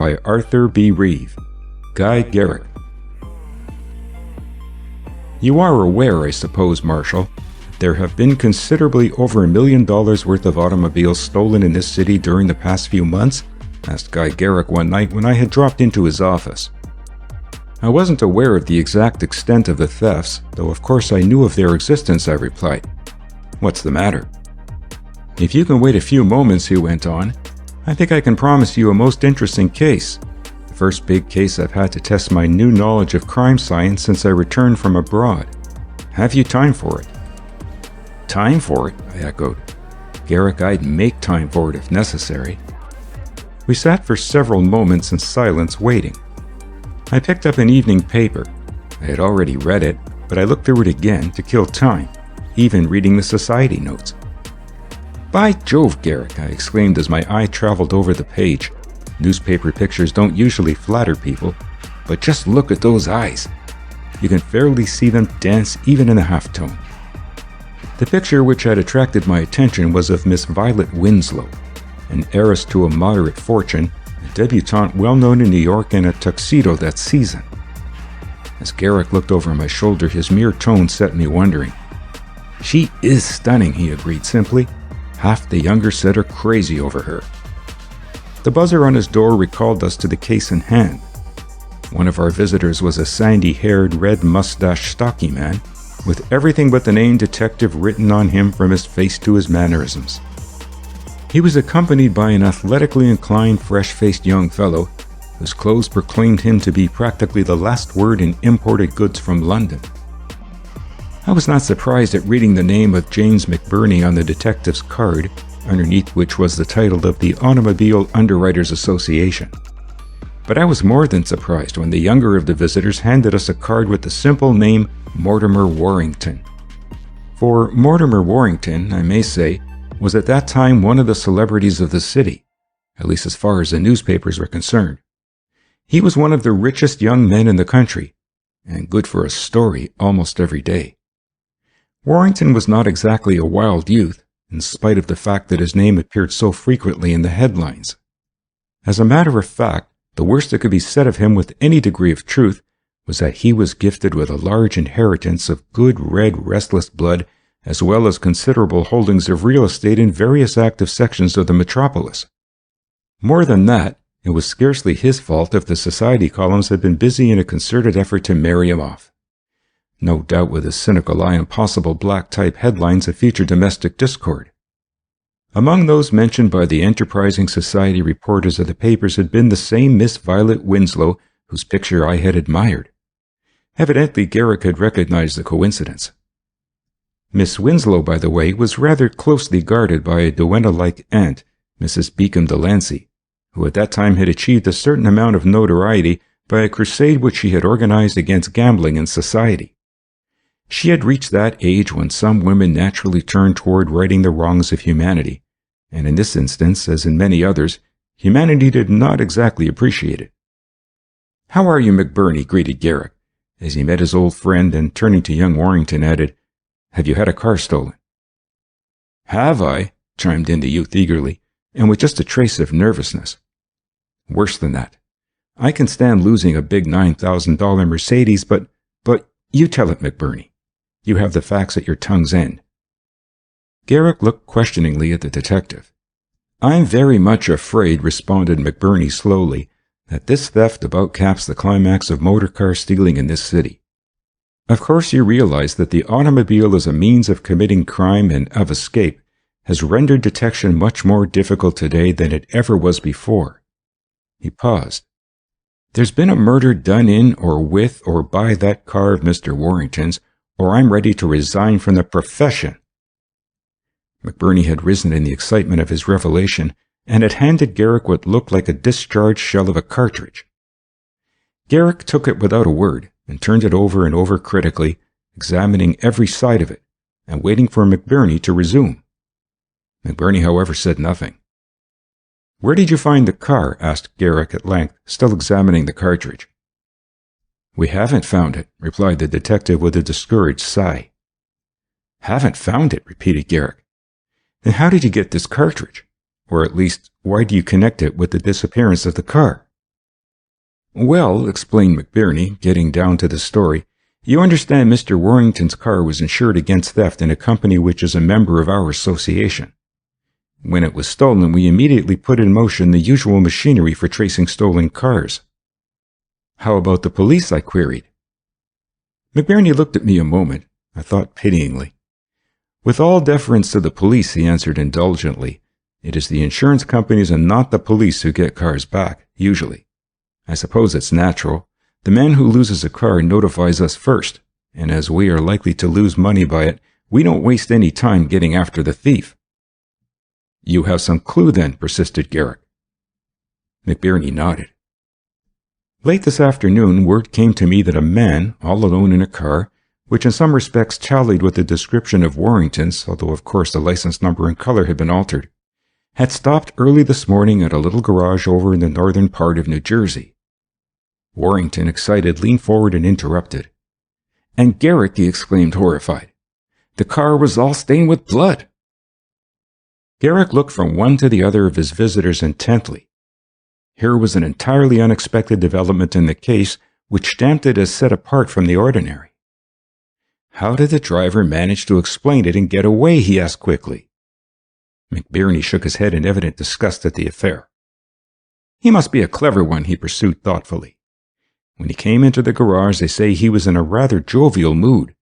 by Arthur B. Reeve. Guy Garrick. You are aware, I suppose, Marshal, there have been considerably over $1 million worth of automobiles stolen in this city during the past few months? Asked Guy Garrick one night when I had dropped into his office. I wasn't aware of the exact extent of the thefts, though of course I knew of their existence, I replied. What's the matter? If you can wait a few moments, he went on, I think I can promise you a most interesting case. The first big case I've had to test my new knowledge of crime science since I returned from abroad. Have you time for it? Time for it? I echoed. Garrick, I'd make time for it if necessary. We sat for several moments in silence waiting. I picked up an evening paper. I had already read it, but I looked through it again to kill time, even reading the society notes. By Jove, Garrick, I exclaimed as my eye traveled over the page. Newspaper pictures don't usually flatter people, but just look at those eyes. You can fairly see them dance even in a halftone. The picture which had attracted my attention was of Miss Violet Winslow, an heiress to a moderate fortune, a debutante well known in New York in a tuxedo that season. As Garrick looked over my shoulder, his mere tone set me wondering. She is stunning, he agreed simply. Half the younger set are crazy over her. The buzzer on his door recalled us to the case in hand. One of our visitors was a sandy-haired, red-mustached, stocky man, with everything but the name detective written on him from his face to his mannerisms. He was accompanied by an athletically inclined, fresh-faced young fellow, whose clothes proclaimed him to be practically the last word in imported goods from London. I was not surprised at reading the name of James McBurney on the detective's card, underneath which was the title of the Automobile Underwriters Association. But I was more than surprised when the younger of the visitors handed us a card with the simple name Mortimer Warrington. For Mortimer Warrington, I may say, was at that time one of the celebrities of the city, at least as far as the newspapers were concerned. He was one of the richest young men in the country, and good for a story almost every day. Warrington was not exactly a wild youth, in spite of the fact that his name appeared so frequently in the headlines. As a matter of fact, the worst that could be said of him with any degree of truth was that he was gifted with a large inheritance of good red restless blood, as well as considerable holdings of real estate in various active sections of the metropolis. More than that, it was scarcely his fault if the society columns had been busy in a concerted effort to marry him off. No doubt with a cynical eye on possible black-type headlines that featured domestic discord. Among those mentioned by the enterprising society reporters of the papers had been the same Miss Violet Winslow whose picture I had admired. Evidently Garrick had recognized the coincidence. Miss Winslow, by the way, was rather closely guarded by a duenna-like aunt, Mrs. Beacom Delancey, who at that time had achieved a certain amount of notoriety by a crusade which she had organized against gambling in society. She had reached that age when some women naturally turn toward righting the wrongs of humanity, and in this instance, as in many others, humanity did not exactly appreciate it. "How are you, McBurney?" greeted Garrick, as he met his old friend, and turning to young Warrington added, "Have you had a car stolen?" "Have I?" chimed in the youth eagerly, and with just a trace of nervousness. "Worse than that. I can stand losing a big $9,000 Mercedes, but you tell it, McBurney. You have the facts at your tongue's end." Garrick looked questioningly at the detective. "I'm very much afraid," responded McBurney slowly, "that this theft about caps the climax of motor car stealing in this city. Of course you realize that the automobile as a means of committing crime and of escape has rendered detection much more difficult today than it ever was before." He paused. "There's been a murder done in or with or by that car of Mr. Warrington's, or I'm ready to resign from the profession." McBurney had risen in the excitement of his revelation and had handed Garrick what looked like a discharged shell of a cartridge. Garrick took it without a word and turned it over and over critically, examining every side of it and waiting for McBurney to resume. McBurney, however, said nothing. "Where did you find the car?" asked Garrick at length, still examining the cartridge. "We haven't found it," replied the detective with a discouraged sigh. "Haven't found it?" repeated Garrick. "Then how did you get this cartridge? Or at least, why do you connect it with the disappearance of the car?" Well, explained McBurney, getting down to the story, you understand Mr. Warrington's car was insured against theft in a company which is a member of our association. When it was stolen, we immediately put in motion the usual machinery for tracing stolen cars. How about the police? I queried. McBurney looked at me a moment, I thought pityingly. With all deference to the police, he answered indulgently, it is the insurance companies and not the police who get cars back, usually. I suppose it's natural. The man who loses a car notifies us first, and as we are likely to lose money by it, we don't waste any time getting after the thief. You have some clue then, persisted Garrick. McBurney nodded. Late this afternoon, word came to me that a man, all alone in a car, which in some respects tallied with the description of Warrington's, although of course the license number and color had been altered, had stopped early this morning at a little garage over in the northern part of New Jersey. Warrington, excited, leaned forward and interrupted. And Garrick, he exclaimed, horrified. The car was all stained with blood. Garrick looked from one to the other of his visitors intently. Here was an entirely unexpected development in the case which stamped it as set apart from the ordinary. How did the driver manage to explain it and get away? He asked quickly. McBurney shook his head in evident disgust at the affair. He must be a clever one, he pursued thoughtfully. When he came into the garage, they say he was in a rather jovial mood.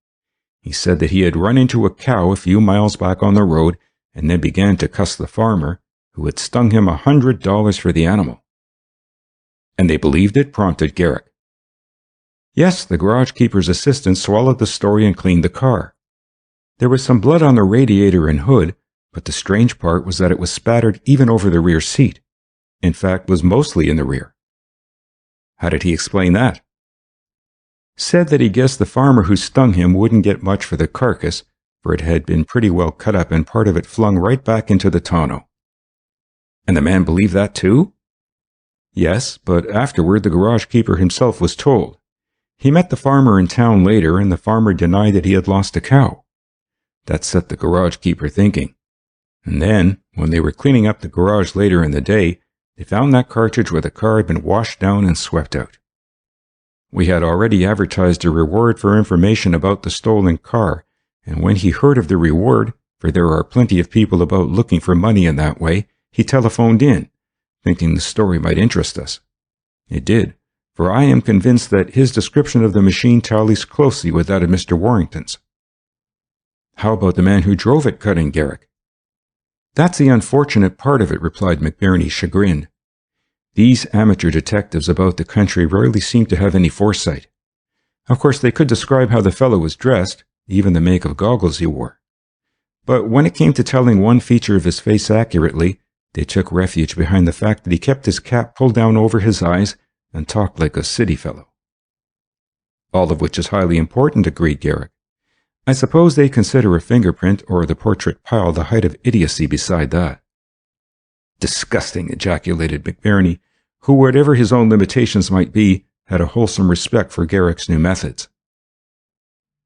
He said that he had run into a cow a few miles back on the road and then began to cuss the farmer, who had stung him $100 for the animal. And they believed it? Prompted Garrick. Yes, the garage keeper's assistant swallowed the story and cleaned the car. There was some blood on the radiator and hood, but the strange part was that it was spattered even over the rear seat. In fact, was mostly in the rear. How did he explain that? Said that he guessed the farmer who stung him wouldn't get much for the carcass, for it had been pretty well cut up and part of it flung right back into the tonneau. And the man believed that too? Yes, but afterward the garage keeper himself was told. He met the farmer in town later, and the farmer denied that he had lost a cow. That set the garage keeper thinking. And then, when they were cleaning up the garage later in the day, they found that cartridge where the car had been washed down and swept out. We had already advertised a reward for information about the stolen car, and when he heard of the reward, for there are plenty of people about looking for money in that way, he telephoned in, thinking the story might interest us. It did, for I am convinced that his description of the machine tallies closely with that of Mr. Warrington's. How about the man who drove it? Cut in Garrick. That's the unfortunate part of it, replied McBurney, chagrined. These amateur detectives about the country rarely seem to have any foresight. Of course, they could describe how the fellow was dressed, even the make of goggles he wore. But when it came to telling one feature of his face accurately, they took refuge behind the fact that he kept his cap pulled down over his eyes and talked like a city fellow. All of which is highly important, agreed Garrick. I suppose they consider a fingerprint or the portrait pile the height of idiocy beside that. Disgusting, ejaculated McBurney, who, whatever his own limitations might be, had a wholesome respect for Garrick's new methods.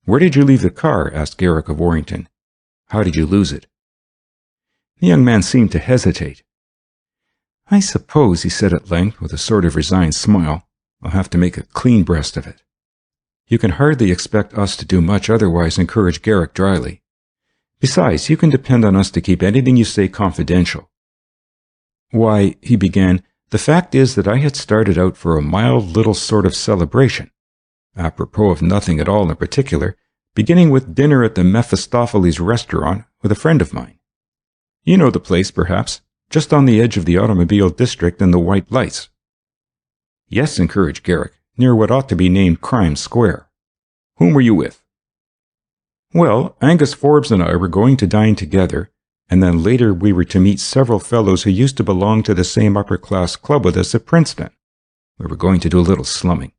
Where did you leave the car? Asked Garrick of Warrington. How did you lose it? The young man seemed to hesitate. I suppose, he said at length, with a sort of resigned smile, I'll have to make a clean breast of it. You can hardly expect us to do much otherwise, encouraged Garrick dryly. Besides, you can depend on us to keep anything you say confidential. Why, he began, the fact is that I had started out for a mild little sort of celebration, apropos of nothing at all in particular, beginning with dinner at the Mephistopheles restaurant with a friend of mine. You know the place, perhaps, just on the edge of the automobile district and the white lights. Yes, encouraged Garrick, near what ought to be named Crime Square. Whom were you with? Well, Angus Forbes and I were going to dine together, and then later we were to meet several fellows who used to belong to the same upper-class club with us at Princeton. We were going to do a little slumming.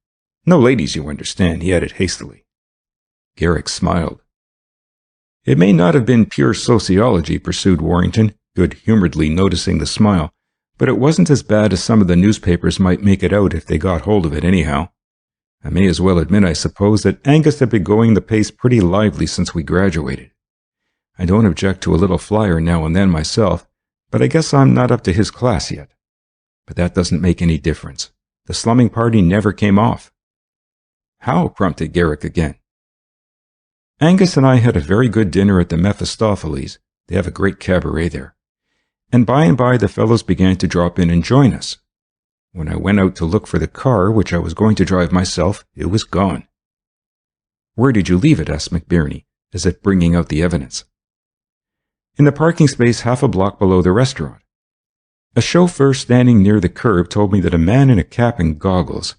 No ladies, you understand, he added hastily. Garrick smiled. It may not have been pure sociology, pursued Warrington, good-humoredly noticing the smile, but it wasn't as bad as some of the newspapers might make it out if they got hold of it anyhow. I may as well admit, I suppose, that Angus had been going the pace pretty lively since we graduated. I don't object to a little flyer now and then myself, but I guess I'm not up to his class yet. But that doesn't make any difference. The slumming party never came off." "How?" prompted Garrick again. "Angus and I had a very good dinner at the Mephistopheles. They have a great cabaret there. And by the fellows began to drop in and join us. When I went out to look for the car, which I was going to drive myself, it was gone." "Where did you leave it?" asked McBurney, as if bringing out the evidence. "In the parking space half a block below the restaurant. A chauffeur standing near the curb told me that a man in a cap and goggles,"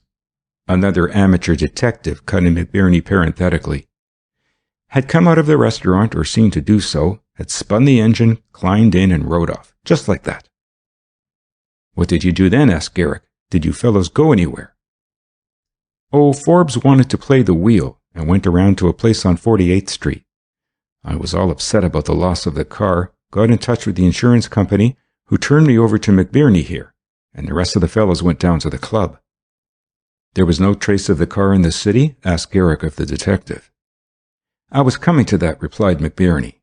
another amateur detective cut in McBurney parenthetically, "had come out of the restaurant, or seemed to do so, had spun the engine, climbed in, and rode off, just like that." "What did you do then?" asked Garrick. "Did you fellows go anywhere?" "Oh, Forbes wanted to play the wheel, and went around to a place on 48th Street. I was all upset about the loss of the car, got in touch with the insurance company, who turned me over to McBurney here, and the rest of the fellows went down to the club." "There was no trace of the car in the city?" asked Garrick of the detective. "I was coming to that," replied McBurney.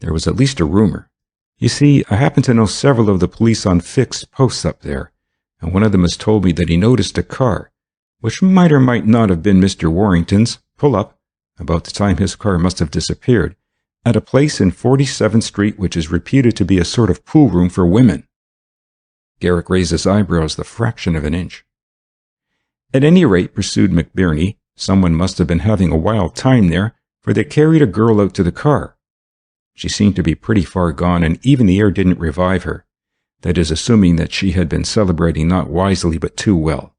"There was at least a rumor. You see, I happen to know several of the police on fixed posts up there, and one of them has told me that he noticed a car, which might or might not have been Mr. Warrington's, pull up, about the time his car must have disappeared, at a place in 47th Street which is reputed to be a sort of pool room for women." Garrick raised his eyebrows the fraction of an inch. "At any rate," pursued McBurney, "someone must have been having a wild time there, for they carried a girl out to the car. She seemed to be pretty far gone, and even the air didn't revive her. That is, assuming that she had been celebrating not wisely but too well.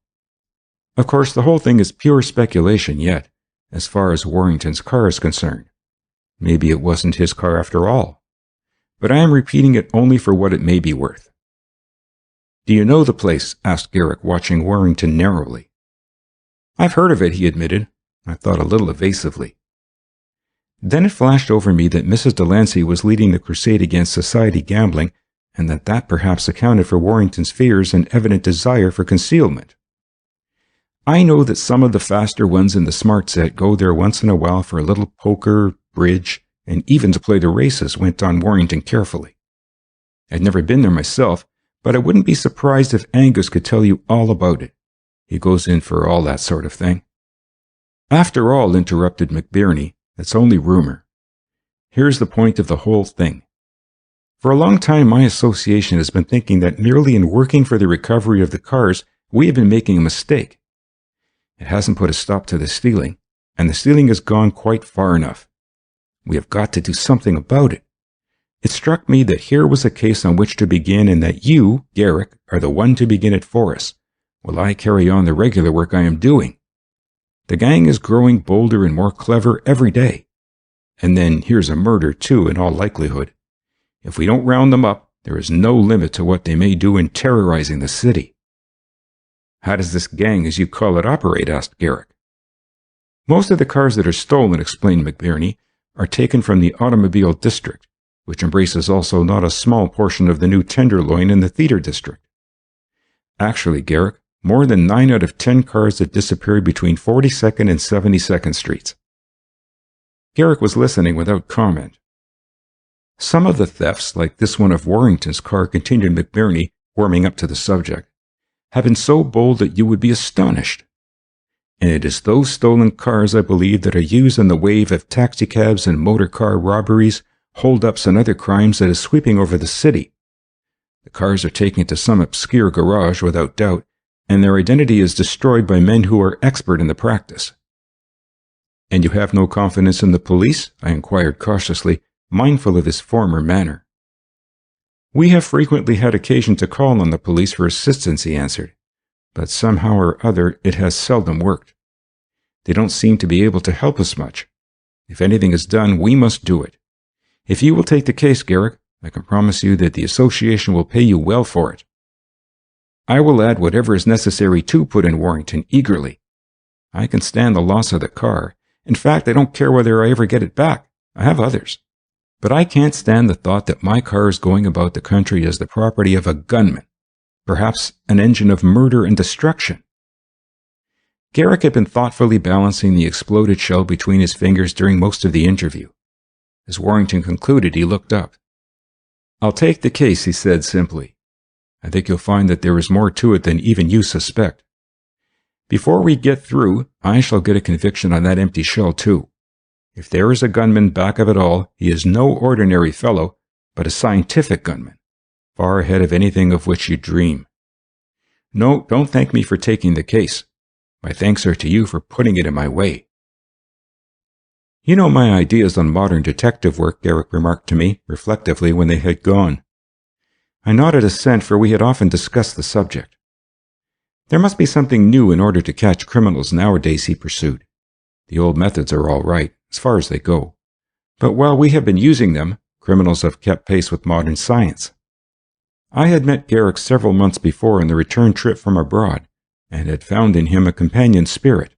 Of course, the whole thing is pure speculation yet, as far as Warrington's car is concerned. Maybe it wasn't his car after all. But I am repeating it only for what it may be worth." "Do you know the place?" asked Garrick, watching Warrington narrowly. "I've heard of it," he admitted. I thought a little evasively. Then it flashed over me that Mrs. Delancey was leading the crusade against society gambling, and that perhaps accounted for Warrington's fears and evident desire for concealment. I know that some of the faster ones in the smart set go there once in a while for a little poker, bridge, and even to play the races, went on Warrington carefully. "I'd never been there myself, but I wouldn't be surprised if Angus could tell you all about it. He goes in for all that sort of thing." "After all," interrupted McBurney, "it's only rumor. Here's the point of the whole thing. For a long time my association has been thinking that merely in working for the recovery of the cars we have been making a mistake. It hasn't put a stop to the stealing, and the stealing has gone quite far enough. We have got to do something about it. It struck me that here was a case on which to begin, and that you, Garrick, are the one to begin it for us, while I carry on the regular work I am doing. The gang is growing bolder and more clever every day. And then here's a murder, too, in all likelihood. If we don't round them up, there is no limit to what they may do in terrorizing the city." "How does this gang, as you call it, operate?" asked Garrick. "Most of the cars that are stolen," explained McBurney, "are taken from the automobile district, which embraces also not a small portion of the new Tenderloin and the theater district. Actually, Garrick, more than 9 out of 10 cars that disappeared between 42nd and 72nd Streets." Garrick was listening without comment. "Some of the thefts, like this one of Warrington's car," continued McBurney, warming up to the subject, "have been so bold that you would be astonished. And it is those stolen cars, I believe, that are used in the wave of taxicabs and motor car robberies, hold-ups, and other crimes that is sweeping over the city. The cars are taken to some obscure garage, without doubt, and their identity is destroyed by men who are expert in the practice." "And you have no confidence in the police?" I inquired cautiously, mindful of his former manner. "We have frequently had occasion to call on the police for assistance," he answered, "but somehow or other it has seldom worked. They don't seem to be able to help us much. If anything is done, we must do it. If you will take the case, Garrick, I can promise you that the association will pay you well for it." "I will add whatever is necessary to," put in Warrington eagerly. "I can stand the loss of the car. In fact, I don't care whether I ever get it back. I have others. But I can't stand the thought that my car is going about the country as the property of a gunman, perhaps an engine of murder and destruction." Garrick had been thoughtfully balancing the exploded shell between his fingers during most of the interview. As Warrington concluded, he looked up. "I'll take the case," he said simply. "I think you'll find that there is more to it than even you suspect. Before we get through, I shall get a conviction on that empty shell too. If there is a gunman back of it all, he is no ordinary fellow, but a scientific gunman, far ahead of anything of which you dream. No, don't thank me for taking the case. My thanks are to you for putting it in my way. You know my ideas on modern detective work, Garrick remarked to me, reflectively, when they had gone. I nodded assent, for we had often discussed the subject. There must be something new in order to catch criminals nowadays, he pursued. The old methods are all right, as far as they go. But while we have been using them, criminals have kept pace with modern science. I had met Garrick several months before on the return trip from abroad, and had found in him a companion spirit.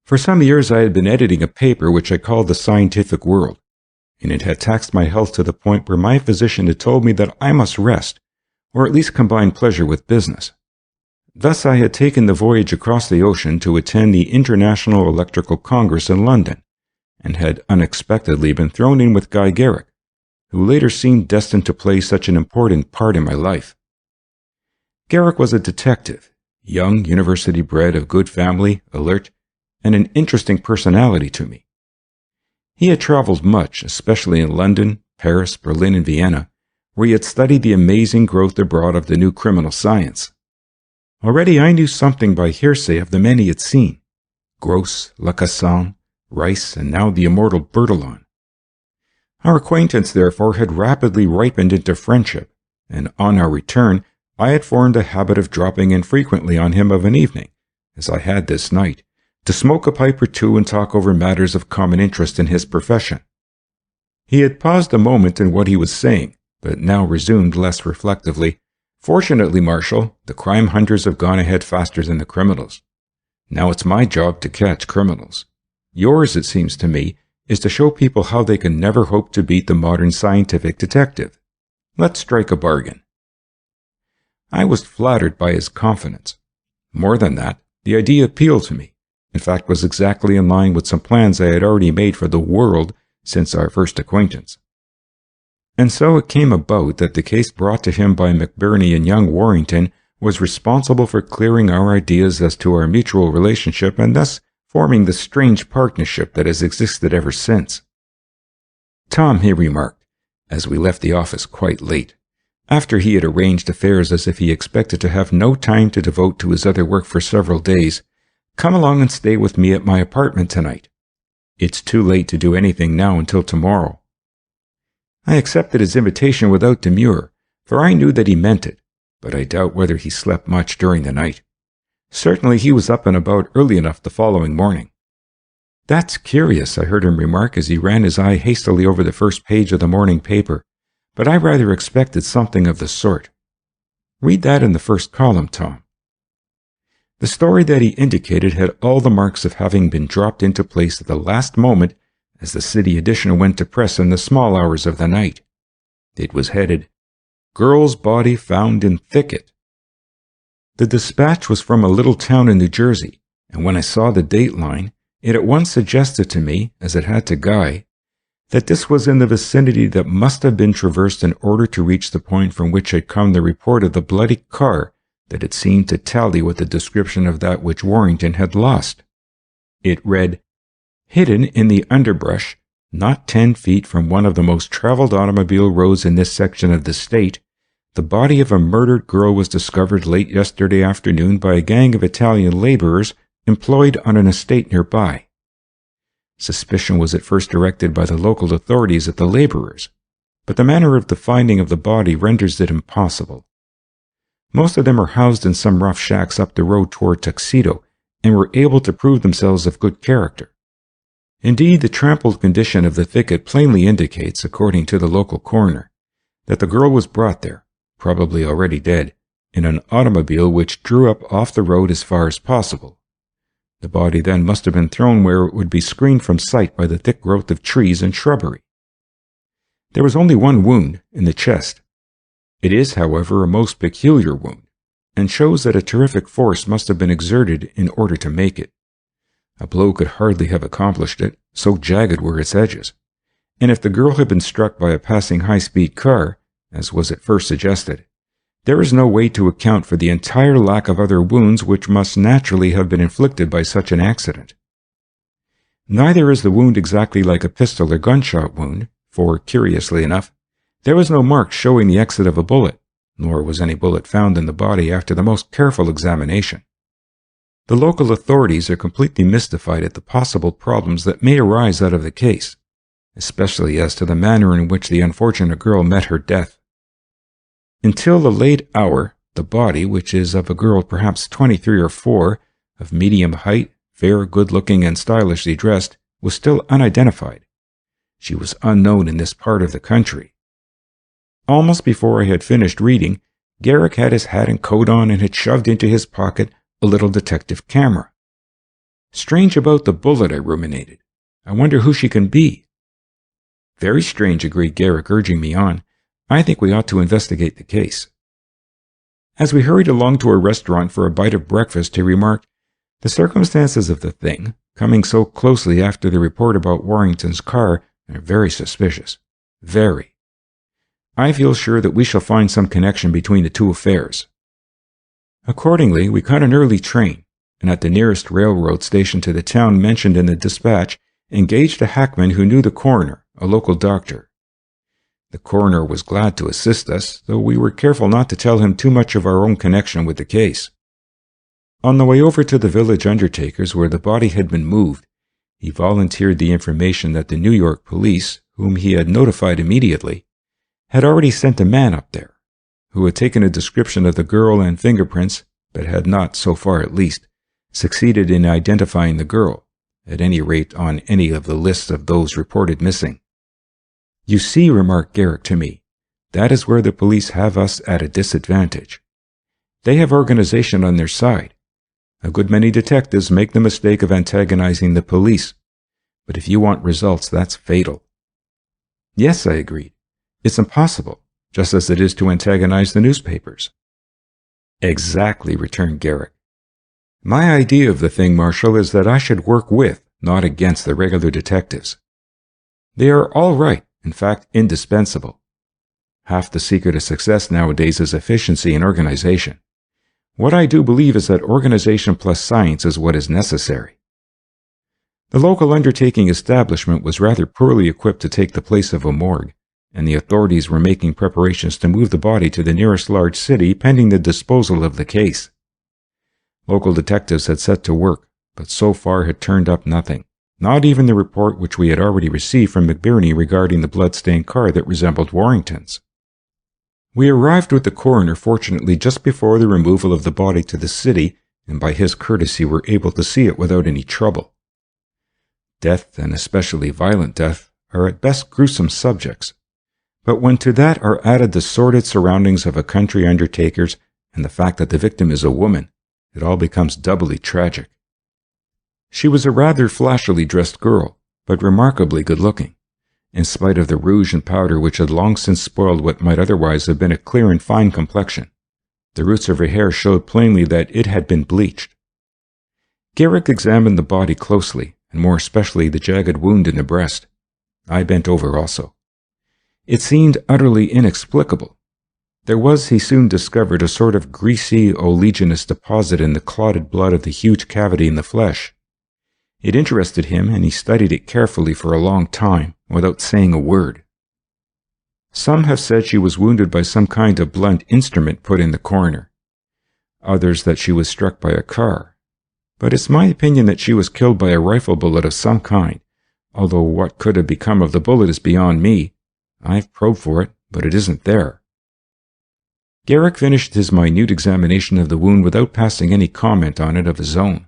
For some years I had been editing a paper which I called The Scientific World, and it had taxed my health to the point where my physician had told me that I must rest, or at least combine pleasure with business. Thus I had taken the voyage across the ocean to attend the International Electrical Congress in London, and had unexpectedly been thrown in with Guy Garrick, who later seemed destined to play such an important part in my life. Garrick was a detective, young, university-bred, of good family, alert, and an interesting personality to me. He had traveled much, especially in London, Paris, Berlin, and Vienna, where he had studied the amazing growth abroad of the new criminal science. Already I knew something by hearsay of the men he had seen: Gross, Lacassagne, Rice, and now the immortal Bertillon. Our acquaintance, therefore, had rapidly ripened into friendship, and on our return I had formed a habit of dropping in frequently on him of an evening, as I had this night, to smoke a pipe or two and talk over matters of common interest in his profession. He had paused a moment in what he was saying, but now resumed less reflectively. Fortunately, Marshal, the crime hunters have gone ahead faster than the criminals. Now it's my job to catch criminals. Yours, it seems to me, is to show people how they can never hope to beat the modern scientific detective. Let's strike a bargain. I was flattered by his confidence. More than that, the idea appealed to me. In fact, was exactly in line with some plans I had already made for the world since our first acquaintance. And so it came about that the case brought to him by McBurney and young Warrington was responsible for clearing our ideas as to our mutual relationship and thus forming the strange partnership that has existed ever since. Tom, he remarked, as we left the office quite late, after he had arranged affairs as if he expected to have no time to devote to his other work for several days, come along and stay with me at my apartment tonight. It's too late to do anything now until tomorrow. I accepted his invitation without demur, for I knew that he meant it, but I doubt whether he slept much during the night. Certainly he was up and about early enough the following morning. That's curious, I heard him remark as he ran his eye hastily over the first page of the morning paper, but I rather expected something of the sort. Read that in the first column, Tom. The story that he indicated had all the marks of having been dropped into place at the last moment as the city edition went to press in the small hours of the night. It was headed, "Girl's Body Found in Thicket." The dispatch was from a little town in New Jersey, and when I saw the date line, it at once suggested to me, as it had to Guy, that this was in the vicinity that must have been traversed in order to reach the point from which had come the report of the bloody car that had seemed to tally with the description of that which Warrington had lost. It read, "Hidden in the underbrush, not 10 feet from one of the most traveled automobile roads in this section of the state, the body of a murdered girl was discovered late yesterday afternoon by a gang of Italian laborers employed on an estate nearby. Suspicion was at first directed by the local authorities at the laborers, but the manner of the finding of the body renders it impossible. Most of them are housed in some rough shacks up the road toward Tuxedo, and were able to prove themselves of good character. Indeed, the trampled condition of the thicket plainly indicates, according to the local coroner, that the girl was brought there, probably already dead, in an automobile which drew up off the road as far as possible. The body then must have been thrown where it would be screened from sight by the thick growth of trees and shrubbery. There was only one wound, in the chest. It is, however, a most peculiar wound, and shows that a terrific force must have been exerted in order to make it. A blow could hardly have accomplished it, so jagged were its edges, and if the girl had been struck by a passing high-speed car, as was at first suggested, There is no way to account for the entire lack of other wounds which must naturally have been inflicted by such an accident. Neither is the wound exactly like a pistol or gunshot wound, for, curiously enough, there was no mark showing the exit of a bullet, nor was any bullet found in the body after the most careful examination. The local authorities are completely mystified at the possible problems that may arise out of the case, especially as to the manner in which the unfortunate girl met her death. Until a late hour, the body, which is of a girl perhaps 23 or 4, of medium height, fair, good-looking, and stylishly dressed, was still unidentified. She was unknown in this part of the country. Almost before I had finished reading, Garrick had his hat and coat on and had shoved into his pocket a little detective camera. Strange about the bullet, I ruminated. I wonder who she can be. Very strange, agreed Garrick, urging me on. I think we ought to investigate the case. As we hurried along to a restaurant for a bite of breakfast, he remarked, "The circumstances of the thing, coming so closely after the report about Warrington's car, are very suspicious. Very. I feel sure that we shall find some connection between the two affairs." Accordingly, we caught an early train, and at the nearest railroad station to the town mentioned in the dispatch, engaged a hackman who knew the coroner, a local doctor. The coroner was glad to assist us, though we were careful not to tell him too much of our own connection with the case. On the way over to the village undertaker's where the body had been moved, he volunteered the information that the New York police, whom he had notified immediately, had already sent a man up there, who had taken a description of the girl and fingerprints, but had not, so far at least, succeeded in identifying the girl, at any rate on any of the lists of those reported missing. "You see," remarked Garrick to me, "that is where the police have us at a disadvantage. They have organization on their side. A good many detectives make the mistake of antagonizing the police, but if you want results, that's fatal." "Yes," I agreed. "It's impossible, just as it is to antagonize the newspapers." "Exactly," returned Garrick. "My idea of the thing, Marshal, is that I should work with, not against the regular detectives. They are all right, in fact, indispensable. Half the secret of success nowadays is efficiency and organization. What I do believe is that organization plus science is what is necessary." The local undertaking establishment was rather poorly equipped to take the place of a morgue, and the authorities were making preparations to move the body to the nearest large city pending the disposal of the case. Local detectives had set to work, but so far had turned up nothing, not even the report which we had already received from McBurney regarding the blood-stained car that resembled Warrington's. We arrived with the coroner fortunately just before the removal of the body to the city, and by his courtesy were able to see it without any trouble. Death, and especially violent death, are at best gruesome subjects, but when to that are added the sordid surroundings of a country undertaker's and the fact that the victim is a woman, it all becomes doubly tragic. She was a rather flashily dressed girl, but remarkably good-looking, in spite of the rouge and powder which had long since spoiled what might otherwise have been a clear and fine complexion. The roots of her hair showed plainly that it had been bleached. Garrick examined the body closely, and more especially the jagged wound in the breast. I bent over also. It seemed utterly inexplicable. There was, he soon discovered, a sort of greasy, oleaginous deposit in the clotted blood of the huge cavity in the flesh. It interested him, and he studied it carefully for a long time, without saying a word. Some have said she was wounded by some kind of blunt instrument, put in the coroner. Others that she was struck by a car. But it's my opinion that she was killed by a rifle bullet of some kind, although what could have become of the bullet is beyond me. I've probed for it, but it isn't there. Garrick finished his minute examination of the wound without passing any comment on it of his own.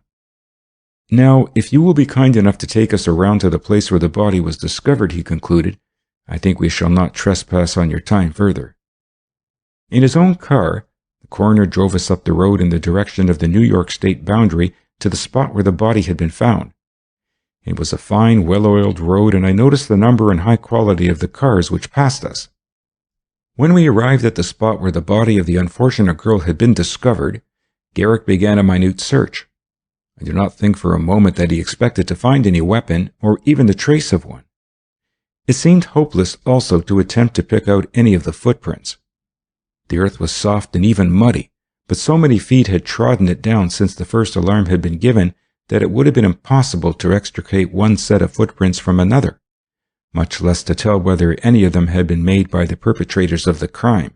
"Now, if you will be kind enough to take us around to the place where the body was discovered," he concluded, "I think we shall not trespass on your time further." In his own car, the coroner drove us up the road in the direction of the New York state boundary to the spot where the body had been found. It was a fine, well-oiled road, and I noticed the number and high quality of the cars which passed us. When we arrived at the spot where the body of the unfortunate girl had been discovered, Garrick began a minute search. I do not think for a moment that he expected to find any weapon, or even the trace of one. It seemed hopeless also to attempt to pick out any of the footprints. The earth was soft and even muddy, but so many feet had trodden it down since the first alarm had been given that it would have been impossible to extricate one set of footprints from another, much less to tell whether any of them had been made by the perpetrators of the crime.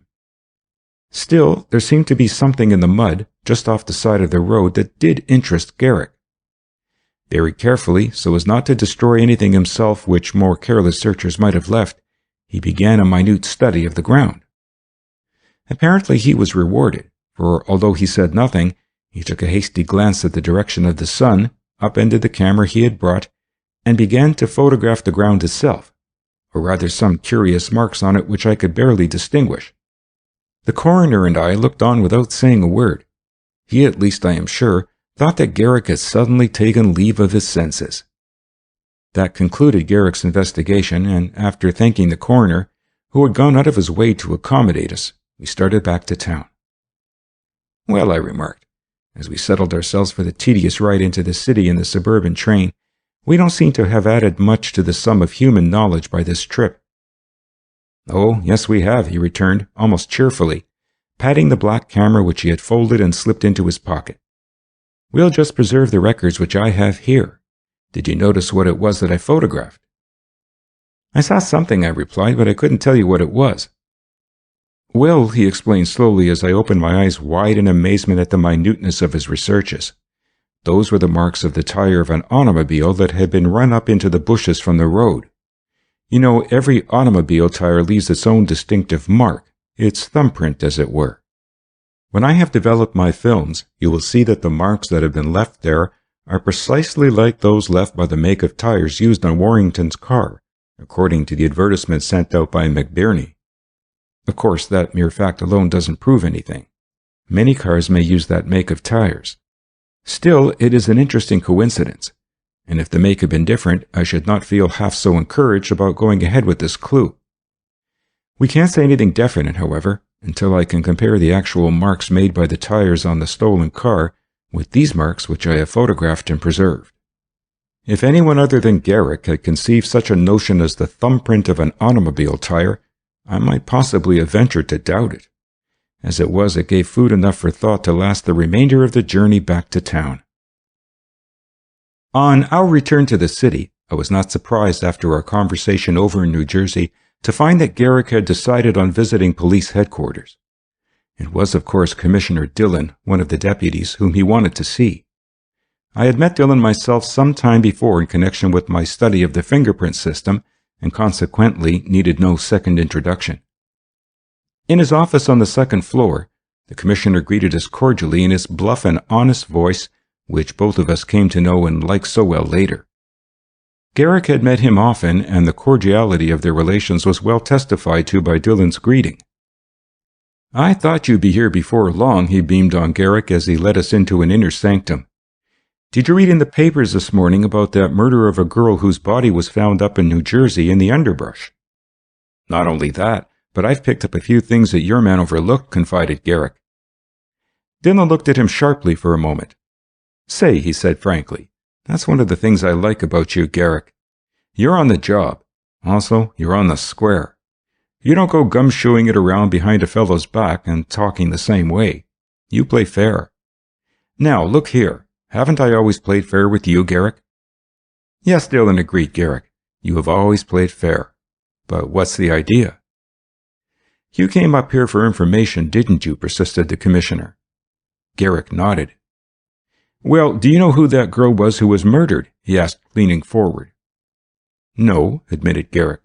Still, there seemed to be something in the mud, just off the side of the road, that did interest Garrick. Very carefully, so as not to destroy anything himself which more careless searchers might have left, he began a minute study of the ground. Apparently he was rewarded, for although he said nothing, he took a hasty glance at the direction of the sun, upended the camera he had brought, and began to photograph the ground itself, or rather some curious marks on it which I could barely distinguish. The coroner and I looked on without saying a word. He, at least I am sure, thought that Garrick had suddenly taken leave of his senses. That concluded Garrick's investigation, and after thanking the coroner, who had gone out of his way to accommodate us, we started back to town. "Well," I remarked, as we settled ourselves for the tedious ride into the city in the suburban train, "we don't seem to have added much to the sum of human knowledge by this trip." "Oh, yes we have," he returned, almost cheerfully, patting the black camera which he had folded and slipped into his pocket. "We'll just preserve the records which I have here. Did you notice what it was that I photographed?" "I saw something," I replied, "but I couldn't tell you what it was." "Well," he explained slowly as I opened my eyes wide in amazement at the minuteness of his researches, "those were the marks of the tire of an automobile that had been run up into the bushes from the road. You know, every automobile tire leaves its own distinctive mark, its thumbprint, as it were. When I have developed my films, you will see that the marks that have been left there are precisely like those left by the make of tires used on Warrington's car, according to the advertisement sent out by McBirney. Of course, that mere fact alone doesn't prove anything. Many cars may use that make of tires. Still, it is an interesting coincidence, and if the make had been different, I should not feel half so encouraged about going ahead with this clue. We can't say anything definite, however, until I can compare the actual marks made by the tires on the stolen car with these marks which I have photographed and preserved. If anyone other than Garrick had conceived such a notion as the thumbprint of an automobile tire, I might possibly have ventured to doubt it. As it was, it gave food enough for thought to last the remainder of the journey back to town. On our return to the city, I was not surprised after our conversation over in New Jersey to find that Garrick had decided on visiting police headquarters. It was, of course, Commissioner Dillon, one of the deputies, whom he wanted to see. I had met Dillon myself some time before in connection with my study of the fingerprint system, and consequently needed no second introduction. In his office on the second floor, the Commissioner greeted us cordially in his bluff and honest voice, which both of us came to know and like so well later. Garrick had met him often, and the cordiality of their relations was well testified to by Dillon's greeting. "I thought you'd be here before long," he beamed on Garrick as he led us into an inner sanctum. "Did you read in the papers this morning about that murder of a girl whose body was found up in New Jersey in the underbrush?" "Not only that, but I've picked up a few things that your man overlooked," confided Garrick. Dillon looked at him sharply for a moment. "Say," he said frankly, "that's one of the things I like about you, Garrick. You're on the job. Also, you're on the square. You don't go gumshoeing it around behind a fellow's back and talking the same way. You play fair. Now, look here. Haven't I always played fair with you, Garrick?" "Yes," Dillon agreed, Garrick. "You have always played fair. But what's the idea?" "You came up here for information, didn't you?" persisted the Commissioner. Garrick nodded. "Well, do you know who that girl was who was murdered?" he asked, leaning forward. "No," admitted Garrick.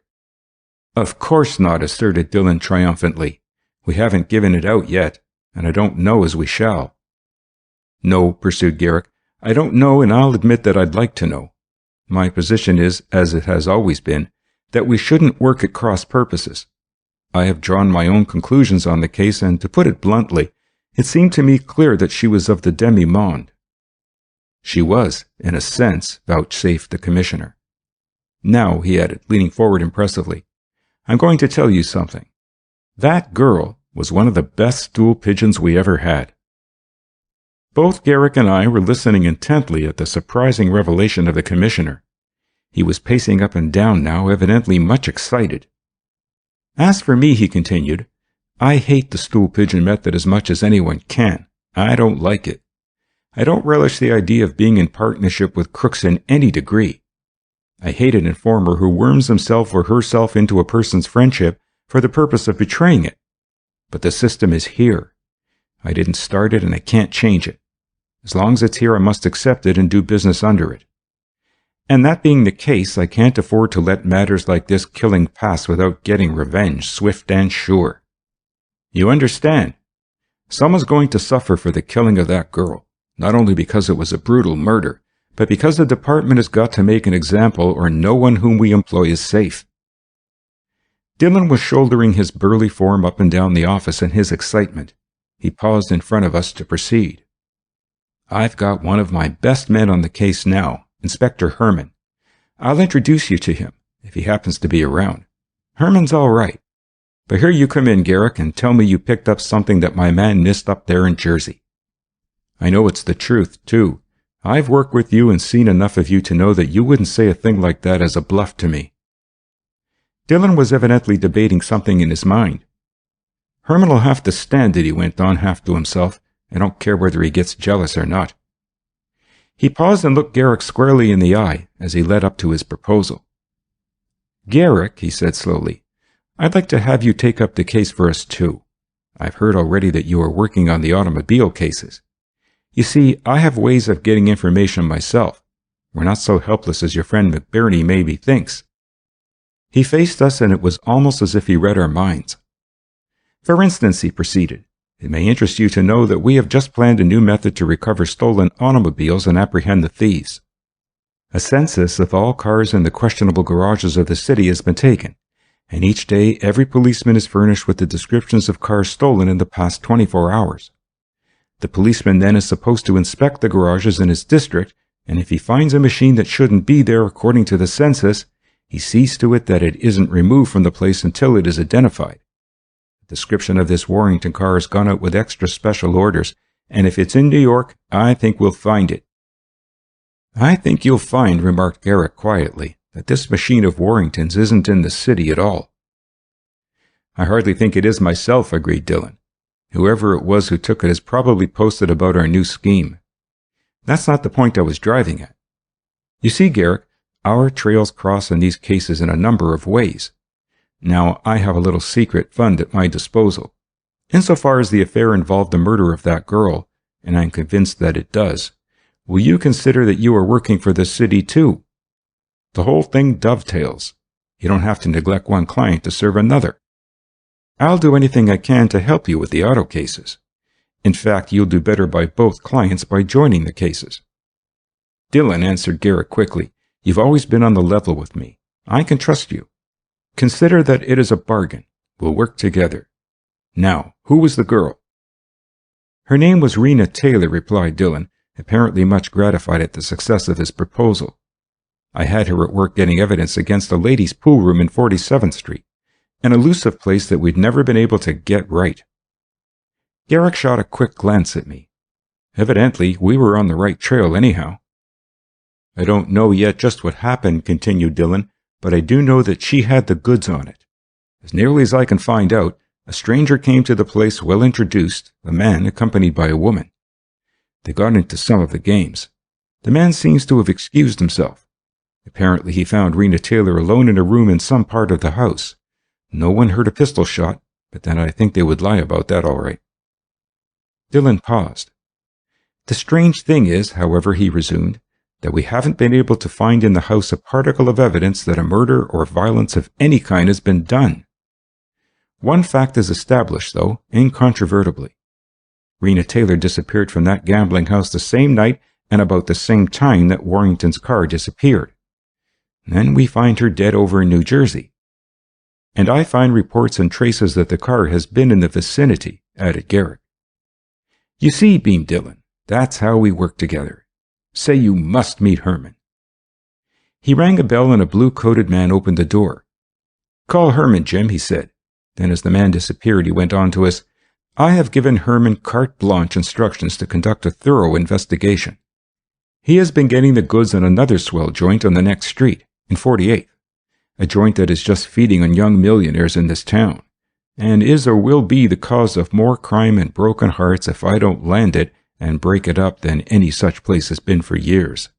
"Of course not," asserted Dillon triumphantly. "We haven't given it out yet, and I don't know as we shall." "No," pursued Garrick, "I don't know, and I'll admit that I'd like to know. My position is, as it has always been, that we shouldn't work at cross purposes. I have drawn my own conclusions on the case, and to put it bluntly, it seemed to me clear that she was of the demi-monde." "She was, in a sense," vouchsafed the Commissioner. "Now," he added, leaning forward impressively, "I'm going to tell you something. That girl was one of the best stool pigeons we ever had." Both Garrick and I were listening intently at the surprising revelation of the Commissioner. He was pacing up and down now, evidently much excited. "As for me," he continued, I hate the stool pigeon method as much as anyone can. I don't like it. I don't relish the idea of being in partnership with crooks in any degree. I hate an informer who worms himself or herself into a person's friendship for the purpose of betraying it. But the system is here. I didn't start it and I can't change it. As long as it's here, I must accept it and do business under it. And that being the case, I can't afford to let matters like this killing pass without getting revenge, swift and sure. You understand? Someone's going to suffer for the killing of that girl, not only because it was a brutal murder, but because the department has got to make an example or no one whom we employ is safe. Dylan was shouldering his burly form up and down the office in his excitement. He paused in front of us to proceed. I've got one of my best men on the case now, Inspector Herman. I'll introduce you to him, if he happens to be around. Herman's all right. But here you come in, Garrick, and tell me you picked up something that my man missed up there in Jersey. I know it's the truth, too. I've worked with you and seen enough of you to know that you wouldn't say a thing like that as a bluff to me. Dylan was evidently debating something in his mind. Herman'll have to stand it, he went on half to himself. I don't care whether he gets jealous or not. He paused and looked Garrick squarely in the eye as he led up to his proposal. Garrick, he said slowly, I'd like to have you take up the case for us too. I've heard already that you are working on the automobile cases. You see, I have ways of getting information myself. We're not so helpless as your friend McBurney maybe thinks. He faced us and it was almost as if he read our minds. For instance, he proceeded, it may interest you to know that we have just planned a new method to recover stolen automobiles and apprehend the thieves. A census of all cars in the questionable garages of the city has been taken, and each day every policeman is furnished with the descriptions of cars stolen in the past 24 hours. The policeman then is supposed to inspect the garages in his district, and if he finds a machine that shouldn't be there according to the census, he sees to it that it isn't removed from the place until it is identified. The description of this Warrington car has gone out with extra special orders, and if it's in New York, I think we'll find it. I think you'll find, remarked Garrick quietly, that this machine of Warrington's isn't in the city at all. I hardly think it is myself, agreed Dylan. Whoever it was who took it has probably posted about our new scheme. That's not the point I was driving at. You see, Garrick, our trails cross in these cases in a number of ways. Now, I have a little secret fund at my disposal. Insofar as the affair involved the murder of that girl, and I'm convinced that it does, will you consider that you are working for the city too? The whole thing dovetails. You don't have to neglect one client to serve another. I'll do anything I can to help you with the auto cases. In fact, you'll do better by both clients by joining the cases. Dylan answered Garrick quickly. You've always been on the level with me. I can trust you. Consider that it is a bargain. We'll work together. Now, who was the girl? Her name was Rena Taylor, replied Dylan, apparently much gratified at the success of his proposal. I had her at work getting evidence against a ladies' pool room in 47th Street, an elusive place that we'd never been able to get right. Garrick shot a quick glance at me. Evidently, we were on the right trail anyhow. I don't know yet just what happened, continued Dylan, but I do know that she had the goods on it. As nearly as I can find out, a stranger came to the place well introduced, a man accompanied by a woman. They got into some of the games. The man seems to have excused himself. Apparently he found Rena Taylor alone in a room in some part of the house. No one heard a pistol shot, but then I think they would lie about that all right. Dylan paused. The strange thing is, however, he resumed, that we haven't been able to find in the house a particle of evidence that a murder or violence of any kind has been done. One fact is established, though, incontrovertibly. Rena Taylor disappeared from that gambling house the same night and about the same time that Warrington's car disappeared. Then we find her dead over in New Jersey. And I find reports and traces that the car has been in the vicinity, added Garrick. You see, beamed Dylan, that's how we work together. Say you must meet Herman. He rang a bell and a blue-coated man opened the door. Call Herman, Jim, he said. Then as the man disappeared, he went on to us, I have given Herman carte blanche instructions to conduct a thorough investigation. He has been getting the goods on another swell joint on the next street, in 48th, a joint that is just feeding on young millionaires in this town, and is or will be the cause of more crime and broken hearts if I don't land it and break it up than any such place has been for years."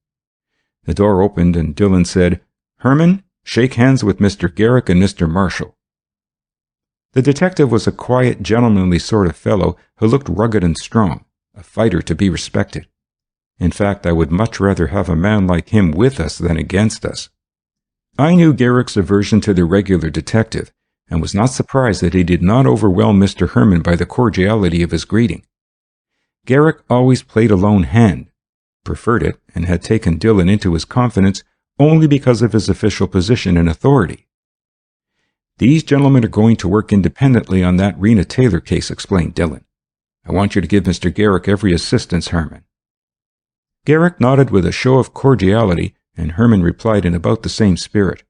The door opened and Dillon said, "Herman, shake hands with Mr. Garrick and Mr. Marshall." The detective was a quiet, gentlemanly sort of fellow who looked rugged and strong, a fighter to be respected. In fact, I would much rather have a man like him with us than against us. I knew Garrick's aversion to the regular detective, and was not surprised that he did not overwhelm Mr. Herman by the cordiality of his greeting. Garrick always played a lone hand, preferred it, and had taken Dillon into his confidence only because of his official position and authority. "These gentlemen are going to work independently on that Rena Taylor case," explained Dillon. "I want you to give Mr. Garrick every assistance, Herman." Garrick nodded with a show of cordiality, and Herman replied in about the same spirit.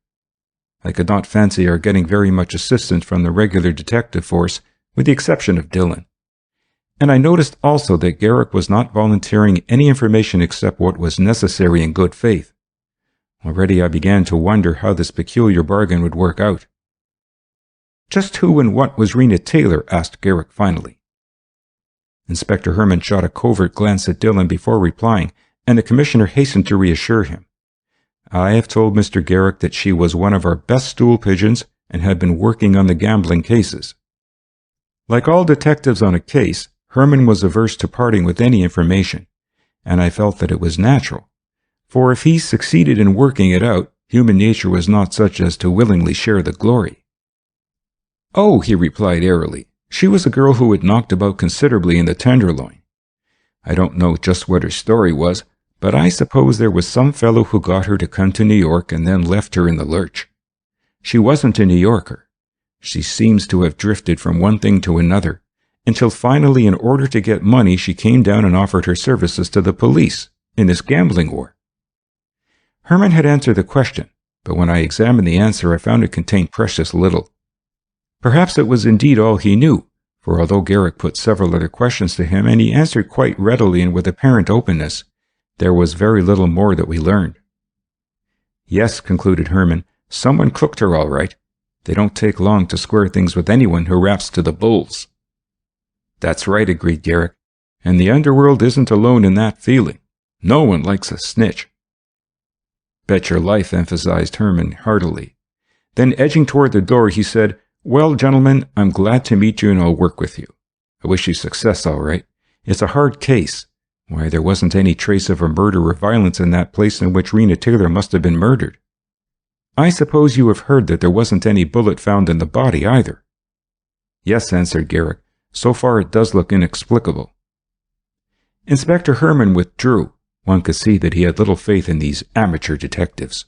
I could not fancy our getting very much assistance from the regular detective force, with the exception of Dillon. And I noticed also that Garrick was not volunteering any information except what was necessary in good faith. Already I began to wonder how this peculiar bargain would work out. "Just who and what was Rena Taylor?" asked Garrick finally. Inspector Herman shot a covert glance at Dillon before replying, and the commissioner hastened to reassure him. "I have told Mr. Garrick that she was one of our best stool pigeons and had been working on the gambling cases." Like all detectives on a case, Herman was averse to parting with any information, and I felt that it was natural, for if he succeeded in working it out, human nature was not such as to willingly share the glory. "Oh," he replied airily, "she was a girl who had knocked about considerably in the Tenderloin. I don't know just what her story was, but I suppose there was some fellow who got her to come to New York and then left her in the lurch. She wasn't a New Yorker. She seems to have drifted from one thing to another, until finally, in order to get money, she came down and offered her services to the police in this gambling war." Herman had answered the question, but when I examined the answer, I found it contained precious little. Perhaps it was indeed all he knew, for although Garrick put several other questions to him, and he answered quite readily and with apparent openness, there was very little more that we learned. "Yes," concluded Herman, "someone cooked her all right. They don't take long to square things with anyone who raps to the bulls." "That's right," agreed Garrick, "and the underworld isn't alone in that feeling. No one likes a snitch." "Bet your life," emphasized Herman heartily. Then edging toward the door, he said, "Well, gentlemen, I'm glad to meet you and I'll work with you. I wish you success, all right. It's a hard case. Why, there wasn't any trace of a murder or violence in that place in which Rena Taylor must have been murdered. I suppose you have heard that there wasn't any bullet found in the body either." "Yes," answered Garrick. "So far it does look inexplicable." Inspector Herman withdrew. One could see that he had little faith in these amateur detectives.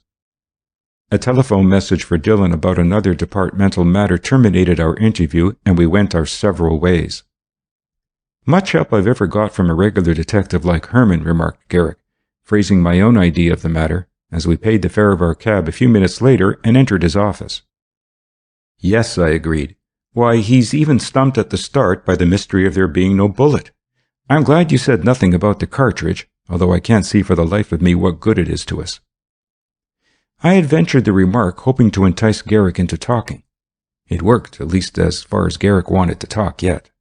A telephone message for Dillon about another departmental matter terminated our interview, and we went our several ways. "Much help I've ever got from a regular detective like Herman," remarked Garrick, phrasing my own idea of the matter, as we paid the fare of our cab a few minutes later and entered his office. "Yes," I agreed. "Why, he's even stumped at the start by the mystery of there being no bullet. I'm glad you said nothing about the cartridge, although I can't see for the life of me what good it is to us." I had ventured the remark, hoping to entice Garrick into talking. It worked, at least as far as Garrick wanted to talk yet.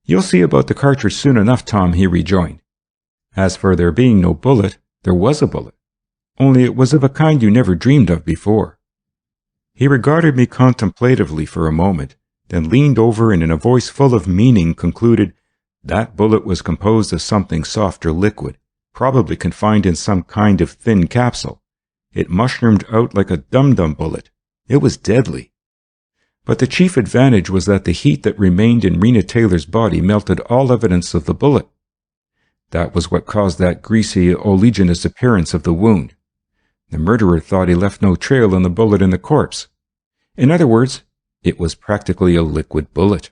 "You'll see about the cartridge soon enough, Tom," he rejoined. "As for there being no bullet, there was a bullet. Only it was of a kind you never dreamed of before." He regarded me contemplatively for a moment, then leaned over and in a voice full of meaning concluded, "That bullet was composed of something soft or liquid, probably confined in some kind of thin capsule. It mushroomed out like a dum-dum bullet. It was deadly. But the chief advantage was that the heat that remained in Rena Taylor's body melted all evidence of the bullet. That was what caused that greasy, oleaginous appearance of the wound. The murderer thought he left no trail on the bullet in the corpse. In other words, it was practically a liquid bullet."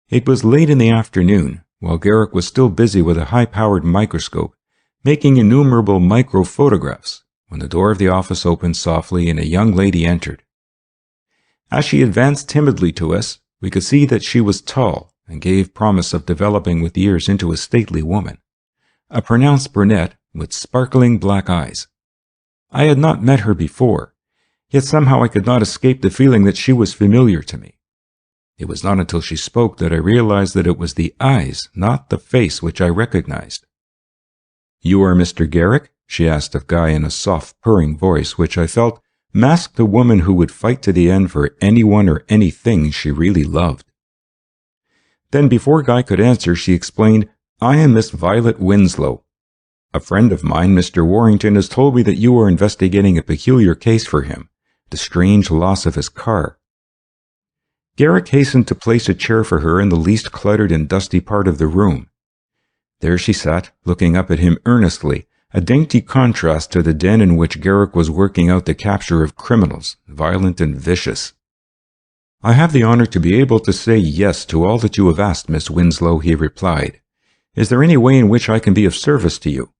It was late in the afternoon, while Garrick was still busy with a high-powered microscope, making innumerable microphotographs, when the door of the office opened softly and a young lady entered. As she advanced timidly to us, we could see that she was tall and gave promise of developing with years into a stately woman, a pronounced brunette with sparkling black eyes. I had not met her before, yet somehow I could not escape the feeling that she was familiar to me. It was not until she spoke that I realized that it was the eyes, not the face, which I recognized. "You are Mr. Garrick?" she asked of Guy in a soft, purring voice, which I felt masked a woman who would fight to the end for anyone or anything she really loved. Then, before Guy could answer, she explained, "I am Miss Violet Winslow. A friend of mine, Mr. Warrington, has told me that you are investigating a peculiar case for him, the strange loss of his car." Garrick hastened to place a chair for her in the least cluttered and dusty part of the room. There she sat, looking up at him earnestly, a dainty contrast to the den in which Garrick was working out the capture of criminals, violent and vicious. "I have the honor to be able to say yes to all that you have asked, Miss Winslow," he replied. "Is there any way in which I can be of service to you?"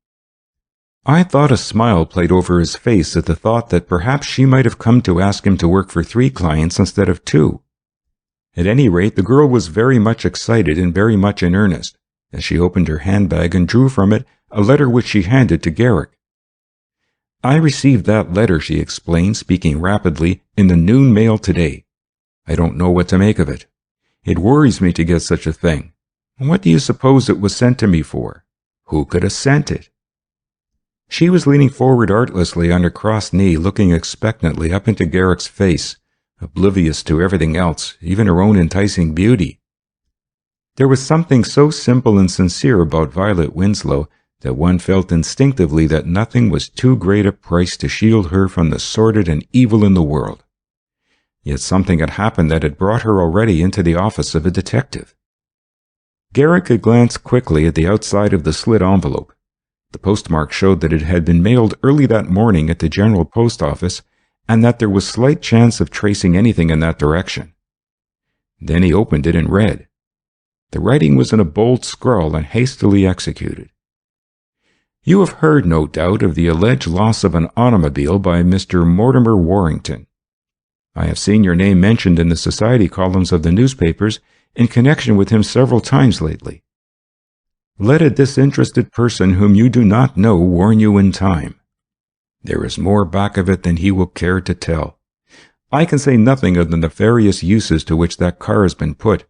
I thought a smile played over his face at the thought that perhaps she might have come to ask him to work for 3 clients instead of 2. At any rate, the girl was very much excited and very much in earnest, as she opened her handbag and drew from it a letter which she handed to Garrick. "I received that letter," she explained, speaking rapidly, "in the noon mail today. I don't know what to make of it. It worries me to get such a thing. What do you suppose it was sent to me for? Who could have sent it?" She was leaning forward artlessly on her crossed knee, looking expectantly up into Garrick's face, oblivious to everything else, even her own enticing beauty. There was something so simple and sincere about Violet Winslow that one felt instinctively that nothing was too great a price to shield her from the sordid and evil in the world. Yet something had happened that had brought her already into the office of a detective. Garrick had glanced quickly at the outside of the slit envelope. The postmark showed that it had been mailed early that morning at the General Post Office, and that there was slight chance of tracing anything in that direction. Then he opened it and read. The writing was in a bold scrawl and hastily executed. "You have heard, no doubt, of the alleged loss of an automobile by Mr. Mortimer Warrington. I have seen your name mentioned in the society columns of the newspapers in connection with him several times lately. Let a disinterested person whom you do not know warn you in time. There is more back of it than he will care to tell. I can say nothing of the nefarious uses to which that car has been put,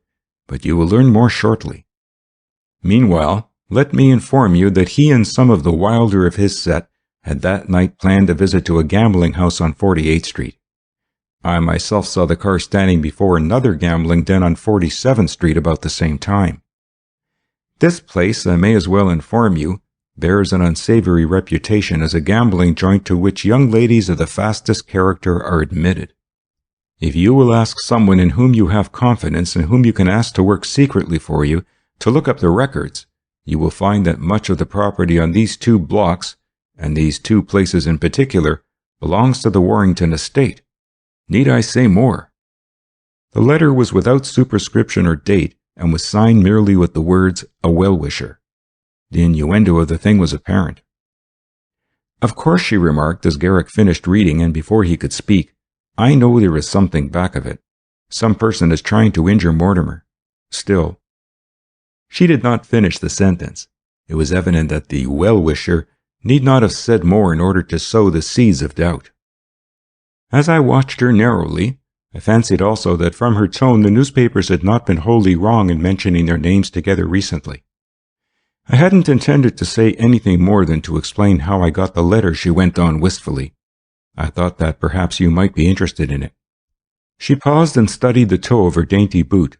but you will learn more shortly. Meanwhile, let me inform you that he and some of the wilder of his set had that night planned a visit to a gambling house on 48th Street. I myself saw the car standing before another gambling den on 47th Street about the same time. This place, I may as well inform you, bears an unsavory reputation as a gambling joint to which young ladies of the fastest character are admitted. If you will ask someone in whom you have confidence and whom you can ask to work secretly for you to look up the records, you will find that much of the property on these 2 blocks, and these 2 places in particular, belongs to the Warrington estate. Need I say more?" The letter was without superscription or date, and was signed merely with the words, "A well-wisher." The innuendo of the thing was apparent. "Of course," she remarked as Garrick finished reading, and before he could speak, "I know there is something back of it. Some person is trying to injure Mortimer. Still—" She did not finish the sentence. It was evident that the well-wisher need not have said more in order to sow the seeds of doubt. As I watched her narrowly, I fancied also that from her tone the newspapers had not been wholly wrong in mentioning their names together recently. I hadn't intended to say anything more than to explain how I got the letter, she went on wistfully. I thought that perhaps you might be interested in it. She paused and studied the toe of her dainty boot.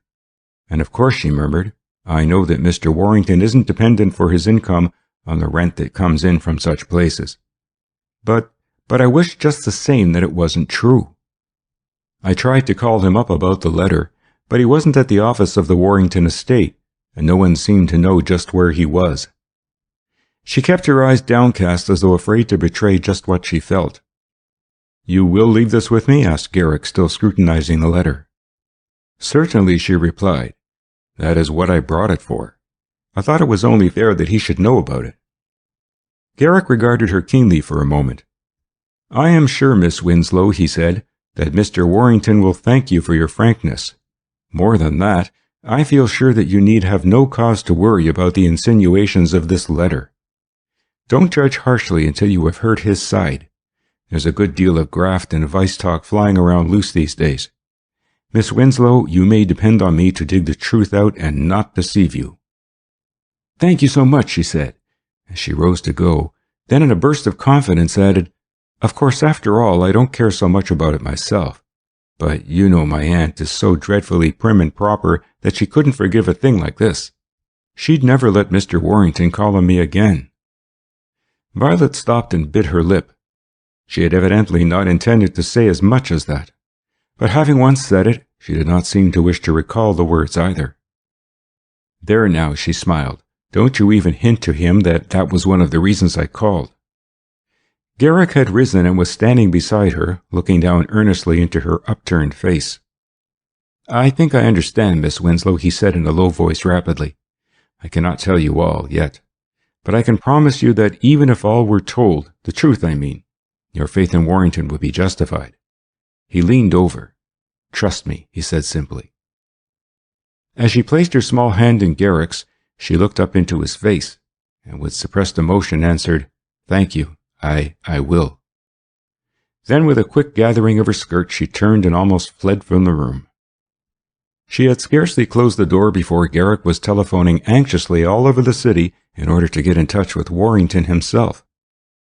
"And of course," she murmured, "I know that Mr. Warrington isn't dependent for his income on the rent that comes in from such places. But I wish just the same that it wasn't true. I tried to call him up about the letter, but he wasn't at the office of the Warrington estate, and no one seemed to know just where he was." She kept her eyes downcast as though afraid to betray just what she felt. "You will leave this with me?" asked Garrick, still scrutinizing the letter. "Certainly," she replied. "That is what I brought it for. I thought it was only fair that he should know about it." Garrick regarded her keenly for a moment. "I am sure, Miss Winslow," he said, "that Mr. Warrington will thank you for your frankness. More than that, I feel sure that you need have no cause to worry about the insinuations of this letter. Don't judge harshly until you have heard his side. There's a good deal of graft and vice talk flying around loose these days. Miss Winslow, you may depend on me to dig the truth out and not deceive you." "Thank you so much," she said, as she rose to go, then in a burst of confidence added, "Of course, after all, I don't care so much about it myself. But you know my aunt is so dreadfully prim and proper that she couldn't forgive a thing like this. She'd never let Mr. Warrington call on me again." Violet stopped and bit her lip. She had evidently not intended to say as much as that, but having once said it, she did not seem to wish to recall the words either. "There now," she smiled. "Don't you even hint to him that that was one of the reasons I called." Garrick had risen and was standing beside her, looking down earnestly into her upturned face. "I think I understand, Miss Winslow," he said in a low voice rapidly. "I cannot tell you all, yet. But I can promise you that even if all were told, the truth I mean, your faith in Warrington would be justified." He leaned over. "Trust me," he said simply. As she placed her small hand in Garrick's, she looked up into his face, and with suppressed emotion answered, "Thank you. I will." Then with a quick gathering of her skirt, she turned and almost fled from the room. She had scarcely closed the door before Garrick was telephoning anxiously all over the city in order to get in touch with Warrington himself.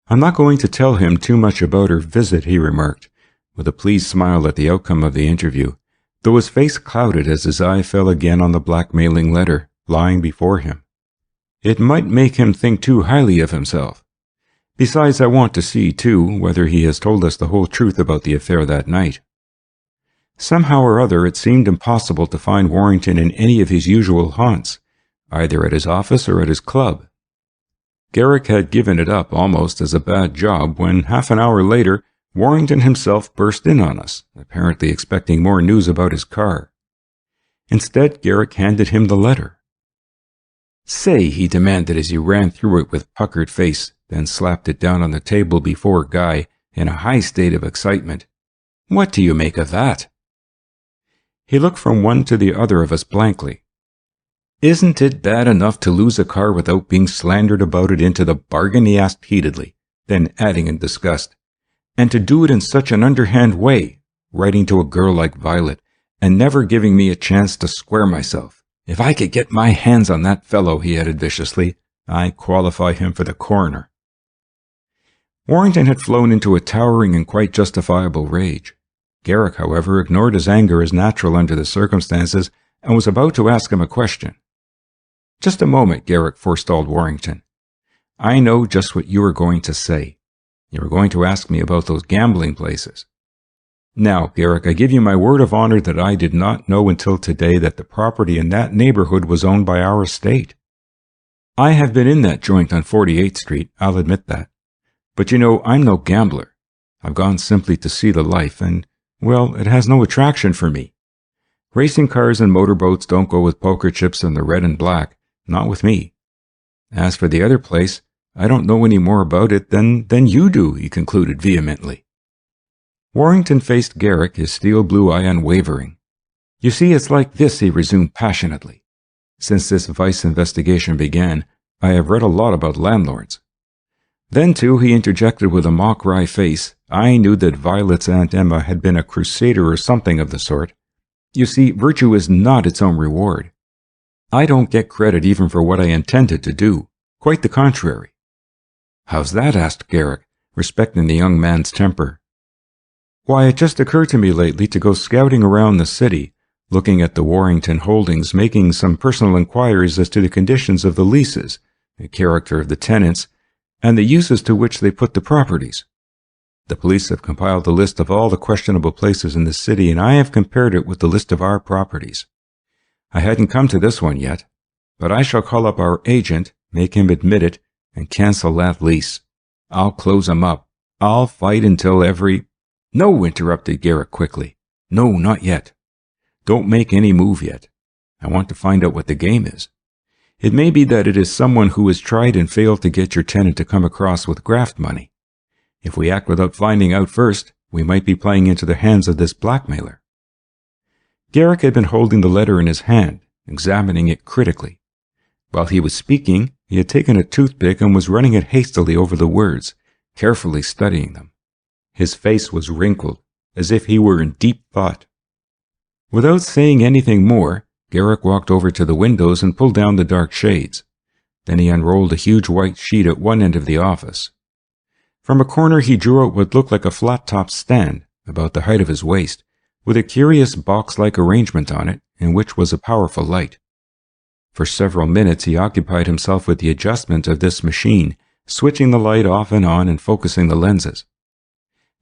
"I'm not going to tell him too much about her visit," he remarked, with a pleased smile at the outcome of the interview, though his face clouded as his eye fell again on the blackmailing letter lying before him. "It might make him think too highly of himself. Besides, I want to see, too, whether he has told us the whole truth about the affair that night." Somehow or other, it seemed impossible to find Warrington in any of his usual haunts, either at his office or at his club. Garrick had given it up almost as a bad job when, half an hour later, Warrington himself burst in on us, apparently expecting more news about his car. Instead, Garrick handed him the letter. "Say," he demanded as he ran through it with puckered face, then slapped it down on the table before Guy in a high state of excitement, "what do you make of that?" He looked from one to the other of us blankly. "Isn't it bad enough to lose a car without being slandered about it into the bargain?" he asked heatedly, then adding in disgust, "and to do it in such an underhand way, writing to a girl like Violet, and never giving me a chance to square myself. If I could get my hands on that fellow," he added viciously, "I qualify him for the coroner." Warrington had flown into a towering and quite justifiable rage. Garrick, however, ignored his anger as natural under the circumstances and was about to ask him a question. "Just a moment," Garrick forestalled Warrington. "I know just what you are going to say. You are going to ask me about those gambling places. Now, Garrick, I give you my word of honor that I did not know until today that the property in that neighborhood was owned by our estate. I have been in that joint on 48th Street, I'll admit that. But you know, I'm no gambler. I've gone simply to see the life, and, well, it has no attraction for me. Racing cars and motorboats don't go with poker chips and the red and black, not with me. As for the other place, I don't know any more about it than you do," he concluded vehemently. Warrington faced Garrick, his steel blue eye unwavering. "You see, it's like this," he resumed passionately. "Since this vice investigation began, I have read a lot about landlords." Then, too, he interjected with a mock-wry face, "I knew that Violet's Aunt Emma had been a crusader or something of the sort. You see, virtue is not its own reward. I don't get credit even for what I intended to do. Quite the contrary." "How's that?" asked Garrick, respecting the young man's temper. "Why, it just occurred to me lately to go scouting around the city, looking at the Warrington holdings, making some personal inquiries as to the conditions of the leases, the character of the tenants, and the uses to which they put the properties. The police have compiled a list of all the questionable places in the city, and I have compared it with the list of our properties. I hadn't come to this one yet, but I shall call up our agent, make him admit it, and cancel that lease. I'll close him up. I'll fight until every—" "No," interrupted Garrick quickly. "No, not yet. Don't make any move yet. I want to find out what the game is. It may be that it is someone who has tried and failed to get your tenant to come across with graft money. If we act without finding out first, we might be playing into the hands of this blackmailer." Garrick had been holding the letter in his hand, examining it critically. While he was speaking, he had taken a toothpick and was running it hastily over the words, carefully studying them. His face was wrinkled, as if he were in deep thought. Without saying anything more, Garrick walked over to the windows and pulled down the dark shades. Then he unrolled a huge white sheet at one end of the office. From a corner he drew out what looked like a flat-top stand, about the height of his waist, with a curious box-like arrangement on it, in which was a powerful light. For several minutes he occupied himself with the adjustment of this machine, switching the light off and on and focusing the lenses.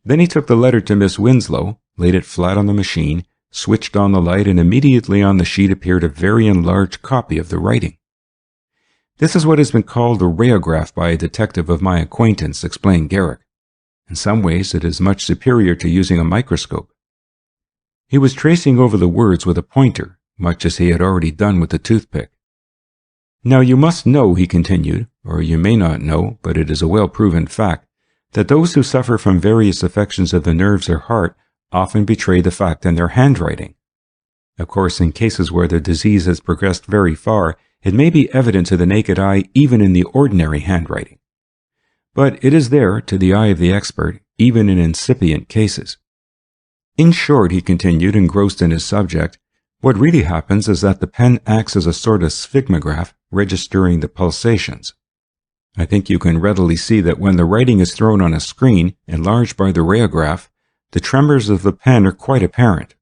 Then he took the letter to Miss Winslow, laid it flat on the machine, switched on the light, and immediately on the sheet appeared a very enlarged copy of the writing. "This is what has been called a rheograph by a detective of my acquaintance," explained Garrick. "In some ways it is much superior to using a microscope." He was tracing over the words with a pointer, much as he had already done with the toothpick. "Now you must know," he continued, "or you may not know, but it is a well-proven fact, that those who suffer from various affections of the nerves or heart often betray the fact in their handwriting. Of course, in cases where the disease has progressed very far, it may be evident to the naked eye even in the ordinary handwriting. But it is there, to the eye of the expert, even in incipient cases. In short," he continued, engrossed in his subject, "what really happens is that the pen acts as a sort of sphygmograph, registering the pulsations. I think you can readily see that when the writing is thrown on a screen, enlarged by the rheograph, the tremors of the pen are quite apparent."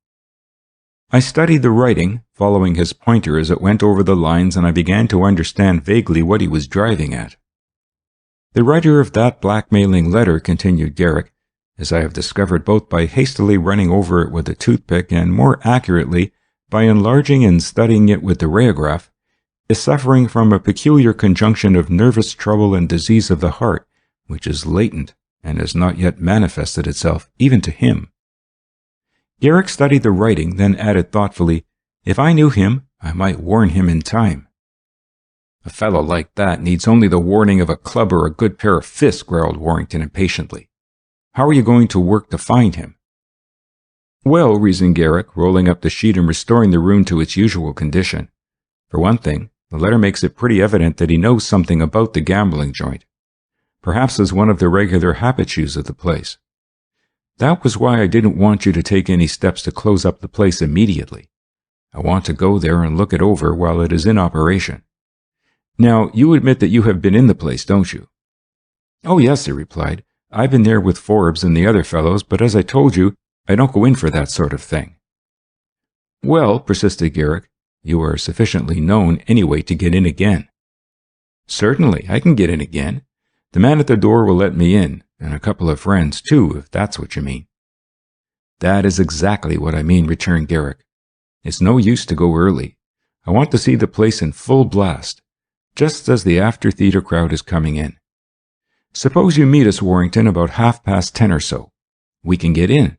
I studied the writing, following his pointer as it went over the lines, and I began to understand vaguely what he was driving at. "The writer of that blackmailing letter," continued Garrick, "as I have discovered both by hastily running over it with a toothpick and, more accurately, by enlarging and studying it with the rheograph, is suffering from a peculiar conjunction of nervous trouble and disease of the heart, which is latent and has not yet manifested itself even to him." Garrick studied the writing, then added thoughtfully, "If I knew him, I might warn him in time." "A fellow like that needs only the warning of a club or a good pair of fists," growled Warrington impatiently. "How are you going to work to find him?" "Well," reasoned Garrick, rolling up the sheet and restoring the room to its usual condition. "For one thing, the letter makes it pretty evident that he knows something about the gambling joint. Perhaps as one of the regular habitués of the place. That was why I didn't want you to take any steps to close up the place immediately. I want to go there and look it over while it is in operation. Now, you admit that you have been in the place, don't you?" "Oh, yes," he replied. "I've been there with Forbes and the other fellows, but as I told you, I don't go in for that sort of thing." "Well," persisted Garrick, "you are sufficiently known anyway to get in again." "Certainly, I can get in again. The man at the door will let me in, and a couple of friends, too, if that's what you mean." "That is exactly what I mean," returned Garrick. "It's no use to go early. I want to see the place in full blast, just as the after-theater crowd is coming in. Suppose you meet us, Warrington, about 10:30 or so. We can get in.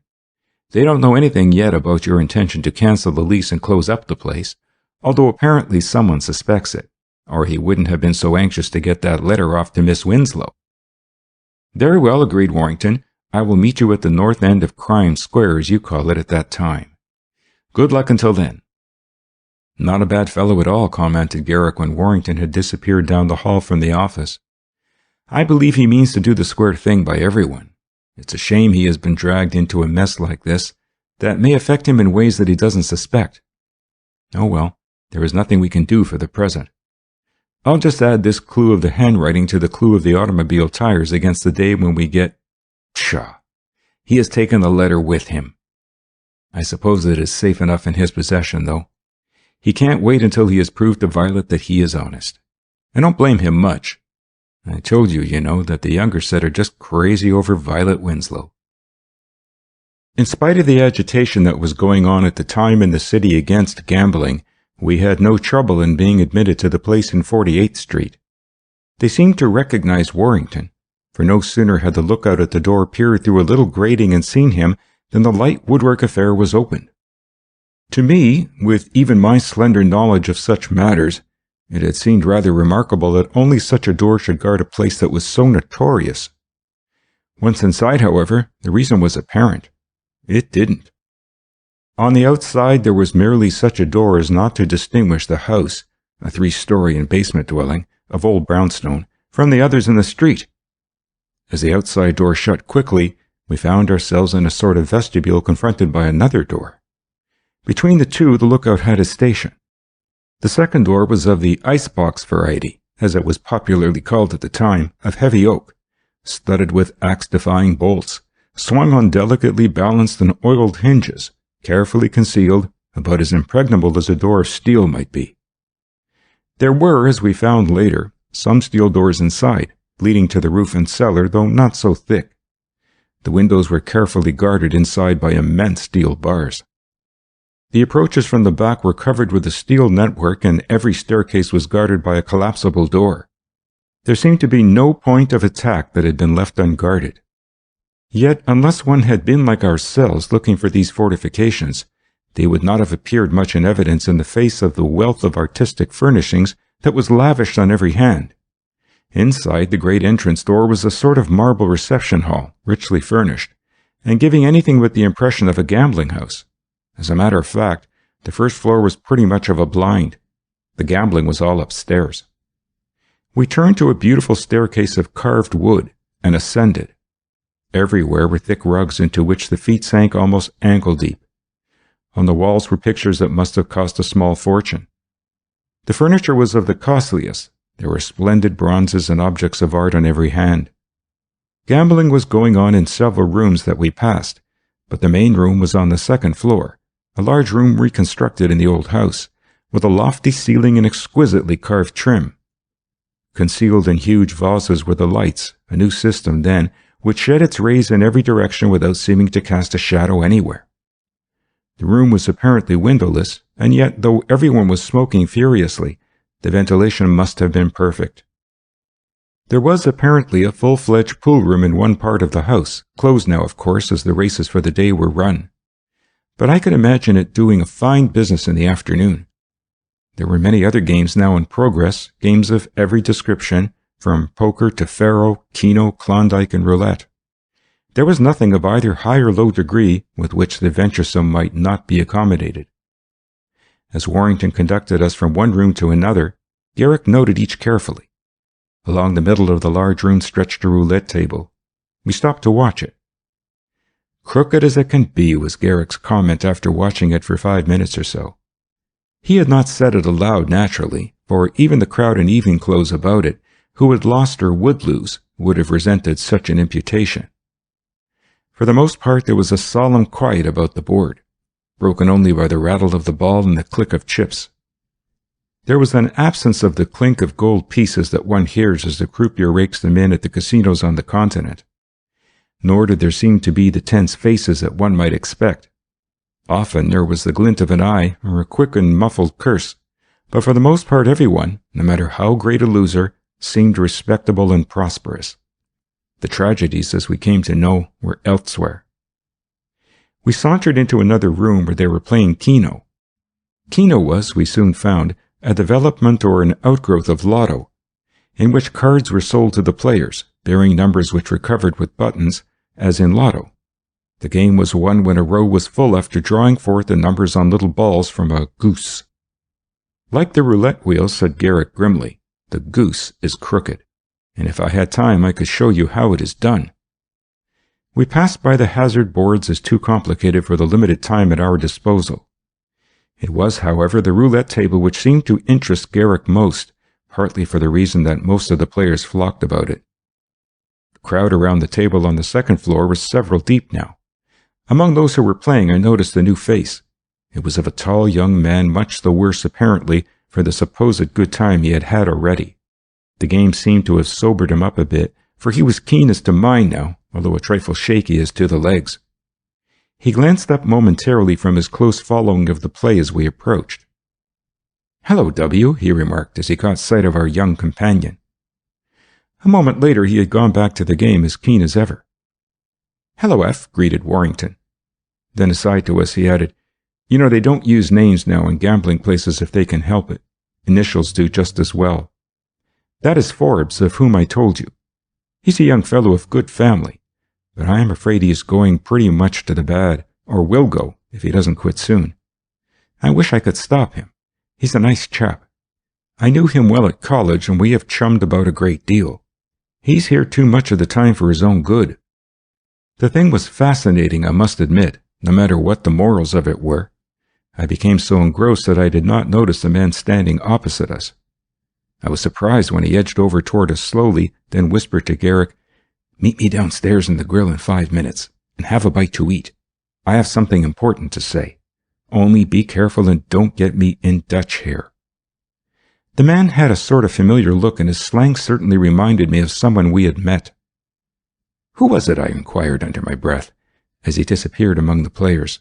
They don't know anything yet about your intention to cancel the lease and close up the place, although apparently someone suspects it, or he wouldn't have been so anxious to get that letter off to Miss Winslow." "Very well," agreed Warrington. "I will meet you at the north end of Crime Square, as you call it, at that time. Good luck until then." "Not a bad fellow at all," commented Garrick when Warrington had disappeared down the hall from the office. "I believe he means to do the square thing by everyone. It's a shame he has been dragged into a mess like this that may affect him in ways that he doesn't suspect. Oh well, there is nothing we can do for the present. I'll just add this clue of the handwriting to the clue of the automobile tires against the day when we get— Pshaw! He has taken the letter with him. I suppose it is safe enough in his possession, though. He can't wait until he has proved to Violet that he is honest. I don't blame him much. I told you, you know, that the younger set are just crazy over Violet Winslow." In spite of the agitation that was going on at the time in the city against gambling, we had no trouble in being admitted to the place in 48th Street. They seemed to recognize Warrington, for no sooner had the lookout at the door peered through a little grating and seen him than the light woodwork affair was opened. To me, with even my slender knowledge of such matters, it had seemed rather remarkable that only such a door should guard a place that was so notorious. Once inside, however, the reason was apparent. It didn't. On the outside there was merely such a door as not to distinguish the house, a 3-story and basement dwelling, of old brownstone, from the others in the street. As the outside door shut quickly, We found ourselves in a sort of vestibule confronted by another door. Between the two, the lookout had his station. The second door was of the icebox variety, as it was popularly called at the time, of heavy oak, studded with axe-defying bolts, swung on delicately balanced and oiled hinges, carefully concealed, about as impregnable as a door of steel might be. There were, as we found later, some steel doors inside, leading to the roof and cellar, though not so thick. The windows were carefully guarded inside by immense steel bars. The approaches from the back were covered with a steel network, and every staircase was guarded by a collapsible door. There seemed to be no point of attack that had been left unguarded. Yet, unless one had been like ourselves looking for these fortifications, they would not have appeared much in evidence in the face of the wealth of artistic furnishings that was lavished on every hand. Inside the great entrance door was a sort of marble reception hall, richly furnished, and giving anything but the impression of a gambling house. As a matter of fact, the first floor was pretty much of a blind. The gambling was all upstairs. We turned to a beautiful staircase of carved wood and ascended. Everywhere were thick rugs into which the feet sank almost ankle-deep. On the walls were pictures that must have cost a small fortune. The furniture was of the costliest. There were splendid bronzes and objects of art on every hand. Gambling was going on in several rooms that we passed, but the main room was on the second floor, a large room reconstructed in the old house, with a lofty ceiling and exquisitely carved trim. Concealed in huge vases were the lights, a new system then, which shed its rays in every direction without seeming to cast a shadow anywhere. The room was apparently windowless, and yet, though everyone was smoking furiously, the ventilation must have been perfect. There was apparently a full-fledged pool room in one part of the house, closed now, of course, as the races for the day were run. But I could imagine it doing a fine business in the afternoon. There were many other games now in progress, games of every description, from poker to faro, keno, Klondike, and roulette. There was nothing of either high or low degree with which the venturesome might not be accommodated. As Warrington conducted us from one room to another, Garrick noted each carefully. Along the middle of the large room stretched a roulette table. We stopped to watch it. Crooked as it can be, was Garrick's comment after watching it for 5 minutes or so. He had not said it aloud naturally, for even the crowd in evening clothes about it, who had lost or would lose, would have resented such an imputation. For the most part there was a solemn quiet about the board, broken only by the rattle of the ball and the click of chips. There was an absence of the clink of gold pieces that one hears as the croupier rakes them in at the casinos on the continent. Nor did there seem to be the tense faces that one might expect. Often there was the glint of an eye or a quick and muffled curse, but for the most part everyone, no matter how great a loser, seemed respectable and prosperous. The tragedies, as we came to know, were elsewhere. We sauntered into another room where they were playing keno. Keno was, we soon found, a development or an outgrowth of lotto, in which cards were sold to the players, bearing numbers which were covered with buttons, as in lotto. The game was won when a row was full after drawing forth the numbers on little balls from a goose. Like the roulette wheel, said Garrick grimly, the goose is crooked, and if I had time I could show you how it is done. We passed by the hazard boards as too complicated for the limited time at our disposal. It was, however, the roulette table which seemed to interest Garrick most, partly for the reason that most of the players flocked about it. The crowd around the table on the second floor was several deep now. Among those who were playing I noticed a new face. It was of a tall young man, much the worse apparently for the supposed good time he had had already. The game seemed to have sobered him up a bit, for he was keen as to mind now, although a trifle shaky as to the legs. He glanced up momentarily from his close following of the play as we approached. "Hello, W," he remarked as he caught sight of our young companion. A moment later he had gone back to the game as keen as ever. "Hello, F," greeted Warrington. Then aside to us he added, "You know they don't use names now in gambling places if they can help it. Initials do just as well. That is Forbes, of whom I told you. He's a young fellow of good family, but I am afraid he is going pretty much to the bad, or will go, if he doesn't quit soon. I wish I could stop him. He's a nice chap. I knew him well at college, and we have chummed about a great deal. He's here too much of the time for his own good." The thing was fascinating, I must admit, no matter what the morals of it were. I became so engrossed that I did not notice the man standing opposite us. I was surprised when he edged over toward us slowly, then whispered to Garrick, "Meet me downstairs in the grill in 5 minutes, and have a bite to eat. I have something important to say. Only be careful and don't get me in Dutch here." The man had a sort of familiar look, and his slang certainly reminded me of someone we had met. "Who was it?" I inquired under my breath, as he disappeared among the players.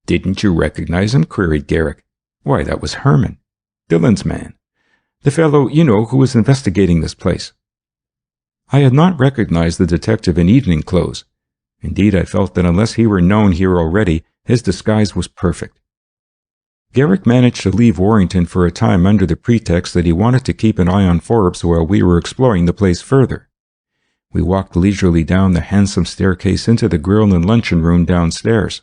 "Didn't you recognize him?" queried Garrick. "Why, that was Herman, Dylan's man. The fellow, you know, who was investigating this place." I had not recognized the detective in evening clothes. Indeed, I felt that unless he were known here already, his disguise was perfect. Garrick managed to leave Warrington for a time under the pretext that he wanted to keep an eye on Forbes while we were exploring the place further. We walked leisurely down the handsome staircase into the grill and luncheon room downstairs.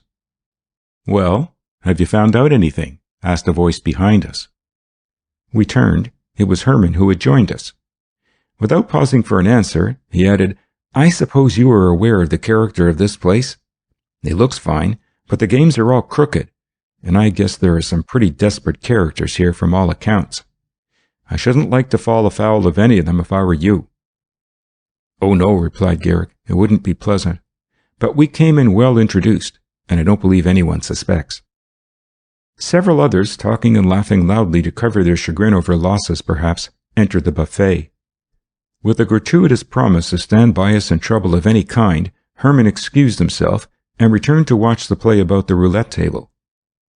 "Well, have you found out anything?" asked a voice behind us. We turned. It was Herman who had joined us. Without pausing for an answer, he added, "I suppose you are aware of the character of this place? It looks fine, but the games are all crooked, and I guess there are some pretty desperate characters here from all accounts. I shouldn't like to fall afoul of any of them if I were you." "Oh no," replied Garrick, "it wouldn't be pleasant. But we came in well introduced, and I don't believe anyone suspects." Several others, talking and laughing loudly to cover their chagrin over losses perhaps, entered the buffet. With a gratuitous promise to stand by us in trouble of any kind, Herman excused himself and returned to watch the play about the roulette table.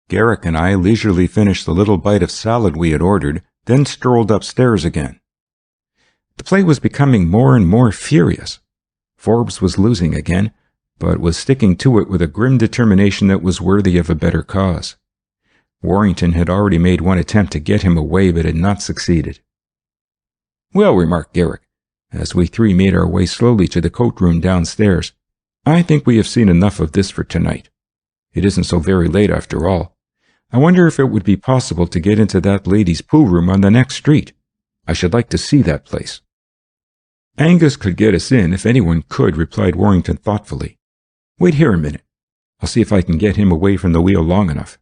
Garrick and I leisurely finished the little bite of salad we had ordered, then strolled upstairs again. The play was becoming more and more furious. Forbes was losing again, but was sticking to it with a grim determination that was worthy of a better cause. Warrington had already made one attempt to get him away, but had not succeeded. "Well," remarked Garrick, as we three made our way slowly to the coat room downstairs, "I think we have seen enough of this for tonight. It isn't so very late after all. I wonder if it would be possible to get into that lady's pool room on the next street. I should like to see that place." "Angus could get us in, if anyone could," replied Warrington thoughtfully. "Wait here a minute. I'll see if I can get him away from the wheel long enough."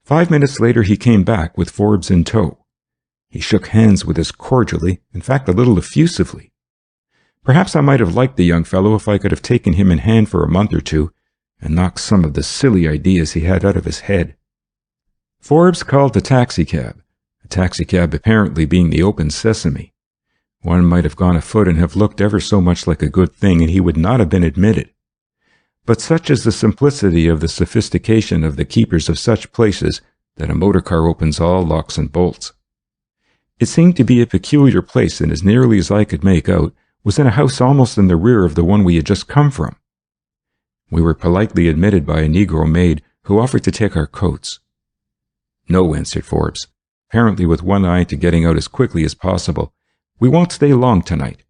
5 minutes later he came back with Forbes in tow. He shook hands with us cordially, in fact a little effusively. Perhaps I might have liked the young fellow if I could have taken him in hand for a month or two, and knocked some of the silly ideas he had out of his head. Forbes called a taxicab apparently being the open sesame. One might have gone afoot and have looked ever so much like a good thing, and he would not have been admitted. But such is the simplicity of the sophistication of the keepers of such places that a motor car opens all locks and bolts. It seemed to be a peculiar place, and as nearly as I could make out, was in a house almost in the rear of the one we had just come from. We were politely admitted by a Negro maid, who offered to take our coats. "No," answered Forbes, apparently with one eye to getting out as quickly as possible. "We won't stay long tonight.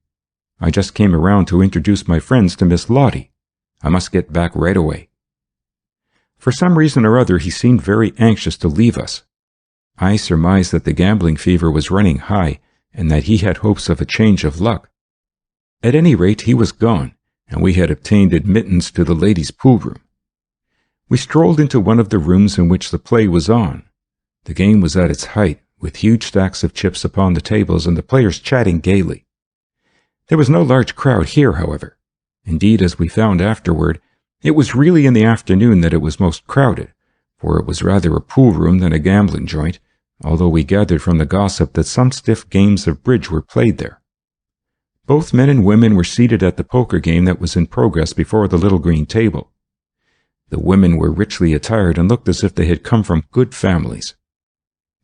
I just came around to introduce my friends to Miss Lottie. I must get back right away." For some reason or other he seemed very anxious to leave us. I surmised that the gambling fever was running high, and that he had hopes of a change of luck. At any rate, he was gone, and we had obtained admittance to the ladies' pool room. We strolled into one of the rooms in which the play was on. The game was at its height, with huge stacks of chips upon the tables and the players chatting gaily. There was no large crowd here, however. Indeed, as we found afterward, it was really in the afternoon that it was most crowded, for it was rather a pool room than a gambling joint, although we gathered from the gossip that some stiff games of bridge were played there. Both men and women were seated at the poker game that was in progress before the little green table. The women were richly attired and looked as if they had come from good families.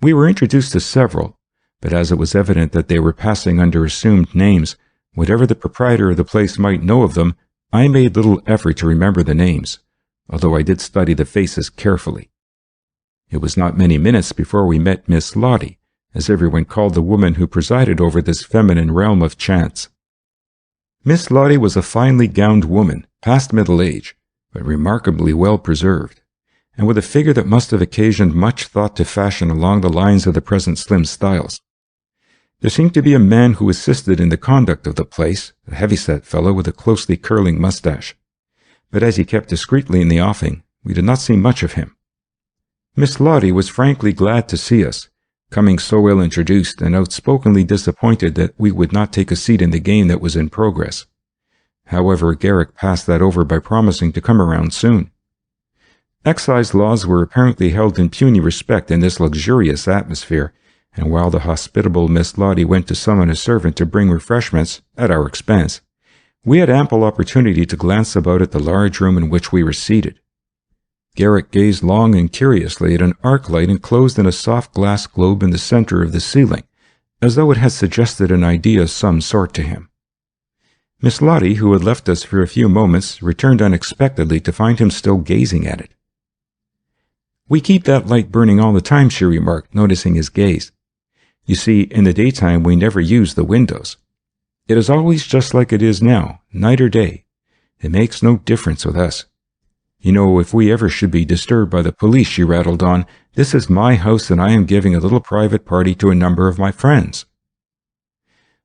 We were introduced to several, but as it was evident that they were passing under assumed names, whatever the proprietor of the place might know of them, I made little effort to remember the names, although I did study the faces carefully. It was not many minutes before we met Miss Lottie, as everyone called the woman who presided over this feminine realm of chance. Miss Lottie was a finely gowned woman, past middle age, but remarkably well preserved, and with a figure that must have occasioned much thought to fashion along the lines of the present slim styles. There seemed to be a man who assisted in the conduct of the place, a heavy-set fellow with a closely curling mustache. But as he kept discreetly in the offing, we did not see much of him. Miss Lottie was frankly glad to see us, coming so well introduced, and outspokenly disappointed that we would not take a seat in the game that was in progress. However, Garrick passed that over by promising to come around soon. Excise laws were apparently held in puny respect in this luxurious atmosphere, and while the hospitable Miss Lottie went to summon a servant to bring refreshments, at our expense, we had ample opportunity to glance about at the large room in which we were seated. Garrick gazed long and curiously at an arc light enclosed in a soft glass globe in the center of the ceiling, as though it had suggested an idea of some sort to him. Miss Lottie, who had left us for a few moments, returned unexpectedly to find him still gazing at it. "We keep that light burning all the time," she remarked, noticing his gaze. "You see, in the daytime we never use the windows. It is always just like it is now, night or day. It makes no difference with us. You know, if we ever should be disturbed by the police," she rattled on, "this is my house and I am giving a little private party to a number of my friends."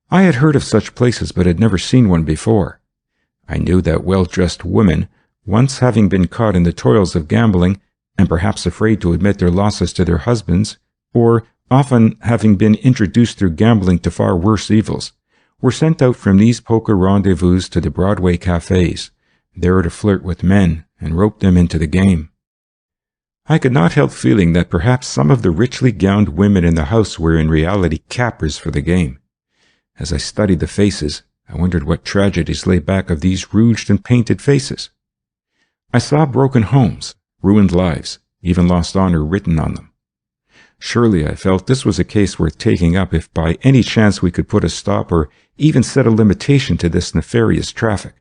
I had heard of such places but had never seen one before. I knew that well-dressed women, once having been caught in the toils of gambling, and perhaps afraid to admit their losses to their husbands, or often having been introduced through gambling to far worse evils, were sent out from these poker rendezvous to the Broadway cafes, there to flirt with men and rope them into the game. I could not help feeling that perhaps some of the richly gowned women in the house were in reality cappers for the game. As I studied the faces, I wondered what tragedies lay back of these rouged and painted faces. I saw broken homes, ruined lives, even lost honor written on them. Surely, I felt, this was a case worth taking up if by any chance we could put a stop or even set a limitation to this nefarious traffic.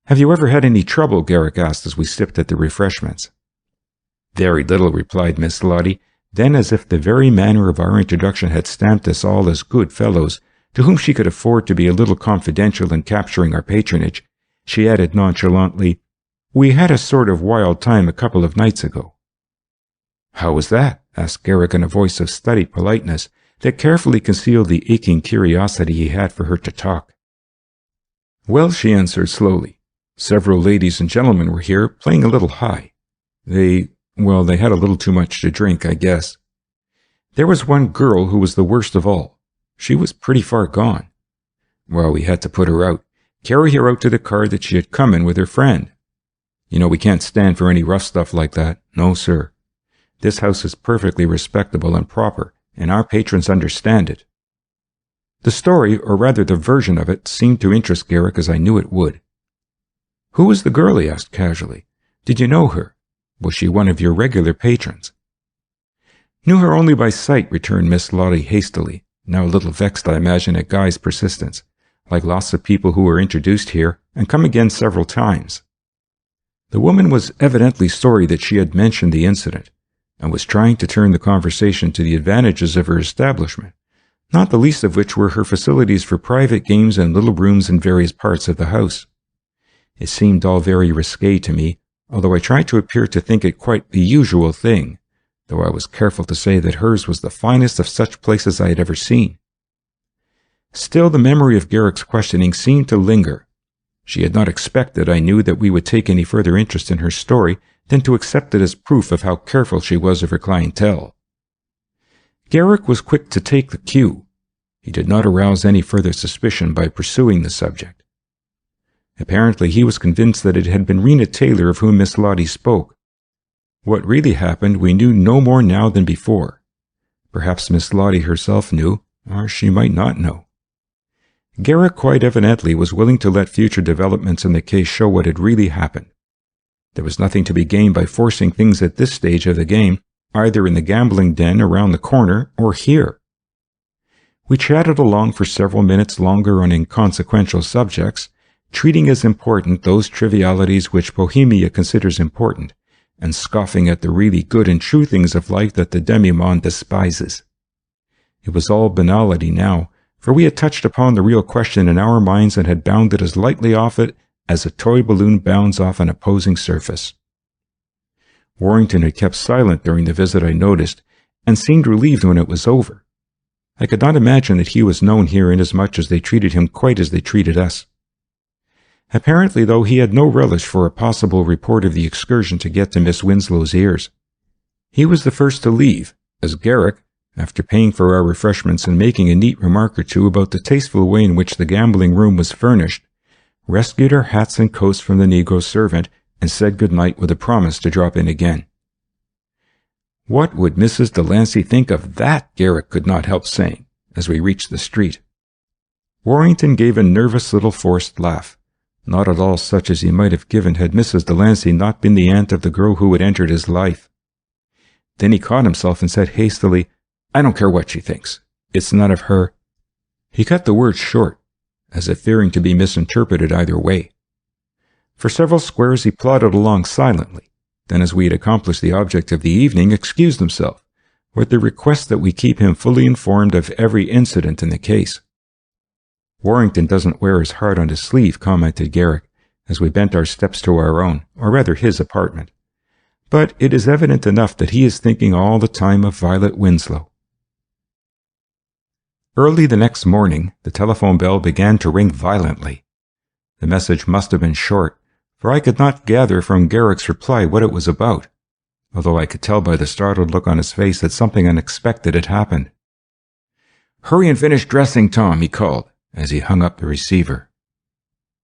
"Have you ever had any trouble?" Garrick asked as we sipped at the refreshments. "Very little," replied Miss Lottie. Then, as if the very manner of our introduction had stamped us all as good fellows, to whom she could afford to be a little confidential in capturing our patronage, she added nonchalantly, "We had a sort of wild time a couple of nights ago." "How was that?" asked Garrick in a voice of studied politeness that carefully concealed the aching curiosity he had for her to talk. "Well," she answered slowly, "several ladies and gentlemen were here, playing a little high. They had a little too much to drink, I guess. There was one girl who was the worst of all. She was pretty far gone. Well, we had to put her out, carry her out to the car that she had come in with her friend. You know, we can't stand for any rough stuff like that. No, sir. This house is perfectly respectable and proper, and our patrons understand it." The story, or rather the version of it, seemed to interest Garrick as I knew it would. "Who was the girl?" he asked casually. "Did you know her? Was she one of your regular patrons?" "Knew her only by sight," returned Miss Lottie hastily, now a little vexed, I imagine, at Guy's persistence, like lots of people who were introduced here and come again several times. The woman was evidently sorry that she had mentioned the incident, and was trying to turn the conversation to the advantages of her establishment, not the least of which were her facilities for private games and little rooms in various parts of the house. It seemed all very risque to me, although I tried to appear to think it quite the usual thing, though I was careful to say that hers was the finest of such places I had ever seen. Still, the memory of Garrick's questioning seemed to linger. She had not expected, I knew, that we would take any further interest in her story than to accept it as proof of how careful she was of her clientele. Garrick was quick to take the cue. He did not arouse any further suspicion by pursuing the subject. Apparently, he was convinced that it had been Rena Taylor of whom Miss Lottie spoke. What really happened we knew no more now than before. Perhaps Miss Lottie herself knew, or she might not know. Garrick quite evidently was willing to let future developments in the case show what had really happened. There was nothing to be gained by forcing things at this stage of the game, either in the gambling den around the corner or here. We chatted along for several minutes longer on inconsequential subjects, treating as important those trivialities which Bohemia considers important, and scoffing at the really good and true things of life that the demi-monde despises. It was all banality now, for we had touched upon the real question in our minds and had bounded as lightly off it as a toy balloon bounds off an opposing surface. Warrington had kept silent during the visit, I noticed, and seemed relieved when it was over. I could not imagine that he was known here inasmuch as they treated him quite as they treated us. Apparently, though, he had no relish for a possible report of the excursion to get to Miss Winslow's ears. He was the first to leave, as Garrick, after paying for our refreshments and making a neat remark or two about the tasteful way in which the gambling room was furnished, rescued our hats and coats from the negro servant and said good night with a promise to drop in again. What would Mrs. Delancey think of that? Garrick could not help saying, as we reached the street. Warrington gave a nervous little forced laugh, not at all such as he might have given had Mrs. Delancey not been the aunt of the girl who had entered his life. Then he caught himself and said hastily, "I don't care what she thinks. It's none of her." He cut the words short, as if fearing to be misinterpreted either way. For several squares he plodded along silently, then as we had accomplished the object of the evening, excused himself, with the request that we keep him fully informed of every incident in the case. "Warrington doesn't wear his heart on his sleeve," commented Garrick, as we bent our steps to our own, or rather his apartment. "But it is evident enough that he is thinking all the time of Violet Winslow." Early the next morning, the telephone bell began to ring violently. The message must have been short, for I could not gather from Garrick's reply what it was about, although I could tell by the startled look on his face that something unexpected had happened. "Hurry and finish dressing, Tom," he called, as he hung up the receiver.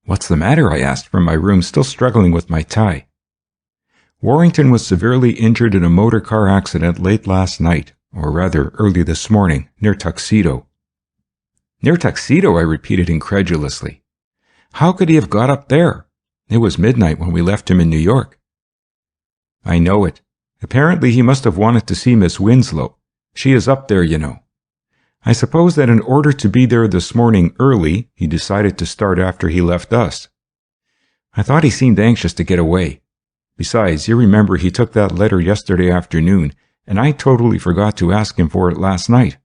"What's the matter?" I asked from my room, still struggling with my tie. "Warrington was severely injured in a motor car accident late last night, or rather early this morning, near Tuxedo." "Near Tuxedo?" I repeated incredulously. "How could he have got up there? It was midnight when we left him in New York." "I know it. Apparently he must have wanted to see Miss Winslow. She is up there, you know. I suppose that in order to be there this morning early, he decided to start after he left us. I thought he seemed anxious to get away. Besides, you remember he took that letter yesterday afternoon, and I totally forgot to ask him for it last night.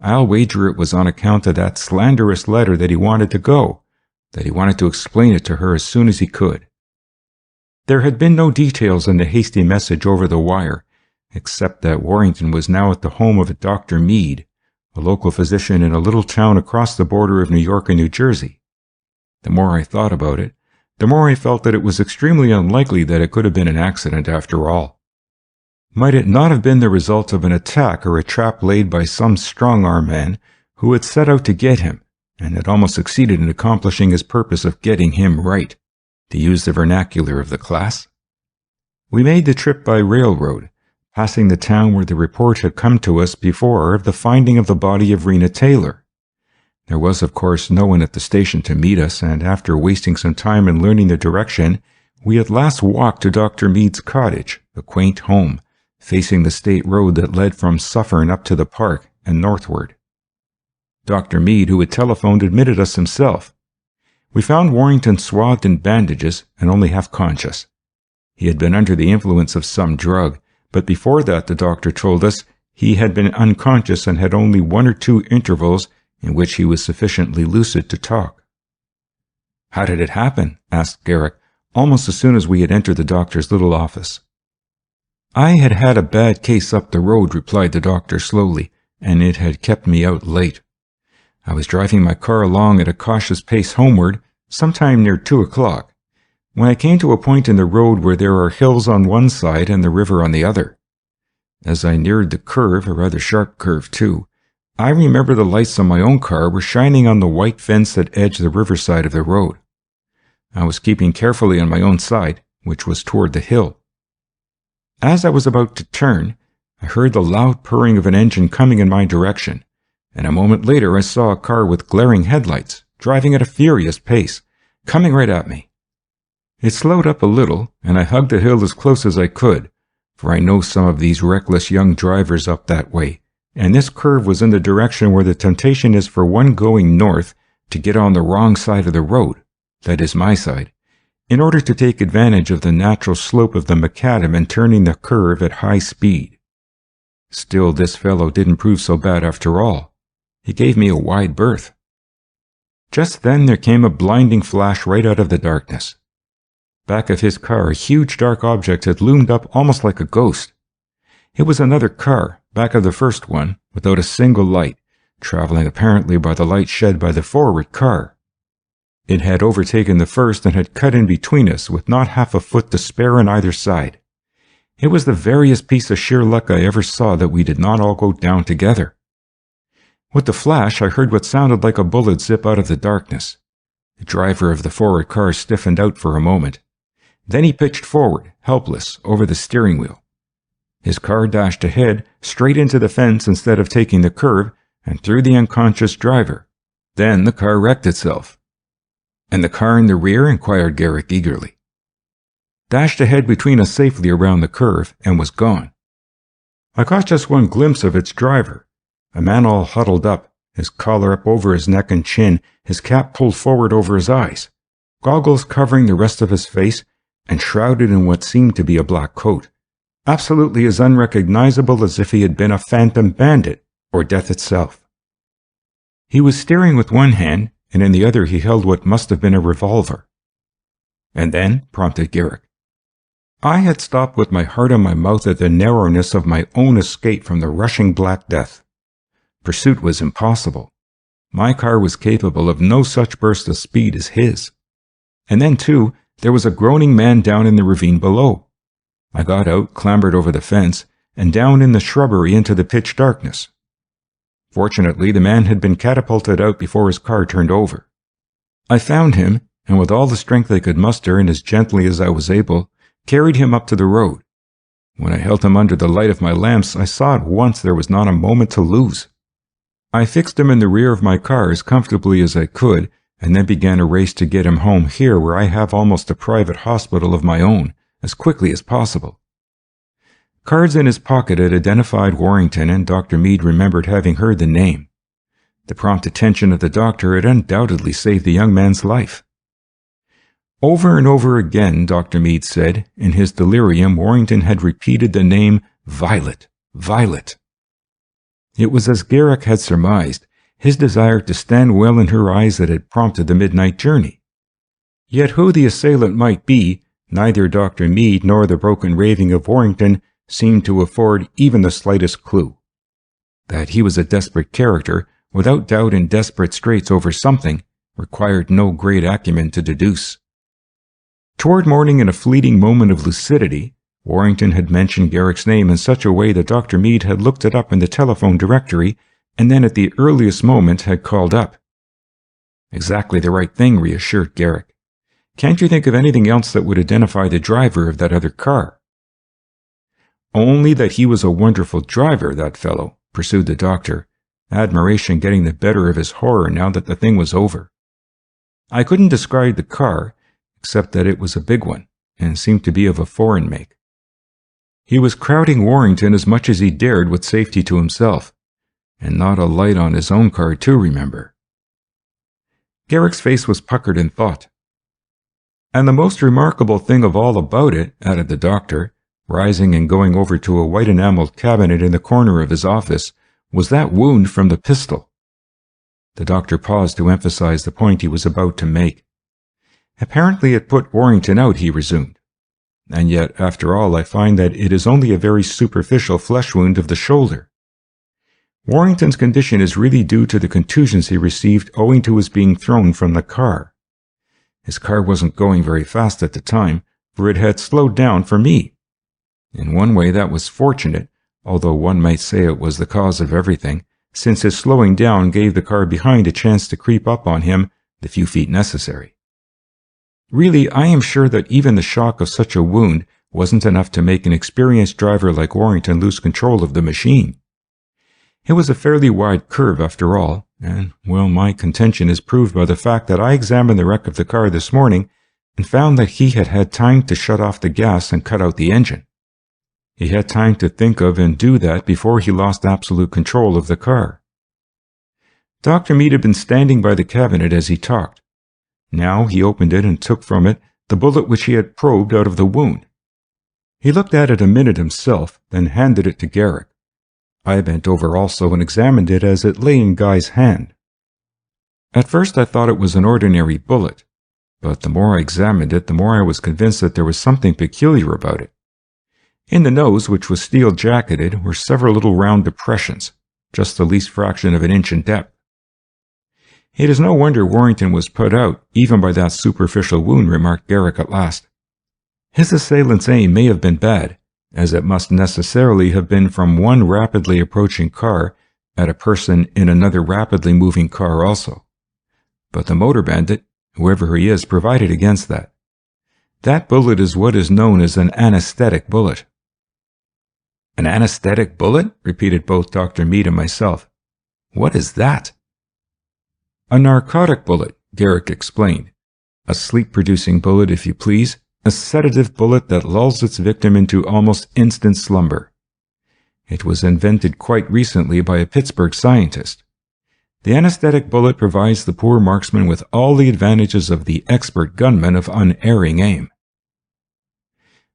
I'll wager it was on account of that slanderous letter that he wanted to go, that he wanted to explain it to her as soon as he could." There had been no details in the hasty message over the wire, except that Warrington was now at the home of a Dr. Meade, a local physician in a little town across the border of New York and New Jersey. The more I thought about it, the more I felt that it was extremely unlikely that it could have been an accident after all. Might it not have been the result of an attack or a trap laid by some strong-arm man who had set out to get him, and had almost succeeded in accomplishing his purpose of getting him right, to use the vernacular of the class? We made the trip by railroad, passing the town where the report had come to us before of the finding of the body of Rena Taylor. There was, of course, no one at the station to meet us, and after wasting some time in learning the direction, we at last walked to Dr. Meade's cottage, a quaint home, facing the state road that led from Suffern up to the park and northward. Dr. Meade, who had telephoned, admitted us himself. We found Warrington swathed in bandages and only half conscious. He had been under the influence of some drug, but before that, the doctor told us, he had been unconscious and had only 1 or 2 intervals in which he was sufficiently lucid to talk. "How did it happen?" asked Garrick, almost as soon as we had entered the doctor's little office. "I had had a bad case up the road," replied the doctor slowly, "and it had kept me out late. I was driving my car along at a cautious pace homeward, sometime near 2 o'clock, when I came to a point in the road where there are hills on one side and the river on the other. As I neared the curve, a rather sharp curve too, I remember the lights on my own car were shining on the white fence that edged the riverside of the road. I was keeping carefully on my own side, which was toward the hill. As I was about to turn, I heard the loud purring of an engine coming in my direction, and a moment later I saw a car with glaring headlights, driving at a furious pace, coming right at me. It slowed up a little, and I hugged the hill as close as I could, for I know some of these reckless young drivers up that way, and this curve was in the direction where the temptation is for one going north to get on the wrong side of the road, that is my side, in order to take advantage of the natural slope of the macadam and turning the curve at high speed. Still, this fellow didn't prove so bad after all. He gave me a wide berth. Just then there came a blinding flash right out of the darkness. Back of his car, a huge dark object had loomed up almost like a ghost. It was another car, back of the first one, without a single light, traveling apparently by the light shed by the forward car. It had overtaken the first and had cut in between us with not half a foot to spare on either side. It was the veriest piece of sheer luck I ever saw that we did not all go down together. With the flash, I heard what sounded like a bullet zip out of the darkness. The driver of the forward car stiffened out for a moment. Then he pitched forward, helpless, over the steering wheel. His car dashed ahead, straight into the fence instead of taking the curve, and through the unconscious driver. Then the car wrecked itself. "And the car in the rear?" inquired Garrick eagerly. "Dashed ahead between us safely around the curve, and was gone. I caught just one glimpse of its driver, a man all huddled up, his collar up over his neck and chin, his cap pulled forward over his eyes, goggles covering the rest of his face, and shrouded in what seemed to be a black coat, absolutely as unrecognizable as if he had been a phantom bandit or death itself. He was steering with one hand, and in the other he held what must have been a revolver." "And then?" prompted Garrick. I had stopped with my heart on my mouth at the narrowness of my own escape from the rushing Black Death. Pursuit was impossible. My car was capable of no such burst of speed as his. And then, too, there was a groaning man down in the ravine below. I got out, clambered over the fence, and down in the shrubbery into the pitch darkness. Fortunately, the man had been catapulted out before his car turned over. I found him, and with all the strength I could muster and as gently as I was able, carried him up to the road. When I held him under the light of my lamps, I saw at once there was not a moment to lose. I fixed him in the rear of my car as comfortably as I could, and then began a race to get him home here where I have almost a private hospital of my own, as quickly as possible. Cards in his pocket had identified Warrington, and Dr. Meade remembered having heard the name. The prompt attention of the doctor had undoubtedly saved the young man's life. Over and over again, Dr. Meade said, in his delirium, Warrington had repeated the name Violet, Violet. It was as Garrick had surmised, his desire to stand well in her eyes that had prompted the midnight journey. Yet who the assailant might be, neither Dr. Meade nor the broken raving of Warrington seemed to afford even the slightest clue. That he was a desperate character, without doubt in desperate straits over something, required no great acumen to deduce. Toward morning, in a fleeting moment of lucidity, Warrington had mentioned Garrick's name in such a way that Dr. Meade had looked it up in the telephone directory, and then at the earliest moment had called up. "Exactly the right thing," reassured Garrick. "Can't you think of anything else that would identify the driver of that other car?" "Only that he was a wonderful driver, that fellow," pursued the doctor, admiration getting the better of his horror now that the thing was over. "I couldn't describe the car, except that it was a big one, and seemed to be of a foreign make. He was crowding Warrington as much as he dared with safety to himself, and not a light on his own car too, remember." Garrick's face was puckered in thought. "And the most remarkable thing of all about it," added the doctor, rising and going over to a white enameled cabinet in the corner of his office, "was that wound from the pistol." The doctor paused to emphasize the point he was about to make. "Apparently it put Warrington out," he resumed. "And yet, after all, I find that it is only a very superficial flesh wound of the shoulder. Warrington's condition is really due to the contusions he received owing to his being thrown from the car. His car wasn't going very fast at the time, for it had slowed down for me. In one way that was fortunate, although one might say it was the cause of everything, since his slowing down gave the car behind a chance to creep up on him the few feet necessary. Really, I am sure that even the shock of such a wound wasn't enough to make an experienced driver like Warrington lose control of the machine. It was a fairly wide curve after all, and, well, my contention is proved by the fact that I examined the wreck of the car this morning and found that he had had time to shut off the gas and cut out the engine. He had time to think of and do that before he lost absolute control of the car." Dr. Meade had been standing by the cabinet as he talked. Now he opened it and took from it the bullet which he had probed out of the wound. He looked at it a minute himself, then handed it to Garrick. I bent over also and examined it as it lay in Guy's hand. At first I thought it was an ordinary bullet, but the more I examined it, the more I was convinced that there was something peculiar about it. In the nose, which was steel-jacketed, were several little round depressions, just the least fraction of an inch in depth. It is no wonder Warrington was put out, even by that superficial wound, remarked Garrick at last. His assailant's aim may have been bad, as it must necessarily have been from one rapidly approaching car at a person in another rapidly moving car also. But the motor bandit, whoever he is, provided against that. That bullet is what is known as an anesthetic bullet. An anesthetic bullet? Repeated both Dr. Mead and myself. What is that? A narcotic bullet, Garrick explained. A sleep-producing bullet, if you please. A sedative bullet that lulls its victim into almost instant slumber. It was invented quite recently by a Pittsburgh scientist. The anesthetic bullet provides the poor marksman with all the advantages of the expert gunman of unerring aim.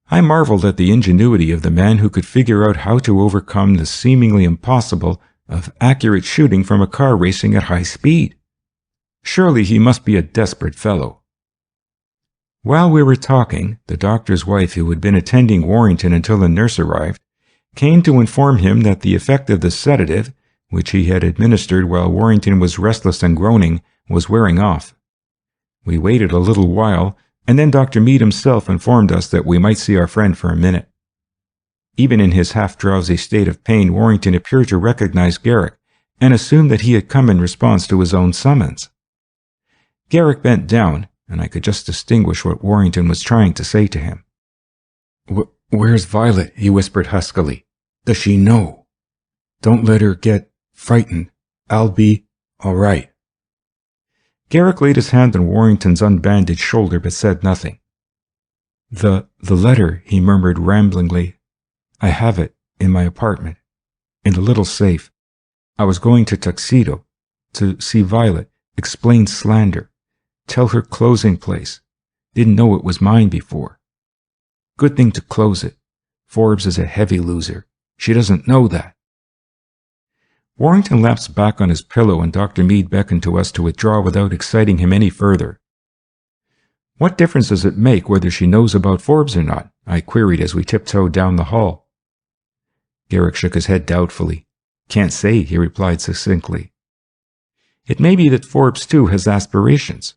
I marveled at the ingenuity of the man who could figure out how to overcome the seemingly impossible of accurate shooting from a car racing at high speed. Surely he must be a desperate fellow. While we were talking, the doctor's wife, who had been attending Warrington until the nurse arrived, came to inform him that the effect of the sedative, which he had administered while Warrington was restless and groaning, was wearing off. We waited a little while, and then Dr. Mead himself informed us that we might see our friend for a minute. Even in his half-drowsy state of pain, Warrington appeared to recognize Garrick, and assumed that he had come in response to his own summons. Garrick bent down, and I could just distinguish what Warrington was trying to say to him. "Where's Violet?" he whispered huskily. "Does she know? Don't let her get frightened. I'll be all right." Garrick laid his hand on Warrington's unbandaged shoulder but said nothing. The letter," he murmured ramblingly. "I have it in my apartment, in the little safe. I was going to Tuxedo, to see Violet, explain slander, tell her closing place. Didn't know it was mine before. Good thing to close it. Forbes is a heavy loser. She doesn't know that." Warrington lapsed back on his pillow, and Dr. Mead beckoned to us to withdraw without exciting him any further. "What difference does it make whether she knows about Forbes or not?" I queried as we tiptoed down the hall. Garrick shook his head doubtfully. "Can't say," he replied succinctly. "It may be that Forbes, too, has aspirations."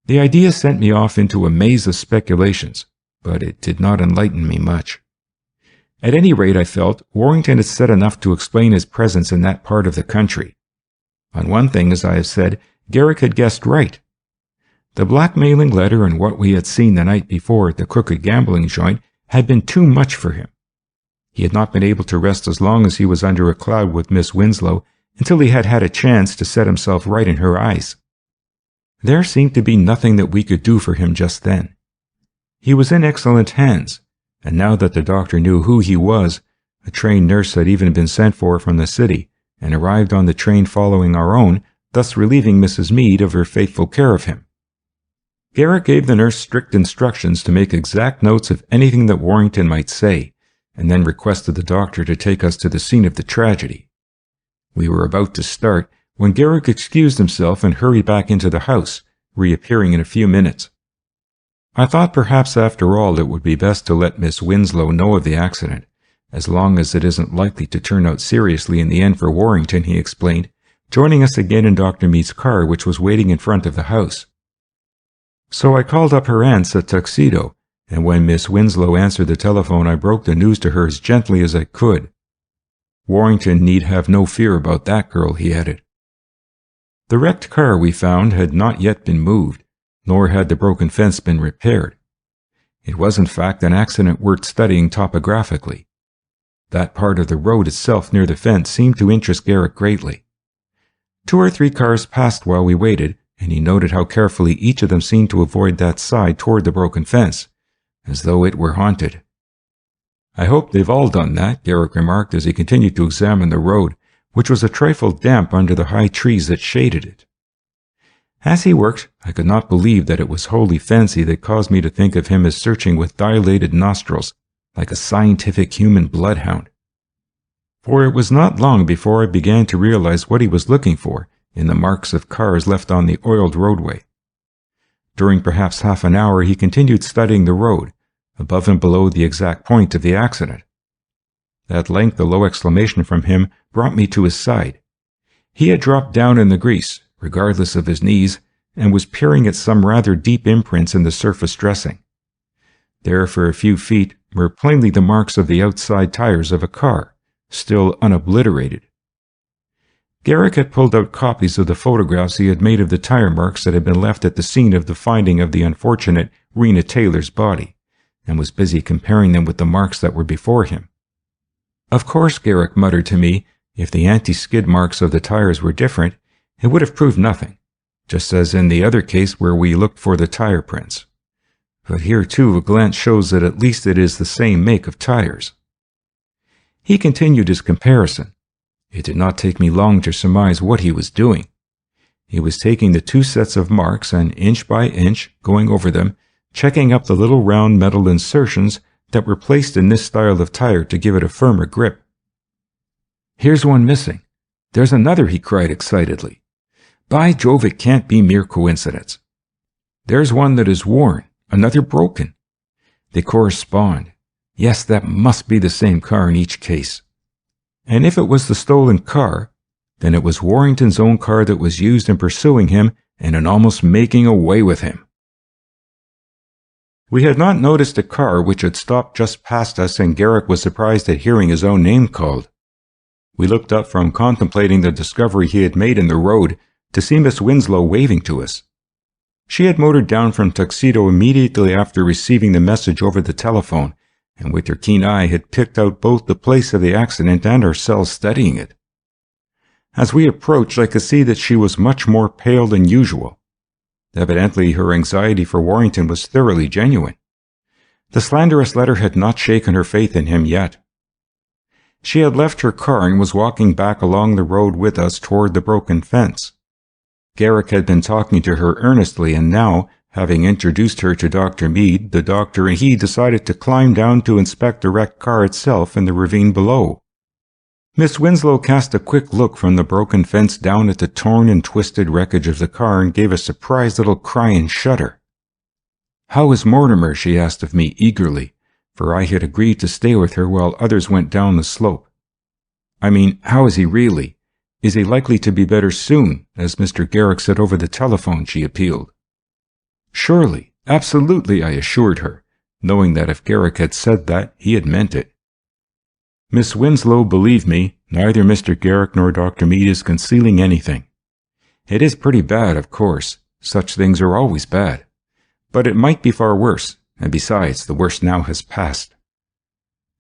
The idea sent me off into a maze of speculations, but it did not enlighten me much. At any rate, I felt, Warrington had said enough to explain his presence in that part of the country. On one thing, as I have said, Garrick had guessed right. The blackmailing letter and what we had seen the night before at the crooked gambling joint had been too much for him. He had not been able to rest as long as he was under a cloud with Miss Winslow until he had had a chance to set himself right in her eyes. There seemed to be nothing that we could do for him just then. He was in excellent hands, and now that the doctor knew who he was, a trained nurse had even been sent for from the city, and arrived on the train following our own, thus relieving Mrs. Mead of her faithful care of him. Garrick gave the nurse strict instructions to make exact notes of anything that Warrington might say, and then requested the doctor to take us to the scene of the tragedy. We were about to start when Garrick excused himself and hurried back into the house, reappearing in a few minutes. I thought perhaps after all it would be best to let Miss Winslow know of the accident, as long as it isn't likely to turn out seriously in the end for Warrington, he explained, joining us again in Dr. Mead's car, which was waiting in front of the house. So I called up her aunts at Tuxedo, and when Miss Winslow answered the telephone, I broke the news to her as gently as I could. Warrington need have no fear about that girl, he added. The wrecked car, we found, had not yet been moved, nor had the broken fence been repaired. It was in fact an accident worth studying topographically. That part of the road itself near the fence seemed to interest Garrick greatly. 2 or 3 cars passed while we waited, and he noted how carefully each of them seemed to avoid that side toward the broken fence, as though it were haunted. "I hope they've all done that," Garrick remarked as he continued to examine the road, which was a trifle damp under the high trees that shaded it. As he worked, I could not believe that it was wholly fancy that caused me to think of him as searching with dilated nostrils, like a scientific human bloodhound. For it was not long before I began to realize what he was looking for in the marks of cars left on the oiled roadway. During perhaps half an hour he continued studying the road, above and below the exact point of the accident. At length a low exclamation from him brought me to his side. He had dropped down in the grease, regardless of his knees, and was peering at some rather deep imprints in the surface dressing. There for a few feet were plainly the marks of the outside tires of a car, still unobliterated. Garrick had pulled out copies of the photographs he had made of the tire marks that had been left at the scene of the finding of the unfortunate Rena Taylor's body, and was busy comparing them with the marks that were before him. Of course, Garrick muttered to me, if the anti-skid marks of the tires were different, it would have proved nothing, just as in the other case where we looked for the tire prints. But here too a glance shows that at least it is the same make of tires. He continued his comparison. It did not take me long to surmise what he was doing. He was taking the two sets of marks and inch by inch going over them, checking up the little round metal insertions that were placed in this style of tire to give it a firmer grip. "Here's one missing. There's another," he cried excitedly. "By Jove, it can't be mere coincidence. There's one that is worn, another broken. They correspond. Yes, that must be the same car in each case. And if it was the stolen car, then it was Warrington's own car that was used in pursuing him and in almost making away with him." We had not noticed a car which had stopped just past us, and Garrick was surprised at hearing his own name called. We looked up from contemplating the discovery he had made in the road to see Miss Winslow waving to us. She had motored down from Tuxedo immediately after receiving the message over the telephone, and with her keen eye had picked out both the place of the accident and ourselves studying it. As we approached, I could see that she was much more pale than usual. Evidently, her anxiety for Warrington was thoroughly genuine. The slanderous letter had not shaken her faith in him yet. She had left her car and was walking back along the road with us toward the broken fence. Garrick had been talking to her earnestly, and now, having introduced her to Dr. Meade, the doctor and he decided to climb down to inspect the wrecked car itself in the ravine below. Miss Winslow cast a quick look from the broken fence down at the torn and twisted wreckage of the car and gave a surprised little cry and shudder. "How is Mortimer?" she asked of me eagerly, for I had agreed to stay with her while others went down the slope. "I mean, how is he really? Is he likely to be better soon, as Mr. Garrick said over the telephone?" she appealed. "Surely, absolutely," I assured her, knowing that if Garrick had said that, he had meant it. "Miss Winslow, believe me, neither Mr. Garrick nor Dr. Meade is concealing anything. It is pretty bad, of course. Such things are always bad. But it might be far worse, and besides, the worst now has passed."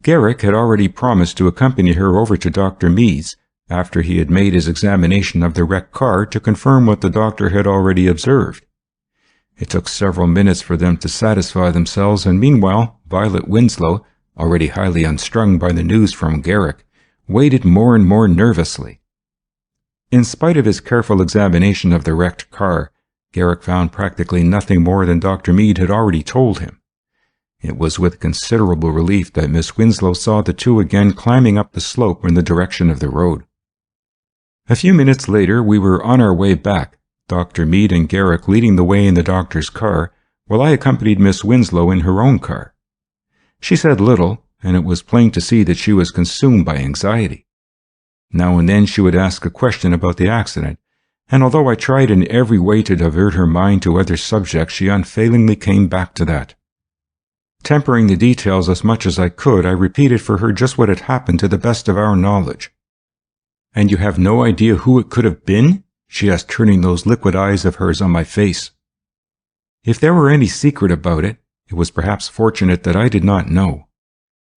Garrick had already promised to accompany her over to Dr. Meade's after he had made his examination of the wrecked car to confirm what the doctor had already observed. It took several minutes for them to satisfy themselves, and meanwhile Violet Winslow, already highly unstrung by the news from Garrick, waited more and more nervously. In spite of his careful examination of the wrecked car, Garrick found practically nothing more than Dr. Meade had already told him. It was with considerable relief that Miss Winslow saw the two again climbing up the slope in the direction of the road. A few minutes later we were on our way back, Dr. Meade and Garrick leading the way in the doctor's car, while I accompanied Miss Winslow in her own car. She said little, and it was plain to see that she was consumed by anxiety. Now and then she would ask a question about the accident, and although I tried in every way to divert her mind to other subjects, she unfailingly came back to that. Tempering the details as much as I could, I repeated for her just what had happened to the best of our knowledge. "And you have no idea who it could have been?" she asked, turning those liquid eyes of hers on my face. If there were any secret about it, it was perhaps fortunate that I did not know.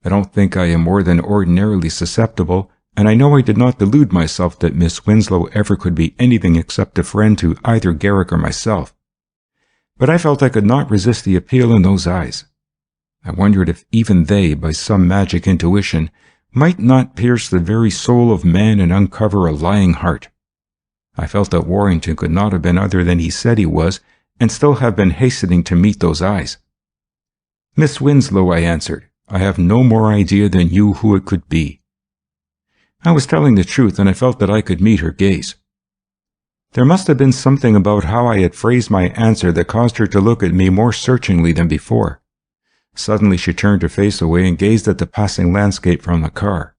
I don't think I am more than ordinarily susceptible, and I know I did not delude myself that Miss Winslow ever could be anything except a friend to either Garrick or myself. But I felt I could not resist the appeal in those eyes. I wondered if even they, by some magic intuition, might not pierce the very soul of man and uncover a lying heart. I felt that Warrington could not have been other than he said he was, and still have been hastening to meet those eyes. "Miss Winslow," I answered, "I have no more idea than you who it could be." I was telling the truth, and I felt that I could meet her gaze. There must have been something about how I had phrased my answer that caused her to look at me more searchingly than before. Suddenly she turned her face away and gazed at the passing landscape from the car.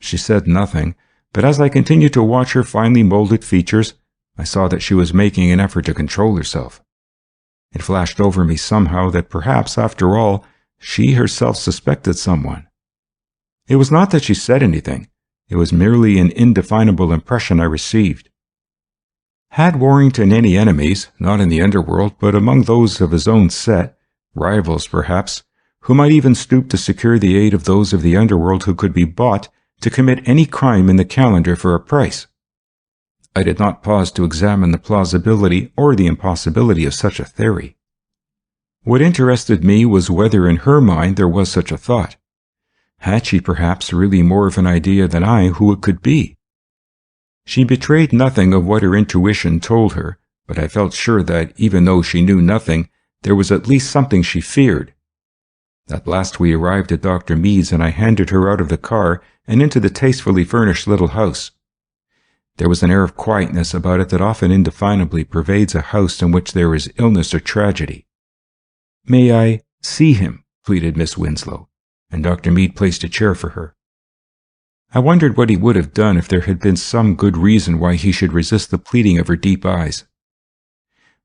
She said nothing, but as I continued to watch her finely molded features, I saw that she was making an effort to control herself. It flashed over me somehow that perhaps, after all, she herself suspected someone. It was not that she said anything. It was merely an indefinable impression I received. Had Warrington any enemies, not in the underworld, but among those of his own set, rivals perhaps, who might even stoop to secure the aid of those of the underworld who could be bought to commit any crime in the calendar for a price? I did not pause to examine the plausibility or the impossibility of such a theory. What interested me was whether in her mind there was such a thought. Had she perhaps really more of an idea than I who it could be? She betrayed nothing of what her intuition told her, but I felt sure that, even though she knew nothing, there was at least something she feared. At last we arrived at Dr. Mead's, and I handed her out of the car and into the tastefully furnished little house. There was an air of quietness about it that often indefinably pervades a house in which there is illness or tragedy. "May I see him?" pleaded Miss Winslow, and Dr. Mead placed a chair for her. I wondered what he would have done if there had been some good reason why he should resist the pleading of her deep eyes.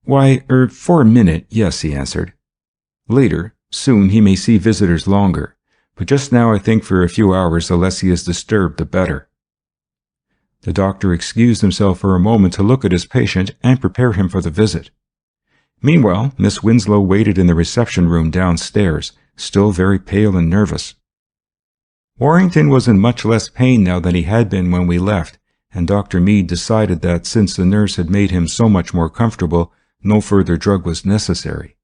"Why, for a minute, yes," he answered. "Later, soon, he may see visitors longer, but just now I think for a few hours the less he is disturbed the better." The doctor excused himself for a moment to look at his patient and prepare him for the visit. Meanwhile, Miss Winslow waited in the reception room downstairs, still very pale and nervous. Warrington was in much less pain now than he had been when we left, and Dr. Mead decided that since the nurse had made him so much more comfortable, no further drug was necessary.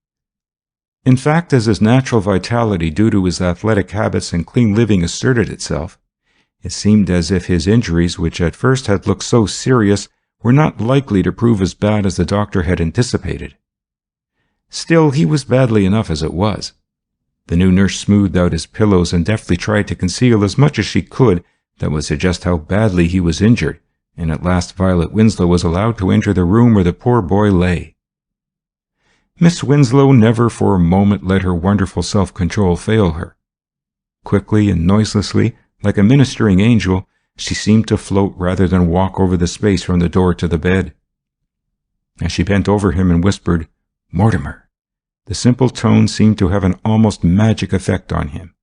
In fact, as his natural vitality due to his athletic habits and clean living asserted itself, it seemed as if his injuries, which at first had looked so serious, were not likely to prove as bad as the doctor had anticipated. Still, he was badly enough as it was. The new nurse smoothed out his pillows and deftly tried to conceal as much as she could that would suggest how badly he was injured, and at last Violet Winslow was allowed to enter the room where the poor boy lay. Miss Winslow never for a moment let her wonderful self-control fail her. Quickly and noiselessly, like a ministering angel, she seemed to float rather than walk over the space from the door to the bed. As she bent over him and whispered, "Mortimer," the simple tone seemed to have an almost magic effect on him.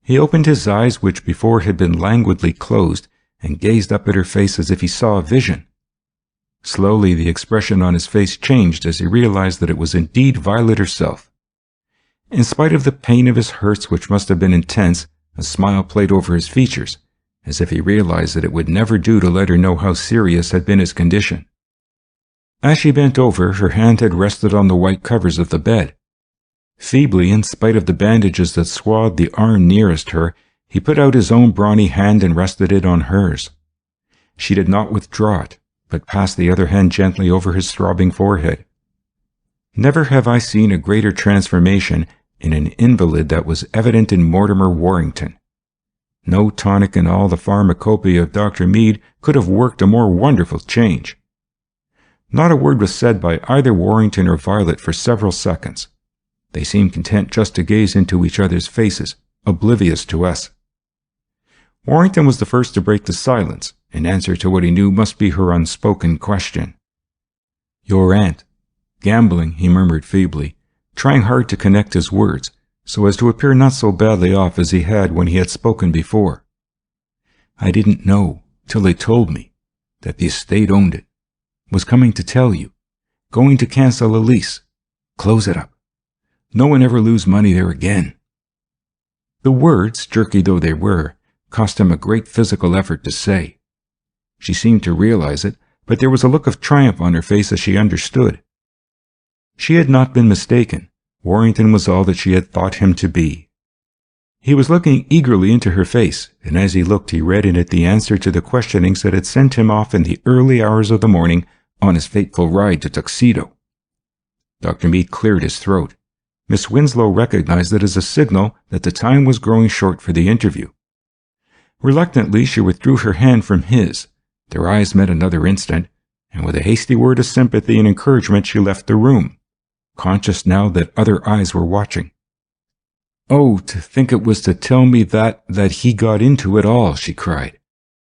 He opened his eyes, which before had been languidly closed, and gazed up at her face as if he saw a vision. Slowly the expression on his face changed as he realized that it was indeed Violet herself. In spite of the pain of his hurts, which must have been intense, a smile played over his features, as if he realized that it would never do to let her know how serious had been his condition. As she bent over, her hand had rested on the white covers of the bed. Feebly, in spite of the bandages that swathed the arm nearest her, he put out his own brawny hand and rested it on hers. She did not withdraw it, but passed the other hand gently over his throbbing forehead. Never have I seen a greater transformation in an invalid that was evident in Mortimer Warrington. No tonic in all the pharmacopoeia of Dr. Mead could have worked a more wonderful change. Not a word was said by either Warrington or Violet for several seconds. They seemed content just to gaze into each other's faces, oblivious to us. Warrington was the first to break the silence, in answer to what he knew must be her unspoken question. "Your aunt. Gambling," he murmured feebly, trying hard to connect his words, so as to appear not so badly off as he had when he had spoken before. "I didn't know, till they told me, that the estate owned it. Was coming to tell you. Going to cancel a lease. Close it up. No one ever lose money there again." The words, jerky though they were, cost him a great physical effort to say. She seemed to realize it, but there was a look of triumph on her face as she understood. She had not been mistaken. Warrington was all that she had thought him to be. He was looking eagerly into her face, and as he looked he read in it the answer to the questionings that had sent him off in the early hours of the morning on his fateful ride to Tuxedo. Dr. Mead cleared his throat. Miss Winslow recognized it as a signal that the time was growing short for the interview. Reluctantly, she withdrew her hand from his. Their eyes met another instant, and with a hasty word of sympathy and encouragement she left the room, conscious now that other eyes were watching. "Oh, to think it was to tell me that he got into it all," she cried,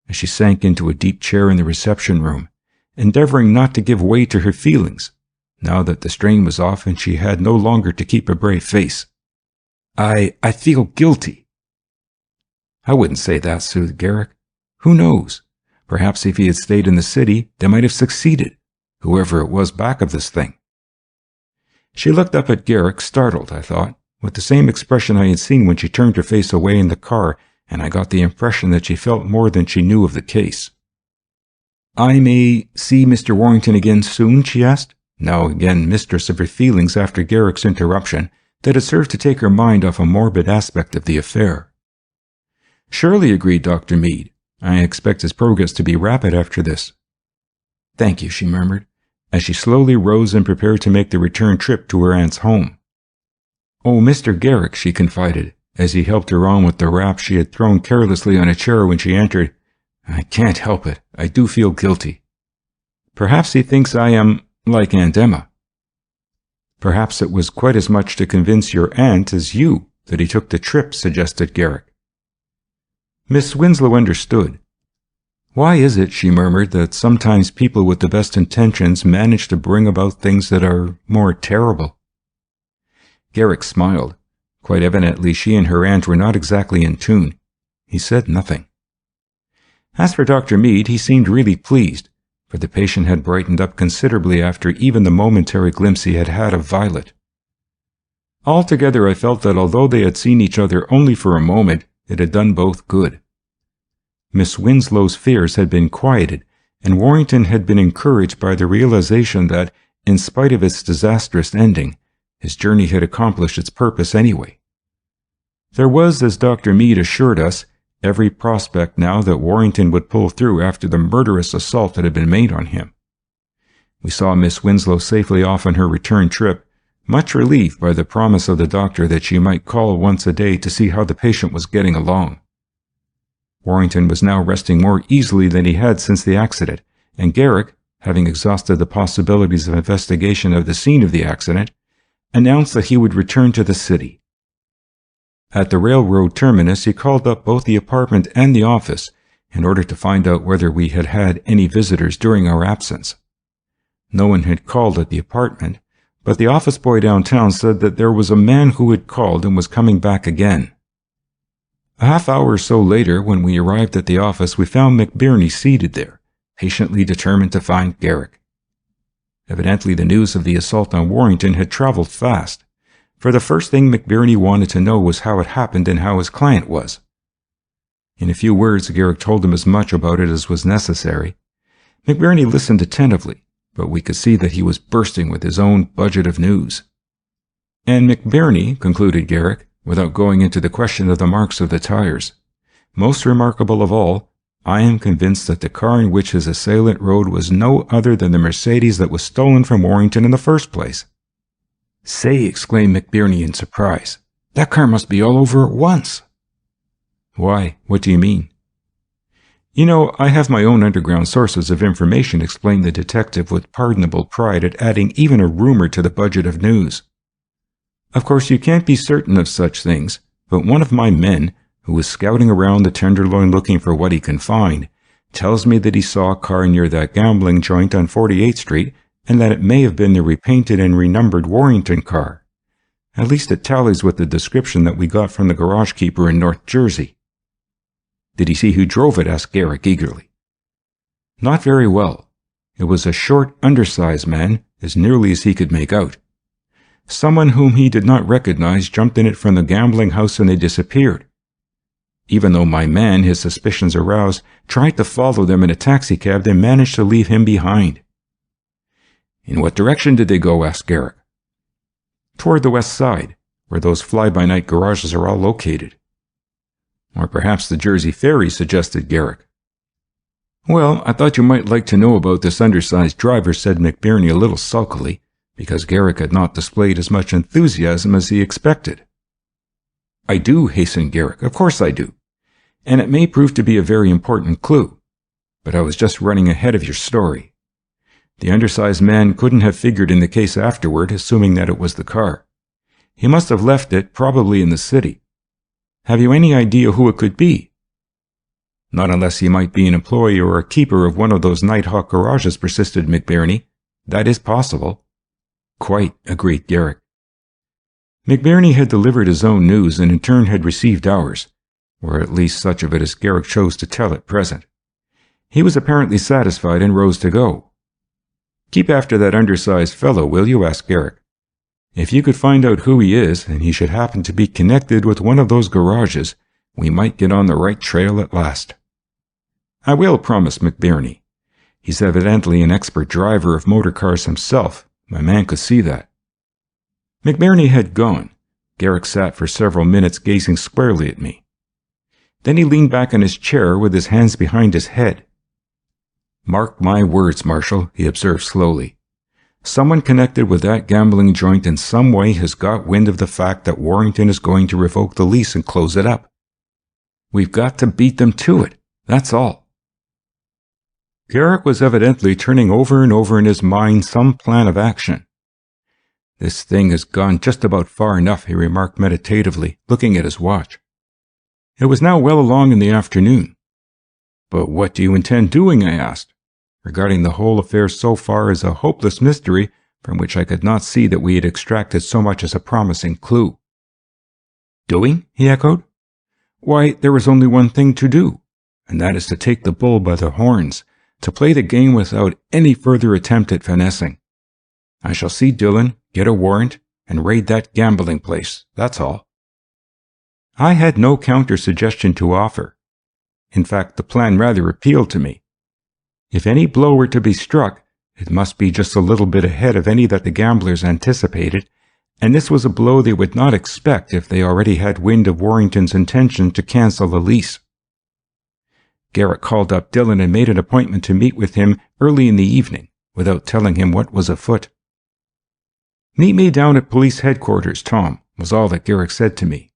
as she sank into a deep chair in the reception room, endeavoring not to give way to her feelings, now that the strain was off and she had no longer to keep a brave face. I feel guilty." "I wouldn't say that," soothed Garrick. "Who knows? Perhaps if he had stayed in the city, they might have succeeded, whoever it was back of this thing." She looked up at Garrick, startled, I thought, with the same expression I had seen when she turned her face away in the car, and I got the impression that she felt more than she knew of the case. "I may see Mr. Warrington again soon?" she asked, now again mistress of her feelings after Garrick's interruption that had served to take her mind off a morbid aspect of the affair. "Surely," agreed Dr. Meade. "I expect his progress to be rapid after this." "Thank you," she murmured, as she slowly rose and prepared to make the return trip to her aunt's home. "Oh, Mr. Garrick," she confided, as he helped her on with the wrap she had thrown carelessly on a chair when she entered, "I can't help it. I do feel guilty. Perhaps he thinks I am like Aunt Emma." "Perhaps it was quite as much to convince your aunt as you that he took the trip," suggested Garrick. Miss Winslow understood. "Why is it," she murmured, "that sometimes people with the best intentions manage to bring about things that are more terrible?" Garrick smiled. Quite evidently she and her aunt were not exactly in tune. He said nothing. As for Dr. Meade, he seemed really pleased, for the patient had brightened up considerably after even the momentary glimpse he had had of Violet. Altogether, I felt that although they had seen each other only for a moment, it had done both good. Miss Winslow's fears had been quieted, and Warrington had been encouraged by the realization that, in spite of its disastrous ending, his journey had accomplished its purpose anyway. There was, as Dr. Meade assured us, every prospect now that Warrington would pull through after the murderous assault that had been made on him. We saw Miss Winslow safely off on her return trip, much relieved by the promise of the doctor that she might call once a day to see how the patient was getting along. Warrington was now resting more easily than he had since the accident, and Garrick, having exhausted the possibilities of investigation of the scene of the accident, announced that he would return to the city. At the railroad terminus, he called up both the apartment and the office in order to find out whether we had had any visitors during our absence. No one had called at the apartment, but the office boy downtown said that there was a man who had called and was coming back again. A half hour or so later, when we arrived at the office, we found McBirney seated there, patiently determined to find Garrick. Evidently the news of the assault on Warrington had traveled fast, for the first thing McBirney wanted to know was how it happened and how his client was. In a few words, Garrick told him as much about it as was necessary. McBirney listened attentively, but we could see that he was bursting with his own budget of news. "And McBirney," concluded Garrick, without going into the question of the marks of the tires, "most remarkable of all, I am convinced that the car in which his assailant rode was no other than the Mercedes that was stolen from Warrington in the first place." "Say," exclaimed McBirney in surprise, "that car must be all over at once." "Why? What do you mean?" "You know, I have my own underground sources of information," explained the detective with pardonable pride at adding even a rumor to the budget of news. "Of course, you can't be certain of such things, but one of my men, who was scouting around the Tenderloin looking for what he can find, tells me that he saw a car near that gambling joint on 48th Street and that it may have been the repainted and renumbered Warrington car. At least it tallies with the description that we got from the garage keeper in North Jersey." "Did he see who drove it?" asked Garrick eagerly. "Not very well. It was a short, undersized man, as nearly as he could make out. Someone whom he did not recognize jumped in it from the gambling house and they disappeared. Even though my man, his suspicions aroused, tried to follow them in a taxicab, they managed to leave him behind." "In what direction did they go?" asked Garrick. "Toward the west side, where those fly-by-night garages are all located." "Or perhaps the Jersey Ferry," suggested Garrick. "Well, I thought you might like to know about this undersized driver," said McBirney a little sulkily, because Garrick had not displayed as much enthusiasm as he expected. "I do," hastened Garrick. "Of course I do. And it may prove to be a very important clue. But I was just running ahead of your story. The undersized man couldn't have figured in the case afterward, assuming that it was the car. He must have left it, probably in the city. Have you any idea who it could be? Not unless he might be an employee or a keeper of one of those Nighthawk garages, persisted McBurney. That is possible. Quite, agreed Garrick. McBurney had delivered his own news and in turn had received ours, or at least such of it as Garrick chose to tell at present. He was apparently satisfied and rose to go. Keep after that undersized fellow, will you? Asked Garrick. If you could find out who he is, and he should happen to be connected with one of those garages, we might get on the right trail at last. I will, promised McBurney. He's evidently an expert driver of motor cars himself. My man could see that. McBurney had gone. Garrick sat for several minutes gazing squarely at me. Then he leaned back in his chair with his hands behind his head. Mark my words, Marshal, he observed slowly. Someone connected with that gambling joint in some way has got wind of the fact that Warrington is going to revoke the lease and close it up. We've got to beat them to it. That's all. Garrick was evidently turning over and over in his mind some plan of action. This thing has gone just about far enough, he remarked meditatively, looking at his watch. It was now well along in the afternoon. But what do you intend doing? I asked, regarding the whole affair so far as a hopeless mystery from which I could not see that we had extracted so much as a promising clue. Doing? He echoed. Why, there is only one thing to do, and that is to take the bull by the horns, to play the game without any further attempt at finessing. I shall see Dillon, get a warrant, and raid that gambling place, that's all. I had no counter-suggestion to offer. In fact, the plan rather appealed to me. If any blow were to be struck, it must be just a little bit ahead of any that the gamblers anticipated, and this was a blow they would not expect if they already had wind of Warrington's intention to cancel the lease. Garrick called up Dillon and made an appointment to meet with him early in the evening, without telling him what was afoot. Meet me down at police headquarters, Tom, was all that Garrick said to me.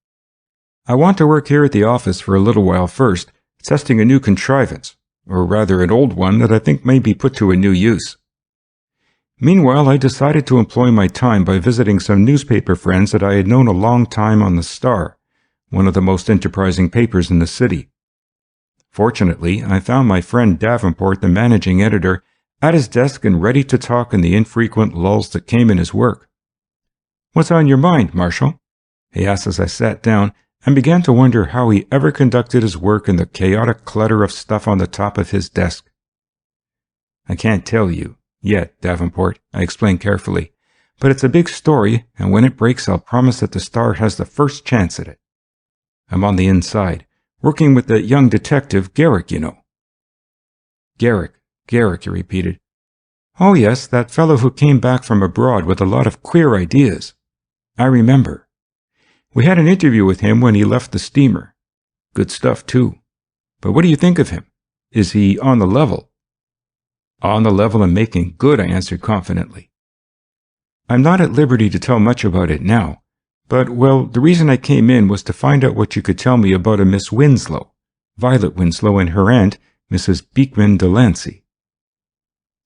I want to work here at the office for a little while first, testing a new contrivance, or rather an old one that I think may be put to a new use. Meanwhile, I decided to employ my time by visiting some newspaper friends that I had known a long time on the Star, one of the most enterprising papers in the city. Fortunately, I found my friend Davenport, the managing editor, at his desk and ready to talk in the infrequent lulls that came in his work. What's on your mind, Marshal? He asked as I sat down, and began to wonder how he ever conducted his work in the chaotic clutter of stuff on the top of his desk. I can't tell you, yet, Davenport, I explained carefully, but it's a big story, and when it breaks I'll promise that the Star has the first chance at it. I'm on the inside, working with the young detective Garrick, you know. Garrick, he repeated. Oh yes, that fellow who came back from abroad with a lot of queer ideas. I remember. We had an interview with him when he left the steamer. Good stuff, too. But what do you think of him? Is he on the level? On the level and making good, I answered confidently. I'm not at liberty to tell much about it now, but, well, the reason I came in was to find out what you could tell me about a Miss Winslow, Violet Winslow, and her aunt, Mrs. Beekman Delancey.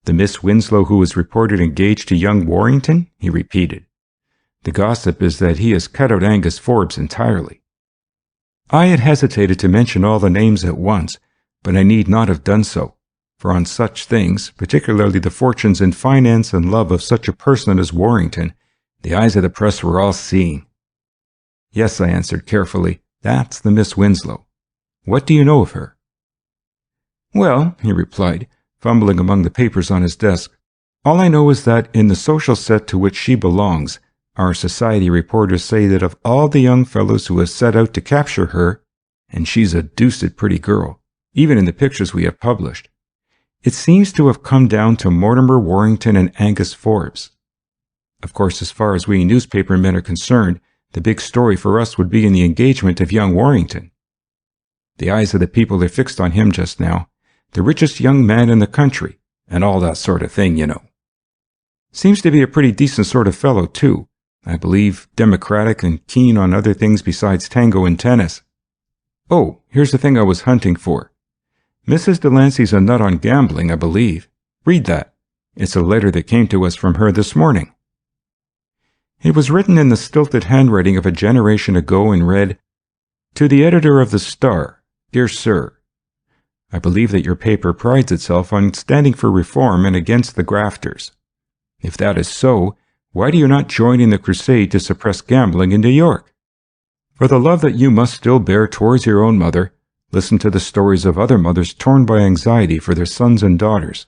The Miss Winslow who was reported engaged to young Warrington? He repeated. The gossip is that he has cut out Angus Forbes entirely. I had hesitated to mention all the names at once, but I need not have done so, for on such things, particularly the fortunes and finance and love of such a person as Warrington, the eyes of the press were all seeing. Yes, I answered carefully, that's the Miss Winslow. What do you know of her? Well, he replied, fumbling among the papers on his desk, all I know is that in the social set to which she belongs, our society reporters say that of all the young fellows who have set out to capture her, and she's a deuced pretty girl, even in the pictures we have published, it seems to have come down to Mortimer Warrington and Angus Forbes. Of course, as far as we newspaper men are concerned, the big story for us would be in the engagement of young Warrington. The eyes of the people are fixed on him just now, the richest young man in the country, and all that sort of thing, you know. Seems to be a pretty decent sort of fellow, too. I believe democratic and keen on other things besides tango and tennis. Oh, here's the thing I was hunting for. Mrs. Delancey's a nut on gambling, I believe. Read that. It's a letter that came to us from her this morning. It was written in the stilted handwriting of a generation ago and read, "To the editor of the Star, dear Sir, I believe that your paper prides itself on standing for reform and against the grafters. If that is so, why do you not join in the crusade to suppress gambling in New York? For the love that you must still bear towards your own mother, listen to the stories of other mothers torn by anxiety for their sons and daughters.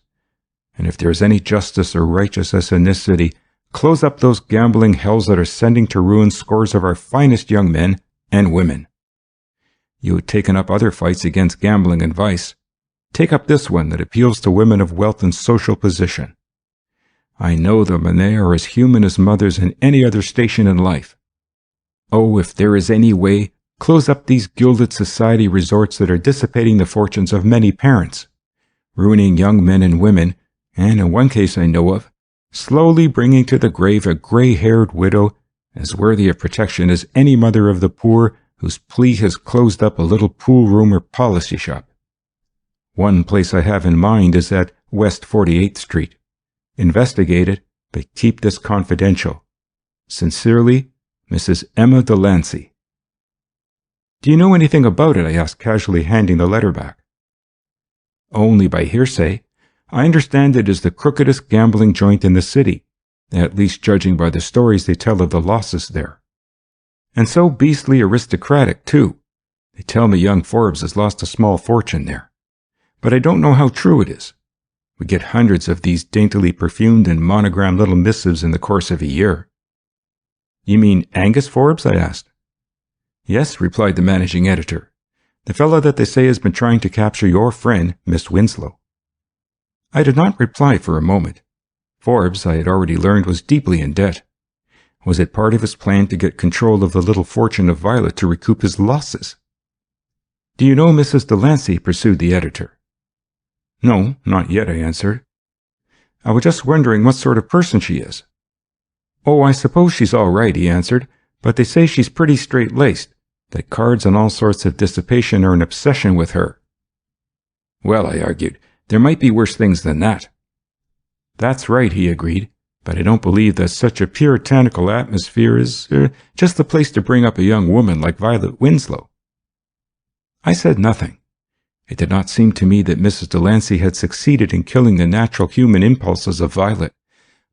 And if there is any justice or righteousness in this city, close up those gambling hells that are sending to ruin scores of our finest young men and women. You had taken up other fights against gambling and vice. Take up this one that appeals to women of wealth and social position. I know them, and they are as human as mothers in any other station in life. Oh, if there is any way, close up these gilded society resorts that are dissipating the fortunes of many parents, ruining young men and women, and in one case I know of, slowly bringing to the grave a gray-haired widow as worthy of protection as any mother of the poor whose plea has closed up a little pool room or policy shop. One place I have in mind is at West 48th Street. Investigate it, but keep this confidential. Sincerely, Mrs. Emma Delancey." "Do you know anything about it?" I asked, casually handing the letter back. "Only by hearsay. I understand it is the crookedest gambling joint in the city, at least judging by the stories they tell of the losses there. And so beastly aristocratic, too. They tell me young Forbes has lost a small fortune there. But I don't know how true it is. We get hundreds of these daintily perfumed and monogrammed little missives in the course of a year." "You mean Angus Forbes?" I asked. "Yes," replied the managing editor. "The fellow that they say has been trying to capture your friend, Miss Winslow." I did not reply for a moment. Forbes, I had already learned, was deeply in debt. Was it part of his plan to get control of the little fortune of Violet to recoup his losses? "Do you know Mrs. Delancey?" pursued the editor. "No, not yet," I answered. "I was just wondering what sort of person she is." "Oh, I suppose she's all right," he answered, "but they say she's pretty straight-laced, that cards and all sorts of dissipation are an obsession with her." "Well," I argued, "there might be worse things than that." "That's right," he agreed, "but I don't believe that such a puritanical atmosphere is just the place to bring up a young woman like Violet Winslow." I said nothing. It did not seem to me that Mrs. Delancey had succeeded in killing the natural human impulses of Violet,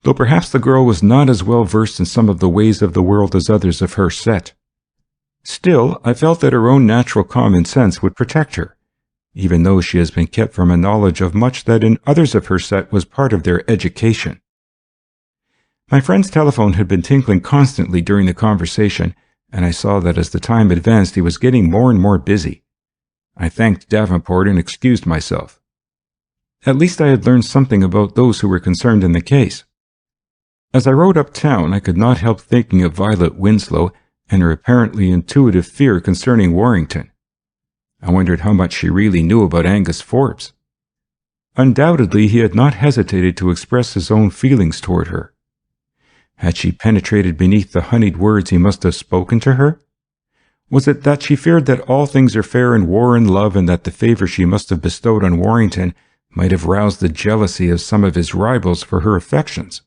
though perhaps the girl was not as well versed in some of the ways of the world as others of her set. Still, I felt that her own natural common sense would protect her, even though she has been kept from a knowledge of much that in others of her set was part of their education. My friend's telephone had been tinkling constantly during the conversation, and I saw that as the time advanced he was getting more and more busy. I thanked Davenport and excused myself. At least I had learned something about those who were concerned in the case. As I rode uptown, I could not help thinking of Violet Winslow and her apparently intuitive fear concerning Warrington. I wondered how much she really knew about Angus Forbes. Undoubtedly, he had not hesitated to express his own feelings toward her. Had she penetrated beneath the honeyed words he must have spoken to her? Was it that she feared that all things are fair in war and love, and that the favor she must have bestowed on Warrington might have roused the jealousy of some of his rivals for her affections?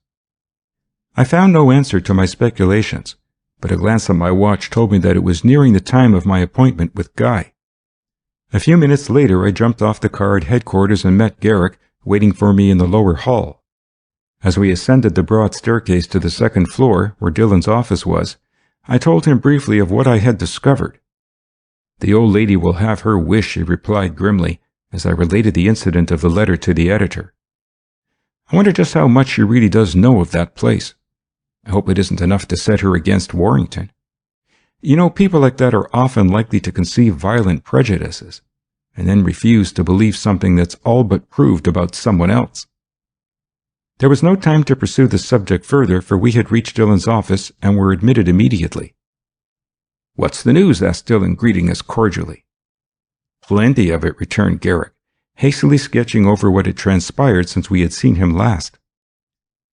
I found no answer to my speculations, but a glance at my watch told me that it was nearing the time of my appointment with Guy. A few minutes later, I jumped off the car at headquarters and met Garrick waiting for me in the lower hall. As we ascended the broad staircase to the second floor, where Dillon's office was, I told him briefly of what I had discovered. "The old lady will have her wish," he replied grimly, as I related the incident of the letter to the editor. "I wonder just how much she really does know of that place. I hope it isn't enough to set her against Warrington. You know, people like that are often likely to conceive violent prejudices, and then refuse to believe something that's all but proved about someone else." There was no time to pursue the subject further, for we had reached Dillon's office and were admitted immediately. "What's the news?" asked Dillon, greeting us cordially. "Plenty of it," returned Garrick, hastily sketching over what had transpired since we had seen him last.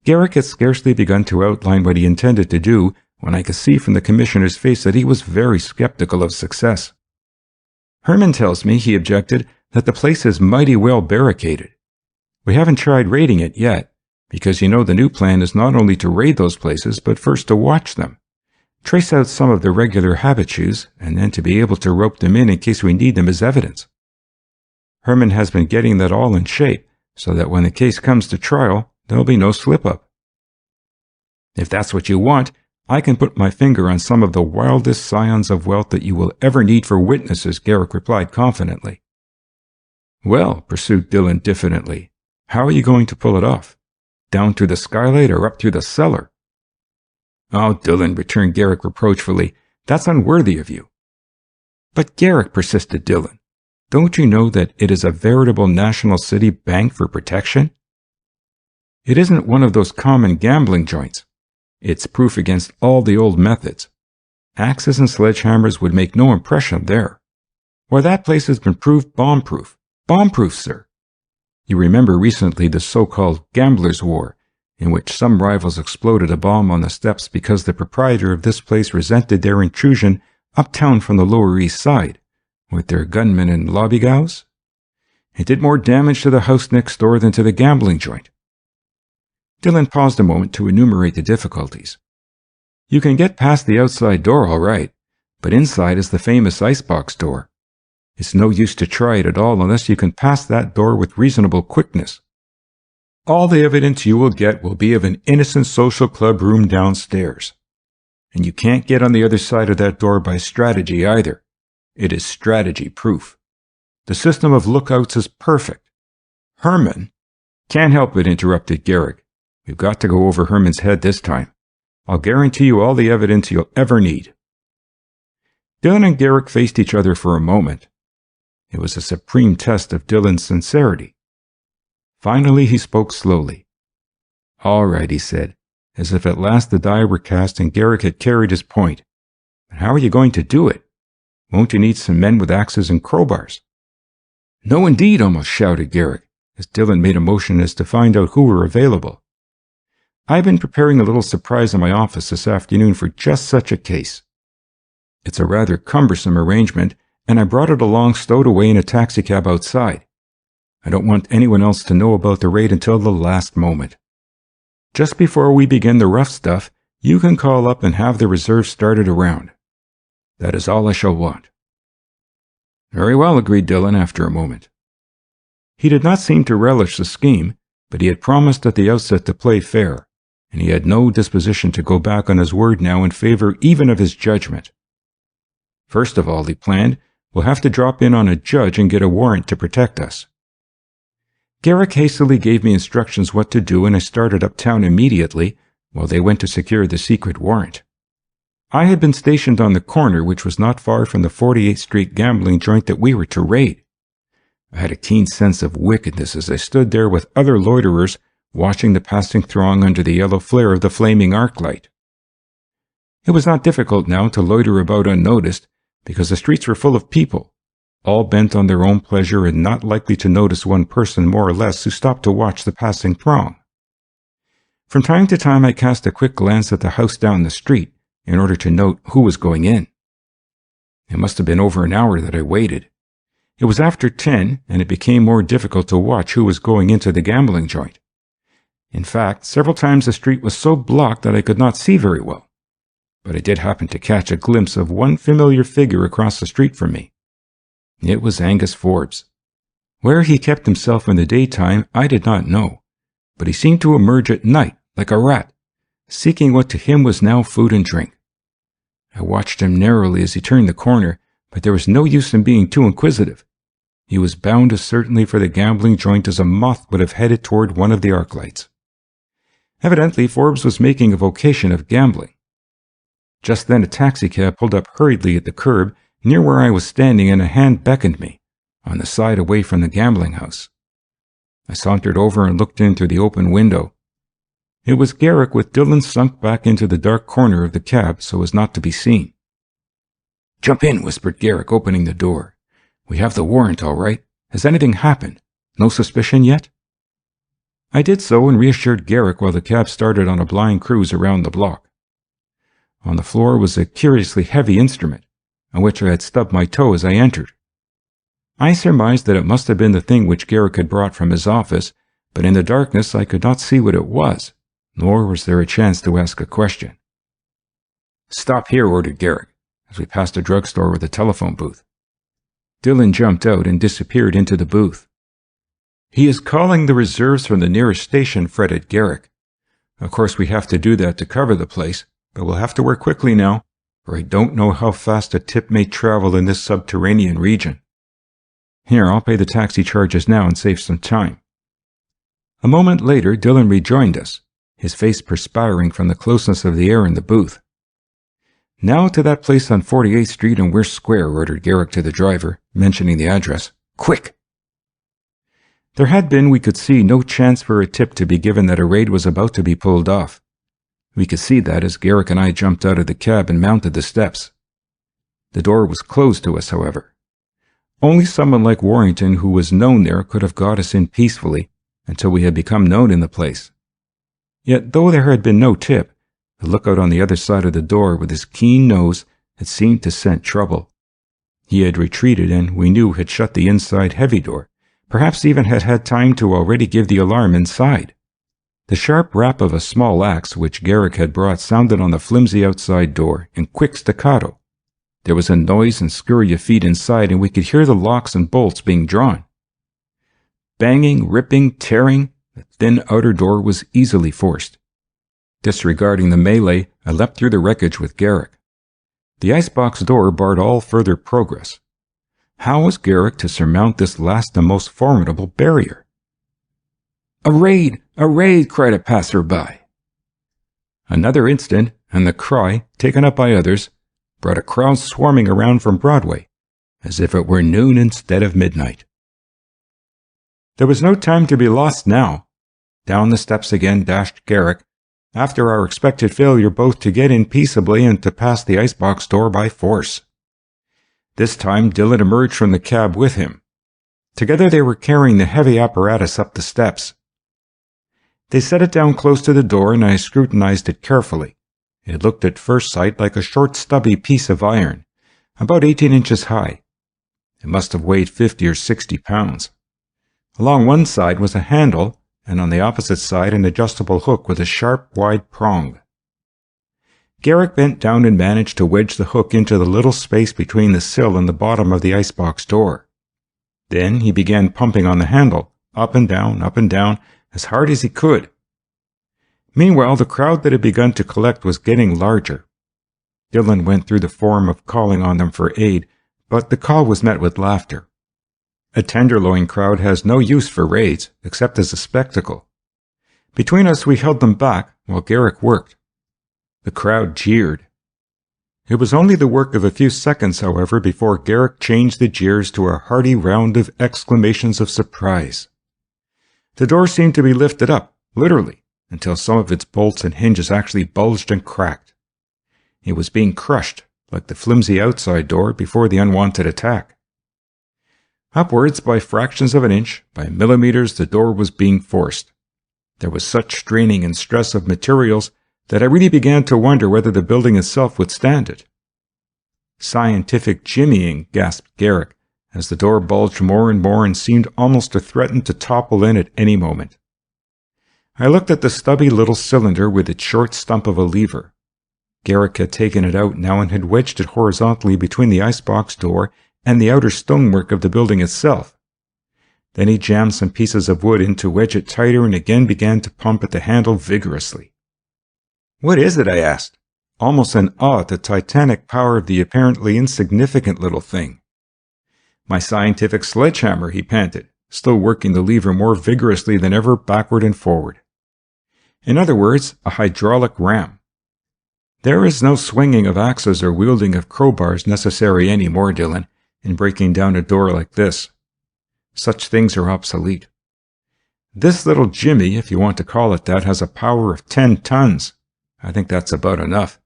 Garrick had scarcely begun to outline what he intended to do when I could see from the commissioner's face that he was very skeptical of success. "Herman tells me," he objected, "that the place is mighty well barricaded. We haven't tried raiding it yet, because you know the new plan is not only to raid those places, but first to watch them, trace out some of their regular habitudes, and then to be able to rope them in case we need them as evidence. Herman has been getting that all in shape, so that when the case comes to trial, there'll be no slip-up. If that's what you want, I can put my finger on some of the wildest scions of wealth that you will ever need for witnesses, Garrick replied confidently. Well, pursued Dillon diffidently, how are you going to pull it off? Down through the skylight or up through the cellar? Oh, Dillon, returned Garrick reproachfully, that's unworthy of you. But Garrick, persisted Dillon, don't you know that it is a veritable National City bank for protection? It isn't one of those common gambling joints. It's proof against all the old methods. Axes and sledgehammers would make no impression there. Why, that place has been proved bomb-proof. Bomb-proof, sir. You remember recently the so-called Gamblers' War, in which some rivals exploded a bomb on the steps because the proprietor of this place resented their intrusion uptown from the Lower East Side, with their gunmen and lobbygows? It did more damage to the house next door than to the gambling joint. Dillon paused a moment to enumerate the difficulties. You can get past the outside door all right, but inside is the famous icebox door. It's no use to try it at all unless you can pass that door with reasonable quickness. All the evidence you will get will be of an innocent social club room downstairs. And you can't get on the other side of that door by strategy either. It is strategy-proof. The system of lookouts is perfect. Herman? Can't help it, interrupted Garrick. We've got to go over Herman's head this time. I'll guarantee you all the evidence you'll ever need. Dillon and Garrick faced each other for a moment. It was a supreme test of Dillon's sincerity. Finally, he spoke slowly. All right, he said, as if at last the die were cast and Garrick had carried his point. But how are you going to do it? Won't you need some men with axes and crowbars? No, indeed, almost shouted Garrick, as Dillon made a motion as to find out who were available. I've been preparing a little surprise in my office this afternoon for just such a case. It's a rather cumbersome arrangement, and I brought it along stowed away in a taxicab outside. I don't want anyone else to know about the raid until the last moment. Just before we begin the rough stuff, you can call up and have the reserve started around. That is all I shall want. Very well, agreed Dillon after a moment. He did not seem to relish the scheme, but he had promised at the outset to play fair, and he had no disposition to go back on his word now in favor even of his judgment. First of all, he planned, we'll have to drop in on a judge and get a warrant to protect us. Garrick hastily gave me instructions what to do, and I started uptown immediately while they went to secure the secret warrant. I had been stationed on the corner, which was not far from the 48th Street gambling joint that we were to raid. I had a keen sense of wickedness as I stood there with other loiterers watching the passing throng under the yellow flare of the flaming arc light. It was not difficult now to loiter about unnoticed, because the streets were full of people, all bent on their own pleasure and not likely to notice one person more or less who stopped to watch the passing throng. From time to time I cast a quick glance at the house down the street in order to note who was going in. It must have been over an hour that I waited. It was after 10, and it became more difficult to watch who was going into the gambling joint. In fact, several times the street was so blocked that I could not see very well. But I did happen to catch a glimpse of one familiar figure across the street from me. It was Angus Forbes. Where he kept himself in the daytime, I did not know, but he seemed to emerge at night, like a rat, seeking what to him was now food and drink. I watched him narrowly as he turned the corner, but there was no use in being too inquisitive. He was bound as certainly for the gambling joint as a moth would have headed toward one of the arc lights. Evidently, Forbes was making a vocation of gambling. Just then a taxicab pulled up hurriedly at the curb near where I was standing, and a hand beckoned me, on the side away from the gambling house. I sauntered over and looked in through the open window. It was Garrick, with Dillon sunk back into the dark corner of the cab so as not to be seen. "Jump in," whispered Garrick, opening the door. "We have the warrant all right. Has anything happened? No suspicion yet?" I did so and reassured Garrick while the cab started on a blind cruise around the block. On the floor was a curiously heavy instrument, on which I had stubbed my toe as I entered. I surmised that it must have been the thing which Garrick had brought from his office, but in the darkness I could not see what it was, nor was there a chance to ask a question. "Stop here," ordered Garrick, as we passed a drugstore with a telephone booth. Dylan jumped out and disappeared into the booth. "He is calling the reserves from the nearest station," fretted Garrick. "Of course we have to do that to cover the place, but we'll have to work quickly now, for I don't know how fast a tip may travel in this subterranean region. Here, I'll pay the taxi charges now and save some time." A moment later, Dylan rejoined us, his face perspiring from the closeness of the air in the booth. "Now to that place on 48th Street and Weir Square," ordered Garrick to the driver, mentioning the address. "Quick!" There had been, we could see, no chance for a tip to be given that a raid was about to be pulled off. We could see that as Garrick and I jumped out of the cab and mounted the steps. The door was closed to us, however. Only someone like Warrington, who was known there, could have got us in peacefully until we had become known in the place. Yet, though there had been no tip, the lookout on the other side of the door with his keen nose had seemed to scent trouble. He had retreated and, we knew, had shut the inside heavy door, perhaps even had had time to already give the alarm inside. The sharp rap of a small axe which Garrick had brought sounded on the flimsy outside door in quick staccato. There was a noise and scurry of feet inside, and we could hear the locks and bolts being drawn. Banging, ripping, tearing, the thin outer door was easily forced. Disregarding the melee, I leapt through the wreckage with Garrick. The icebox door barred all further progress. How was Garrick to surmount this last and most formidable barrier? "A raid! A raid!" cried a passer-by. Another instant, and the cry, taken up by others, brought a crowd swarming around from Broadway, as if it were noon instead of midnight. There was no time to be lost now. Down the steps again dashed Garrick, after our expected failure both to get in peaceably and to pass the icebox door by force. This time Dylan emerged from the cab with him. Together they were carrying the heavy apparatus up the steps. They set it down close to the door, and I scrutinized it carefully. It looked at first sight like a short stubby piece of iron, about 18 inches high. It must have weighed 50 or 60 pounds. Along one side was a handle, and on the opposite side an adjustable hook with a sharp, wide prong. Garrick bent down and managed to wedge the hook into the little space between the sill and the bottom of the icebox door. Then he began pumping on the handle, up and down, as hard as he could. Meanwhile, the crowd that had begun to collect was getting larger. Dylan went through the form of calling on them for aid, but the call was met with laughter. A tenderloin crowd has no use for raids, except as a spectacle. Between us, we held them back while Garrick worked. The crowd jeered. It was only the work of a few seconds, however, before Garrick changed the jeers to a hearty round of exclamations of surprise. The door seemed to be lifted up, literally, until some of its bolts and hinges actually bulged and cracked. It was being crushed, like the flimsy outside door before the unwanted attack. Upwards, by fractions of an inch, by millimeters, the door was being forced. There was such straining and stress of materials that I really began to wonder whether the building itself would stand it. "Scientific jimmying," gasped Garrick, as the door bulged more and more and seemed almost to threaten to topple in at any moment. I looked at the stubby little cylinder with its short stump of a lever. Garrick had taken it out now and had wedged it horizontally between the icebox door and the outer stonework of the building itself. Then he jammed some pieces of wood in to wedge it tighter and again began to pump at the handle vigorously. "What is it?" I asked, almost in awe at the titanic power of the apparently insignificant little thing. "My scientific sledgehammer," he panted, still working the lever more vigorously than ever backward and forward. "In other words, a hydraulic ram. There is no swinging of axes or wielding of crowbars necessary any more, Dylan, in breaking down a door like this. Such things are obsolete. This little Jimmy, if you want to call it that, has a power of 10 tons. I think that's about enough."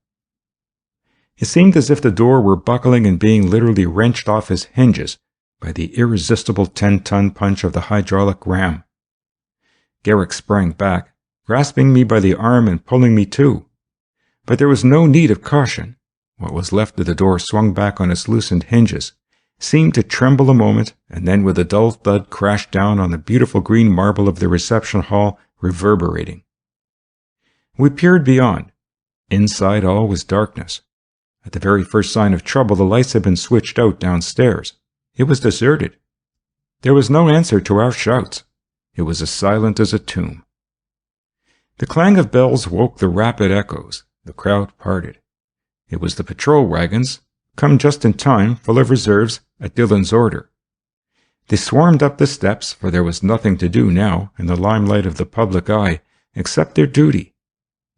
It seemed as if the door were buckling and being literally wrenched off its hinges by the irresistible 10-ton punch of the hydraulic ram. Garrick sprang back, grasping me by the arm and pulling me too. But there was no need of caution. What was left of the door swung back on its loosened hinges, seemed to tremble a moment, and then with a dull thud crashed down on the beautiful green marble of the reception hall, reverberating. We peered beyond. Inside all was darkness. At the very first sign of trouble, the lights had been switched out downstairs. It was deserted. There was no answer to our shouts. It was as silent as a tomb. The clang of bells woke the rapid echoes. The crowd parted. It was the patrol wagons, come just in time, full of reserves, at Dillon's order. They swarmed up the steps, for there was nothing to do now, in the limelight of the public eye, except their duty.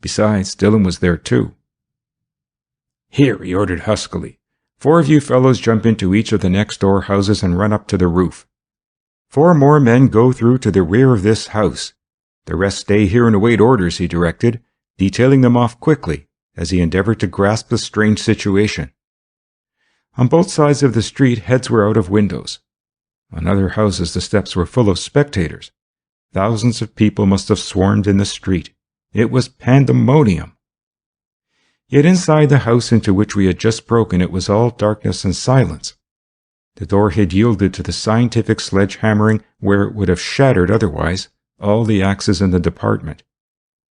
Besides, Dillon was there too. "Here," he ordered huskily. "4 of you fellows jump into each of the next-door houses and run up to the roof. 4 more men go through to the rear of this house. The rest stay here and await orders," he directed, detailing them off quickly, as he endeavored to grasp the strange situation. On both sides of the street, heads were out of windows. On other houses, the steps were full of spectators. Thousands of people must have swarmed in the street. It was pandemonium. Yet inside the house into which we had just broken, it was all darkness and silence. The door had yielded to the scientific sledgehammering where it would have shattered otherwise all the axes in the department.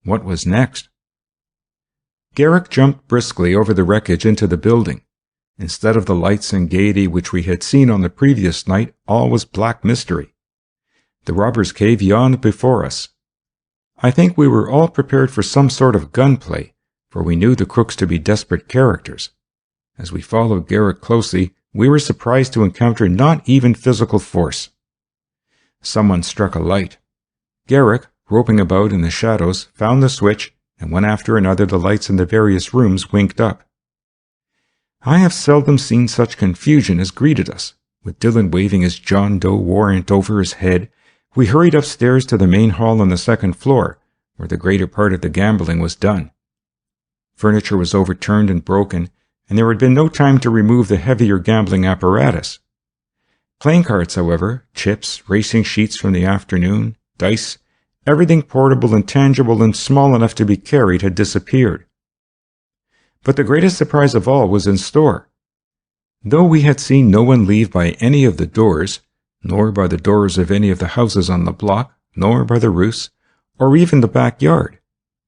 What was next? Garrick jumped briskly over the wreckage into the building. Instead of the lights and gaiety which we had seen on the previous night, all was black mystery. The robbers' cave yawned before us. I think we were all prepared for some sort of gunplay, for we knew the crooks to be desperate characters. As we followed Garrick closely, we were surprised to encounter not even physical force. Someone struck a light. Garrick, groping about in the shadows, found the switch, and one after another the lights in the various rooms winked up. I have seldom seen such confusion as greeted us. With Dillon waving his John Doe warrant over his head, we hurried upstairs to the main hall on the 2nd floor, where the greater part of the gambling was done. Furniture was overturned and broken, and there had been no time to remove the heavier gambling apparatus. Playing cards, however, chips, racing sheets from the afternoon, dice, everything portable and tangible and small enough to be carried had disappeared. But the greatest surprise of all was in store. Though we had seen no one leave by any of the doors, nor by the doors of any of the houses on the block, nor by the roofs, or even the backyard,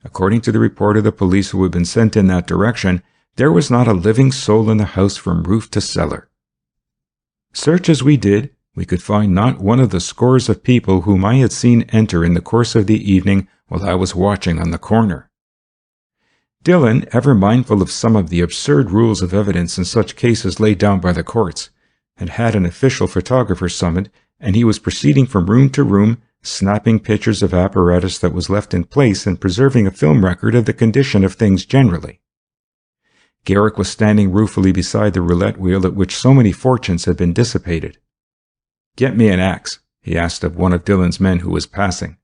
according to the report of the police who had been sent in that direction, there was not a living soul in the house from roof to cellar. Search as we did, we could find not one of the scores of people whom I had seen enter in the course of the evening while I was watching on the corner. Dillon, ever mindful of some of the absurd rules of evidence in such cases laid down by the courts, had had an official photographer summoned, and he was proceeding from room to room, snapping pictures of apparatus that was left in place and preserving a film record of the condition of things generally. Garrick was standing ruefully beside the roulette wheel at which so many fortunes had been dissipated. "Get me an axe," he asked of one of Dillon's men who was passing.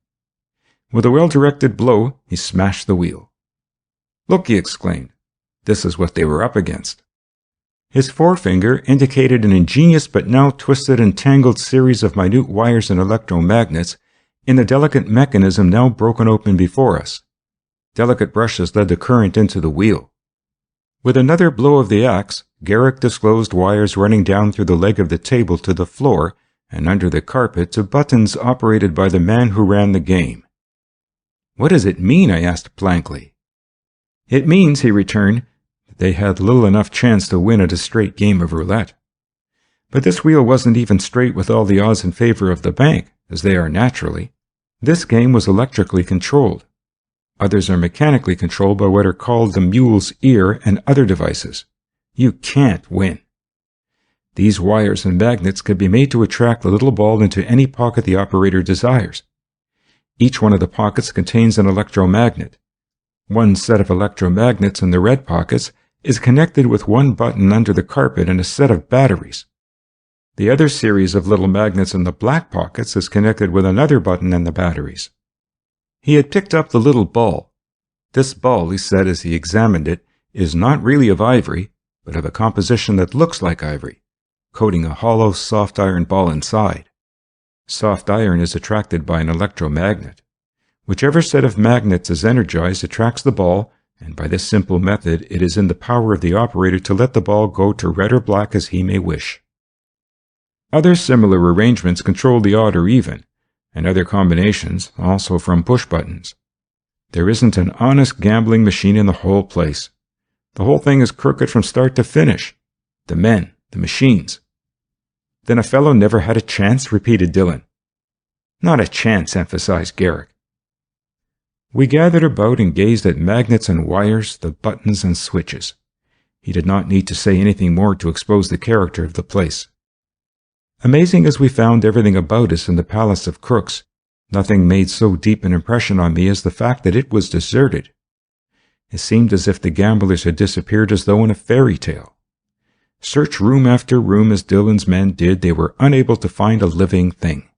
With a well-directed blow, he smashed the wheel. "Look," he exclaimed, "this is what they were up against." His forefinger indicated an ingenious but now twisted and tangled series of minute wires and electromagnets in the delicate mechanism now broken open before us. Delicate brushes led the current into the wheel. With another blow of the axe, Garrick disclosed wires running down through the leg of the table to the floor and under the carpet to buttons operated by the man who ran the game. "What does it mean?" I asked blankly. "It means," he returned, that they had little enough chance to win at a straight game of roulette. But this wheel wasn't even straight with all the odds in favor of the bank, as they are naturally. This game was electrically controlled. Others are mechanically controlled by what are called the mule's ear and other devices. You can't win. These wires and magnets could be made to attract the little ball into any pocket the operator desires. Each one of the pockets contains an electromagnet. One set of electromagnets in the red pockets is connected with one button under the carpet and a set of batteries. The other series of little magnets in the black pockets is connected with another button and the batteries. He had picked up the little ball. "This ball," he said as he examined it, "is not really of ivory, but of a composition that looks like ivory, coating a hollow soft iron ball inside. Soft iron is attracted by an electromagnet. Whichever set of magnets is energized attracts the ball, and by this simple method it is in the power of the operator to let the ball go to red or black as he may wish." Other similar arrangements control the odd or even, and other combinations, also from push buttons. There isn't an honest gambling machine in the whole place. The whole thing is crooked from start to finish. The men, the machines. Then a fellow never had a chance, repeated Dillon. Not a chance, emphasized Garrick. We gathered about and gazed at magnets and wires, the buttons and switches. He did not need to say anything more to expose the character of the place. Amazing as we found everything about us in the Palace of Crooks, nothing made so deep an impression on me as the fact that it was deserted. It seemed as if the gamblers had disappeared as though in a fairy tale. Search room after room as Dillon's men did, they were unable to find a living thing.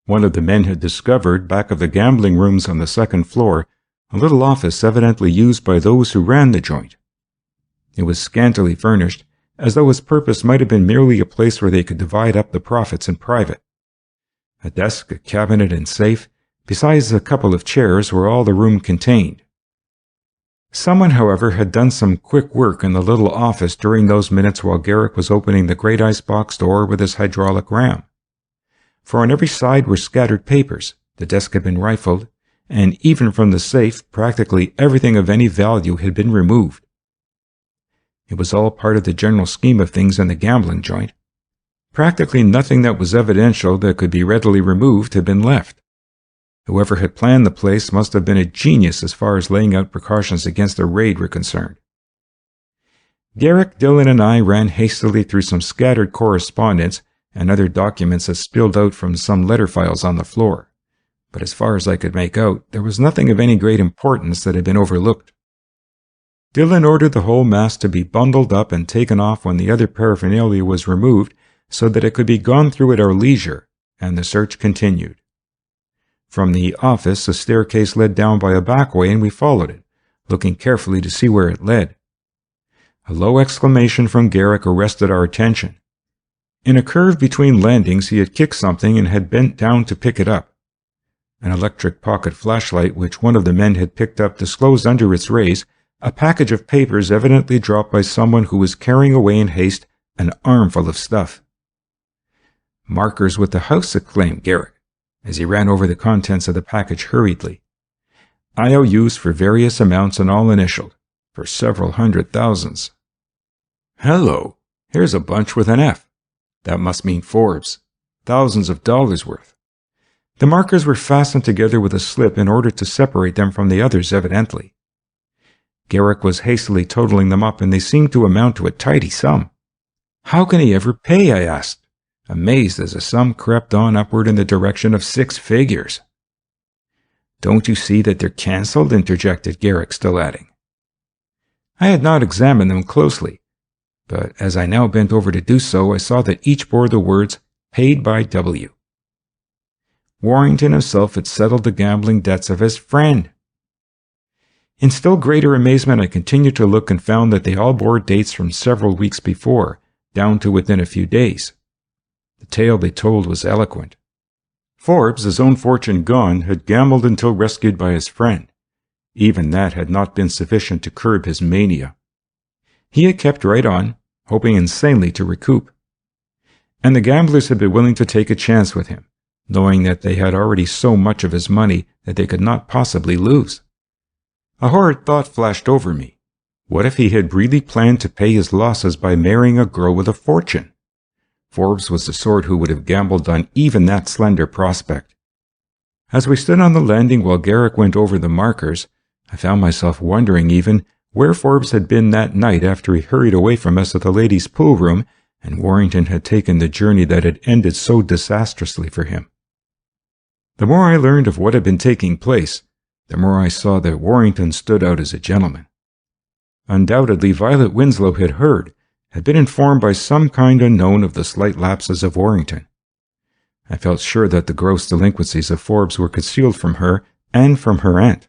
One of the men had discovered, back of the gambling rooms on the second floor, a little office evidently used by those who ran the joint. It was scantily furnished, as though its purpose might have been merely a place where they could divide up the profits in private. A desk, a cabinet, and safe, besides a couple of chairs, were all the room contained. Someone, however, had done some quick work in the little office during those minutes while Garrick was opening the great icebox door with his hydraulic ram. For on every side were scattered papers, the desk had been rifled, and even from the safe practically everything of any value had been removed. It was all part of the general scheme of things in the gambling joint. Practically nothing that was evidential that could be readily removed had been left. Whoever had planned the place must have been a genius as far as laying out precautions against a raid were concerned. Garrick, Dillon, and I ran hastily through some scattered correspondence and other documents that spilled out from some letter files on the floor, but as far as I could make out, there was nothing of any great importance that had been overlooked. Dillon ordered the whole mass to be bundled up and taken off when the other paraphernalia was removed so that it could be gone through at our leisure, and the search continued. From the office, a staircase led down by a back way, and we followed it, looking carefully to see where it led. A low exclamation from Garrick arrested our attention. In a curve between landings, he had kicked something and had bent down to pick it up. An electric pocket flashlight, which one of the men had picked up, disclosed under its rays a package of papers evidently dropped by someone who was carrying away in haste an armful of stuff. "Markers with the house," exclaimed Garrick, as he ran over the contents of the package hurriedly. IOUs for various amounts and all initialed, for several $100,000s. "Hello, here's a bunch with an F. That must mean Forbes. Thousands of dollars worth." The markers were fastened together with a slip in order to separate them from the others evidently. Garrick was hastily totaling them up, and they seemed to amount to a tidy sum. "How can he ever pay?" I asked, amazed as the sum crept on upward in the direction of 6 figures. "Don't you see that they're cancelled?" interjected Garrick, still adding. I had not examined them closely, but as I now bent over to do so, I saw that each bore the words, "Paid by W." Warrington himself had settled the gambling debts of his friend. In still greater amazement, I continued to look and found that they all bore dates from several weeks before, down to within a few days. The tale they told was eloquent. Forbes, his own fortune gone, had gambled until rescued by his friend. Even that had not been sufficient to curb his mania. He had kept right on, hoping insanely to recoup. And the gamblers had been willing to take a chance with him, knowing that they had already so much of his money that they could not possibly lose. A horrid thought flashed over me. What if he had really planned to pay his losses by marrying a girl with a fortune? Forbes was the sort who would have gambled on even that slender prospect. As we stood on the landing while Garrick went over the markers, I found myself wondering even where Forbes had been that night after he hurried away from us at the ladies' pool room and Warrington had taken the journey that had ended so disastrously for him. The more I learned of what had been taking place, the more I saw that Warrington stood out as a gentleman. Undoubtedly, Violet Winslow had heard, had been informed by some kind unknown of the slight lapses of Warrington. I felt sure that the gross delinquencies of Forbes were concealed from her and from her aunt,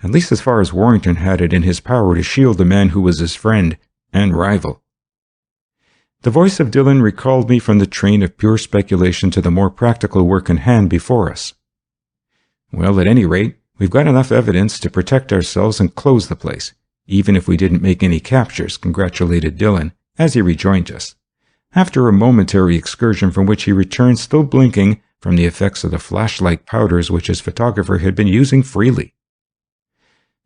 at least as far as Warrington had it in his power to shield the man who was his friend and rival. The voice of Dillon recalled me from the train of pure speculation to the more practical work in hand before us. "Well, at any rate, we've got enough evidence to protect ourselves and close the place, even if we didn't make any captures," congratulated Dillon as he rejoined us. after a momentary excursion from which he returned still blinking from the effects of the flashlight powders which his photographer had been using freely.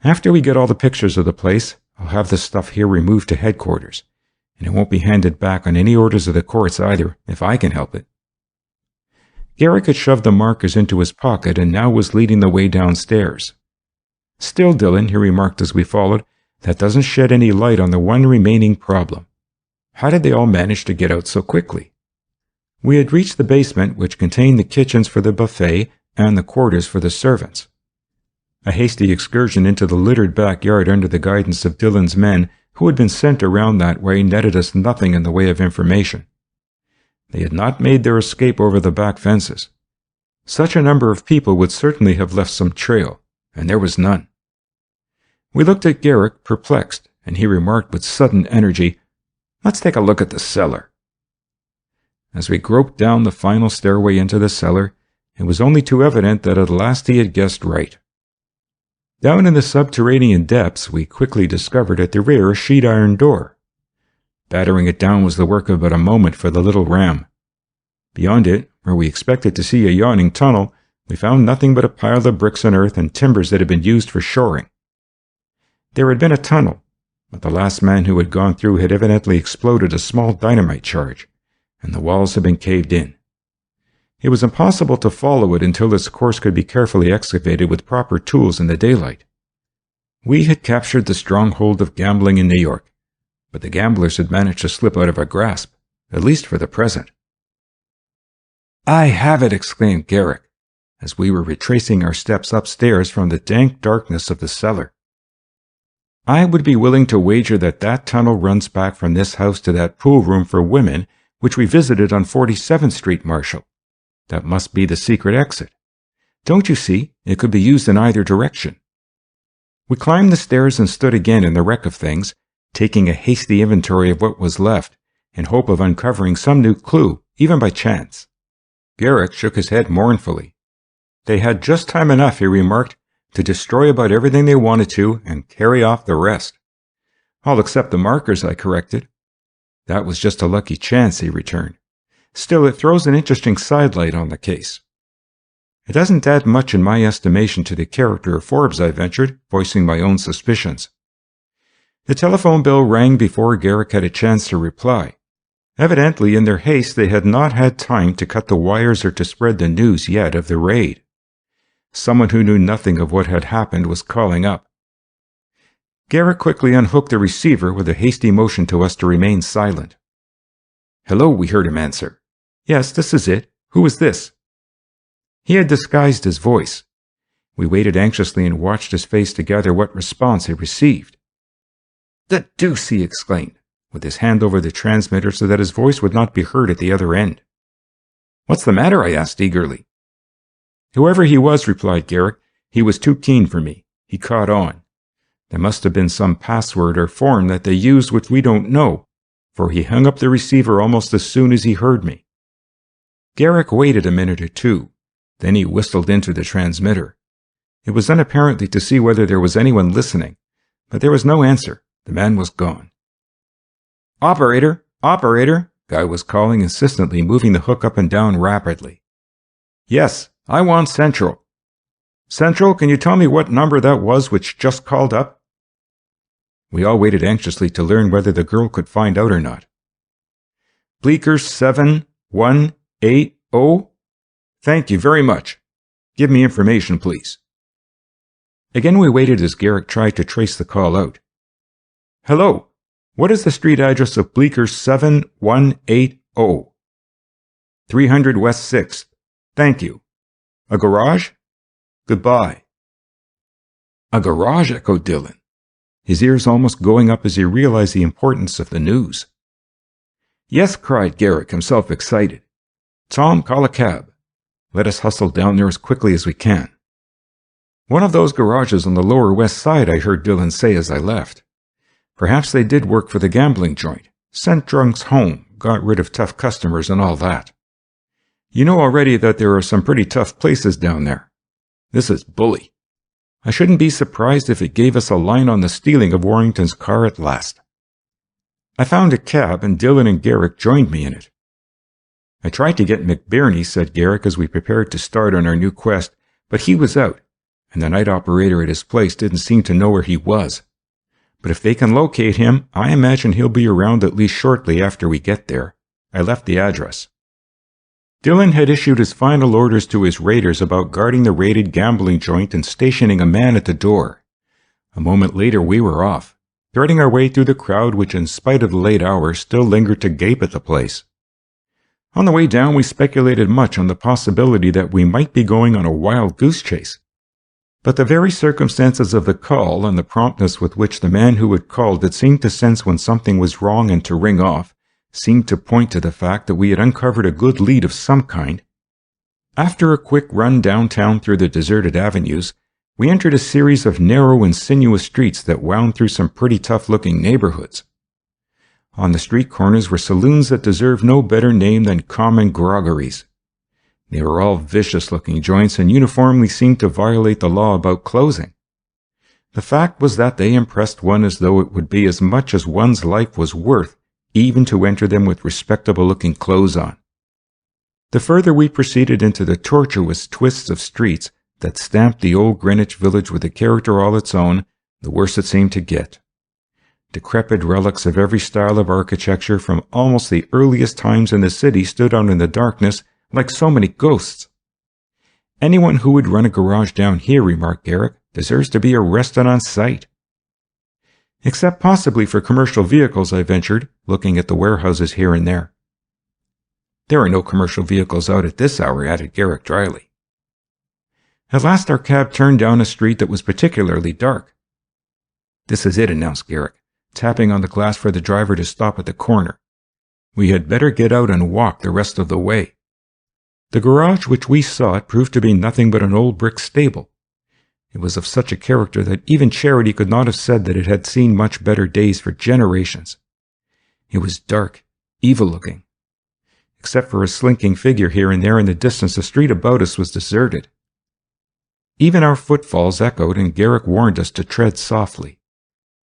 After we get all the pictures of the place, I'll have this stuff here removed to headquarters, and it won't be handed back on any orders of the courts either, if I can help it. Garrick had shoved the markers into his pocket and now was leading the way downstairs. Still, Dillon, he remarked as we followed, that doesn't shed any light on the one remaining problem. How did they all manage to get out so quickly? We had reached the basement, which contained the kitchens for the buffet and the quarters for the servants. A hasty excursion into the littered backyard under the guidance of Dillon's men, who had been sent around that way, netted us nothing in the way of information. They had not made their escape over the back fences. Such a number of people would certainly have left some trail, and there was none. We looked at Garrick, perplexed, and he remarked with sudden energy, "Let's take a look at the cellar." As we groped down the final stairway into the cellar, it was only too evident that at last he had guessed right. Down in the subterranean depths, we quickly discovered at the rear a sheet iron door. Battering it down was the work of but a moment for the little ram. Beyond it, where we expected to see a yawning tunnel, we found nothing but a pile of bricks and earth and timbers that had been used for shoring. There had been a tunnel, but the last man who had gone through had evidently exploded a small dynamite charge, and the walls had been caved in. It was impossible to follow it until its course could be carefully excavated with proper tools in the daylight. We had captured the stronghold of gambling in New York, but the gamblers had managed to slip out of our grasp, at least for the present. "I have it!" exclaimed Garrick, as we were retracing our steps upstairs from the dank darkness of the cellar. "I would be willing to wager that tunnel runs back from this house to that pool room for women which we visited on 47th Street, Marshall. That must be the secret exit. Don't you see, it could be used in either direction." We climbed the stairs and stood again in the wreck of things, taking a hasty inventory of what was left, in hope of uncovering some new clue, even by chance. Garrick shook his head mournfully. They had just time enough, he remarked, to destroy about everything they wanted to and carry off the rest. "All except the markers," I corrected. "That was just a lucky chance," he returned. "Still, it throws an interesting sidelight on the case." "It doesn't add much in my estimation to the character of Forbes," I ventured, voicing my own suspicions. The telephone bell rang before Garrick had a chance to reply. Evidently, in their haste, they had not had time to cut the wires or to spread the news yet of the raid. Someone who knew nothing of what had happened was calling up. Garrick quickly unhooked the receiver with a hasty motion to us to remain silent. "Hello," we heard him answer. "Yes, this is it. Who is this?" He had disguised his voice. We waited anxiously and watched his face to gather what response he received. "The deuce!" he exclaimed, with his hand over the transmitter so that his voice would not be heard at the other end. "What's the matter?" I asked eagerly. "Whoever he was," replied Garrick, "he was too keen for me. He caught on. There must have been some password or form that they used which we don't know, for he hung up the receiver almost as soon as he heard me." Garrick waited a minute or two. Then he whistled into the transmitter. It was done apparently to see whether there was anyone listening, but there was no answer. The man was gone. "Operator! Operator!" Guy was calling insistently, moving the hook up and down rapidly. "Yes, I want Central. Central, can you tell me what number that was which just called up?" We all waited anxiously to learn whether the girl could find out or not. "Bleecker 7180? Thank you very much. Give me information, please." Again we waited as Garrick tried to trace the call out. "Hello. What is the street address of Bleecker 7180? 300 West 6th. Thank you. A garage? Goodbye." "A garage?" echoed Dillon, his ears almost going up as he realized the importance of the news. "Yes," cried Garrick, himself excited. "Tom, call a cab. Let us hustle down there as quickly as we can." "One of those garages on the Lower West Side," I heard Dillon say as I left. "Perhaps they did work for the gambling joint, sent drunks home, got rid of tough customers and all that. You know already that there are some pretty tough places down there. This is bully. I shouldn't be surprised if it gave us a line on the stealing of Warrington's car at last." I found a cab, and Dylan and Garrick joined me in it. I tried to get McBirney, said Garrick as we prepared to start on our new quest, but he was out, and the night operator at his place didn't seem to know where he was. But if they can locate him, I imagine he'll be around at least shortly after we get there. I left the address. Dylan had issued his final orders to his raiders about guarding the raided gambling joint and stationing a man at the door. A moment later we were off, threading our way through the crowd which, in spite of the late hour, still lingered to gape at the place. On the way down we speculated much on the possibility that we might be going on a wild goose chase. But the very circumstances of the call and the promptness with which the man who had called had seemed to sense when something was wrong and to ring off seemed to point to the fact that we had uncovered a good lead of some kind. After a quick run downtown through the deserted avenues, we entered a series of narrow and sinuous streets that wound through some pretty tough-looking neighborhoods. On the street corners were saloons that deserved no better name than common groggeries. They were all vicious-looking joints and uniformly seemed to violate the law about closing. The fact was that they impressed one as though it would be as much as one's life was worth even to enter them with respectable-looking clothes on. The further we proceeded into the tortuous twists of streets that stamped the old Greenwich village with a character all its own, the worse it seemed to get. Decrepit relics of every style of architecture from almost the earliest times in the city stood out in the darkness like so many ghosts. Anyone who would run a garage down here, remarked Garrick, deserves to be arrested on sight. Except possibly for commercial vehicles, I ventured, looking at the warehouses here and there. There are no commercial vehicles out at this hour, added Garrick dryly. At last our cab turned down a street that was particularly dark. This is it, announced Garrick, tapping on the glass for the driver to stop at the corner. We had better get out and walk the rest of the way. The garage which we sought proved to be nothing but an old brick stable. It was of such a character that even Charity could not have said that it had seen much better days for generations. It was dark, evil-looking. Except for a slinking figure here and there in the distance, the street about us was deserted. Even our footfalls echoed, and Garrick warned us to tread softly.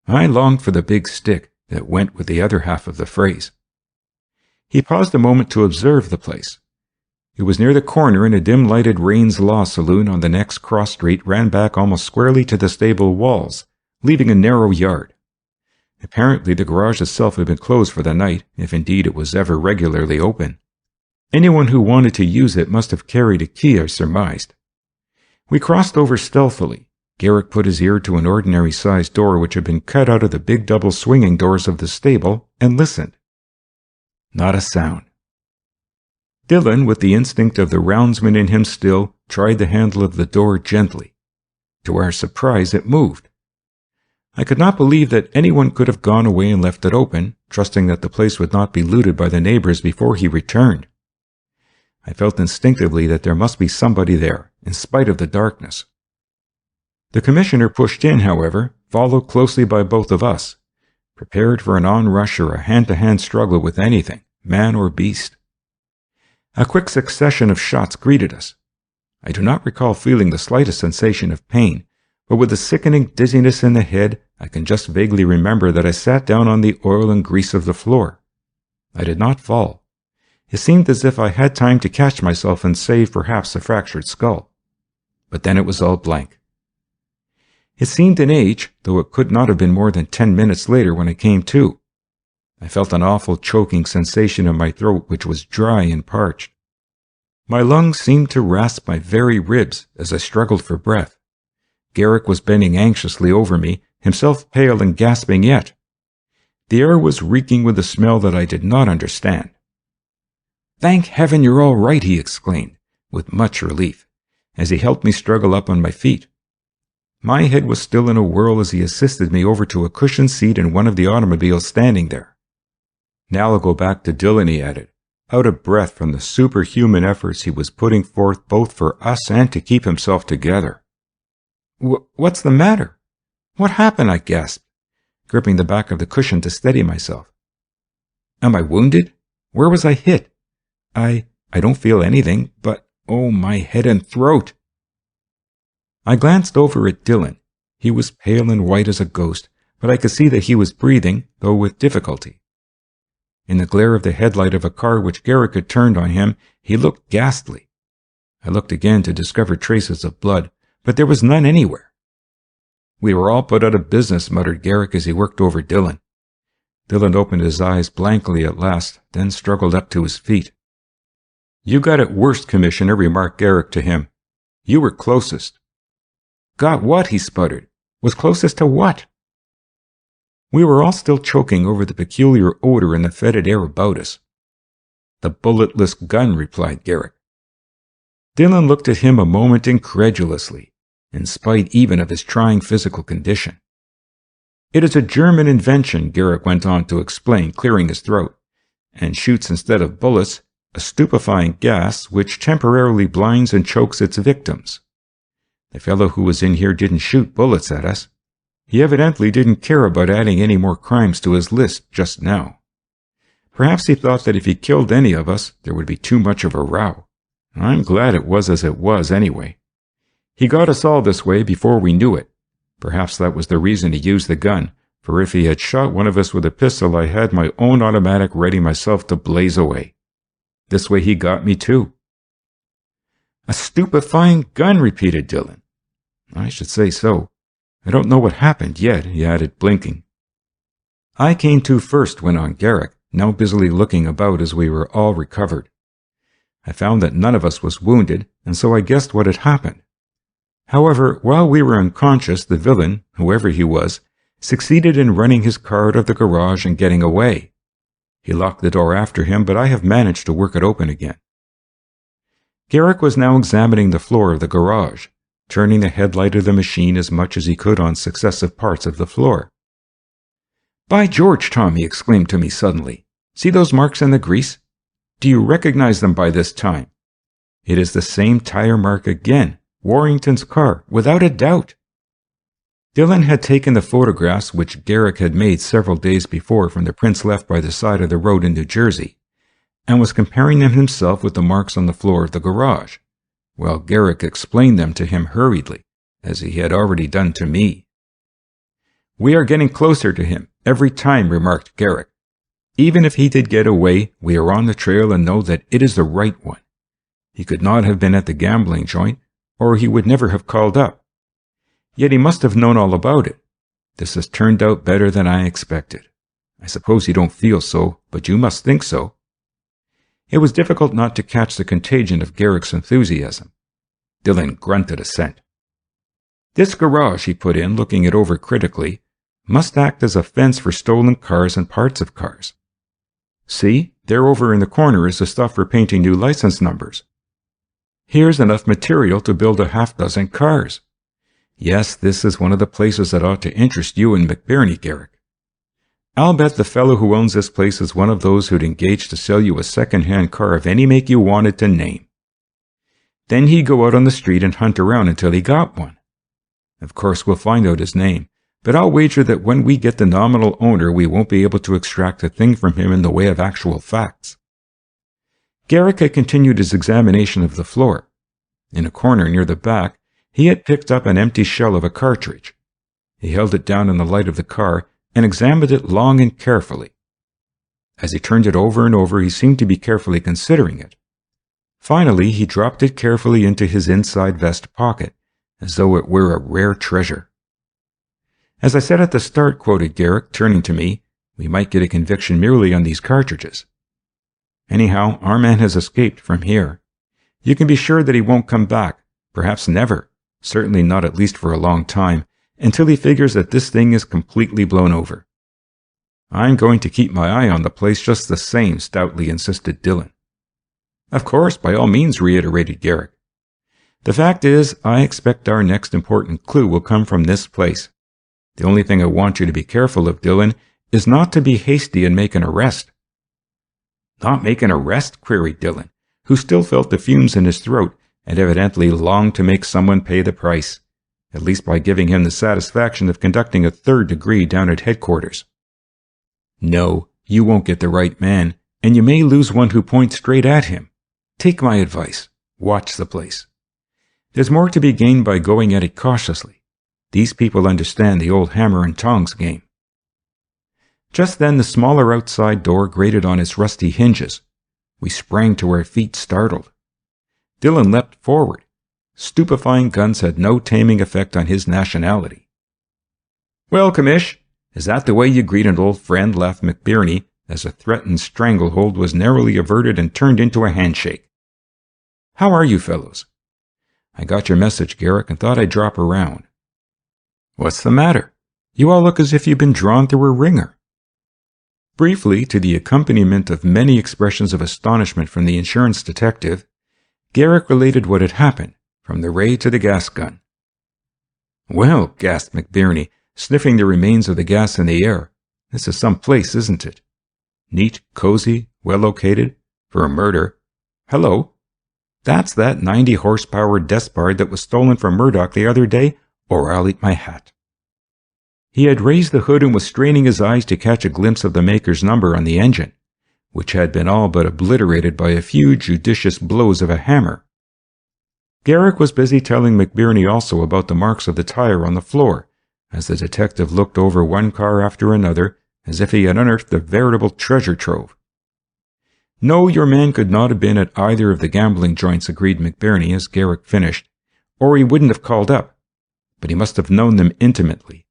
I longed for the big stick that went with the other half of the phrase. He paused a moment to observe the place. It was near the corner, and a dim-lighted Rains Law saloon on the next cross street ran back almost squarely to the stable walls, leaving a narrow yard. Apparently the garage itself had been closed for the night, if indeed it was ever regularly open. Anyone who wanted to use it must have carried a key, I surmised. We crossed over stealthily. Garrick put his ear to an ordinary-sized door which had been cut out of the big double swinging doors of the stable, and listened. Not a sound. Dylan, with the instinct of the roundsman in him still, tried the handle of the door gently. To our surprise, it moved. I could not believe that anyone could have gone away and left it open, trusting that the place would not be looted by the neighbors before he returned. I felt instinctively that there must be somebody there, in spite of the darkness. The commissioner pushed in, however, followed closely by both of us, prepared for an onrush or a hand-to-hand struggle with anything, man or beast. A quick succession of shots greeted us. I do not recall feeling the slightest sensation of pain, but with a sickening dizziness in the head, I can just vaguely remember that I sat down on the oil and grease of the floor. I did not fall. It seemed as if I had time to catch myself and save perhaps a fractured skull. But then it was all blank. It seemed an age, though it could not have been more than 10 minutes later when I came to. I felt an awful choking sensation in my throat which was dry and parched. My lungs seemed to rasp my very ribs as I struggled for breath. Garrick was bending anxiously over me, himself pale and gasping yet. The air was reeking with a smell that I did not understand. "Thank heaven you're all right," he exclaimed, with much relief, as he helped me struggle up on my feet. My head was still in a whirl as he assisted me over to a cushioned seat in one of the automobiles standing there. "Now I'll go back to Dylan," he added, out of breath from the superhuman efforts he was putting forth both for us and to keep himself together. What's the matter? What happened?" I gasped, gripping the back of the cushion to steady myself. "Am I wounded? Where was I hit? I don't feel anything, but, oh, my head and throat." I glanced over at Dylan. He was pale and white as a ghost, but I could see that he was breathing, though with difficulty. In the glare of the headlight of a car which Garrick had turned on him, he looked ghastly. I looked again to discover traces of blood, but there was none anywhere. "We were all put out of business," muttered Garrick as he worked over Dillon. Dillon opened his eyes blankly at last, then struggled up to his feet. "You got it worst, Commissioner," remarked Garrick to him. "You were closest." "Got what?" he sputtered. "Was closest to what?" We were all still choking over the peculiar odor in the fetid air about us. "The bulletless gun," replied Garrick. Dillon looked at him a moment incredulously, in spite even of his trying physical condition. "It is a German invention," Garrick went on to explain, clearing his throat, "and shoots instead of bullets a stupefying gas which temporarily blinds and chokes its victims. The fellow who was in here didn't shoot bullets at us. He evidently didn't care about adding any more crimes to his list just now. Perhaps he thought that if he killed any of us, there would be too much of a row. I'm glad it was as it was anyway. He got us all this way before we knew it. Perhaps that was the reason he used the gun, for if he had shot one of us with a pistol, I had my own automatic ready myself to blaze away. This way he got me too." "A stupefying gun," repeated Dillon. "I should say so. I don't know what happened yet," he added, blinking. "I came to first," went on Garrick, now busily looking about as we were all recovered. "I found that none of us was wounded, and so I guessed what had happened. However, while we were unconscious, the villain, whoever he was, succeeded in running his car out of the garage and getting away. He locked the door after him, but I have managed to work it open again." Garrick was now examining the floor of the garage, turning the headlight of the machine as much as he could on successive parts of the floor. "By George, Tom," he exclaimed to me suddenly, "see those marks in the grease? Do you recognize them by this time? It is the same tire mark again, Warrington's car, without a doubt." Dillon had taken the photographs which Garrick had made several days before from the prints left by the side of the road in New Jersey, and was comparing them himself with the marks on the floor of the garage, while Garrick explained them to him hurriedly, as he had already done to me. "We are getting closer to him every time," remarked Garrick. "Even if he did get away, we are on the trail and know that it is the right one. He could not have been at the gambling joint, or he would never have called up. Yet he must have known all about it. This has turned out better than I expected. I suppose you don't feel so, but you must think so." It was difficult not to catch the contagion of Garrick's enthusiasm. Dillon grunted assent. "This garage," he put in, looking it over critically, "must act as a fence for stolen cars and parts of cars. See, there over in the corner is the stuff for painting new license numbers. Here's enough material to build a half-dozen cars. Yes, this is one of the places that ought to interest you and McBurney, Garrick. I'll bet the fellow who owns this place is one of those who'd engage to sell you a second-hand car of any make you wanted to name. Then he'd go out on the street and hunt around until he got one. Of course, we'll find out his name, but I'll wager that when we get the nominal owner, we won't be able to extract a thing from him in the way of actual facts." Garrick had continued his examination of the floor. In a corner near the back, he had picked up an empty shell of a cartridge. He held it down in the light of the car and examined it long and carefully. As he turned it over and over, he seemed to be carefully considering it. Finally, he dropped it carefully into his inside vest pocket, as though it were a rare treasure. "As I said at the start," quoted Garrick, turning to me, "we might get a conviction merely on these cartridges. Anyhow, our man has escaped from here. You can be sure that he won't come back, perhaps never, certainly not at least for a long time, until he figures that this thing is completely blown over." "I'm going to keep my eye on the place just the same," stoutly insisted Dillon. "Of course, by all means," reiterated Garrick. "The fact is, I expect our next important clue will come from this place. The only thing I want you to be careful of, Dillon, is not to be hasty and make an arrest." "Not make an arrest?" queried Dillon, who still felt the fumes in his throat and evidently longed to make someone pay the price, at least by giving him the satisfaction of conducting a third degree down at headquarters. "No, you won't get the right man, and you may lose one who points straight at him. Take my advice. Watch the place. There's more to be gained by going at it cautiously. These people understand the old hammer and tongs game." Just then the smaller outside door grated on its rusty hinges. We sprang to our feet, startled. Dylan leapt forward. Stupefying guns had no taming effect on his nationality. "Well, commish, is that the way you greet an old friend?" laughed McBirney, as a threatened stranglehold was narrowly averted and turned into a handshake. "How are you fellows?" "I got your message, Garrick, and thought I'd drop around." "What's the matter? You all look as if you've been drawn through a ringer." Briefly, to the accompaniment of many expressions of astonishment from the insurance detective, Garrick related what had happened, from the ray to the gas gun. "Well," gasped McBirney, sniffing the remains of the gas in the air, "this is some place, isn't it? Neat, cozy, well located, for a murder. Hello, that's that 90-horsepower Despard that was stolen from Murdoch the other day, or I'll eat my hat." He had raised the hood and was straining his eyes to catch a glimpse of the maker's number on the engine, which had been all but obliterated by a few judicious blows of a hammer. Garrick was busy telling McBirney also about the marks of the tire on the floor, as the detective looked over one car after another, as if he had unearthed a veritable treasure trove. "No, your man could not have been at either of the gambling joints," agreed McBirney as Garrick finished, "or he wouldn't have called up. But he must have known them intimately.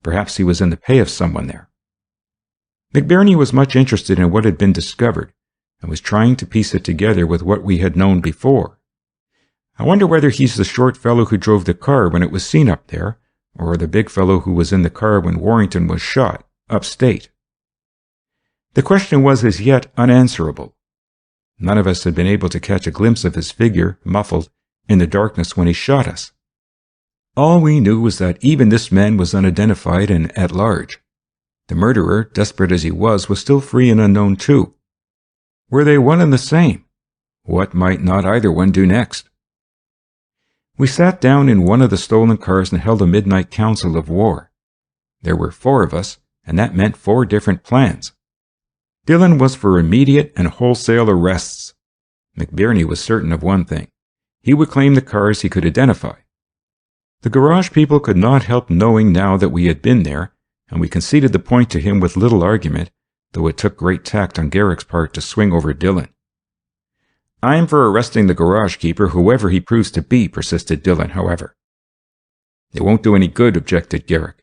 Perhaps he was in the pay of someone there." McBirney was much interested in what had been discovered, and was trying to piece it together with what we had known before. "I wonder whether he's the short fellow who drove the car when it was seen up there, or the big fellow who was in the car when Warrington was shot, upstate." The question was as yet unanswerable. None of us had been able to catch a glimpse of his figure, muffled, in the darkness when he shot us. All we knew was that even this man was unidentified and at large. The murderer, desperate as he was still free and unknown too. Were they one and the same? What might not either one do next? We sat down in one of the stolen cars and held a midnight council of war. There were 4 of us, and that meant 4 different plans. Dylan was for immediate and wholesale arrests. McBirney was certain of one thing. He would claim the cars he could identify. The garage people could not help knowing now that we had been there, and we conceded the point to him with little argument, though it took great tact on Garrick's part to swing over Dylan. "I'm for arresting the garage keeper, whoever he proves to be," persisted Dylan, however. "It won't do any good," objected Garrick.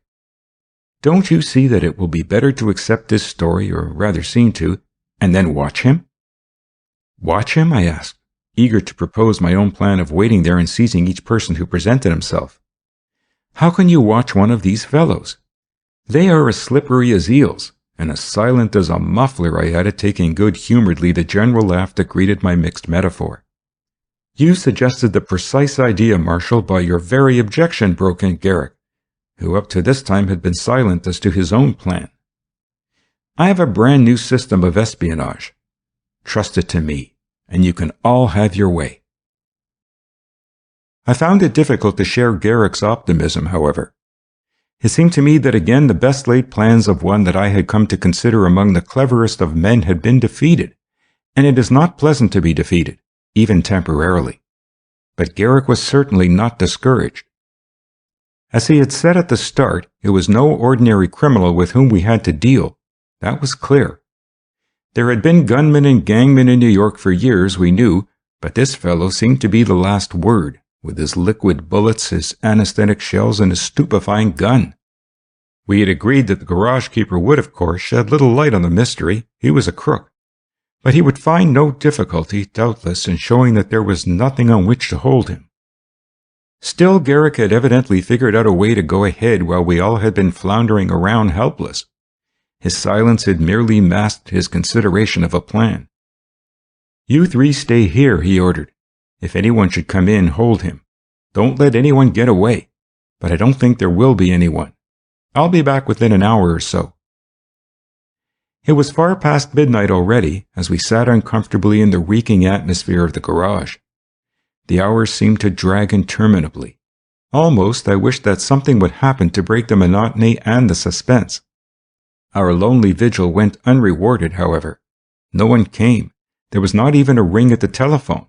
"Don't you see that it will be better to accept this story, or rather seem to, and then watch him?" "Watch him?" I asked, eager to propose my own plan of waiting there and seizing each person who presented himself. "How can you watch one of these fellows? They are as slippery as eels, and as silent as a muffler," I added, taking good-humoredly the general laugh that greeted my mixed metaphor. "You suggested the precise idea, Marshal, by your very objection," broke in Garrick, who up to this time had been silent as to his own plan. "I have a brand new system of espionage. Trust it to me, and you can all have your way." I found it difficult to share Garrick's optimism, however. It seemed to me that again the best-laid plans of one that I had come to consider among the cleverest of men had been defeated, and it is not pleasant to be defeated, even temporarily. But Garrick was certainly not discouraged. As he had said at the start, it was no ordinary criminal with whom we had to deal. That was clear. There had been gunmen and gangmen in New York for years, we knew, but this fellow seemed to be the last word, with his liquid bullets, his anesthetic shells, and his stupefying gun. We had agreed that the garage keeper would, of course, shed little light on the mystery. He was a crook. But he would find no difficulty, doubtless, in showing that there was nothing on which to hold him. Still, Garrick had evidently figured out a way to go ahead while we all had been floundering around helpless. His silence had merely masked his consideration of a plan. "You 3 stay here," he ordered. "If anyone should come in, hold him. Don't let anyone get away. But I don't think there will be anyone. I'll be back within an hour or so." It was far past midnight already, as we sat uncomfortably in the reeking atmosphere of the garage. The hours seemed to drag interminably. Almost I wished that something would happen to break the monotony and the suspense. Our lonely vigil went unrewarded, however. No one came. There was not even a ring at the telephone.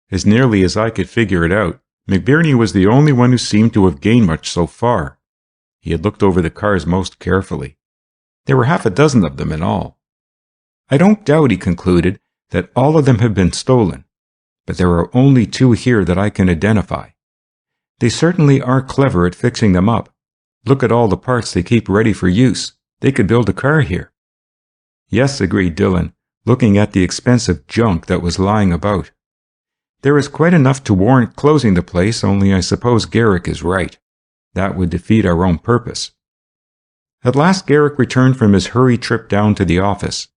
As nearly as I could figure it out, McBirney was the only one who seemed to have gained much so far. He had looked over the cars most carefully. There were half a dozen of them in all. I don't doubt, he concluded, that all of them have been stolen, but there are only 2 here that I can identify. They certainly are clever at fixing them up. Look at all the parts they keep ready for use. They could build a car here. Yes, agreed Dillon, looking at the expensive junk that was lying about. There is quite enough to warrant closing the place, only I suppose Garrick is right. That would defeat our own purpose. At last Garrick returned from his hurried trip down to the office.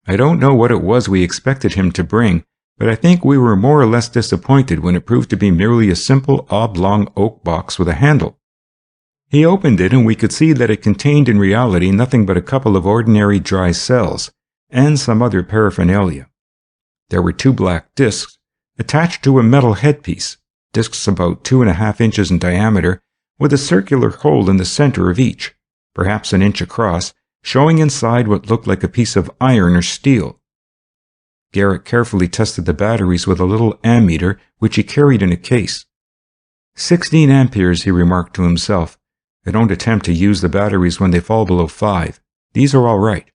I don't know what it was we expected him to bring, but I think we were more or less disappointed when it proved to be merely a simple oblong oak box with a handle. He opened it, and we could see that it contained in reality nothing but a couple of ordinary dry cells, and some other paraphernalia. There were 2 black discs attached to a metal headpiece, discs about 2.5 inches in diameter, with a circular hole in the center of each, perhaps an inch across, showing inside what looked like a piece of iron or steel. Garrick carefully tested the batteries with a little ammeter which he carried in a case. 16 amperes, he remarked to himself. I don't attempt to use the batteries when they fall below 5. These are all right.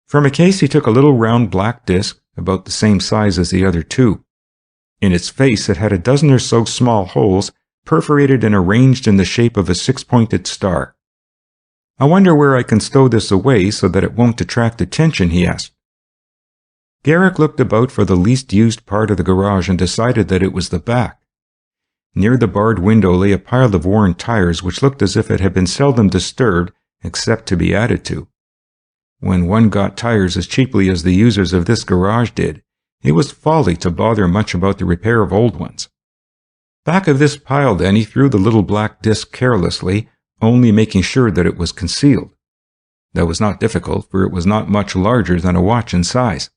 From a case he took a little round black disc, about the same size as the other 2. In its face it had a dozen or so small holes, perforated and arranged in the shape of a 6-pointed star. I wonder where I can stow this away so that it won't attract attention, he asked. Garrick looked about for the least used part of the garage and decided that it was the back. Near the barred window lay a pile of worn tires which looked as if it had been seldom disturbed except to be added to. When one got tires as cheaply as the users of this garage did, it was folly to bother much about the repair of old ones. Back of this pile, then, he threw the little black disc carelessly, only making sure that it was concealed. That was not difficult, for it was not much larger than a watch in size.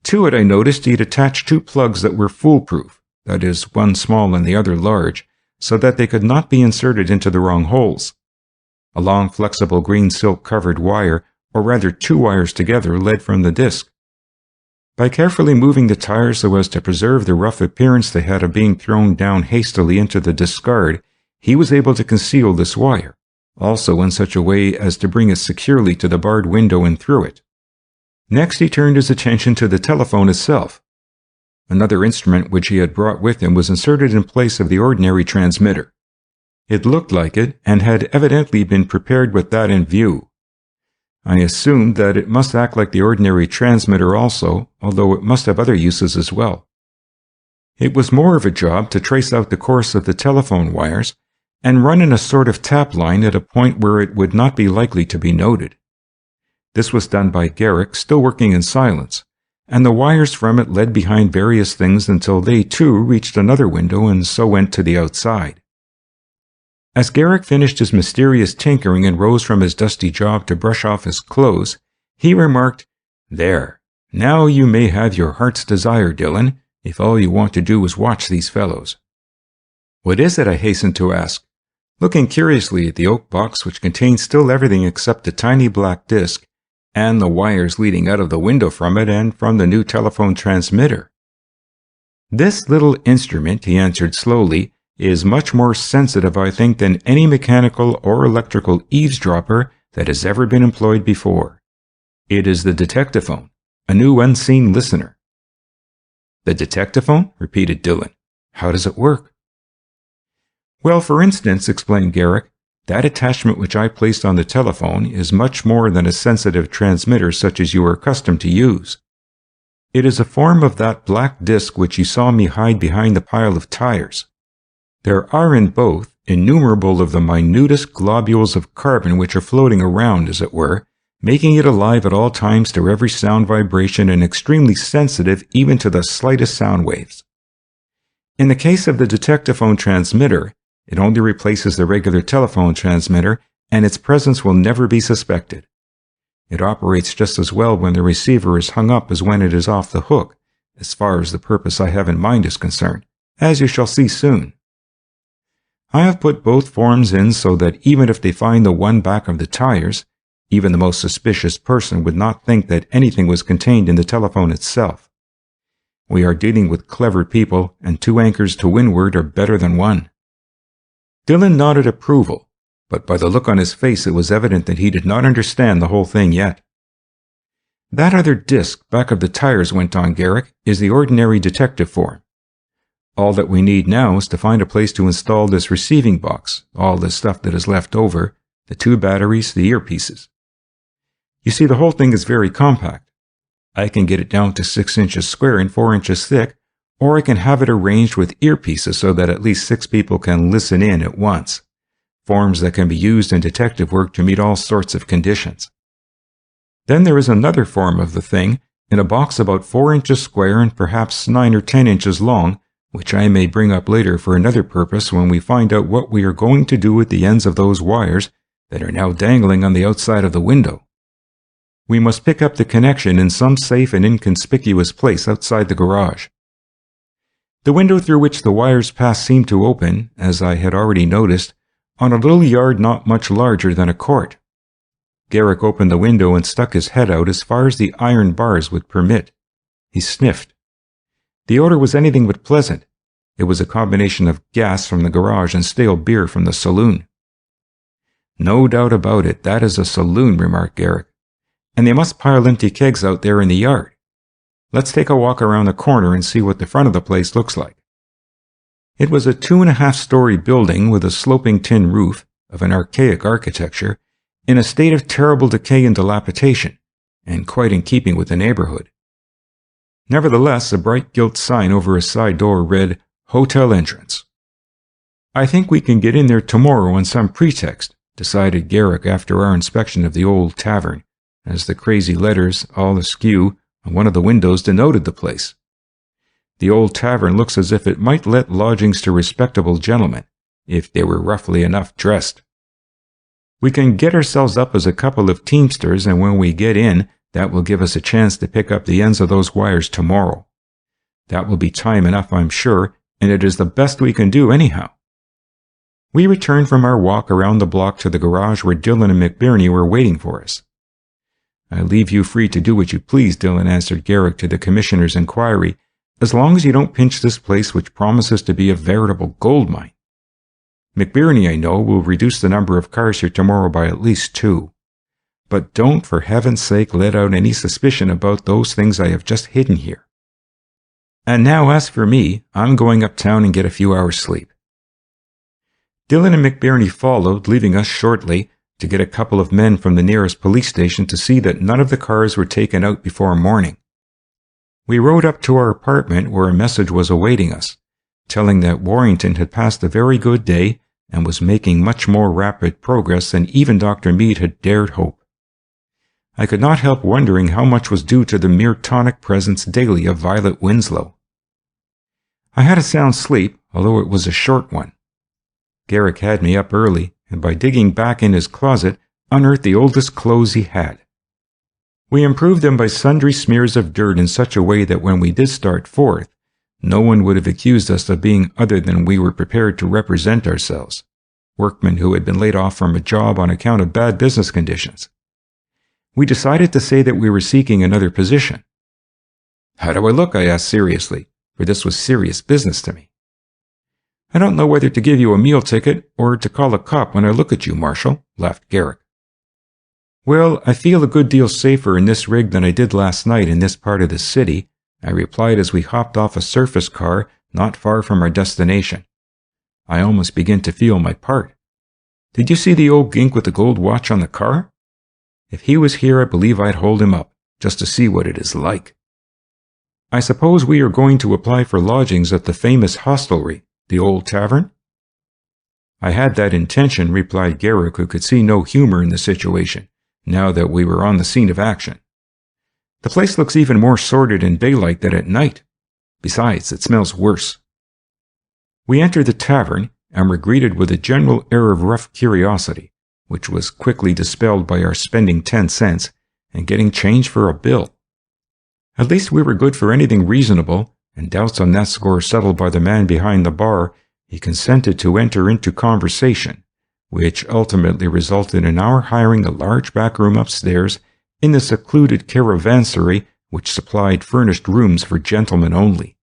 To it, I noticed he had attached 2 plugs that were foolproof, that is, one small and the other large, so that they could not be inserted into the wrong holes. A long, flexible green silk-covered wire, or rather 2 wires together, led from the disc. By carefully moving the tires so as to preserve the rough appearance they had of being thrown down hastily into the discard, he was able to conceal this wire, also in such a way as to bring it securely to the barred window and through it. Next he turned his attention to the telephone itself. Another instrument which he had brought with him was inserted in place of the ordinary transmitter. It looked like it, and had evidently been prepared with that in view. I assumed that it must act like the ordinary transmitter also, although it must have other uses as well. It was more of a job to trace out the course of the telephone wires and run in a sort of tap line at a point where it would not be likely to be noted. This was done by Garrick, still working in silence, and the wires from it led behind various things until they, too, reached another window and so went to the outside. As Garrick finished his mysterious tinkering and rose from his dusty job to brush off his clothes, he remarked, "There, now you may have your heart's desire, Dillon, if all you want to do is watch these fellows." "What is it?" I hastened to ask, looking curiously at the oak box which contained still everything except the tiny black disc and the wires leading out of the window from it and from the new telephone transmitter. "This little instrument," he answered slowly, "is much more sensitive, I think, than any mechanical or electrical eavesdropper that has ever been employed before. It is the detectaphone, a new unseen listener." "The detectaphone?" repeated Dillon. "How does it work?" "Well, for instance," explained Garrick, "that attachment which I placed on the telephone is much more than a sensitive transmitter such as you are accustomed to use. It is a form of that black disc which you saw me hide behind the pile of tires. There are in both innumerable of the minutest globules of carbon which are floating around, as it were, making it alive at all times to every sound vibration and extremely sensitive even to the slightest sound waves. In the case of the detectaphone transmitter, it only replaces the regular telephone transmitter, and its presence will never be suspected. It operates just as well when the receiver is hung up as when it is off the hook, as far as the purpose I have in mind is concerned, as you shall see soon. I have put both forms in so that even if they find the one back of the tires, even the most suspicious person would not think that anything was contained in the telephone itself. We are dealing with clever people, and 2 anchors to windward are better than 1. Dillon nodded approval, but by the look on his face it was evident that he did not understand the whole thing yet. "That other disc back of the tires," went on Garrick, "is the ordinary detective form. All that we need now is to find a place to install this receiving box, all the stuff that is left over, the 2 batteries, the earpieces. You see, the whole thing is very compact. I can get it down to 6 inches square and 4 inches thick, or I can have it arranged with earpieces so that at least 6 people can listen in at once. Forms that can be used in detective work to meet all sorts of conditions. Then there is another form of the thing, in a box about 4 inches square and perhaps 9 or 10 inches long, which I may bring up later for another purpose when we find out what we are going to do with the ends of those wires that are now dangling on the outside of the window. We must pick up the connection in some safe and inconspicuous place outside the garage." The window through which the wires passed seemed to open, as I had already noticed, on a little yard not much larger than a court. Garrick opened the window and stuck his head out as far as the iron bars would permit. He sniffed. The odor was anything but pleasant. It was a combination of gas from the garage and stale beer from the saloon. "No doubt about it, that is a saloon," remarked Garrick. "And they must pile empty kegs out there in the yard. Let's take a walk around the corner and see what the front of the place looks like." It was a 2.5-story building with a sloping tin roof of an archaic architecture, in a state of terrible decay and dilapidation, and quite in keeping with the neighborhood. Nevertheless, a bright gilt sign over a side door read, "Hotel Entrance." "I think we can get in there tomorrow on some pretext," decided Garrick after our inspection of the old tavern, as the crazy letters, all askew, on one of the windows denoted the place. The old tavern looks as if it might let lodgings to respectable gentlemen, if they were roughly enough dressed. "We can get ourselves up as a couple of teamsters, and when we get in, that will give us a chance to pick up the ends of those wires tomorrow. That will be time enough, I'm sure, and it is the best we can do anyhow." We returned from our walk around the block to the garage where Dillon and McBurney were waiting for us. "I leave you free to do what you please," Dillon answered Garrick to the commissioner's inquiry, "as long as you don't pinch this place, which promises to be a veritable gold mine. McBurney, I know, will reduce the number of cars here tomorrow by at least 2. But don't, for heaven's sake, let out any suspicion about those things I have just hidden here. And now, as for me, I'm going uptown and get a few hours' sleep." Dillon and McBurney followed, leaving us shortly, to get a couple of men from the nearest police station to see that none of the cars were taken out before morning. We rode up to our apartment where a message was awaiting us, telling that Warrington had passed a very good day and was making much more rapid progress than even Dr. Meade had dared hope. I could not help wondering how much was due to the mere tonic presence daily of Violet Winslow. I had a sound sleep, although it was a short one. Garrick had me up early, and by digging back in his closet, unearthed the oldest clothes he had. We improved them by sundry smears of dirt in such a way that when we did start forth, no one would have accused us of being other than we were prepared to represent ourselves, workmen who had been laid off from a job on account of bad business conditions. We decided to say that we were seeking another position. "How do I look?" I asked seriously, for this was serious business to me. "I don't know whether to give you a meal ticket or to call a cop when I look at you, Marshal," laughed Garrick. "Well, I feel a good deal safer in this rig than I did last night in this part of the city," I replied as we hopped off a surface car not far from our destination. "I almost begin to feel my part. Did you see the old gink with the gold watch on the car? If he was here, I believe I'd hold him up, just to see what it is like." "I suppose we are going to apply for lodgings at the famous hostelry, the old tavern?" "I had that intention," replied Garrick, who could see no humor in the situation, now that we were on the scene of action. "The place looks even more sordid in daylight than at night. Besides, it smells worse." We entered the tavern, and were greeted with a general air of rough curiosity, which was quickly dispelled by our spending 10 cents and getting change for a bill. At least we were good for anything reasonable, and doubts on that score settled by the man behind the bar, he consented to enter into conversation, which ultimately resulted in our hiring a large back room upstairs in the secluded caravansary which supplied furnished rooms for gentlemen only.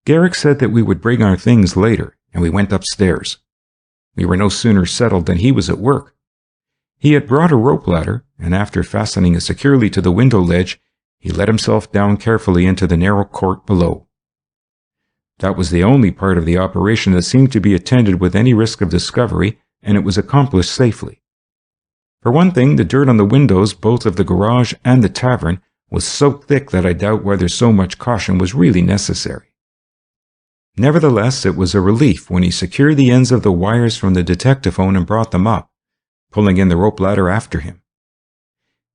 Garrick said that we would bring our things later, and we went upstairs. We were no sooner settled than he was at work. He had brought a rope ladder, and after fastening it securely to the window ledge, he let himself down carefully into the narrow court below. That was the only part of the operation that seemed to be attended with any risk of discovery, and it was accomplished safely. For one thing, the dirt on the windows, both of the garage and the tavern, was so thick that I doubt whether so much caution was really necessary. Nevertheless, it was a relief when he secured the ends of the wires from the detectaphone and brought them up, pulling in the rope ladder after him.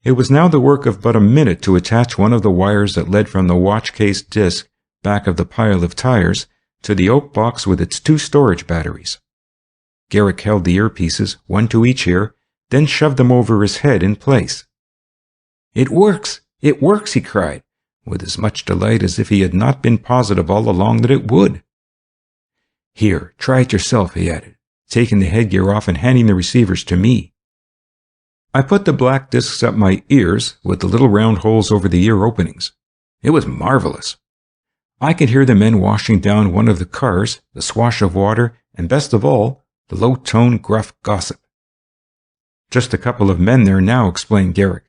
It was now the work of but a minute to attach one of the wires that led from the watch case disc back of the pile of tires to the oak box with its 2 storage batteries. Garrick held the earpieces, one to each ear, then shoved them over his head in place. "It works! It works!" he cried, with as much delight as if he had not been positive all along that it would. "Here, try it yourself," he added, taking the headgear off and handing the receivers to me. I put the black discs up my ears with the little round holes over the ear openings. It was marvelous. I could hear the men washing down one of the cars, the swash of water, and best of all, the low-toned, gruff gossip. "Just a couple of men there now," explained Garrick.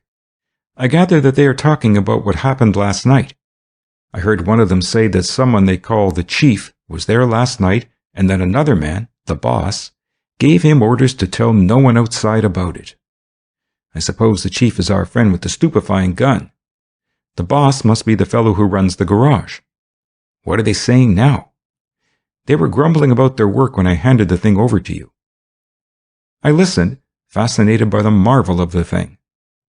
"I gather that they are talking about what happened last night. I heard one of them say that someone they call the chief was there last night, and that another man, the boss, gave him orders to tell no one outside about it. I suppose the chief is our friend with the stupefying gun. The boss must be the fellow who runs the garage. What are they saying now?" "They were grumbling about their work when I handed the thing over to you." I listened, fascinated by the marvel of the thing.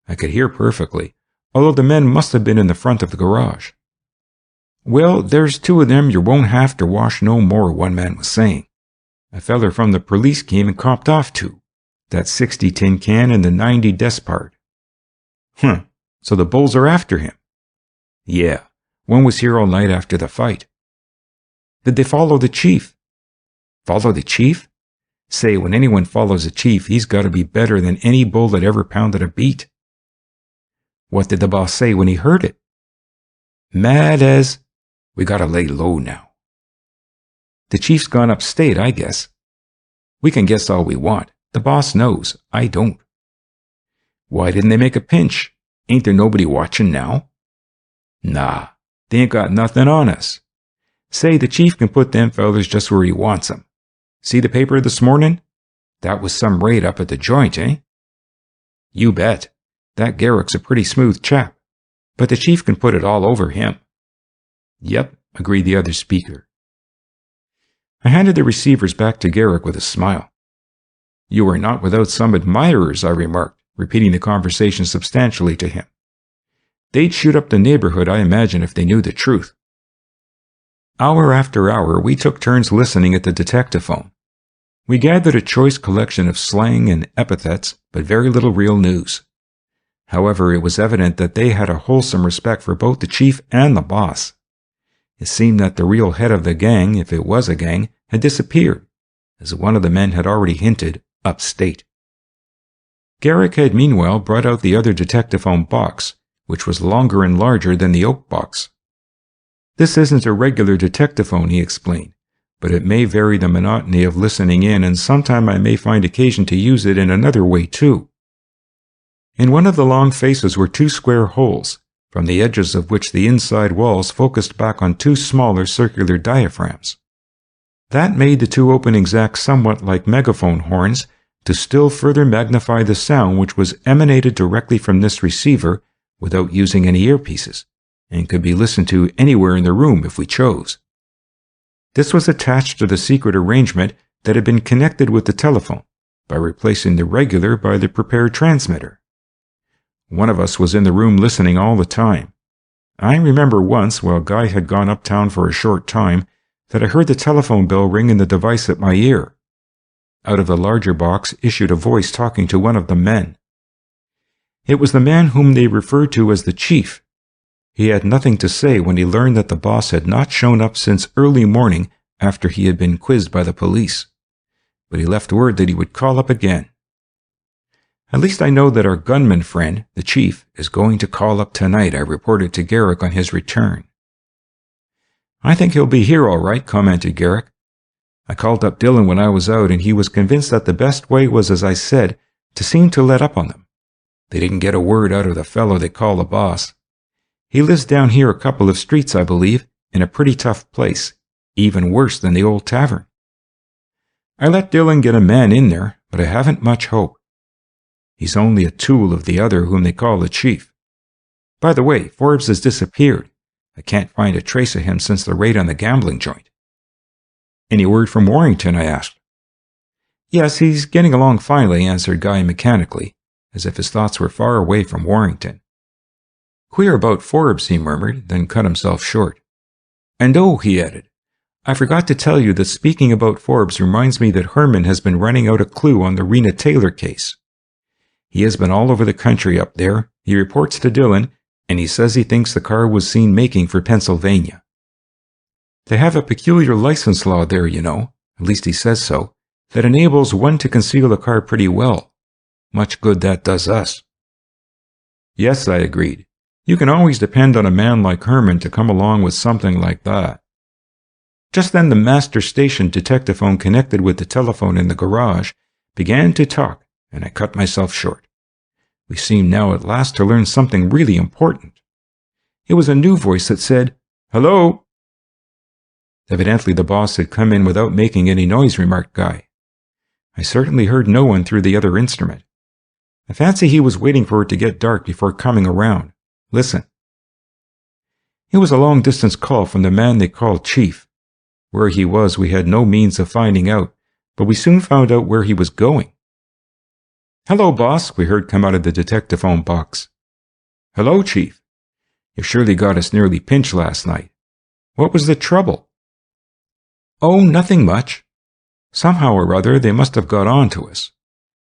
I could hear perfectly, although the men must have been in the front of the garage. "Well, there's 2 of them you won't have to wash no more," one man was saying. "A feller from the police came and copped off 2. That 60 tin can and the 90 Despard." So the bulls are after him?" "Yeah, one was here all night after the fight." "Did they follow the chief?" "Follow the chief? Say, when anyone follows a chief, he's got to be better than any bull that ever pounded a beat." "What did the boss say when he heard it?" "Mad as... We gotta lay low now." "The chief's gone upstate, I guess." "We can guess all we want. The boss knows. I don't." "Why didn't they make a pinch? Ain't there nobody watching now?" "Nah, they ain't got nothing on us. Say, the chief can put them fellers just where he wants them. See the paper this morning? That was some raid up at the joint, eh?" "You bet. That Garrick's a pretty smooth chap. But the chief can put it all over him." "Yep," agreed the other speaker. I handed the receivers back to Garrick with a smile. "You are not without some admirers," I remarked, repeating the conversation substantially to him. "They'd shoot up the neighborhood, I imagine, if they knew the truth." Hour after hour, we took turns listening at the detectaphone. We gathered a choice collection of slang and epithets, but very little real news. However, it was evident that they had a wholesome respect for both the chief and the boss. It seemed that the real head of the gang, if it was a gang, had disappeared, as one of the men had already hinted, upstate. Garrick had meanwhile brought out the other detectaphone box, which was longer and larger than the oak box. "This isn't a regular detectaphone," he explained, "but it may vary the monotony of listening in, and sometime I may find occasion to use it in another way too." In one of the long faces were 2 square holes, from the edges of which the inside walls focused back on 2 smaller circular diaphragms. That made the 2 openings act somewhat like megaphone horns to still further magnify the sound which was emanated directly from this receiver without using any earpieces, and could be listened to anywhere in the room if we chose. This was attached to the secret arrangement that had been connected with the telephone by replacing the regular by the prepared transmitter. One of us was in the room listening all the time. I remember once, while Guy had gone uptown for a short time, that I heard the telephone bell ring in the device at my ear. Out of the larger box issued a voice talking to one of the men. It was the man whom they referred to as the chief. He had nothing to say when he learned that the boss had not shown up since early morning after he had been quizzed by the police. But he left word that he would call up again. "At least I know that our gunman friend, the chief, is going to call up tonight," I reported to Garrick on his return. "I think he'll be here all right," commented Garrick. I called up Dylan when I was out, and he was convinced that the best way was, as I said, to seem to let up on them. They didn't get a word out of the fellow they call a boss. He lives down here a couple of streets, I believe, in a pretty tough place, even worse than the old tavern. I let Dylan get a man in there, but I haven't much hope. He's only a tool of the other whom they call the chief. By the way, Forbes has disappeared. I can't find a trace of him since the raid on the gambling joint. Any word from Warrington? I asked. Yes, he's getting along finely, answered Guy mechanically, as if his thoughts were far away from Warrington. Queer about Forbes, he murmured, then cut himself short. And oh, he added, I forgot to tell you that speaking about Forbes reminds me that Herman has been running out a clue on the Rena Taylor case. He has been all over the country up there. He reports to Dylan, and he says he thinks the car was seen making for Pennsylvania. They have a peculiar license law there, you know, at least he says so, that enables one to conceal a car pretty well. Much good that does us. Yes, I agreed. You can always depend on a man like Herman to come along with something like that. Just then the master station detectaphone connected with the telephone in the garage began to talk, and I cut myself short. We seemed now at last to learn something really important. It was a new voice that said, Hello? Evidently the boss had come in without making any noise, remarked Guy. I certainly heard no one through the other instrument. I fancy he was waiting for it to get dark before coming around. Listen. It was a long-distance call from the man they called Chief. Where he was we had no means of finding out, but we soon found out where he was going. Hello, boss, we heard come out of the detectaphone box. Hello, Chief. You surely got us nearly pinched last night. What was the trouble? Oh, nothing much. Somehow or other they must have got on to us.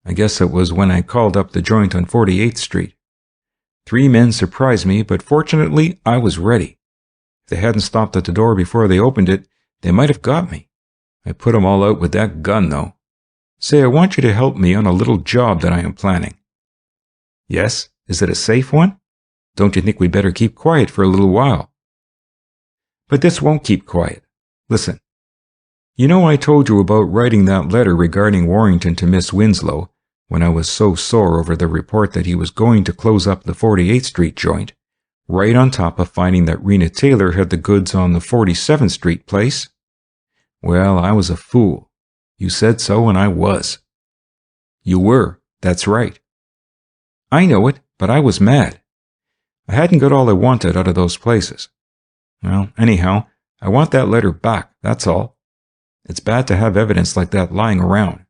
I guess it was when I called up the joint on 48th Street. 3 men surprised me, but fortunately I was ready. If they hadn't stopped at the door before they opened it, they might have got me. I put 'em all out with that gun, though. Say, I want you to help me on a little job that I am planning. Yes? Is it a safe one? Don't you think we'd better keep quiet for a little while? But this won't keep quiet. Listen. You know I told you about writing that letter regarding Warrington to Miss Winslow when I was so sore over the report that he was going to close up the 48th Street joint, right on top of finding that Rena Taylor had the goods on the 47th Street place? Well, I was a fool. You said so, and I was. You were, that's right. I know it, but I was mad. I hadn't got all I wanted out of those places. Well, anyhow, I want that letter back, that's all. It's bad to have evidence like that lying around.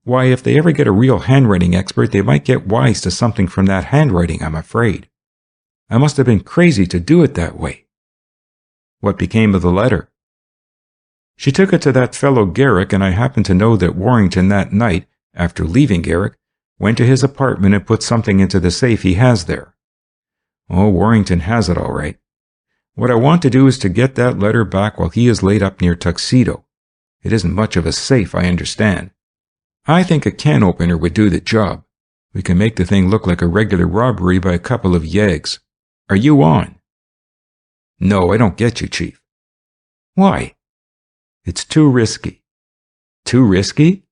Why, if they ever get a real handwriting expert, they might get wise to something from that handwriting, I'm afraid. I must have been crazy to do it that way. What became of the letter? She took it to that fellow Garrick, and I happened to know that Warrington that night, after leaving Garrick, went to his apartment and put something into the safe he has there. Oh, Warrington has it all right. What I want to do is to get that letter back while he is laid up near Tuxedo. It isn't much of a safe, I understand. I think a can opener would do the job. We can make the thing look like a regular robbery by a couple of yeggs. Are you on? No, I don't get you, Chief. Why? It's too risky. Too risky?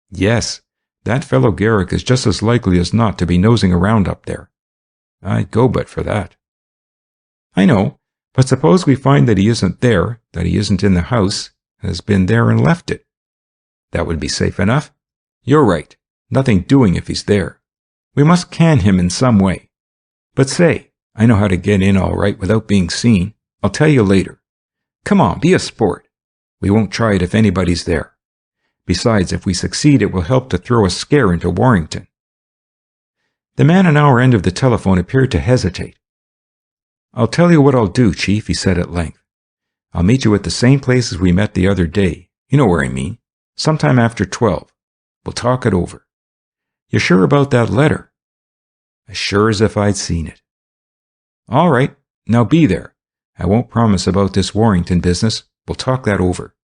Yes, that fellow Garrick is just as likely as not to be nosing around up there. I'd go but for that. I know, but suppose we find that he isn't there, that he isn't in the house, has been there and left it. That would be safe enough. You're right. Nothing doing if he's there. We must can him in some way. But say, I know how to get in all right without being seen. I'll tell you later. Come on, be a sport. We won't try it if anybody's there. Besides, if we succeed, it will help to throw a scare into Warrington. The man on our end of the telephone appeared to hesitate. I'll tell you what I'll do, Chief, he said at length. I'll meet you at the same place as we met the other day. You know where I mean. Sometime after 12. We'll talk it over. You sure about that letter? As sure as if I'd seen it. All right, now be there. I won't promise about this Warrington business. We'll talk that over.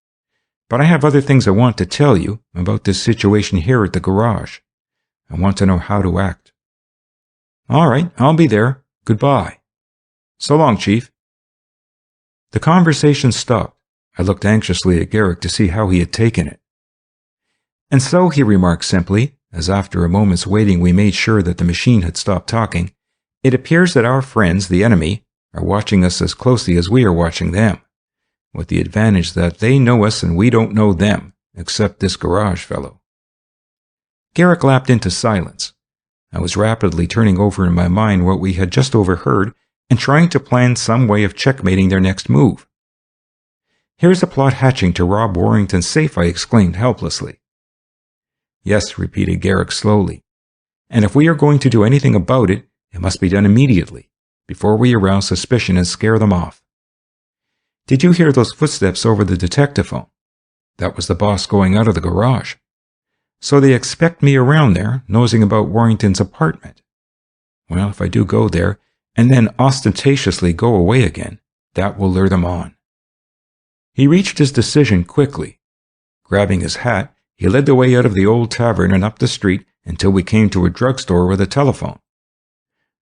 But I have other things I want to tell you about this situation here at the garage. I want to know how to act. All right, I'll be there. Goodbye. So long, Chief. The conversation stopped. I looked anxiously at Garrick to see how he had taken it. "And so," he remarked simply, as after a moment's waiting we made sure that the machine had stopped talking, "it appears that our friends, the enemy, are watching us as closely as we are watching them, with the advantage that they know us and we don't know them, except this garage fellow." Garrick lapsed into silence. I was rapidly turning over in my mind what we had just overheard and trying to plan some way of checkmating their next move. "Here's a plot hatching to rob Warrington's safe," I exclaimed helplessly. "Yes," repeated Garrick slowly, "and if we are going to do anything about it, it must be done immediately, before we arouse suspicion and scare them off. Did you hear those footsteps over the detectaphone? That was the boss going out of the garage. So they expect me around there, nosing about Warrington's apartment. Well, if I do go there, and then ostentatiously go away again, that will lure them on." He reached his decision quickly. Grabbing his hat, he led the way out of the old tavern and up the street until we came to a drugstore with a telephone.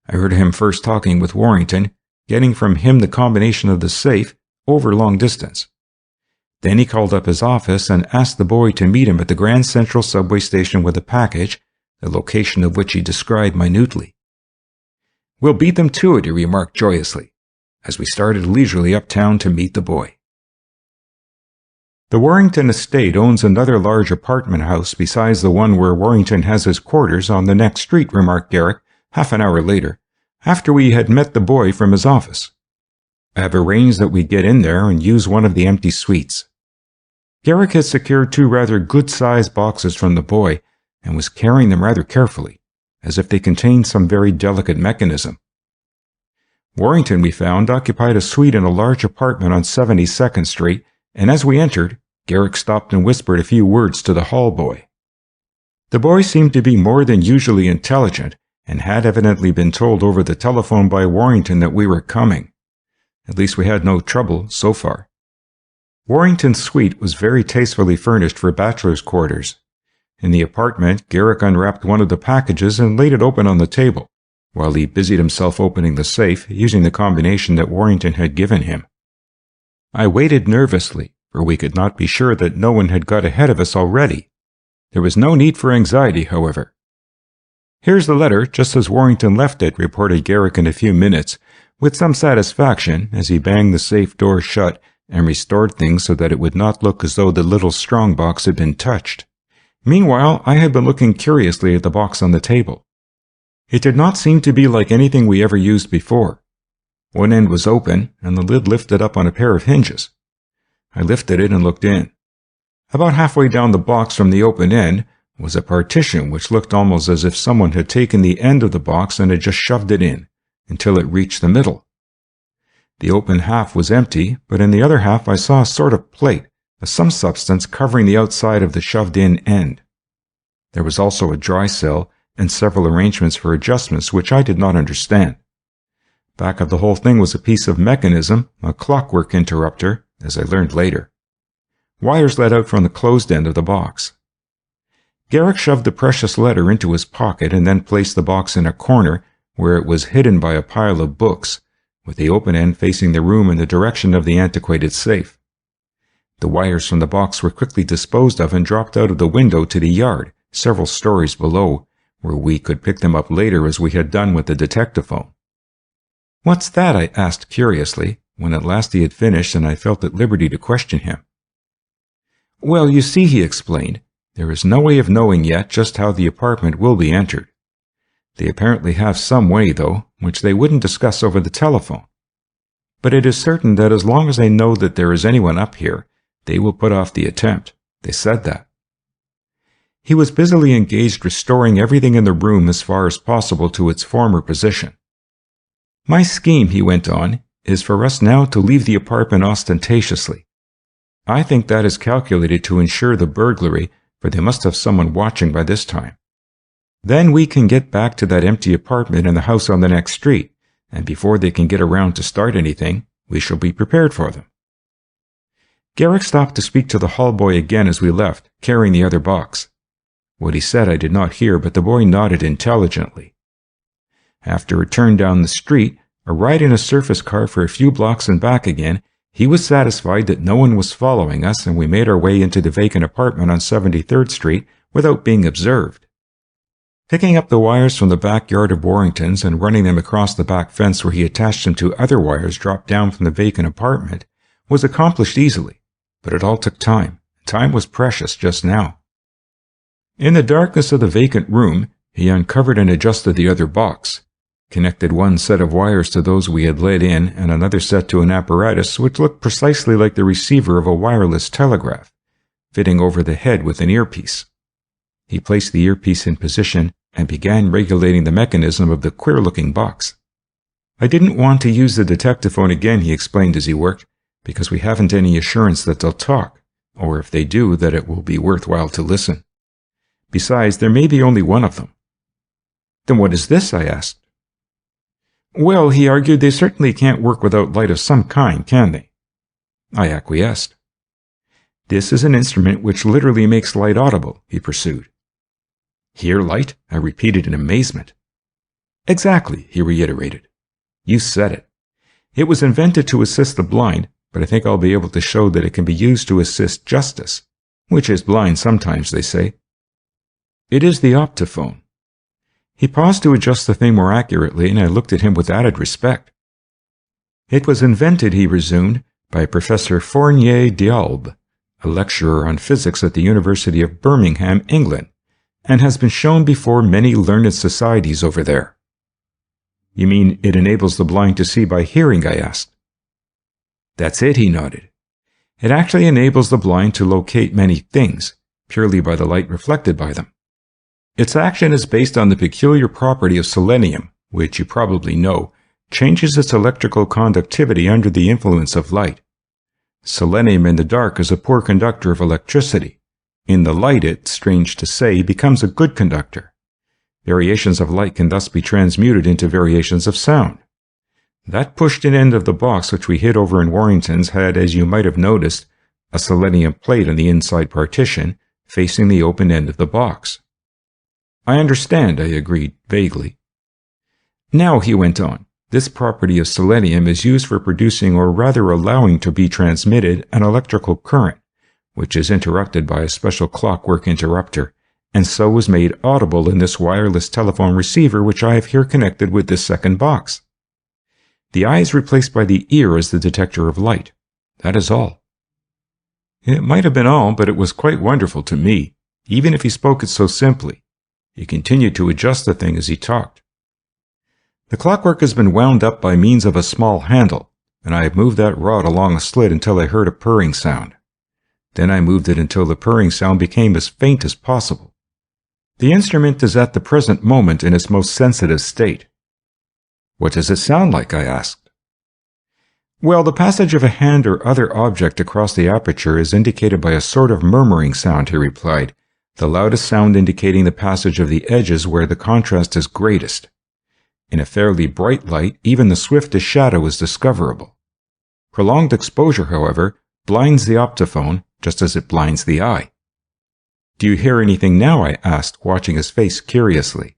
I heard him first talking with Warrington, getting from him the combination of the safe over long distance. Then he called up his office and asked the boy to meet him at the Grand Central subway station with a package, the location of which he described minutely. "We'll beat them to it," he remarked joyously, as we started leisurely uptown to meet the boy. The Warrington estate owns another large apartment house besides the one where Warrington has his quarters on the next street, remarked Garrick, half an hour later, after we had met the boy from his office. "I have arranged that we get in there and use one of the empty suites." Garrick had secured 2 rather good-sized boxes from the boy and was carrying them rather carefully, as if they contained some very delicate mechanism. Warrington, we found, occupied a suite in a large apartment on 72nd Street, and as we entered, Garrick stopped and whispered a few words to the hall boy. The boy seemed to be more than usually intelligent, and had evidently been told over the telephone by Warrington that we were coming. At least we had no trouble so far. Warrington's suite was very tastefully furnished for bachelor's quarters. In the apartment, Garrick unwrapped one of the packages and laid it open on the table, while he busied himself opening the safe using the combination that Warrington had given him. I waited nervously, for we could not be sure that no one had got ahead of us already. There was no need for anxiety, however. "Here's the letter, just as Warrington left it," reported Garrick in a few minutes, with some satisfaction as he banged the safe door shut and restored things so that it would not look as though the little strong box had been touched. Meanwhile, I had been looking curiously at the box on the table. It did not seem to be like anything we ever used before. One end was open, and the lid lifted up on a pair of hinges. I lifted it and looked in. About halfway down the box from the open end was a partition which looked almost as if someone had taken the end of the box and had just shoved it in, until it reached the middle. The open half was empty, but in the other half I saw a sort of plate, of some substance covering the outside of the shoved-in end. There was also a dry cell and several arrangements for adjustments which I did not understand. Back of the whole thing was a piece of mechanism, a clockwork interrupter, as I learned later. Wires led out from the closed end of the box. Garrick shoved the precious letter into his pocket and then placed the box in a corner where it was hidden by a pile of books, with the open end facing the room in the direction of the antiquated safe. The wires from the box were quickly disposed of and dropped out of the window to the yard, several stories below, where we could pick them up later as we had done with the detectaphone. "What's that?" I asked curiously, when at last he had finished and I felt at liberty to question him. "Well, you see," he explained, "there is no way of knowing yet just how the apartment will be entered. They apparently have some way, though, which they wouldn't discuss over the telephone. But it is certain that as long as they know that there is anyone up here, they will put off the attempt. They said that." He was busily engaged restoring everything in the room as far as possible to its former position. "My scheme," he went on, "is for us now to leave the apartment ostentatiously. I think that is calculated to ensure the burglary, for they must have someone watching by this time. Then we can get back to that empty apartment in the house on the next street, and before they can get around to start anything, we shall be prepared for them." Garrick stopped to speak to the hall boy again as we left, carrying the other box. What he said I did not hear, but the boy nodded intelligently. After a turn down the street, a ride in a surface car for a few blocks and back again, He was satisfied that no one was following us, and we made our way into the vacant apartment on 73rd Street without being observed. Picking up the wires from the backyard of Warrington's and running them across the back fence where he attached them to other wires dropped down from the vacant apartment was accomplished easily, but it all took time. Time was precious just now. In the darkness of the vacant room, he uncovered and adjusted the other box, connected one set of wires to those we had let in and another set to an apparatus which looked precisely like the receiver of a wireless telegraph, fitting over the head with an earpiece. He placed the earpiece in position and began regulating the mechanism of the queer-looking box. I didn't want to use the detectaphone again, he explained as he worked, because we haven't any assurance that they'll talk, or if they do, that it will be worthwhile to listen. Besides, there may be only one of them. Then what is this? I asked. Well, he argued, they certainly can't work without light of some kind, can they? I acquiesced. This is an instrument which literally makes light audible, he pursued. Hear light? I repeated in amazement. Exactly, he reiterated. You said it. It was invented to assist the blind, but I think I'll be able to show that it can be used to assist justice, which is blind sometimes, they say. It is the optophone. He paused to adjust the thing more accurately, and I looked at him with added respect. It was invented, he resumed, by Professor Fournier d'Albe, a lecturer on physics at the University of Birmingham, England, and has been shown before many learned societies over there. You mean it enables the blind to see by hearing? I asked. That's it, he nodded. It actually enables the blind to locate many things, purely by the light reflected by them. Its action is based on the peculiar property of selenium, which you probably know, changes its electrical conductivity under the influence of light. Selenium in the dark is a poor conductor of electricity. In the light, it, strange to say, becomes a good conductor. Variations of light can thus be transmuted into variations of sound. That pushed-in end of the box which we hid over in Warrington's had, as you might have noticed, a selenium plate on the inside partition, facing the open end of the box. I understand, I agreed, vaguely. Now, he went on, this property of selenium is used for producing, or rather allowing to be transmitted, an electrical current, which is interrupted by a special clockwork interrupter, and so was made audible in this wireless telephone receiver which I have here connected with this second box. The eye is replaced by the ear as the detector of light. That is all. It might have been all, but it was quite wonderful to me, even if he spoke it so simply. He continued to adjust the thing as he talked. The clockwork has been wound up by means of a small handle, and I have moved that rod along a slit until I heard a purring sound. Then I moved it until the purring sound became as faint as possible. The instrument is at the present moment in its most sensitive state. What does it sound like? I asked. Well, the passage of a hand or other object across the aperture is indicated by a sort of murmuring sound, he replied, the loudest sound indicating the passage of the edges where the contrast is greatest. In a fairly bright light, even the swiftest shadow is discoverable. Prolonged exposure, however, blinds the optophone, just as it blinds the eye. Do you hear anything now? I asked, watching his face curiously.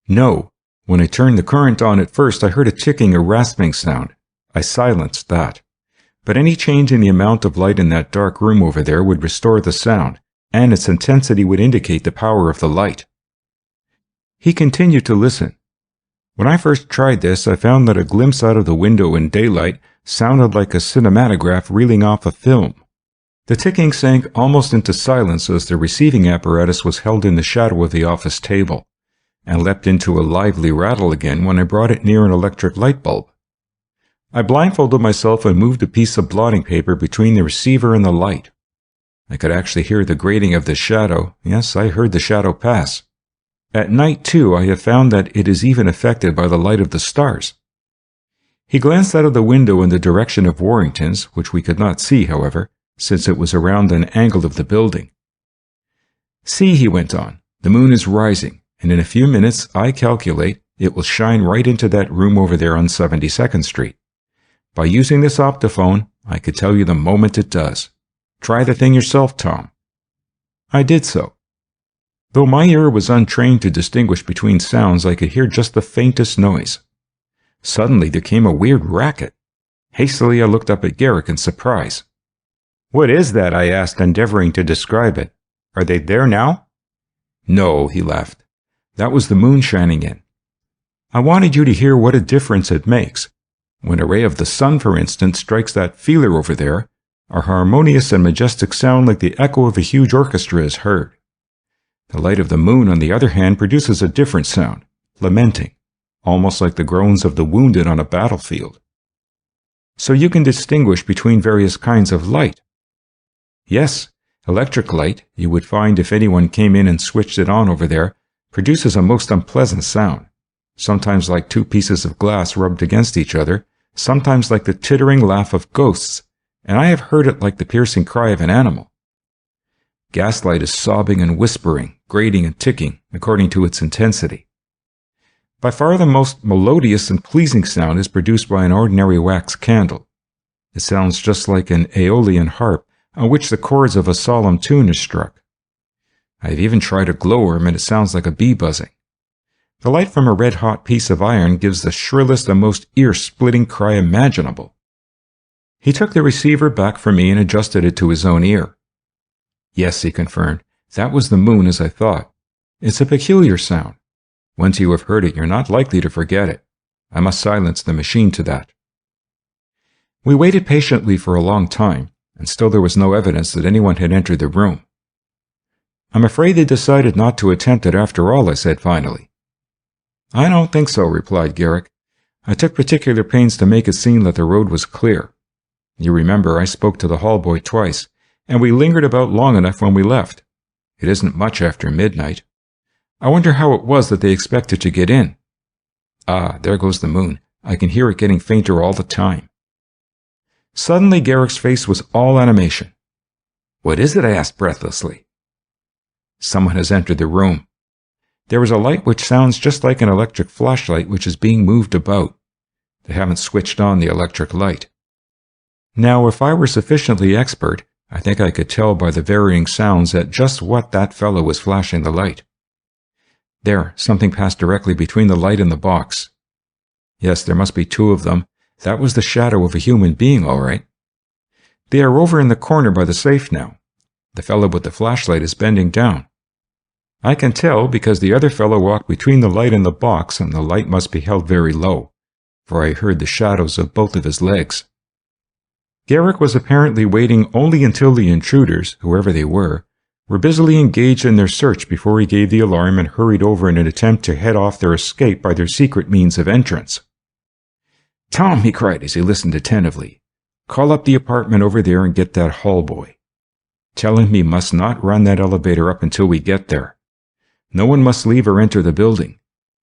No. When I turned the current on at first, I heard a ticking or rasping sound. I silenced that. But any change in the amount of light in that dark room over there would restore the sound, and its intensity would indicate the power of the light. He continued to listen. When I first tried this, I found that a glimpse out of the window in daylight sounded like a cinematograph reeling off a film. The ticking sank almost into silence as the receiving apparatus was held in the shadow of the office table, and leapt into a lively rattle again when I brought it near an electric light bulb. I blindfolded myself and moved a piece of blotting paper between the receiver and the light. I could actually hear the grating of the shadow. Yes, I heard the shadow pass. At night, too, I have found that it is even affected by the light of the stars. He glanced out of the window in the direction of Warrington's, which we could not see, however, since it was around an angle of the building. See, he went on, the moon is rising, and in a few minutes, I calculate, it will shine right into that room over there on 72nd Street. By using this optophone, I could tell you the moment it does. Try the thing yourself, Tom. I did so. Though my ear was untrained to distinguish between sounds, I could hear just the faintest noise. Suddenly there came a weird racket. Hastily, I looked up at Garrick in surprise. "What is that?" I asked, endeavoring to describe it. "Are they there now?" "No," he laughed. "That was the moon shining in. I wanted you to hear what a difference it makes. When a ray of the sun, for instance, strikes that feeler over there, a harmonious and majestic sound like the echo of a huge orchestra is heard. The light of the moon, on the other hand, produces a different sound, lamenting, almost like the groans of the wounded on a battlefield. So you can distinguish between various kinds of light." "Yes, electric light, you would find if anyone came in and switched it on over there, produces a most unpleasant sound, sometimes like two pieces of glass rubbed against each other, sometimes like the tittering laugh of ghosts, and I have heard it like the piercing cry of an animal. Gaslight is sobbing and whispering, grating and ticking, according to its intensity. By far the most melodious and pleasing sound is produced by an ordinary wax candle. It sounds just like an aeolian harp on which the chords of a solemn tune are struck. I have even tried a glowworm, and it sounds like a bee buzzing. The light from a red-hot piece of iron gives the shrillest and most ear-splitting cry imaginable." He took the receiver back from me and adjusted it to his own ear. "Yes," he confirmed, "that was the moon as I thought. It's a peculiar sound. Once you have heard it, you're not likely to forget it. I must silence the machine to that." We waited patiently for a long time, and still there was no evidence that anyone had entered the room. "I'm afraid they decided not to attempt it after all," I said finally. "I don't think so," replied Garrick. "I took particular pains to make it seem that the road was clear. You remember I spoke to the hall boy twice, and we lingered about long enough when we left. It isn't much after midnight. I wonder how it was that they expected to get in. Ah, there goes the moon. I can hear it getting fainter all the time." Suddenly Garrick's face was all animation. "What is it?" I asked breathlessly. "Someone has entered the room. There is a light which sounds just like an electric flashlight which is being moved about. They haven't switched on the electric light." Now, if I were sufficiently expert, I think I could tell by the varying sounds at just what that fellow was flashing the light. There, something passed directly between the light and the box. Yes, there must be two of them. That was the shadow of a human being, all right. They are over in the corner by the safe now. The fellow with the flashlight is bending down. I can tell because the other fellow walked between the light and the box, and the light must be held very low, for I heard the shadows of both of his legs. Garrick was apparently waiting only until the intruders, whoever they were busily engaged in their search before he gave the alarm and hurried over in an attempt to head off their escape by their secret means of entrance. "Tom," he cried as he listened attentively, "call up the apartment over there and get that hall boy. Tell him he must not run that elevator up until we get there. No one must leave or enter the building.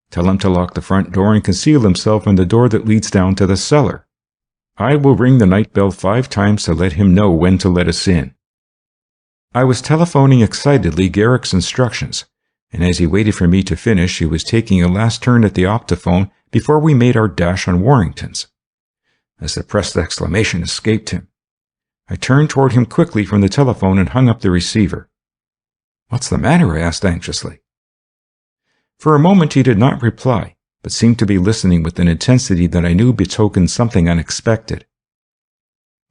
Tell him to lock the front door and conceal himself in the door that leads down to the cellar. I will ring the night bell 5 times to let him know when to let us in." I was telephoning excitedly Garrick's instructions, and as he waited for me to finish, he was taking a last turn at the optophone before we made our dash on Warrington's. A suppressed exclamation escaped him. I turned toward him quickly from the telephone and hung up the receiver. "What's the matter?" I asked anxiously. For a moment he did not reply, but seemed to be listening with an intensity that I knew betokened something unexpected.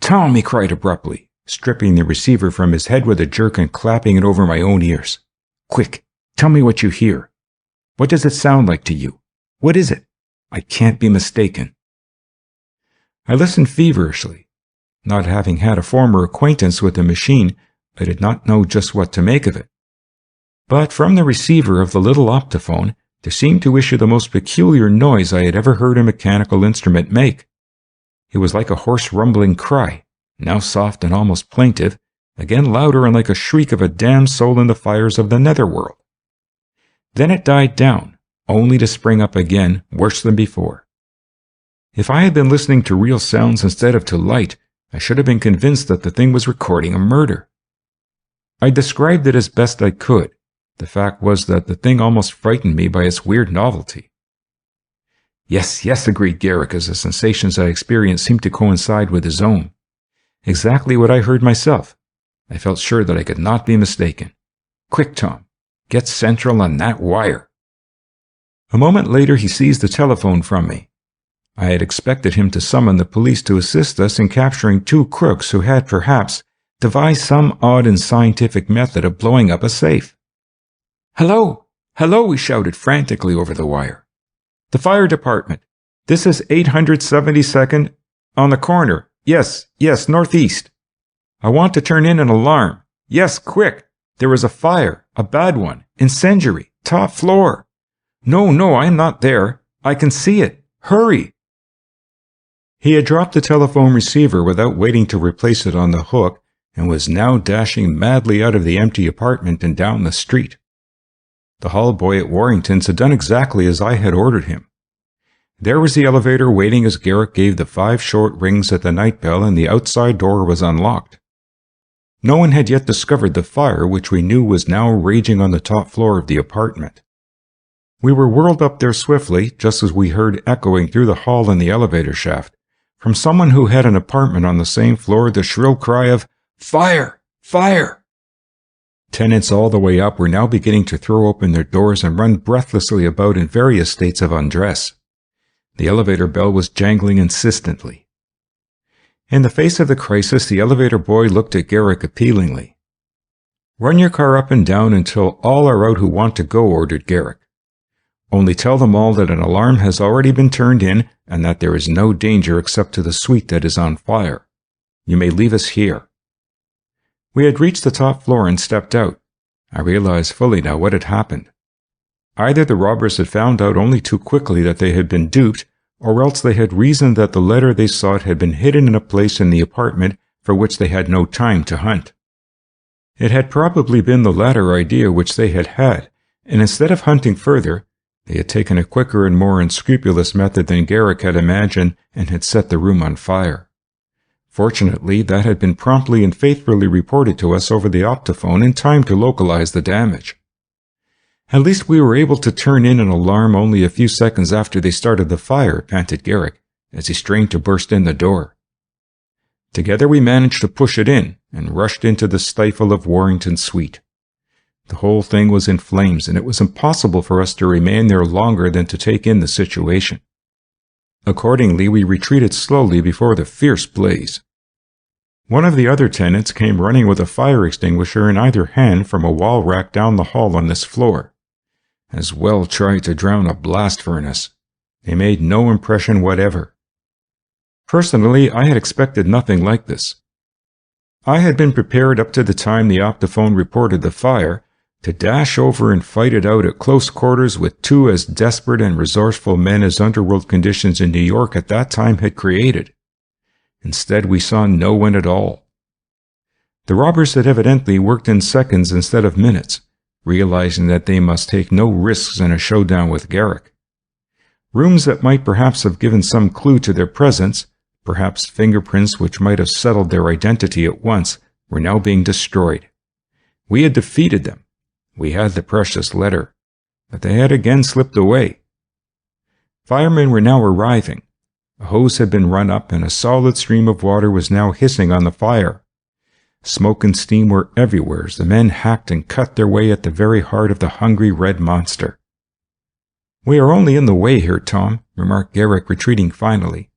"Tom," he cried abruptly, stripping the receiver from his head with a jerk and clapping it over my own ears. "Quick, tell me what you hear. What does it sound like to you? What is it? I can't be mistaken." I listened feverishly. Not having had a former acquaintance with the machine, I did not know just what to make of it. But from the receiver of the little optophone, there seemed to issue the most peculiar noise I had ever heard a mechanical instrument make. It was like a hoarse rumbling cry, now soft and almost plaintive, again louder and like a shriek of a damned soul in the fires of the netherworld. Then it died down, only to spring up again, worse than before. If I had been listening to real sounds instead of to light, I should have been convinced that the thing was recording a murder. I described it as best I could. The fact was that the thing almost frightened me by its weird novelty. Yes, agreed Garrick, as the sensations I experienced seemed to coincide with his own. Exactly what I heard myself. I felt sure that I could not be mistaken. Quick, Tom, get central on that wire. A moment later he seized the telephone from me. I had expected him to summon the police to assist us in capturing two crooks who had, perhaps, devised some odd and scientific method of blowing up a safe. "Hello! Hello!" we shouted frantically over the wire. "The fire department. This is 872nd on the corner. Yes, northeast. I want to turn in an alarm. Yes, quick! There is a fire, a bad one, incendiary, top floor. No, I am not there. I can see it. Hurry!" He had dropped the telephone receiver without waiting to replace it on the hook and was now dashing madly out of the empty apartment and down the street. The hall boy at Warrington's had done exactly as I had ordered him. There was the elevator waiting as Garrick gave the 5 short rings at the night bell, and the outside door was unlocked. No one had yet discovered the fire, which we knew was now raging on the top floor of the apartment. We were whirled up there swiftly, just as we heard echoing through the hall and the elevator shaft, from someone who had an apartment on the same floor, the shrill cry of, "Fire! Fire!" Tenants all the way up were now beginning to throw open their doors and run breathlessly about in various states of undress. The elevator bell was jangling insistently. In the face of the crisis, the elevator boy looked at Garrick appealingly. "Run your car up and down until all are out who want to go," ordered Garrick. "Only tell them all that an alarm has already been turned in and that there is no danger except to the suite that is on fire. You may leave us here." We had reached the top floor and stepped out. I realized fully now what had happened. Either the robbers had found out only too quickly that they had been duped, or else they had reasoned that the letter they sought had been hidden in a place in the apartment for which they had no time to hunt. It had probably been the latter idea which they had had, and instead of hunting further, they had taken a quicker and more unscrupulous method than Garrick had imagined and had set the room on fire. Fortunately, that had been promptly and faithfully reported to us over the optophone in time to localize the damage. "At least we were able to turn in an alarm only a few seconds after they started the fire," panted Garrick, as he strained to burst in the door. Together we managed to push it in and rushed into the stifle of Warrington's suite. The whole thing was in flames, and it was impossible for us to remain there longer than to take in the situation. Accordingly, we retreated slowly before the fierce blaze. One of the other tenants came running with a fire extinguisher in either hand from a wall rack down the hall on this floor. As well try to drown a blast furnace. They made no impression whatever. Personally, I had expected nothing like this. I had been prepared up to the time the optophone reported the fire to dash over and fight it out at close quarters with 2 as desperate and resourceful men as underworld conditions in New York at that time had created. Instead, we saw no one at all. The robbers had evidently worked in seconds instead of minutes, realizing that they must take no risks in a showdown with Garrick. Rooms that might perhaps have given some clue to their presence, perhaps fingerprints which might have settled their identity at once, were now being destroyed. We had defeated them. We had the precious letter, but they had again slipped away. Firemen were now arriving. A hose had been run up, and a solid stream of water was now hissing on the fire. Smoke and steam were everywhere as the men hacked and cut their way at the very heart of the hungry red monster. "We are only in the way here, Tom," remarked Garrick, retreating finally.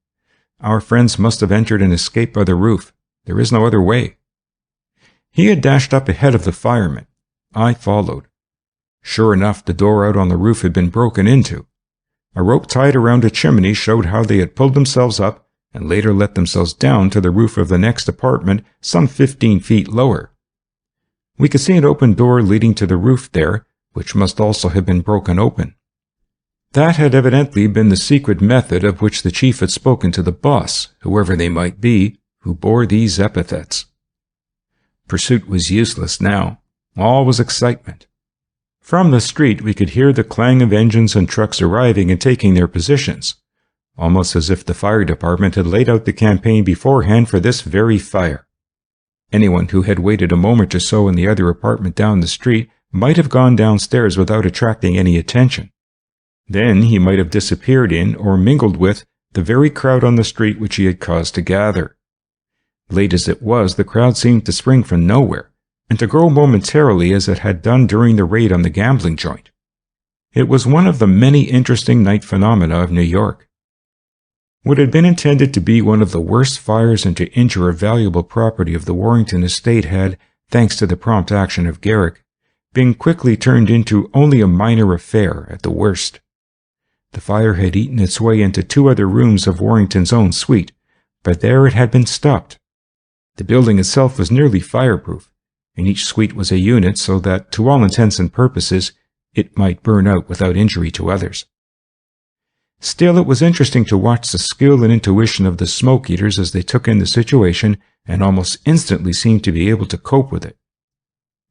"Our friends must have entered and escaped by the roof. There is no other way." He had dashed up ahead of the firemen. I followed. Sure enough, the door out on the roof had been broken into. A rope tied around a chimney showed how they had pulled themselves up and later let themselves down to the roof of the next apartment some 15 feet lower. We could see an open door leading to the roof there, which must also have been broken open. That had evidently been the secret method of which the chief had spoken to the boss, whoever they might be, who bore these epithets. Pursuit was useless now. All was excitement. From the street we could hear the clang of engines and trucks arriving and taking their positions, almost as if the fire department had laid out the campaign beforehand for this very fire. Anyone who had waited a moment or so in the other apartment down the street might have gone downstairs without attracting any attention. Then he might have disappeared in or mingled with the very crowd on the street which he had caused to gather. Late as it was, the crowd seemed to spring from nowhere, and to grow momentarily as it had done during the raid on the gambling joint. It was one of the many interesting night phenomena of New York. What had been intended to be one of the worst fires and to injure a valuable property of the Warrington estate had, thanks to the prompt action of Garrick, been quickly turned into only a minor affair at the worst. The fire had eaten its way into 2 other rooms of Warrington's own suite, but there it had been stopped. The building itself was nearly fireproof, and each suite was a unit so that, to all intents and purposes, it might burn out without injury to others. Still, it was interesting to watch the skill and intuition of the smoke eaters as they took in the situation and almost instantly seemed to be able to cope with it.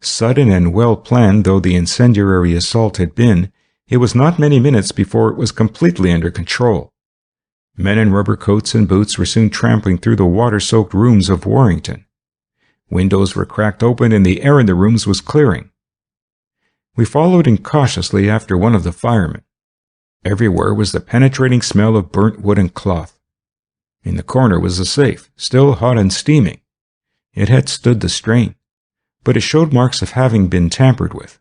Sudden and well planned though the incendiary assault had been, it was not many minutes before it was completely under control. Men in rubber coats and boots were soon trampling through the water-soaked rooms of Warrington. Windows were cracked open and the air in the rooms was clearing. We followed incautiously after one of the firemen. Everywhere was the penetrating smell of burnt wood and cloth. In the corner was the safe, still hot and steaming. It had stood the strain, but it showed marks of having been tampered with.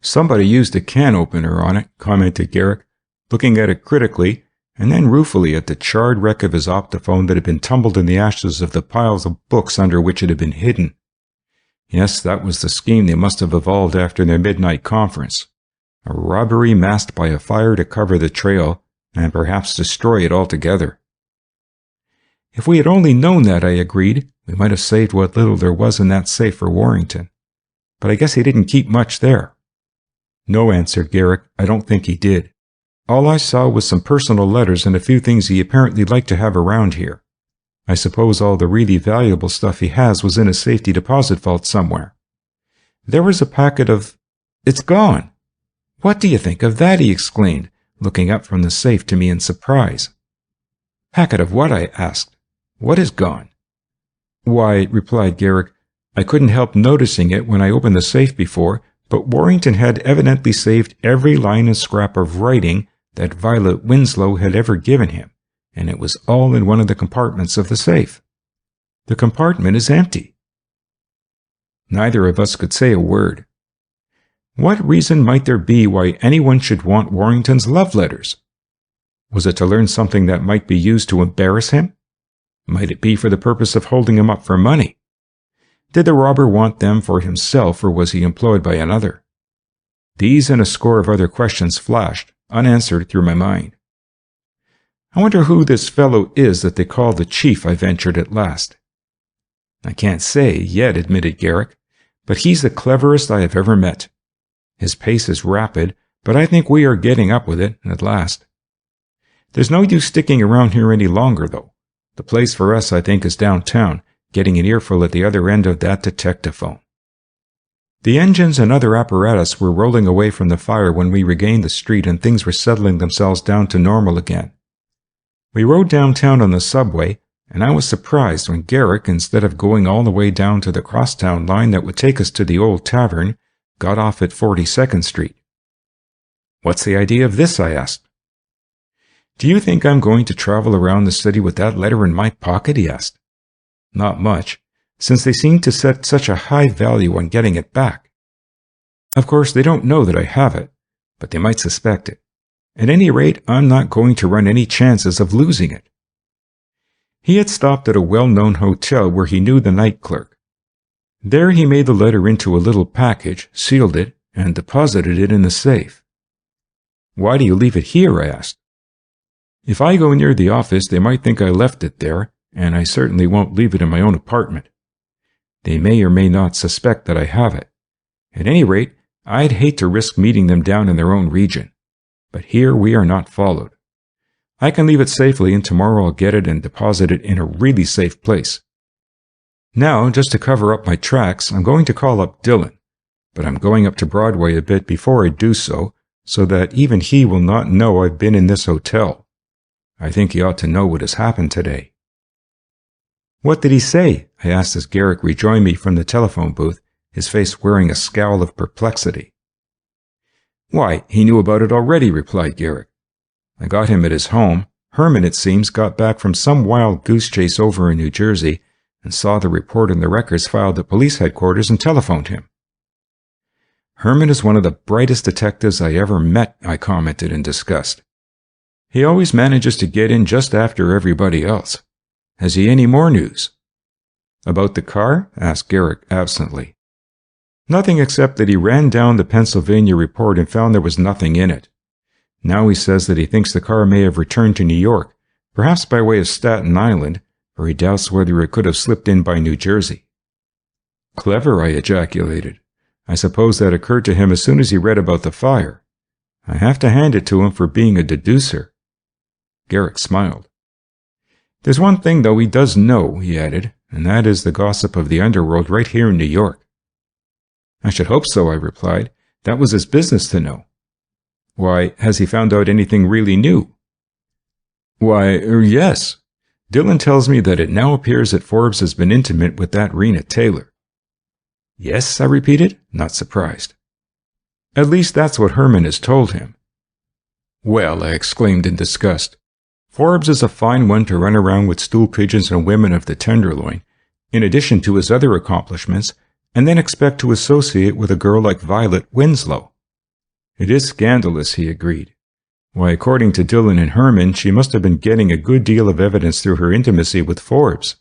"Somebody used a can opener on it," commented Garrick, looking at it critically and then ruefully at the charred wreck of his optophone that had been tumbled in the ashes of the piles of books under which it had been hidden. Yes, that was the scheme they must have evolved after their midnight conference. A robbery masked by a fire to cover the trail, and perhaps destroy it altogether. If we had only known that, I agreed, we might have saved what little there was in that safe for Warrington. But I guess he didn't keep much there. No, answered Garrick, I don't think he did. All I saw was some personal letters and a few things he apparently liked to have around here. I suppose all the really valuable stuff he has was in a safety deposit vault somewhere. There was a packet of... It's gone! What do you think of that? He exclaimed, looking up from the safe to me in surprise. Packet of what? I asked. What is gone? Why, replied Garrick, I couldn't help noticing it when I opened the safe before, but Warrington had evidently saved every line and scrap of writing that Violet Winslow had ever given him, and it was all in one of the compartments of the safe. The compartment is empty. Neither of us could say a word. What reason might there be why anyone should want Warrington's love letters? Was it to learn something that might be used to embarrass him? Might it be for the purpose of holding him up for money? Did the robber want them for himself, or was he employed by another? These and a score of other questions flashed, unanswered, through my mind. I wonder who this fellow is that they call the chief, I ventured at last. I can't say yet, admitted Garrick, but he's the cleverest I have ever met. His pace is rapid, but I think we are getting up with it at last. There's no use sticking around here any longer, though. The place for us, I think, is downtown, getting an earful at the other end of that detectaphone. The engines and other apparatus were rolling away from the fire when we regained the street and things were settling themselves down to normal again. We rode downtown on the subway, and I was surprised when Garrick, instead of going all the way down to the crosstown line that would take us to the old tavern, got off at 42nd Street. What's the idea of this? I asked. Do you think I'm going to travel around the city with that letter in my pocket? He asked. Not much, since they seem to set such a high value on getting it back. Of course, they don't know that I have it, but they might suspect it. At any rate, I'm not going to run any chances of losing it. He had stopped at a well-known hotel where he knew the night clerk. There he made the letter into a little package, sealed it, and deposited it in the safe. Why do you leave it here? I asked. If I go near the office, they might think I left it there, and I certainly won't leave it in my own apartment. They may or may not suspect that I have it. At any rate, I'd hate to risk meeting them down in their own region. But here we are not followed. I can leave it safely, and tomorrow I'll get it and deposit it in a really safe place. Now, just to cover up my tracks, I'm going to call up Dylan, but I'm going up to Broadway a bit before I do so that even he will not know I've been in this hotel. I think he ought to know what has happened today. What did he say? I asked as Garrick rejoined me from the telephone booth, his face wearing a scowl of perplexity. Why, he knew about it already, replied Garrick. I got him at his home. Herman, it seems, got back from some wild goose chase over in New Jersey and saw the report in the records filed at police headquarters and telephoned him. Herman is one of the brightest detectives I ever met, I commented in disgust. He always manages to get in just after everybody else. Has he any more news?" "About the car?" asked Garrick absently. "Nothing except that he ran down the Pennsylvania report and found there was nothing in it. Now he says that he thinks the car may have returned to New York, perhaps by way of Staten Island, or he doubts whether it could have slipped in by New Jersey." "Clever," I ejaculated. "I suppose that occurred to him as soon as he read about the fire. I have to hand it to him for being a deducer." Garrick smiled. "There's one thing, though, he does know," he added, "and that is the gossip of the underworld right here in New York." "I should hope so," I replied. "That was his business to know." "Why, has he found out anything really new?" "Why, yes. Dillon tells me that it now appears that Forbes has been intimate with that Rena Taylor." "Yes?" I repeated, not surprised. "At least that's what Herman has told him." "Well," I exclaimed in disgust, "Forbes is a fine one to run around with stool pigeons and women of the Tenderloin, in addition to his other accomplishments, and then expect to associate with a girl like Violet Winslow." "It is scandalous," he agreed. "Why, according to Dillon and Herman, she must have been getting a good deal of evidence through her intimacy with Forbes.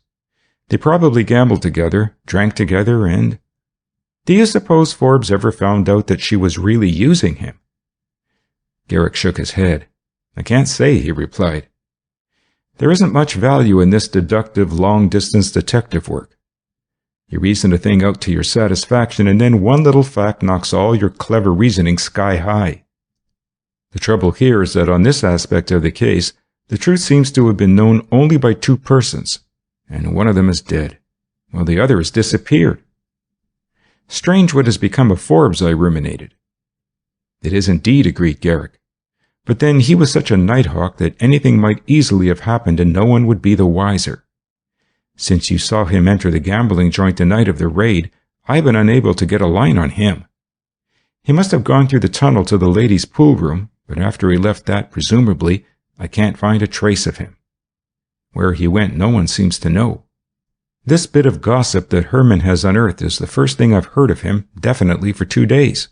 They probably gambled together, drank together, and— Do you suppose Forbes ever found out that she was really using him?" Garrick shook his head. "I can't say," he replied. "There isn't much value in this deductive, long-distance detective work. You reason a thing out to your satisfaction, and then one little fact knocks all your clever reasoning sky high. The trouble here is that on this aspect of the case, the truth seems to have been known only by two persons, and one of them is dead, while the other has disappeared." "Strange what has become of Forbes," I ruminated. "It is indeed," agreed Garrick. "But then he was such a nighthawk that anything might easily have happened and no one would be the wiser. Since you saw him enter the gambling joint the night of the raid, I've been unable to get a line on him. He must have gone through the tunnel to the ladies' pool room, but after he left that, presumably, I can't find a trace of him. Where he went, no one seems to know. This bit of gossip that Herman has unearthed is the first thing I've heard of him, definitely for 2 days."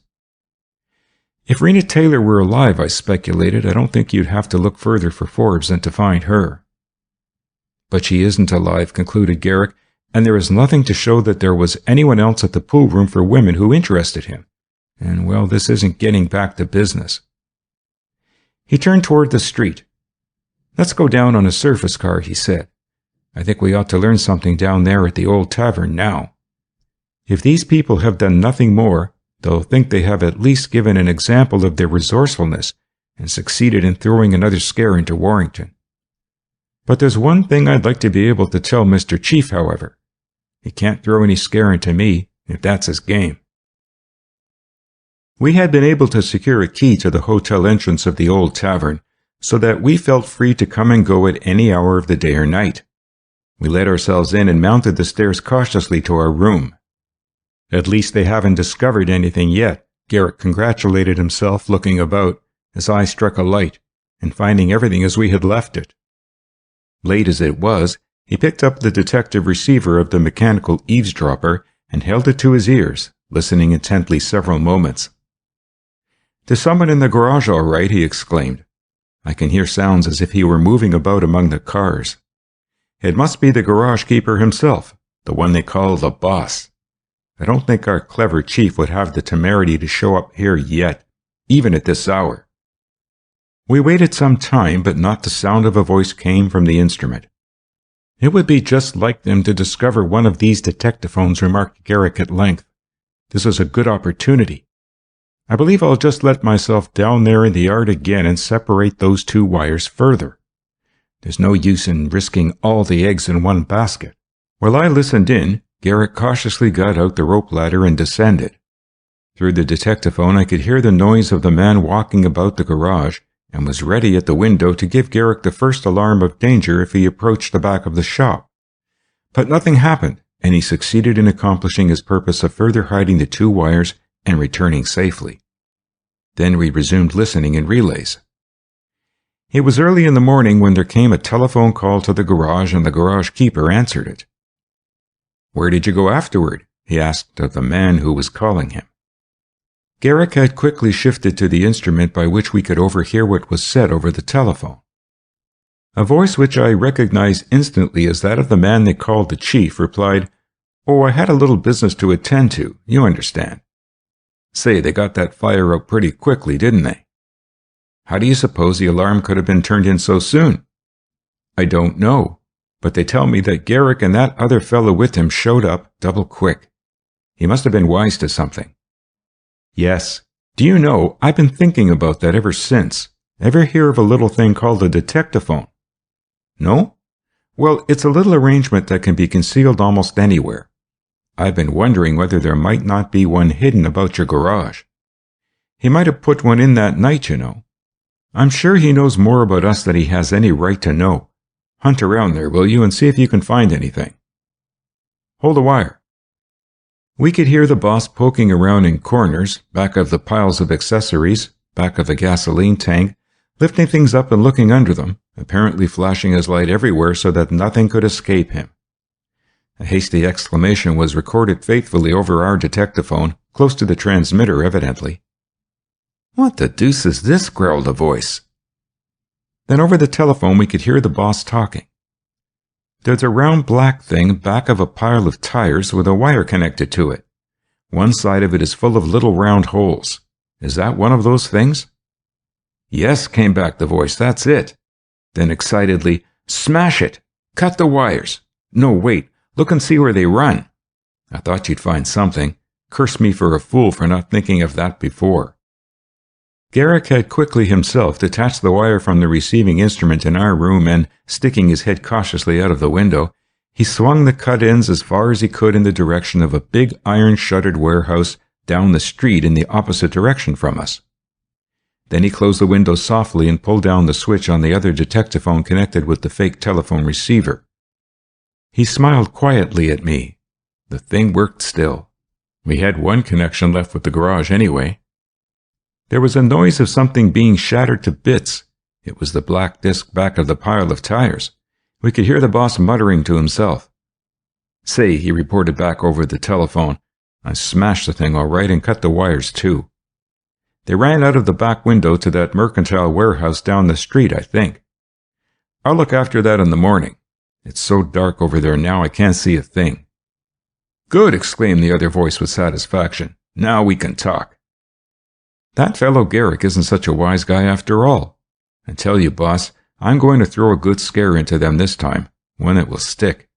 "If Rena Taylor were alive," I speculated, "I don't think you'd have to look further for Forbes than to find her." "But she isn't alive," concluded Garrick, "and there is nothing to show that there was anyone else at the pool room for women who interested him. And, well, this isn't getting back to business." He turned toward the street. "Let's go down on a surface car," he said. "I think we ought to learn something down there at the old tavern now. If these people have done nothing more, they'll think they have at least given an example of their resourcefulness and succeeded in throwing another scare into Warrington. But there's one thing I'd like to be able to tell Mr. Chief, however. He can't throw any scare into me, if that's his game." We had been able to secure a key to the hotel entrance of the old tavern, so that we felt free to come and go at any hour of the day or night. We let ourselves in and mounted the stairs cautiously to our room. "At least they haven't discovered anything yet," Garrick congratulated himself, looking about, as I struck a light, and finding everything as we had left it. Late as it was, he picked up the detective receiver of the mechanical eavesdropper and held it to his ears, listening intently several moments. "There's someone in the garage all right," he exclaimed. "I can hear sounds as if he were moving about among the cars. It must be the garage keeper himself, the one they call the boss. I don't think our clever chief would have the temerity to show up here yet, even at this hour." We waited some time, but not the sound of a voice came from the instrument. "It would be just like them to discover one of these detectaphones," remarked Garrick at length. "This is a good opportunity. I believe I'll just let myself down there in the yard again and separate those 2 wires further. There's no use in risking all the eggs in one basket." While I listened in, Garrick cautiously got out the rope ladder and descended. Through the detectaphone I could hear the noise of the man walking about the garage, and was ready at the window to give Garrick the first alarm of danger if he approached the back of the shop. But nothing happened, and he succeeded in accomplishing his purpose of further hiding the 2 wires and returning safely. Then we resumed listening in relays. It was early in the morning when there came a telephone call to the garage, and the garage keeper answered it. "Where did you go afterward?" he asked of the man who was calling him. Garrick had quickly shifted to the instrument by which we could overhear what was said over the telephone. A voice which I recognized instantly as that of the man they called the chief replied, "Oh, I had a little business to attend to, you understand." Say, they got that fire out pretty quickly, didn't they? How do you suppose the alarm could have been turned in so soon? I don't know, but they tell me that Garrick and that other fellow with him showed up double quick. He must have been wise to something. Yes. Do you know, I've been thinking about that ever since. Ever hear of a little thing called a detectaphone? No? Well, it's a little arrangement that can be concealed almost anywhere. I've been wondering whether there might not be one hidden about your garage. He might have put one in that night, you know. I'm sure he knows more about us than he has any right to know. Hunt around there, will you, and see if you can find anything. Hold the wire. We could hear the boss poking around in corners, back of the piles of accessories, back of the gasoline tank, lifting things up and looking under them, apparently flashing his light everywhere so that nothing could escape him. A hasty exclamation was recorded faithfully over our detectaphone, close to the transmitter evidently. "What the deuce is this?" growled a voice. Then over the telephone we could hear the boss talking. "There's a round black thing back of a pile of tires with a wire connected to it. One side of it is full of little round holes. Is that one of those things?" "Yes," came back the voice, "that's it." Then excitedly, "Smash it! Cut the wires! No, wait, look and see where they run." I thought you'd find something. Curse me for a fool for not thinking of that before. Garrick had quickly himself detached the wire from the receiving instrument in our room and, sticking his head cautiously out of the window, he swung the cut ends as far as he could in the direction of a big iron-shuttered warehouse down the street in the opposite direction from us. Then he closed the window softly and pulled down the switch on the other detectaphone connected with the fake telephone receiver. He smiled quietly at me. The thing worked still. We had one connection left with the garage anyway. There was a noise of something being shattered to bits. It was the black disc back of the pile of tires. We could hear the boss muttering to himself. "Say," he reported back over the telephone, "I smashed the thing all right and cut the wires too. They ran out of the back window to that mercantile warehouse down the street, I think. I'll look after that in the morning. It's so dark over there now I can't see a thing." "Good," exclaimed the other voice with satisfaction. "Now we can talk." That fellow Garrick isn't such a wise guy after all. I tell you, boss, I'm going to throw a good scare into them this time, one that will stick.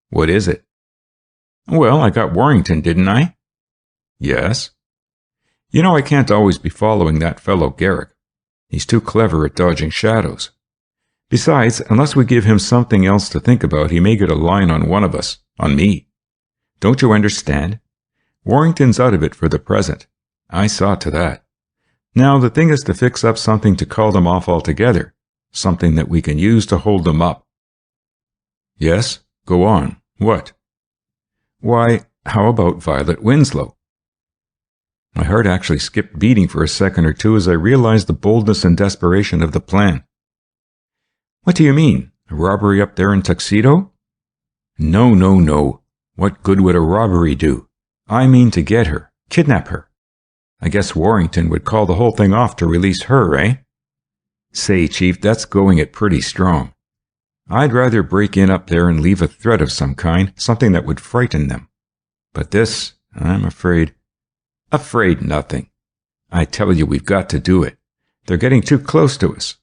"What is it?" "Well, I got Warrington, didn't I?" "Yes." "You know I can't always be following that fellow Garrick. He's too clever at dodging shadows. Besides, unless we give him something else to think about, he may get a line on one of us, on me. Don't you understand? Warrington's out of it for the present. I saw to that. Now the thing is to fix up something to call them off altogether, something that we can use to hold them up." "Yes, go on. What?" "Why, how about Violet Winslow?" My heart actually skipped beating for a second or two as I realized the boldness and desperation of the plan. "What do you mean? A robbery up there in Tuxedo?" No, no, no. What good would a robbery do? I mean to get her, kidnap her. I guess Warrington would call the whole thing off to release her, eh? Say, Chief, that's going it pretty strong. I'd rather break in up there and leave a threat of some kind, something that would frighten them. But this, I'm afraid... Afraid nothing. I tell you, we've got to do it. They're getting too close to us.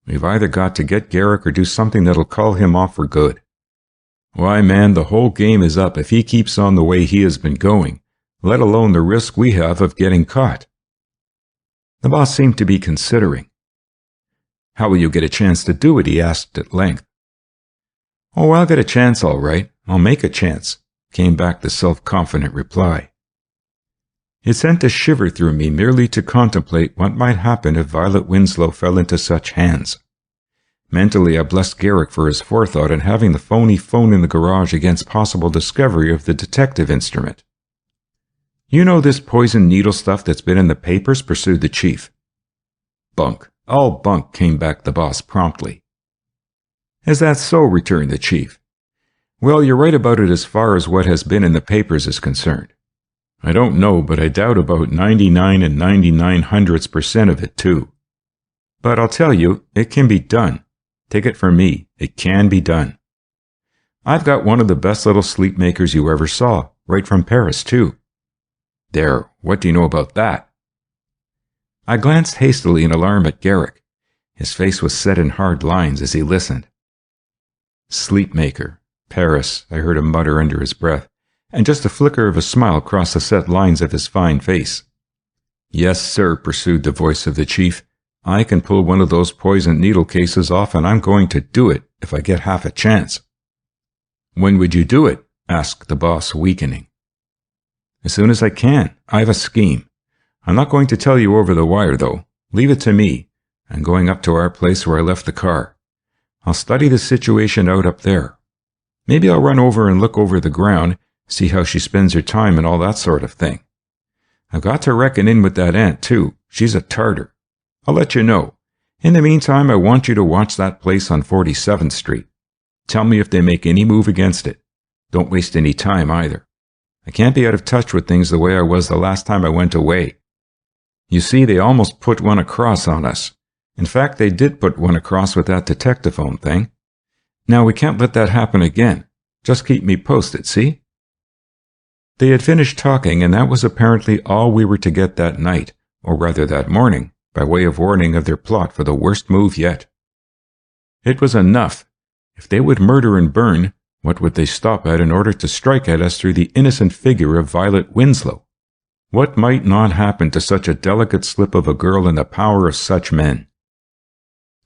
We've either got to get Garrick or do something that'll call him off for good. Why, man, the whole game is up if he keeps on the way he has been going, let alone the risk we have of getting caught." The boss seemed to be considering. "How will you get a chance to do it?" he asked at length. "Oh, I'll get a chance all right. I'll make a chance," came back the self-confident reply. It sent a shiver through me merely to contemplate what might happen if Violet Winslow fell into such hands. Mentally, I blessed Garrick for his forethought in having the phony phone in the garage against possible discovery of the detective instrument. "You know this poison needle stuff that's been in the papers?" pursued the chief. "Bunk. All bunk," came back the boss promptly. "Is that so?" returned the chief. "Well, you're right about it as far as what has been in the papers is concerned. I don't know, but I doubt about 99 and 99/100% of it, too. But I'll tell you, it can be done. Take it from me, it can be done. I've got one of the best little sleep makers you ever saw, right from Paris, too. There, what do you know about that? I glanced hastily in alarm at Garrick. His face was set in hard lines as he listened. Sleep maker, Paris, I heard him mutter under his breath, and just a flicker of a smile crossed the set lines of his fine face. Yes, sir, pursued the voice of the chief. I can pull one of those poisoned needle cases off, and I'm going to do it if I get half a chance. When would you do it? Asked the boss, weakening. As soon as I can. I have a scheme. I'm not going to tell you over the wire, though. Leave it to me. I'm going up to our place where I left the car. I'll study the situation out up there. Maybe I'll run over and look over the ground, see how she spends her time and all that sort of thing. I've got to reckon in with that aunt, too. She's a tartar. I'll let you know. In the meantime, I want you to watch that place on 47th Street. Tell me if they make any move against it. Don't waste any time either. I can't be out of touch with things the way I was the last time I went away. You see, they almost put one across on us. In fact, they did put one across with that detectaphone thing. Now, we can't let that happen again. Just keep me posted, see? They had finished talking, and that was apparently all we were to get that night, or rather that morning, by way of warning of their plot for the worst move yet. It was enough. If they would murder and burn, what would they stop at in order to strike at us through the innocent figure of Violet Winslow? What might not happen to such a delicate slip of a girl in the power of such men?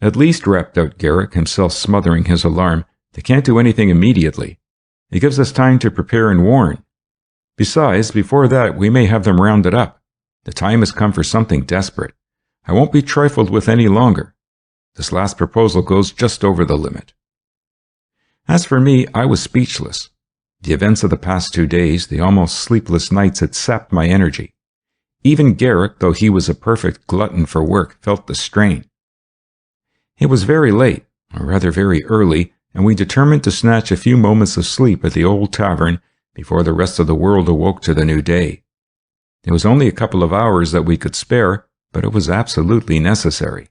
At least, rapped out Garrick, himself smothering his alarm, they can't do anything immediately. It gives us time to prepare and warn. Besides, before that, we may have them rounded up. The time has come for something desperate. I won't be trifled with any longer. This last proposal goes just over the limit. As for me, I was speechless. The events of the past 2 days, the almost sleepless nights had sapped my energy. Even Garrick, though he was a perfect glutton for work, felt the strain. It was very late, or rather very early, and we determined to snatch a few moments of sleep at the old tavern before the rest of the world awoke to the new day. It was only a couple of hours that we could spare, but it was absolutely necessary.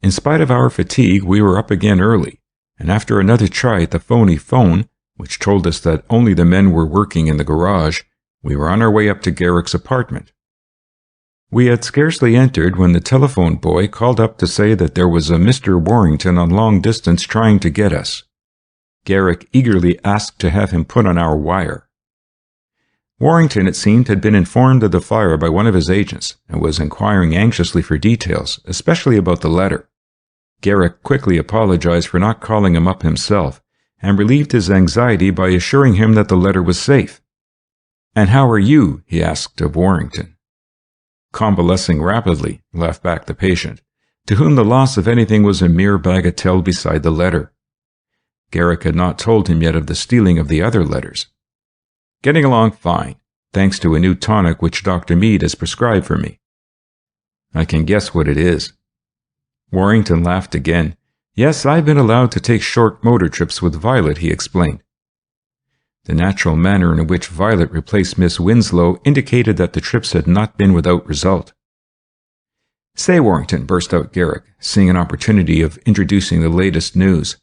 In spite of our fatigue, we were up again early, and after another try at the phony phone, which told us that only the men were working in the garage, we were on our way up to Garrick's apartment. We had scarcely entered when the telephone boy called up to say that there was a Mr. Warrington on long distance trying to get us. Garrick eagerly asked to have him put on our wire. Warrington, it seemed, had been informed of the fire by one of his agents and was inquiring anxiously for details, especially about the letter. Garrick quickly apologized for not calling him up himself and relieved his anxiety by assuring him that the letter was safe. "And how are you?" he asked of Warrington. "Convalescing rapidly," laughed back the patient, to whom the loss of anything was a mere bagatelle beside the letter. Garrick had not told him yet of the stealing of the other letters. "Getting along fine, thanks to a new tonic which Dr. Mead has prescribed for me." "I can guess what it is." Warrington laughed again. "Yes, I've been allowed to take short motor trips with Violet," he explained. The natural manner in which Violet replaced Miss Winslow indicated that the trips had not been without result. "Say, Warrington," burst out Garrick, seeing an opportunity of introducing the latest news.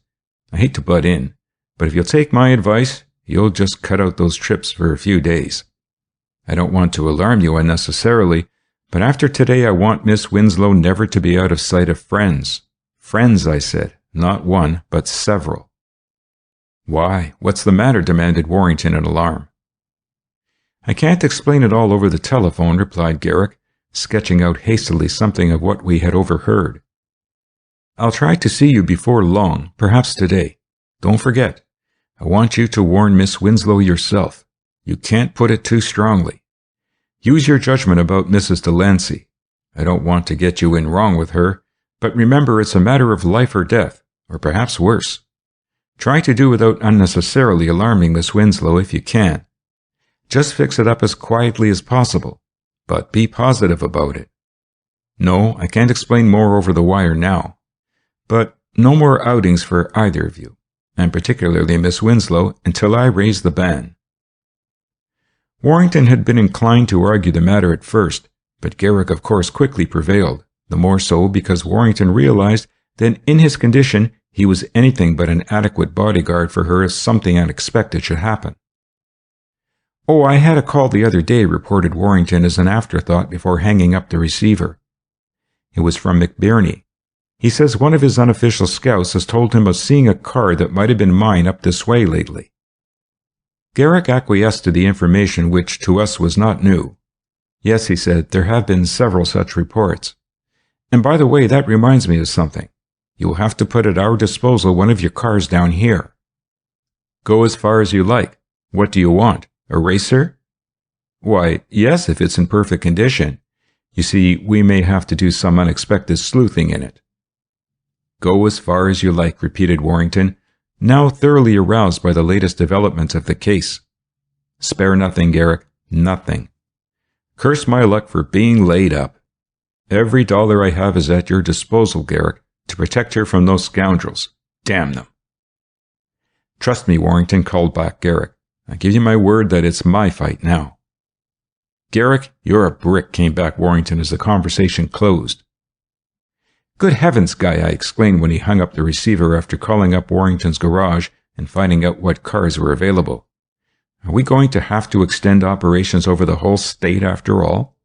"I hate to butt in, but if you'll take my advice, you'll just cut out those trips for a few days. I don't want to alarm you unnecessarily, but after today I want Miss Winslow never to be out of sight of friends. Friends, I said, not one, but several." "Why, what's the matter?" demanded Warrington in alarm. "I can't explain it all over the telephone," replied Garrick, sketching out hastily something of what we had overheard. "I'll try to see you before long, perhaps today. Don't forget, I want you to warn Miss Winslow yourself. You can't put it too strongly. Use your judgment about Mrs. Delancey. I don't want to get you in wrong with her, but remember it's a matter of life or death, or perhaps worse. Try to do without unnecessarily alarming Miss Winslow if you can. Just fix it up as quietly as possible, but be positive about it. No, I can't explain more over the wire now. But no more outings for either of you, and particularly Miss Winslow, until I raise the ban." Warrington had been inclined to argue the matter at first, but Garrick of course quickly prevailed, the more so because Warrington realized then in his condition, he was anything but an adequate bodyguard for her if something unexpected should happen. "Oh, I had a call the other day," reported Warrington as an afterthought before hanging up the receiver. It was from McBurney. He says one of his unofficial scouts has told him of seeing a car that might have been mine up this way lately. Garrick acquiesced to the information, which to us was not new. "Yes," he said, "there have been several such reports. And by the way, that reminds me of something. You will have to put at our disposal one of your cars down here." "Go as far as you like. What do you want? A racer?" "Why, yes, if it's in perfect condition. You see, we may have to do some unexpected sleuthing in it." "Go as far as you like," repeated Warrington, now thoroughly aroused by the latest developments of the case. "Spare nothing, Garrick, nothing. Curse my luck for being laid up. Every dollar I have is at your disposal, Garrick, to protect her from those scoundrels. Damn them." "Trust me," Warrington called back Garrick. "I give you my word that it's my fight now." "Garrick, you're a brick," came back Warrington as the conversation closed. "Good heavens, Guy," I exclaimed when he hung up the receiver after calling up Warrington's garage and finding out what cars were available. "Are we going to have to extend operations over the whole state after all?"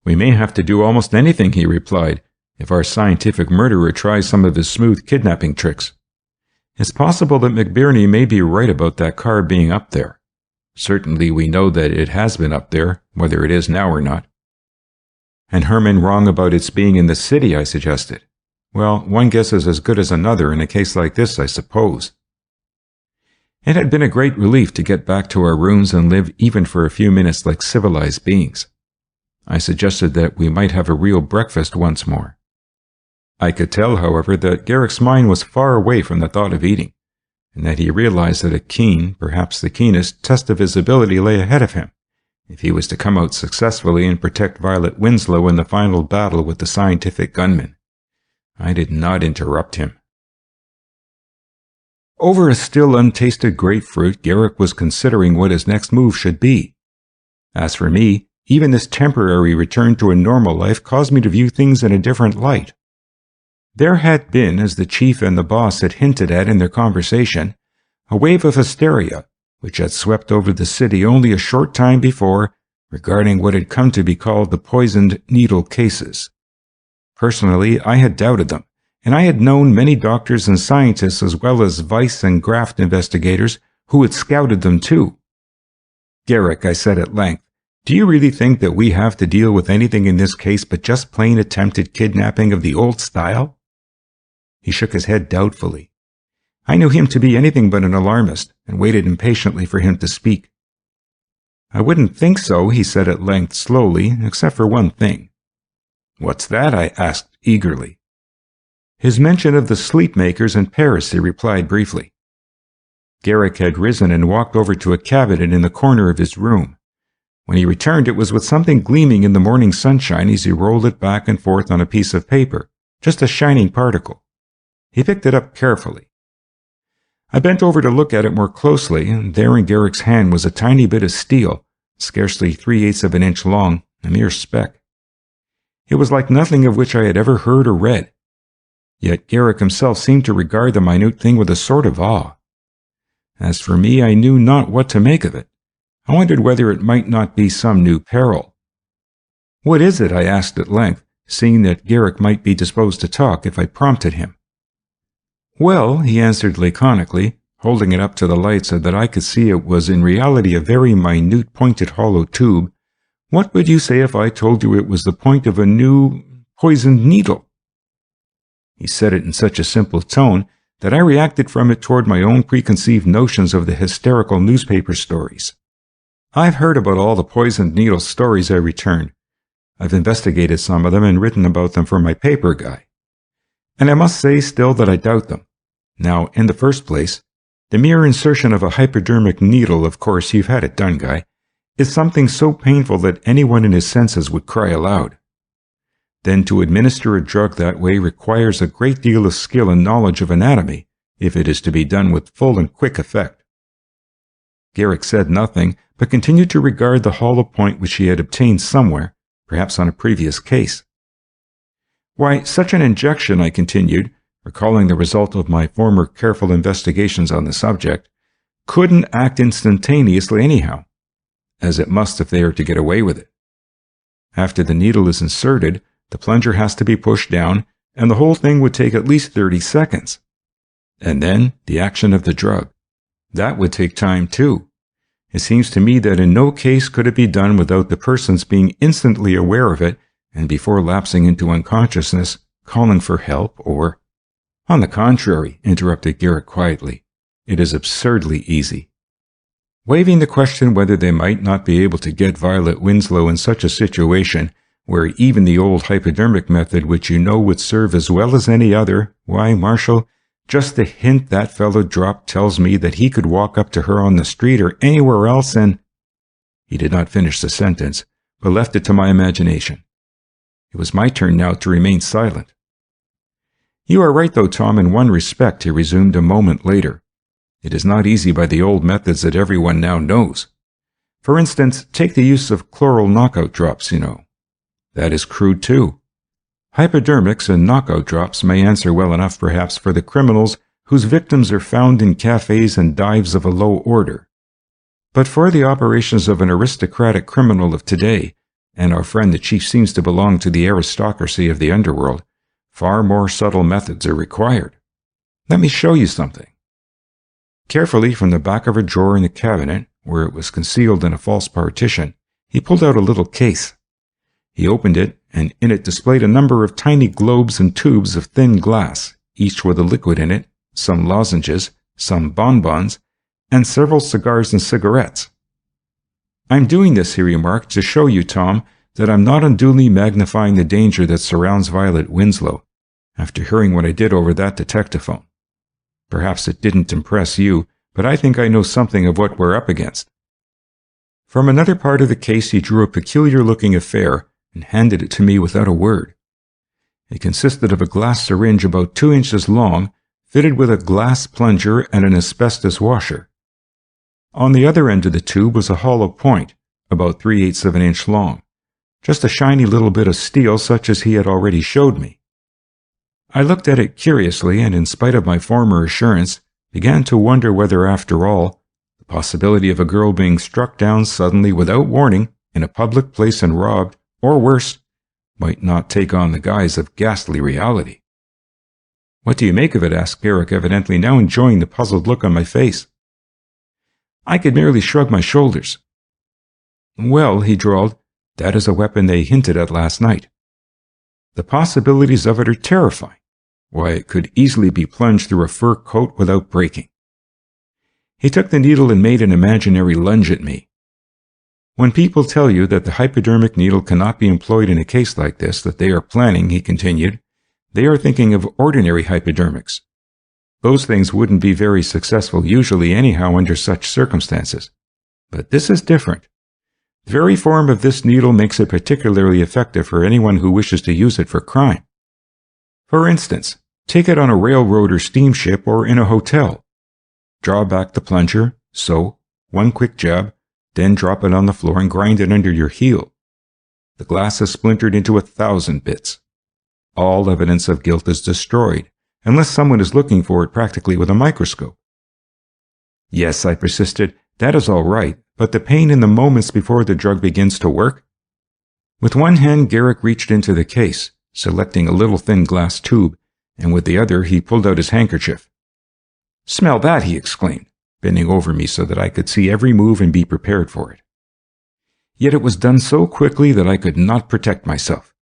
"We may have to do almost anything," he replied, "if our scientific murderer tries some of his smooth kidnapping tricks. It's possible that McBurney may be right about that car being up there. Certainly we know that it has been up there, whether it is now or not." "And Herman wrong about its being in the city," I suggested. "Well, one guess is as good as another in a case like this, I suppose." It had been a great relief to get back to our rooms and live even for a few minutes like civilized beings. I suggested that we might have a real breakfast once more. I could tell, however, that Garrick's mind was far away from the thought of eating, and that he realized that a keen, perhaps the keenest, test of his ability lay ahead of him, if he was to come out successfully and protect Violet Winslow in the final battle with the scientific gunman. I did not interrupt him. Over a still untasted grapefruit, Garrick was considering what his next move should be. As for me, even this temporary return to a normal life caused me to view things in a different light. There had been, as the chief and the boss had hinted at in their conversation, a wave of hysteria which had swept over the city only a short time before regarding what had come to be called the poisoned needle cases. Personally, I had doubted them, and I had known many doctors and scientists as well as vice and graft investigators who had scouted them too. "Garrick," I said at length, "do you really think that we have to deal with anything in this case but just plain attempted kidnapping of the old style?" He shook his head doubtfully. I knew him to be anything but an alarmist, and waited impatiently for him to speak. "I wouldn't think so," he said at length slowly, "except for one thing." "What's that?" I asked eagerly. "His mention of the sleep-makers in Paris," he replied briefly. Garrick had risen and walked over to a cabinet in the corner of his room. When he returned, it was with something gleaming in the morning sunshine as he rolled it back and forth on a piece of paper, just a shining particle. He picked it up carefully. I bent over to look at it more closely, and there in Garrick's hand was a tiny bit of steel, scarcely 3/8 of an inch long, a mere speck. It was like nothing of which I had ever heard or read. Yet Garrick himself seemed to regard the minute thing with a sort of awe. As for me, I knew not what to make of it. I wondered whether it might not be some new peril. "What is it?" I asked at length, seeing that Garrick might be disposed to talk if I prompted him. "Well," he answered laconically, holding it up to the light so that I could see it was in reality a very minute pointed hollow tube, "what would you say if I told you it was the point of a new poisoned needle?" He said it in such a simple tone that I reacted from it toward my own preconceived notions of the hysterical newspaper stories. "I've heard about all the poisoned needle stories," I returned. "I've investigated some of them and written about them for my paper, Guy. And I must say still that I doubt them. Now, in the first place, the mere insertion of a hypodermic needle, of course you've had it done, Guy, is something so painful that anyone in his senses would cry aloud. Then to administer a drug that way requires a great deal of skill and knowledge of anatomy, if it is to be done with full and quick effect." Garrick said nothing, but continued to regard the hollow point which he had obtained somewhere, perhaps on a previous case. "Why, such an injection," I continued, recalling the result of my former careful investigations on the subject, couldn't act instantaneously anyhow, as it must if they are to get away with it. After the needle is inserted, the plunger has to be pushed down, and the whole thing would take at least 30 seconds. And then the action of the drug. That would take time too. It seems to me that in no case could it be done without the person's being instantly aware of it and before lapsing into unconsciousness, calling for help or... On the contrary, interrupted Garrick quietly, it is absurdly easy. Waiving the question whether they might not be able to get Violet Winslow in such a situation where even the old hypodermic method, which you know would serve as well as any other, why, Marshall, just the hint that fellow dropped tells me that he could walk up to her on the street or anywhere else and... He did not finish the sentence, but left it to my imagination. It was my turn now to remain silent. You are right, though, Tom, in one respect, he resumed a moment later. It is not easy by the old methods that everyone now knows. For instance, take the use of chloral knockout drops, you know. That is crude, too. Hypodermics and knockout drops may answer well enough, perhaps, for the criminals whose victims are found in cafes and dives of a low order. But for the operations of an aristocratic criminal of today, and our friend the chief seems to belong to the aristocracy of the underworld, far more subtle methods are required. Let me show you something. Carefully from the back of a drawer in the cabinet, where it was concealed in a false partition, he pulled out a little case. He opened it, and in it displayed a number of tiny globes and tubes of thin glass, each with a liquid in it, some lozenges, some bonbons, and several cigars and cigarettes. I'm doing this, he remarked, to show you, Tom, that I'm not unduly magnifying the danger that surrounds Violet Winslow, after hearing what I did over that detectaphone. Perhaps it didn't impress you, but I think I know something of what we're up against. From another part of the case he drew a peculiar-looking affair and handed it to me without a word. It consisted of a glass syringe about 2 inches long, fitted with a glass plunger and an asbestos washer. On the other end of the tube was a hollow point, about 3/8 of an inch long, just a shiny little bit of steel such as he had already showed me. I looked at it curiously and, in spite of my former assurance, began to wonder whether, after all, the possibility of a girl being struck down suddenly without warning in a public place and robbed, or worse, might not take on the guise of ghastly reality. What do you make of it? Asked Garrick, evidently now enjoying the puzzled look on my face. I could merely shrug my shoulders. Well, he drawled, that is a weapon they hinted at last night. The possibilities of it are terrifying. Why, it could easily be plunged through a fur coat without breaking. He took the needle and made an imaginary lunge at me. When people tell you that the hypodermic needle cannot be employed in a case like this that they are planning, he continued, they are thinking of ordinary hypodermics. Those things wouldn't be very successful usually anyhow under such circumstances. But this is different. The very form of this needle makes it particularly effective for anyone who wishes to use it for crime. For instance, take it on a railroad or steamship or in a hotel. Draw back the plunger, so, one quick jab, then drop it on the floor and grind it under your heel. The glass is splintered into 1,000 bits. All evidence of guilt is destroyed, unless someone is looking for it practically with a microscope. Yes, I persisted, that is all right, but the pain in the moments before the drug begins to work? With one hand, Garrick reached into the case, selecting a little thin glass tube, and with the other he pulled out his handkerchief. Smell that, he exclaimed, bending over me so that I could see every move and be prepared for it. Yet it was done so quickly that I could not protect myself.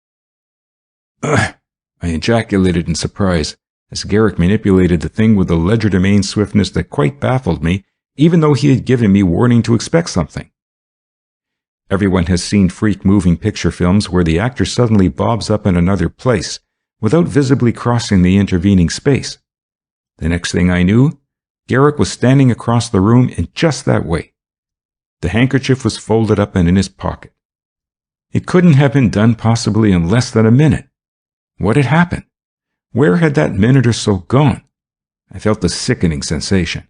Ugh! I ejaculated in surprise, as Garrick manipulated the thing with a legerdemain swiftness that quite baffled me, even though he had given me warning to expect something. Everyone has seen freak moving picture films where the actor suddenly bobs up in another place, without visibly crossing the intervening space. The next thing I knew, Garrick was standing across the room in just that way. The handkerchief was folded up and in his pocket. It couldn't have been done possibly in less than a minute. What had happened? Where had that minute or so gone? I felt a sickening sensation.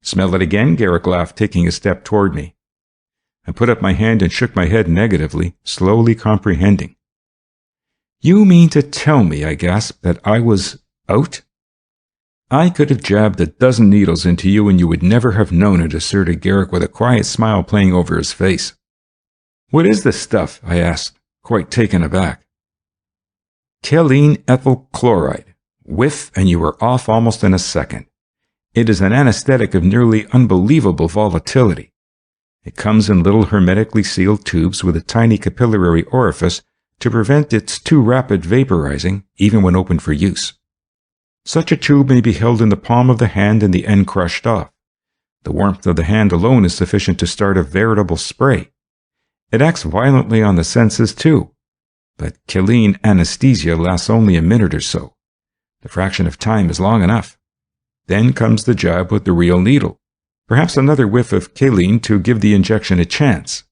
Smell it again? Garrick laughed, taking a step toward me. I put up my hand and shook my head negatively, slowly comprehending. You mean to tell me, I gasped, that I was Out? I could have jabbed a dozen needles into you and you would never have known it, asserted Garrick with a quiet smile playing over his face. What is this stuff? I asked, quite taken aback. Kaolin ethyl chloride. Whiff and you were off almost in a second. It is an anesthetic of nearly unbelievable volatility. It comes in little hermetically sealed tubes with a tiny capillary orifice to prevent its too rapid vaporizing, even when open for use. Such a tube may be held in the palm of the hand and the end crushed off. The warmth of the hand alone is sufficient to start a veritable spray. It acts violently on the senses too, but kaolin anesthesia lasts only a minute or so. The fraction of time is long enough. Then comes the jab with the real needle, perhaps another whiff of kaolin to give the injection a chance.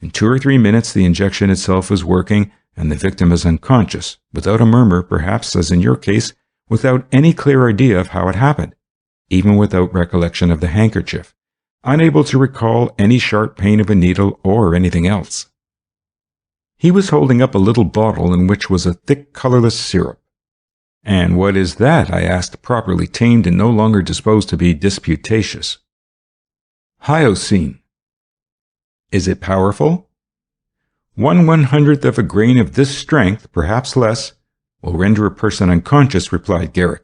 In 2 or 3 minutes the injection itself is working and the victim is unconscious, without a murmur, perhaps as in your case, without any clear idea of how it happened, even without recollection of the handkerchief, unable to recall any sharp pain of a needle or anything else. He was holding up a little bottle in which was a thick, colorless syrup. And what is that? I asked, properly tamed and no longer disposed to be disputatious. Hyoscine. Is it powerful? 1/100th of a grain of this strength, perhaps less, will render a person unconscious, replied Garrick.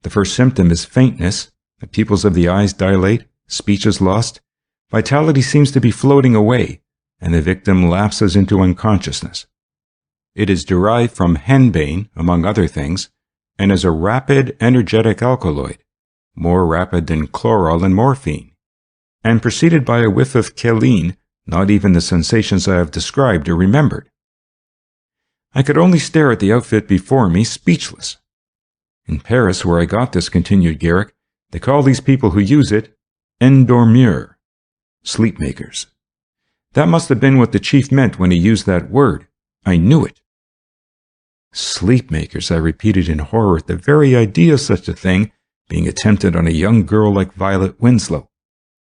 The first symptom is faintness, the pupils of the eyes dilate, speech is lost, vitality seems to be floating away, and the victim lapses into unconsciousness. It is derived from henbane, among other things, and is a rapid, energetic alkaloid, more rapid than chloral and morphine, and preceded by a whiff of kaolin. Not even the sensations I have described are remembered. I could only stare at the outfit before me, speechless. In Paris, where I got this, continued Garrick, they call these people who use it endormeurs, sleepmakers. That must have been what the chief meant when he used that word. I knew it. Sleepmakers, I repeated in horror at the very idea of such a thing being attempted on a young girl like Violet Winslow.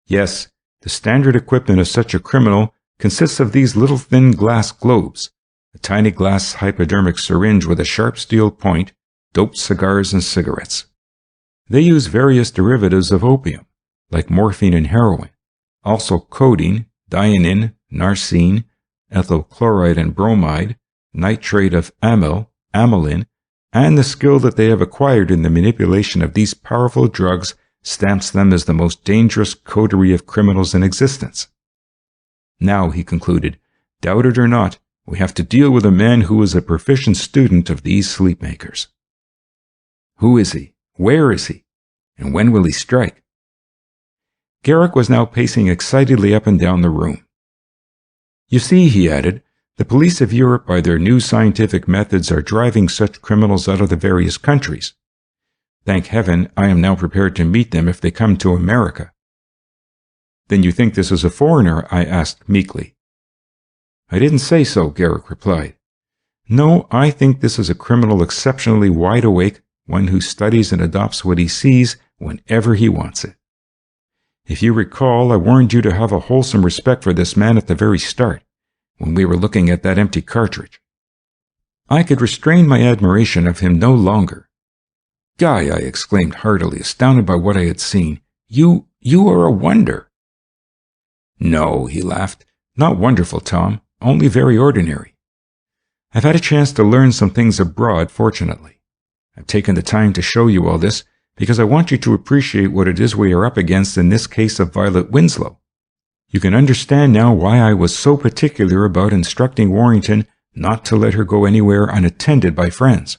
Yes, the standard equipment of such a criminal consists of these little thin glass globes, a tiny glass hypodermic syringe with a sharp steel point, doped cigars and cigarettes. They use various derivatives of opium, like morphine and heroin, also codeine, dianine, narcine, ethyl chloride and bromide, nitrate of amyl, amylin, and the skill that they have acquired in the manipulation of these powerful drugs stamps them as the most dangerous coterie of criminals in existence. Now, he concluded, doubt it or not, we have to deal with a man who is a proficient student of these sleepmakers. Who is he? Where is he? And when will he strike? Garrick was now pacing excitedly up and down the room. You see, he added, the police of Europe, by their new scientific methods, are driving such criminals out of the various countries. Thank heaven, I am now prepared to meet them if they come to America. Then you think this is a foreigner? I asked meekly. I didn't say so, Garrick replied. No, I think this is a criminal exceptionally wide awake, one who studies and adopts what he sees whenever he wants it. If you recall, I warned you to have a wholesome respect for this man at the very start, when we were looking at that empty cartridge. I could restrain my admiration of him no longer. Guy, I exclaimed heartily, astounded by what I had seen, you are a wonder. No, he laughed, not wonderful, Tom, only very ordinary. I've had a chance to learn some things abroad, fortunately. I've taken the time to show you all this because I want you to appreciate what it is we are up against in this case of Violet Winslow. You can understand now why I was so particular about instructing Warrington not to let her go anywhere unattended by friends.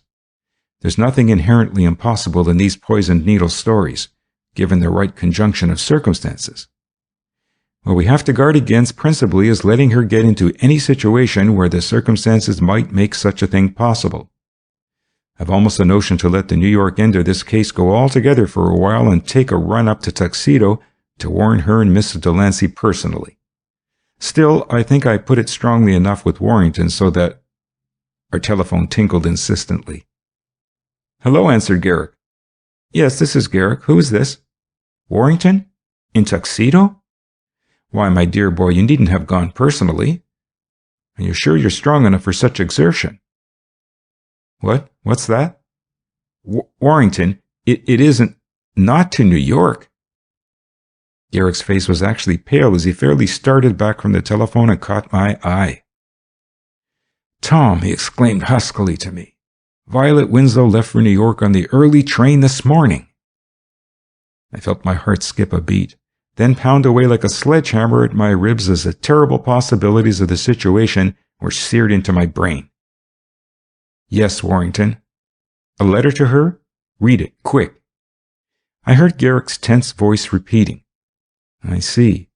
There's nothing inherently impossible in these poisoned needle stories, given the right conjunction of circumstances. What we have to guard against principally is letting her get into any situation where the circumstances might make such a thing possible. I've almost a notion to let the New York end of this case go altogether for a while and take a run up to Tuxedo to warn her and Mrs. Delancey personally. Still, I think I put it strongly enough with Warrington so that... Our telephone tinkled insistently. Hello, answered Garrick. Yes, this is Garrick. Who is this? Warrington? In Tuxedo? Why, my dear boy, you needn't have gone personally. Are you sure you're strong enough for such exertion? What's that? Warrington, it isn't, not to New York. Garrick's face was actually pale as he fairly started back from the telephone and caught my eye. Tom, he exclaimed huskily to me, Violet Winslow left for New York on the early train this morning. I felt my heart skip a beat, then pound away like a sledgehammer at my ribs as the terrible possibilities of the situation were seared into my brain. Yes, Warrington. A letter to her? Read it, quick. I heard Garrick's tense voice repeating. I see.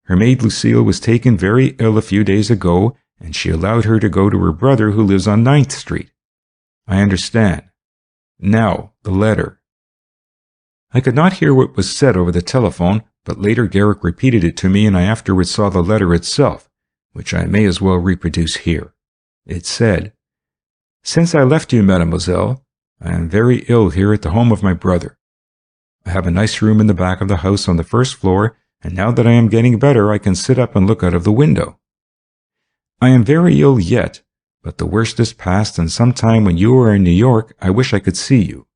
Her maid Lucille was taken very ill a few days ago, and she allowed her to go to her brother who lives on 9th Street. I understand. Now, the letter. I could not hear what was said over the telephone, but later Garrick repeated it to me and I afterwards saw the letter itself, which I may as well reproduce here. It said, Since I left you, mademoiselle, I am very ill here at the home of my brother. I have a nice room in the back of the house on the first floor, and now that I am getting better, I can sit up and look out of the window. I am very ill yet, but the worst is past, and sometime when you are in New York, I wish I could see you.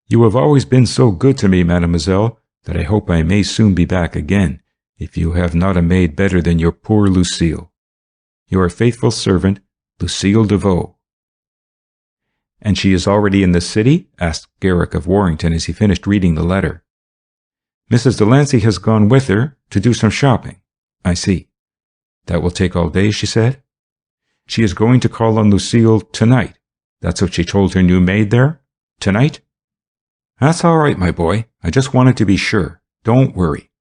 You have always been so good to me, mademoiselle, that I hope I may soon be back again, if you have not a maid better than your poor Lucille. Your faithful servant, Lucille DeVoe. And she is already in the city? Asked Garrick of Warrington as he finished reading the letter. Mrs. Delancey has gone with her to do some shopping. I see. That will take all day, she said. She is going to call on Lucille tonight. That's what she told her new maid there? Tonight? That's all right, my boy. I just wanted to be sure. Don't worry.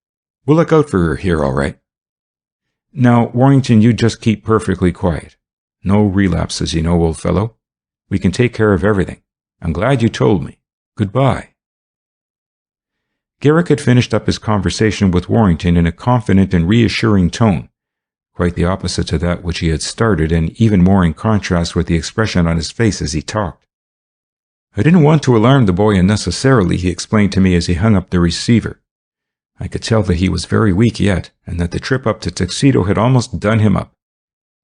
We'll look out for her here, all right. Now, Warrington, you just keep perfectly quiet. No relapses, you know, old fellow. We can take care of everything. I'm glad you told me. Goodbye. Garrick had finished up his conversation with Warrington in a confident and reassuring tone, quite the opposite to that which he had started and even more in contrast with the expression on his face as he talked. I didn't want to alarm the boy unnecessarily, he explained to me as he hung up the receiver. I could tell that he was very weak yet, and that the trip up to Tuxedo had almost done him up.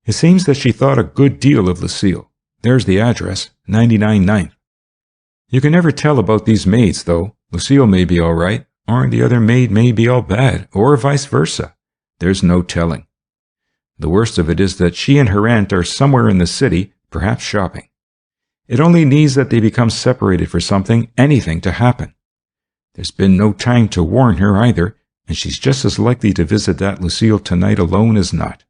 It seems that she thought a good deal of Lucille. There's the address, 99 9th. You can never tell about these maids, though. Lucille may be all right, or the other maid may be all bad, or vice versa. There's no telling. The worst of it is that she and her aunt are somewhere in the city, perhaps shopping. It only needs that they become separated for something, anything to happen. There's been no time to warn her either, and she's just as likely to visit that Lucille tonight alone as not.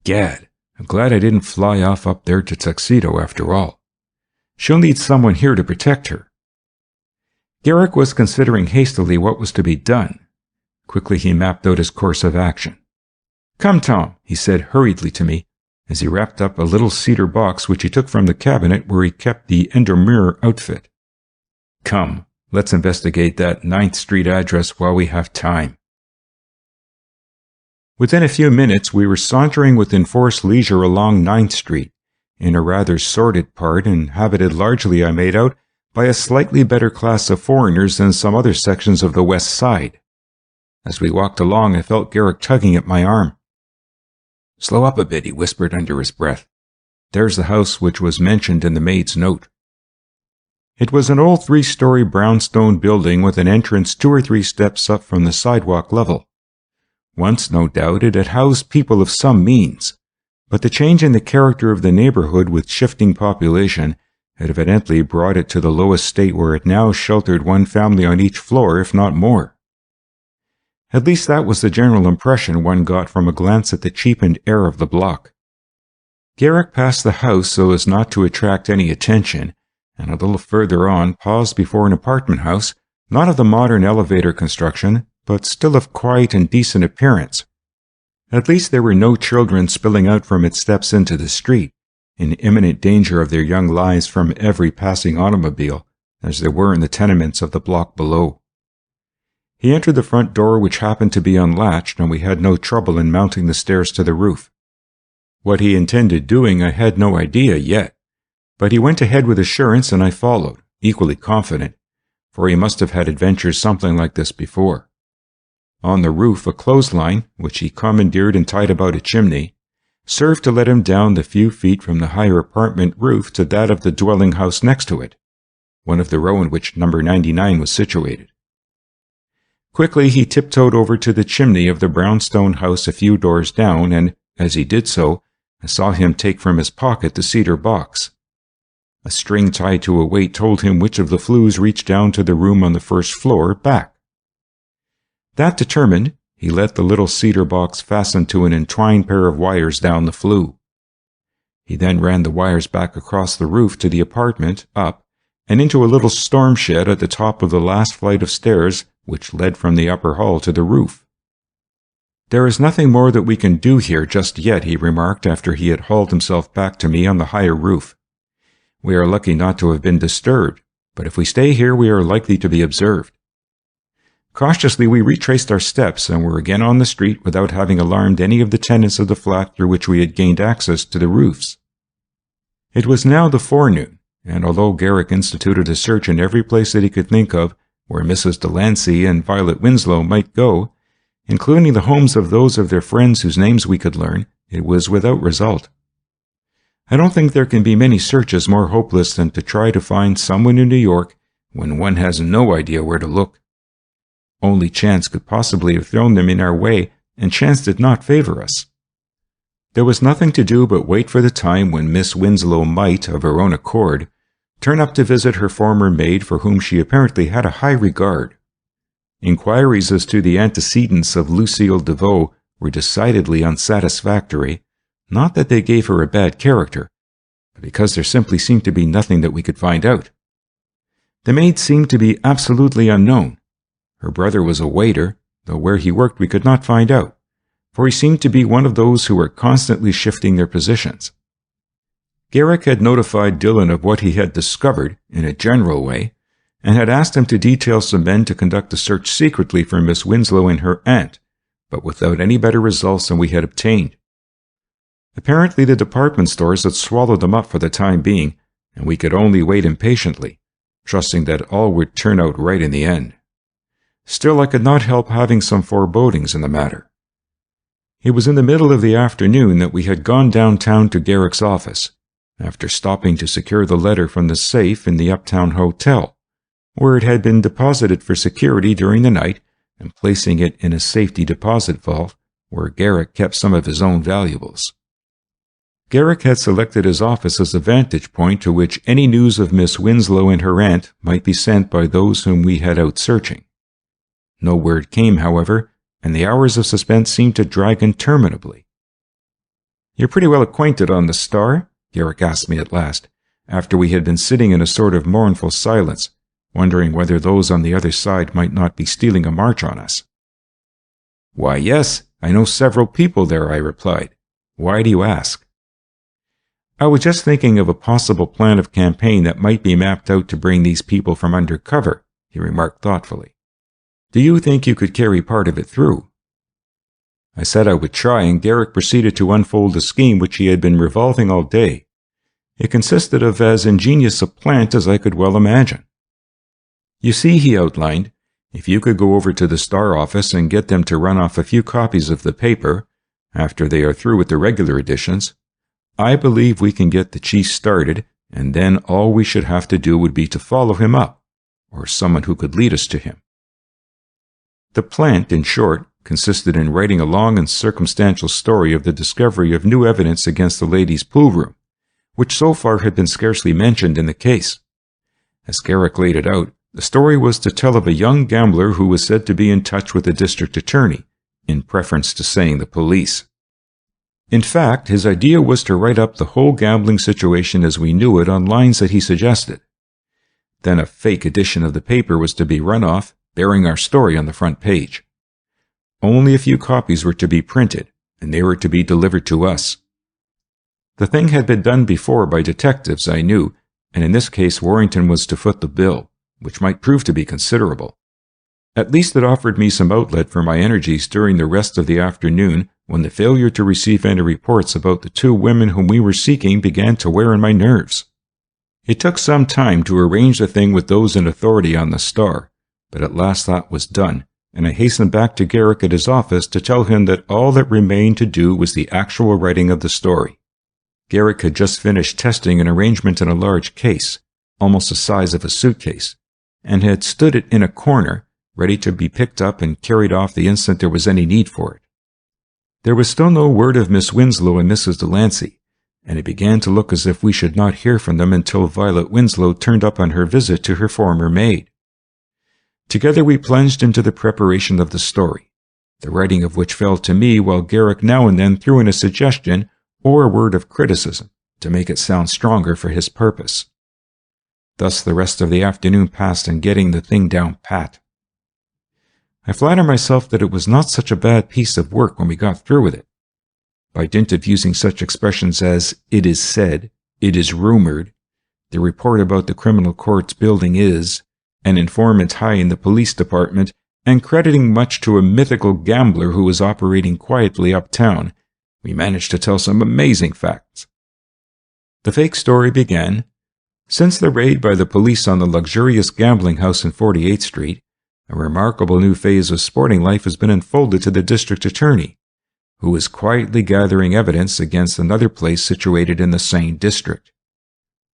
Gad, I'm glad I didn't fly off up there to Tuxedo after all. She'll need someone here to protect her. Garrick was considering hastily what was to be done. Quickly he mapped out his course of action. Come, Tom, he said hurriedly to me, as he wrapped up a little cedar box which he took from the cabinet where he kept the Endermuir outfit. Come, let's investigate that 9th Street address while we have time. Within a few minutes we were sauntering with enforced leisure along 9th Street, in a rather sordid part inhabited largely, I made out, by a slightly better class of foreigners than some other sections of the West Side. As we walked along, I felt Garrick tugging at my arm. Slow up a bit, he whispered under his breath. There's the house which was mentioned in the maid's note. It was an old 3-story brownstone building with an entrance 2 or 3 steps up from the sidewalk level. Once, no doubt, it had housed people of some means, but the change in the character of the neighborhood with shifting population had evidently brought it to the lowest state where it now sheltered one family on each floor, if not more. At least that was the general impression one got from a glance at the cheapened air of the block. Garrick passed the house so as not to attract any attention, and a little further on paused before an apartment house, not of the modern elevator construction, but still of quiet and decent appearance. At least there were no children spilling out from its steps into the street, in imminent danger of their young lives from every passing automobile, as there were in the tenements of the block below. He entered the front door, which happened to be unlatched, and we had no trouble in mounting the stairs to the roof. What he intended doing I had no idea yet, but he went ahead with assurance and I followed, equally confident, for he must have had adventures something like this before. On the roof, a clothesline, which he commandeered and tied about a chimney, served to let him down the few feet from the higher apartment roof to that of the dwelling house next to it. one of the row in which number 99 was situated. Quickly he tiptoed over to the chimney of the brownstone house a few doors down, and, as he did so, I saw him take from his pocket the cedar box. A string tied to a weight told him which of the flues reached down to the room on the first floor back. That determined, he let the little cedar box fasten to an entwined pair of wires down the flue. He then ran the wires back across the roof to the apartment, up, and into a little storm shed at the top of the last flight of stairs which led from the upper hall to the roof. "There is nothing more that we can do here just yet," he remarked after he had hauled himself back to me on the higher roof. "We are lucky not to have been disturbed, but if we stay here we are likely to be observed." Cautiously we retraced our steps and were again on the street without having alarmed any of the tenants of the flat through which we had gained access to the roofs. It was now the forenoon, and although Garrick instituted a search in every place that he could think of where Mrs. Delancey and Violet Winslow might go, including the homes of those of their friends whose names we could learn, it was without result. I don't think there can be many searches more hopeless than to try to find someone in New York when one has no idea where to look. Only chance could possibly have thrown them in our way, and chance did not favor us. There was nothing to do but wait for the time when Miss Winslow might, of her own accord, turn up to visit her former maid for whom she apparently had a high regard. Inquiries as to the antecedents of Lucille DeVoe were decidedly unsatisfactory, not that they gave her a bad character, but because there simply seemed to be nothing that we could find out. The maid seemed to be absolutely unknown. Her brother was a waiter, though where he worked we could not find out, for he seemed to be one of those who were constantly shifting their positions. Garrick had notified Dillon of what he had discovered, in a general way, and had asked him to detail some men to conduct a search secretly for Miss Winslow and her aunt, but without any better results than we had obtained. Apparently the department stores had swallowed them up for the time being, and we could only wait impatiently, trusting that all would turn out right in the end. Still, I could not help having some forebodings in the matter. It was in the middle of the afternoon that we had gone downtown to Garrick's office, after stopping to secure the letter from the safe in the Uptown Hotel, where it had been deposited for security during the night, and placing it in a safety deposit vault, where Garrick kept some of his own valuables. Garrick had selected his office as a vantage point to which any news of Miss Winslow and her aunt might be sent by those whom we had out searching. No word came, however, and the hours of suspense seemed to drag interminably. "You're pretty well acquainted on the Star?" Garrick asked me at last, after we had been sitting in a sort of mournful silence, wondering whether those on the other side might not be stealing a march on us. "Why, yes, I know several people there," I replied. "Why do you ask?" "I was just thinking of a possible plan of campaign that might be mapped out to bring these people from under cover," he remarked thoughtfully. "Do you think you could carry part of it through?" I said I would try, and Garrick proceeded to unfold a scheme which he had been revolving all day. It consisted of as ingenious a plant as I could well imagine. "You see," he outlined, "if you could go over to the Star office and get them to run off a few copies of the paper, after they are through with the regular editions, I believe we can get the chief started, and then all we should have to do would be to follow him up, or someone who could lead us to him." The plant, in short, consisted in writing a long and circumstantial story of the discovery of new evidence against the ladies' pool room, which so far had been scarcely mentioned in the case. As Garrick laid it out, the story was to tell of a young gambler who was said to be in touch with the district attorney, in preference to saying the police. In fact, his idea was to write up the whole gambling situation as we knew it on lines that he suggested. Then a fake edition of the paper was to be run off, bearing our story on the front page. Only a few copies were to be printed, and they were to be delivered to us. The thing had been done before by detectives, I knew, and in this case Warrington was to foot the bill, which might prove to be considerable. At least it offered me some outlet for my energies during the rest of the afternoon, when the failure to receive any reports about the two women whom we were seeking began to wear on my nerves. It took some time to arrange the thing with those in authority on the Star, but at last that was done, and I hastened back to Garrick at his office to tell him that all that remained to do was the actual writing of the story. Garrick had just finished testing an arrangement in a large case, almost the size of a suitcase, and had stood it in a corner, ready to be picked up and carried off the instant there was any need for it. There was still no word of Miss Winslow and Mrs. Delancey, and it began to look as if we should not hear from them until Violet Winslow turned up on her visit to her former maid. Together we plunged into the preparation of the story, the writing of which fell to me, while Garrick now and then threw in a suggestion or a word of criticism to make it sound stronger for his purpose. Thus the rest of the afternoon passed in getting the thing down pat. I flatter myself that it was not such a bad piece of work when we got through with it. By dint of using such expressions as "it is said," "it is rumored," "the report about the criminal courts building is," "an informant high in the police department," and crediting much to a mythical gambler who was operating quietly uptown, we managed to tell some amazing facts. The fake story began: since the raid by the police on the luxurious gambling house in 48th Street, a remarkable new phase of sporting life has been unfolded to the district attorney, who is quietly gathering evidence against another place situated in the same district.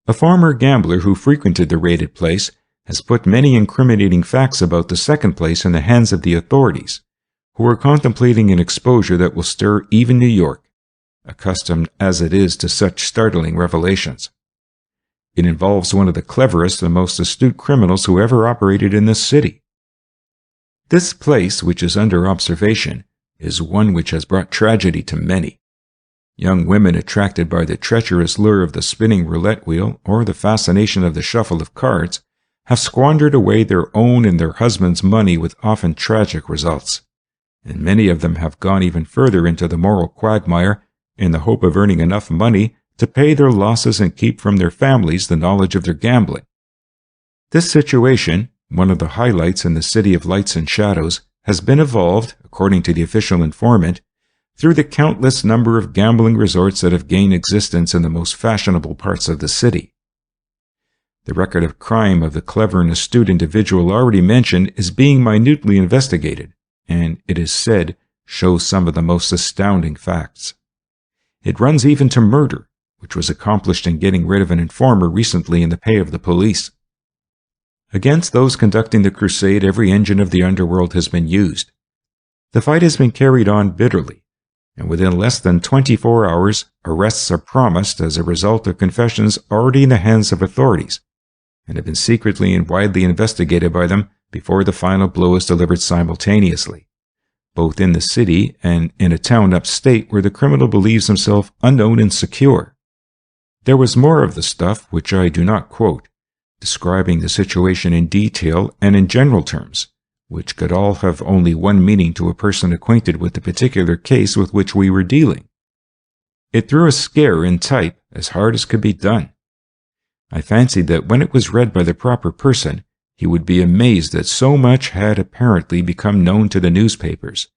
A former gambler who frequented the raided place has put many incriminating facts about the second place in the hands of the authorities, who are contemplating an exposure that will stir even New York, accustomed as it is to such startling revelations. It involves one of the cleverest and most astute criminals who ever operated in this city. This place, which is under observation, is one which has brought tragedy to many. Young women attracted by the treacherous lure of the spinning roulette wheel or the fascination of the shuffle of cards have squandered away their own and their husbands' money with often tragic results, and many of them have gone even further into the moral quagmire in the hope of earning enough money to pay their losses and keep from their families the knowledge of their gambling. This situation, one of the highlights in the City of Lights and Shadows, has been evolved, according to the official informant, through the countless number of gambling resorts that have gained existence in the most fashionable parts of the city. The record of crime of the clever and astute individual already mentioned is being minutely investigated, and, it is said, shows some of the most astounding facts. It runs even to murder, which was accomplished in getting rid of an informer recently in the pay of the police. Against those conducting the crusade, every engine of the underworld has been used. The fight has been carried on bitterly, and within less than 24 hours, arrests are promised as a result of confessions already in the hands of authorities, and have been secretly and widely investigated by them before the final blow is delivered simultaneously, both in the city and in a town upstate where the criminal believes himself unknown and secure. There was more of the stuff, which I do not quote, describing the situation in detail and in general terms, which could all have only one meaning to a person acquainted with the particular case with which we were dealing. It threw a scare in type as hard as could be done. I fancied that when it was read by the proper person, he would be amazed that so much had apparently become known to the newspapers,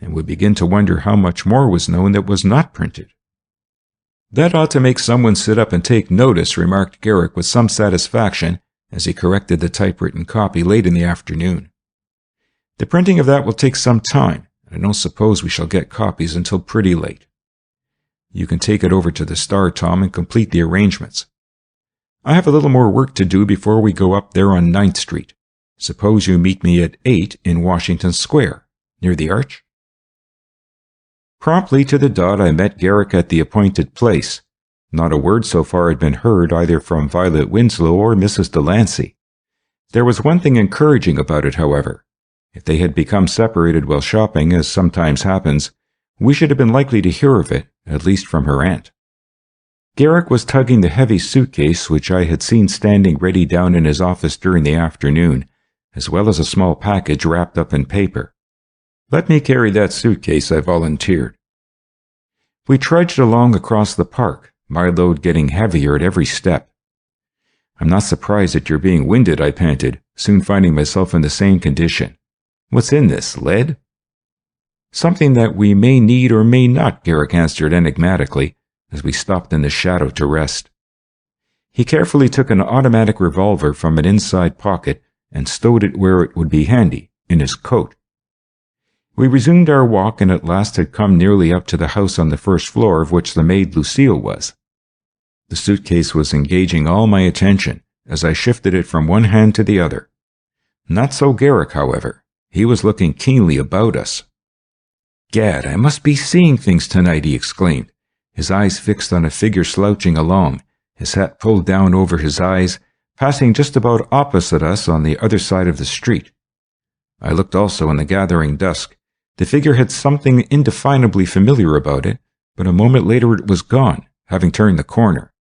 and would begin to wonder how much more was known that was not printed. "That ought to make someone sit up and take notice," remarked Garrick with some satisfaction as he corrected the typewritten copy late in the afternoon. "The printing of that will take some time, and I don't suppose we shall get copies until pretty late. You can take it over to the Star, Tom, and complete the arrangements. I have a little more work to do before we go up there on 9th Street. Suppose you meet me at 8 in Washington Square, near the Arch?" Promptly to the dot I met Garrick at the appointed place. Not a word so far had been heard either from Violet Winslow or Mrs. Delancey. There was one thing encouraging about it, however. If they had become separated while shopping, as sometimes happens, we should have been likely to hear of it, at least from her aunt. Garrick was tugging the heavy suitcase which I had seen standing ready down in his office during the afternoon, as well as a small package wrapped up in paper. "Let me carry that suitcase," I volunteered. We trudged along across the park, my load getting heavier at every step. "I'm not surprised at your being winded," I panted, soon finding myself in the same condition. "What's in this, lead?" "Something that we may need or may not," Garrick answered enigmatically, as we stopped in the shadow to rest. He carefully took an automatic revolver from an inside pocket and stowed it where it would be handy, in his coat. We resumed our walk and at last had come nearly up to the house on the first floor of which the maid Lucille was. The suitcase was engaging all my attention, as I shifted it from one hand to the other. Not so Garrick, however. He was looking keenly about us. "Gad, I must be seeing things tonight," he exclaimed, his eyes fixed on a figure slouching along, his hat pulled down over his eyes, passing just about opposite us on the other side of the street. I looked also in the gathering dusk. The figure had something indefinably familiar about it, but a moment later it was gone, having turned the corner.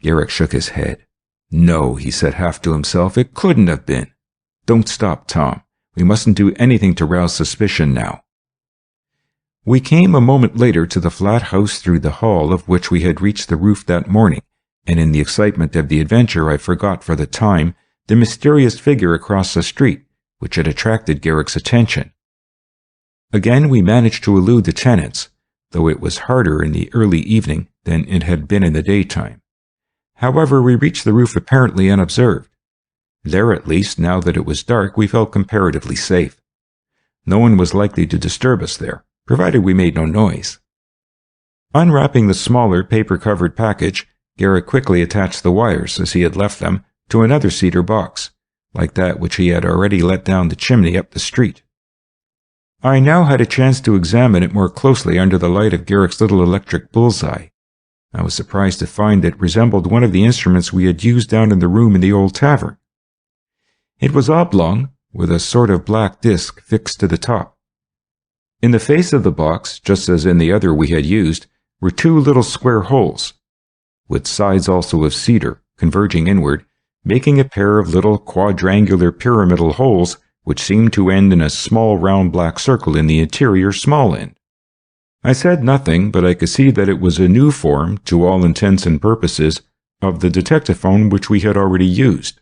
Garrick shook his head. "No," he said half to himself, "it couldn't have been. Don't stop, Tom. We mustn't do anything to rouse suspicion now." We came a moment later to the flat house through the hall of which we had reached the roof that morning, and in the excitement of the adventure I forgot for the time the mysterious figure across the street, which had attracted Garrick's attention. Again we managed to elude the tenants, though it was harder in the early evening than it had been in the daytime. However, we reached the roof apparently unobserved. There, at least, now that it was dark, we felt comparatively safe. No one was likely to disturb us there, provided we made no noise. Unwrapping the smaller, paper-covered package, Garrick quickly attached the wires, as he had left them, to another cedar box, like that which he had already let down the chimney up the street. I now had a chance to examine it more closely under the light of Garrick's little electric bullseye. I was surprised to find it resembled one of the instruments we had used down in the room in the old tavern. It was oblong, with a sort of black disc fixed to the top. In the face of the box, just as in the other we had used, were two little square holes, with sides also of cedar, converging inward, making a pair of little quadrangular pyramidal holes which seemed to end in a small round black circle in the interior small end. I said nothing, but I could see that it was a new form, to all intents and purposes, of the detectaphone which we had already used.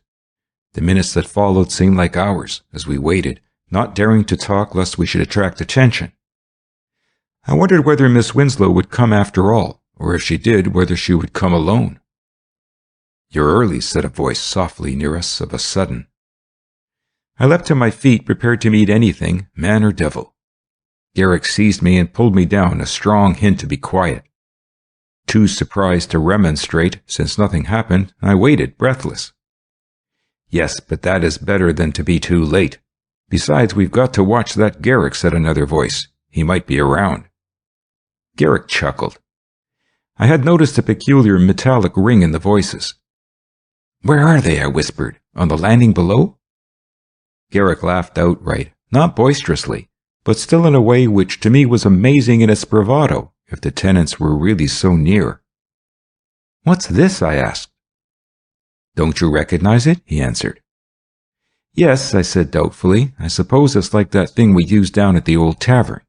The minutes that followed seemed like hours, as we waited, not daring to talk lest we should attract attention. I wondered whether Miss Winslow would come after all, or if she did, whether she would come alone. "You're early," said a voice softly near us of a sudden. I leapt to my feet, prepared to meet anything, man or devil. Garrick seized me and pulled me down, a strong hint to be quiet. Too surprised to remonstrate, since nothing happened, I waited, breathless. "Yes, but that is better than to be too late. Besides, we've got to watch that Garrick," said another voice. "He might be around." Garrick chuckled. I had noticed a peculiar metallic ring in the voices. "Where are they?" I whispered. "On the landing below?" Garrick laughed outright, not boisterously, but still in a way which to me was amazing in its bravado, if the tenants were really so near. "What's this?" I asked. "Don't you recognize it?" he answered. "Yes," I said doubtfully. "I suppose it's like that thing we used down at the old tavern."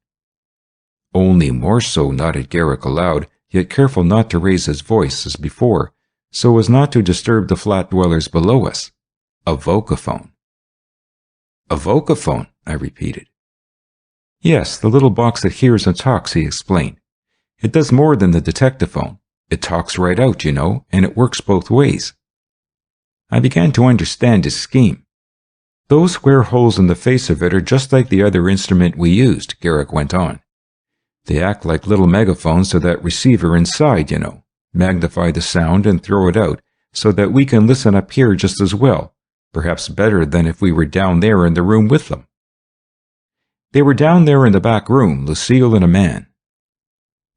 "Only more so," nodded Garrick aloud, yet careful not to raise his voice as before, so as not to disturb the flat dwellers below us. "A vocaphone." "A vocaphone," I repeated. "Yes, the little box that hears and talks," he explained. "It does more than the detectaphone. It talks right out, you know, and it works both ways." I began to understand his scheme. "Those square holes in the face of it are just like the other instrument we used," Garrick went on. "They act like little megaphones to that receiver inside, you know, magnify the sound and throw it out, so that we can listen up here just as well, perhaps better than if we were down there in the room with them." They were down there in the back room, Lucille and a man.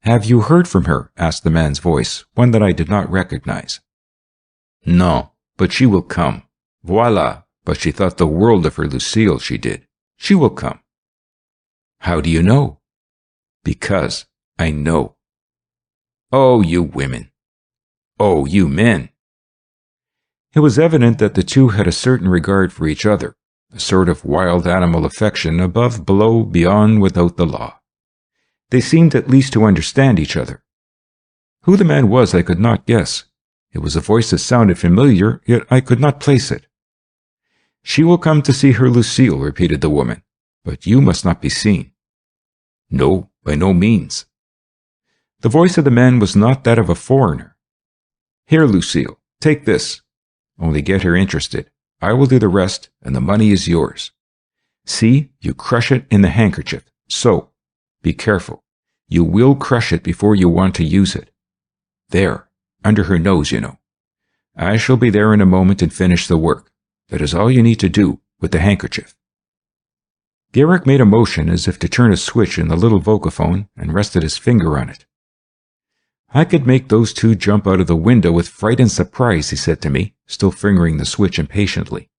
"Have you heard from her?" asked the man's voice, one that I did not recognize. "No, but she will come. Voila, but she thought the world of her, Lucille, she did. She will come." "How do you know?" "Because I know." "Oh, you women." "Oh, you men." It was evident that the two had a certain regard for each other, a sort of wild animal affection, above, below, beyond, without the law. They seemed at least to understand each other. Who the man was I could not guess. It was a voice that sounded familiar, yet I could not place it. "She will come to see her Lucille," repeated the woman, "but you must not be seen." "No, by no means." The voice of the man was not that of a foreigner. "Here, Lucille, take this. Only get her interested. I will do the rest, and the money is yours. See, you crush it in the handkerchief. So. Be careful. You will crush it before you want to use it. There, under her nose, you know. I shall be there in a moment and finish the work. That is all you need to do with the handkerchief." Garrick made a motion as if to turn a switch in the little vocaphone and rested his finger on it. "I could make those two jump out of the window with fright and surprise," he said to me, still fingering the switch impatiently.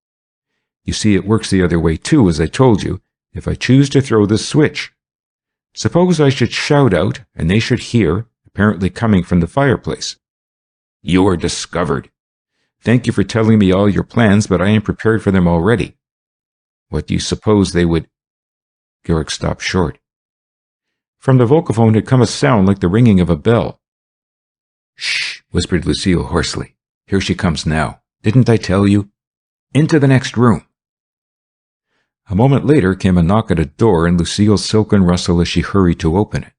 "You see, it works the other way too, as I told you, if I choose to throw this switch. Suppose I should shout out, and they should hear, apparently coming from the fireplace. 'You are discovered. Thank you for telling me all your plans, but I am prepared for them already.' What do you suppose they would—" Garrick stopped short. From the vocaphone had come a sound like the ringing of a bell. "Shh," whispered Lucille hoarsely. "Here she comes now. Didn't I tell you? Into the next room." A moment later came a knock at a door and Lucille's silken rustle as she hurried to open it.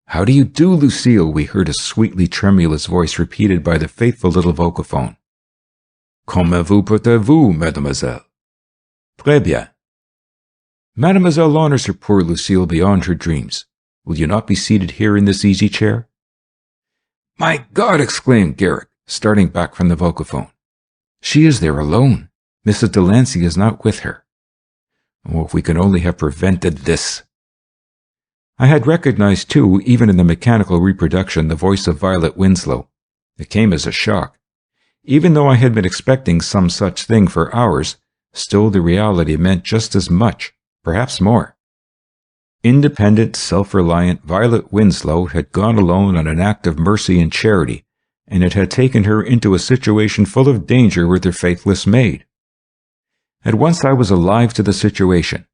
"How do you do, Lucille?" we heard a sweetly tremulous voice repeated by the faithful little vocaphone. "Comment vous portez-vous, mademoiselle?" "Très bien." "Mademoiselle honors her poor Lucille beyond her dreams. Will you not be seated here in this easy chair?" "My God!" exclaimed Garrick, starting back from the vocaphone. "She is there alone. Mrs. Delancey is not with her. Oh, if we could only have prevented this!" I had recognized, too, even in the mechanical reproduction, the voice of Violet Winslow. It came as a shock. Even though I had been expecting some such thing for hours, still the reality meant just as much, perhaps more. Independent, self-reliant Violet Winslow had gone alone on an act of mercy and charity, and it had taken her into a situation full of danger with her faithless maid. At once I was alive to the situation.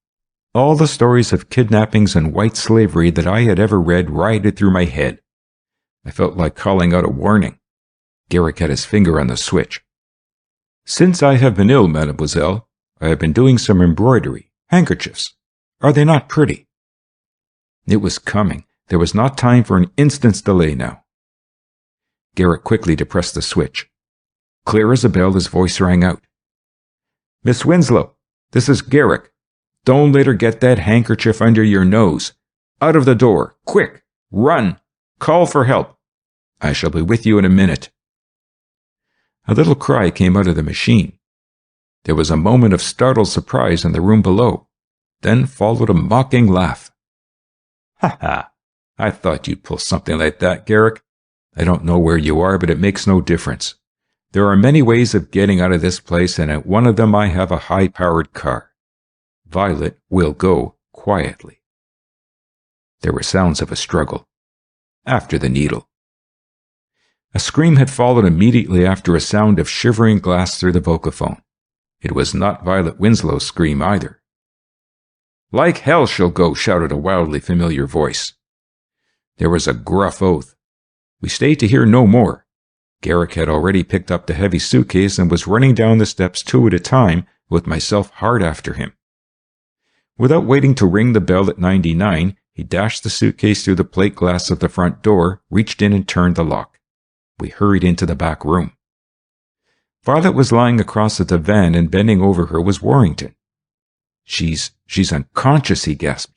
All the stories of kidnappings and white slavery that I had ever read rioted through my head. I felt like calling out a warning. Garrick had his finger on the switch. "Since I have been ill, mademoiselle, I have been doing some embroidery, handkerchiefs. Are they not pretty?" It was coming. There was not time for an instant's delay now. Garrick quickly depressed the switch. Clear as a bell, his voice rang out. "Miss Winslow, this is Garrick. Don't let her get that handkerchief under your nose. Out of the door, quick, run, call for help. I shall be with you in a minute." A little cry came out of the machine. There was a moment of startled surprise in the room below. Then followed a mocking laugh. "Ha ha! I thought you'd pull something like that, Garrick. I don't know where you are, but it makes no difference. There are many ways of getting out of this place, and at one of them I have a high-powered car. Violet will go quietly." There were sounds of a struggle. After the needle. A scream had followed immediately after a sound of shivering glass through the vocaphone. It was not Violet Winslow's scream either. "Like hell she'll go," shouted a wildly familiar voice. There was a gruff oath. We stayed to hear no more. Garrick had already picked up the heavy suitcase and was running down the steps 2 at a time, with myself hard after him. Without waiting to ring the bell at 99, he dashed the suitcase through the plate glass of the front door, reached in and turned the lock. We hurried into the back room. Violet was lying across the divan, and bending over her was Warrington. She's unconscious," he gasped,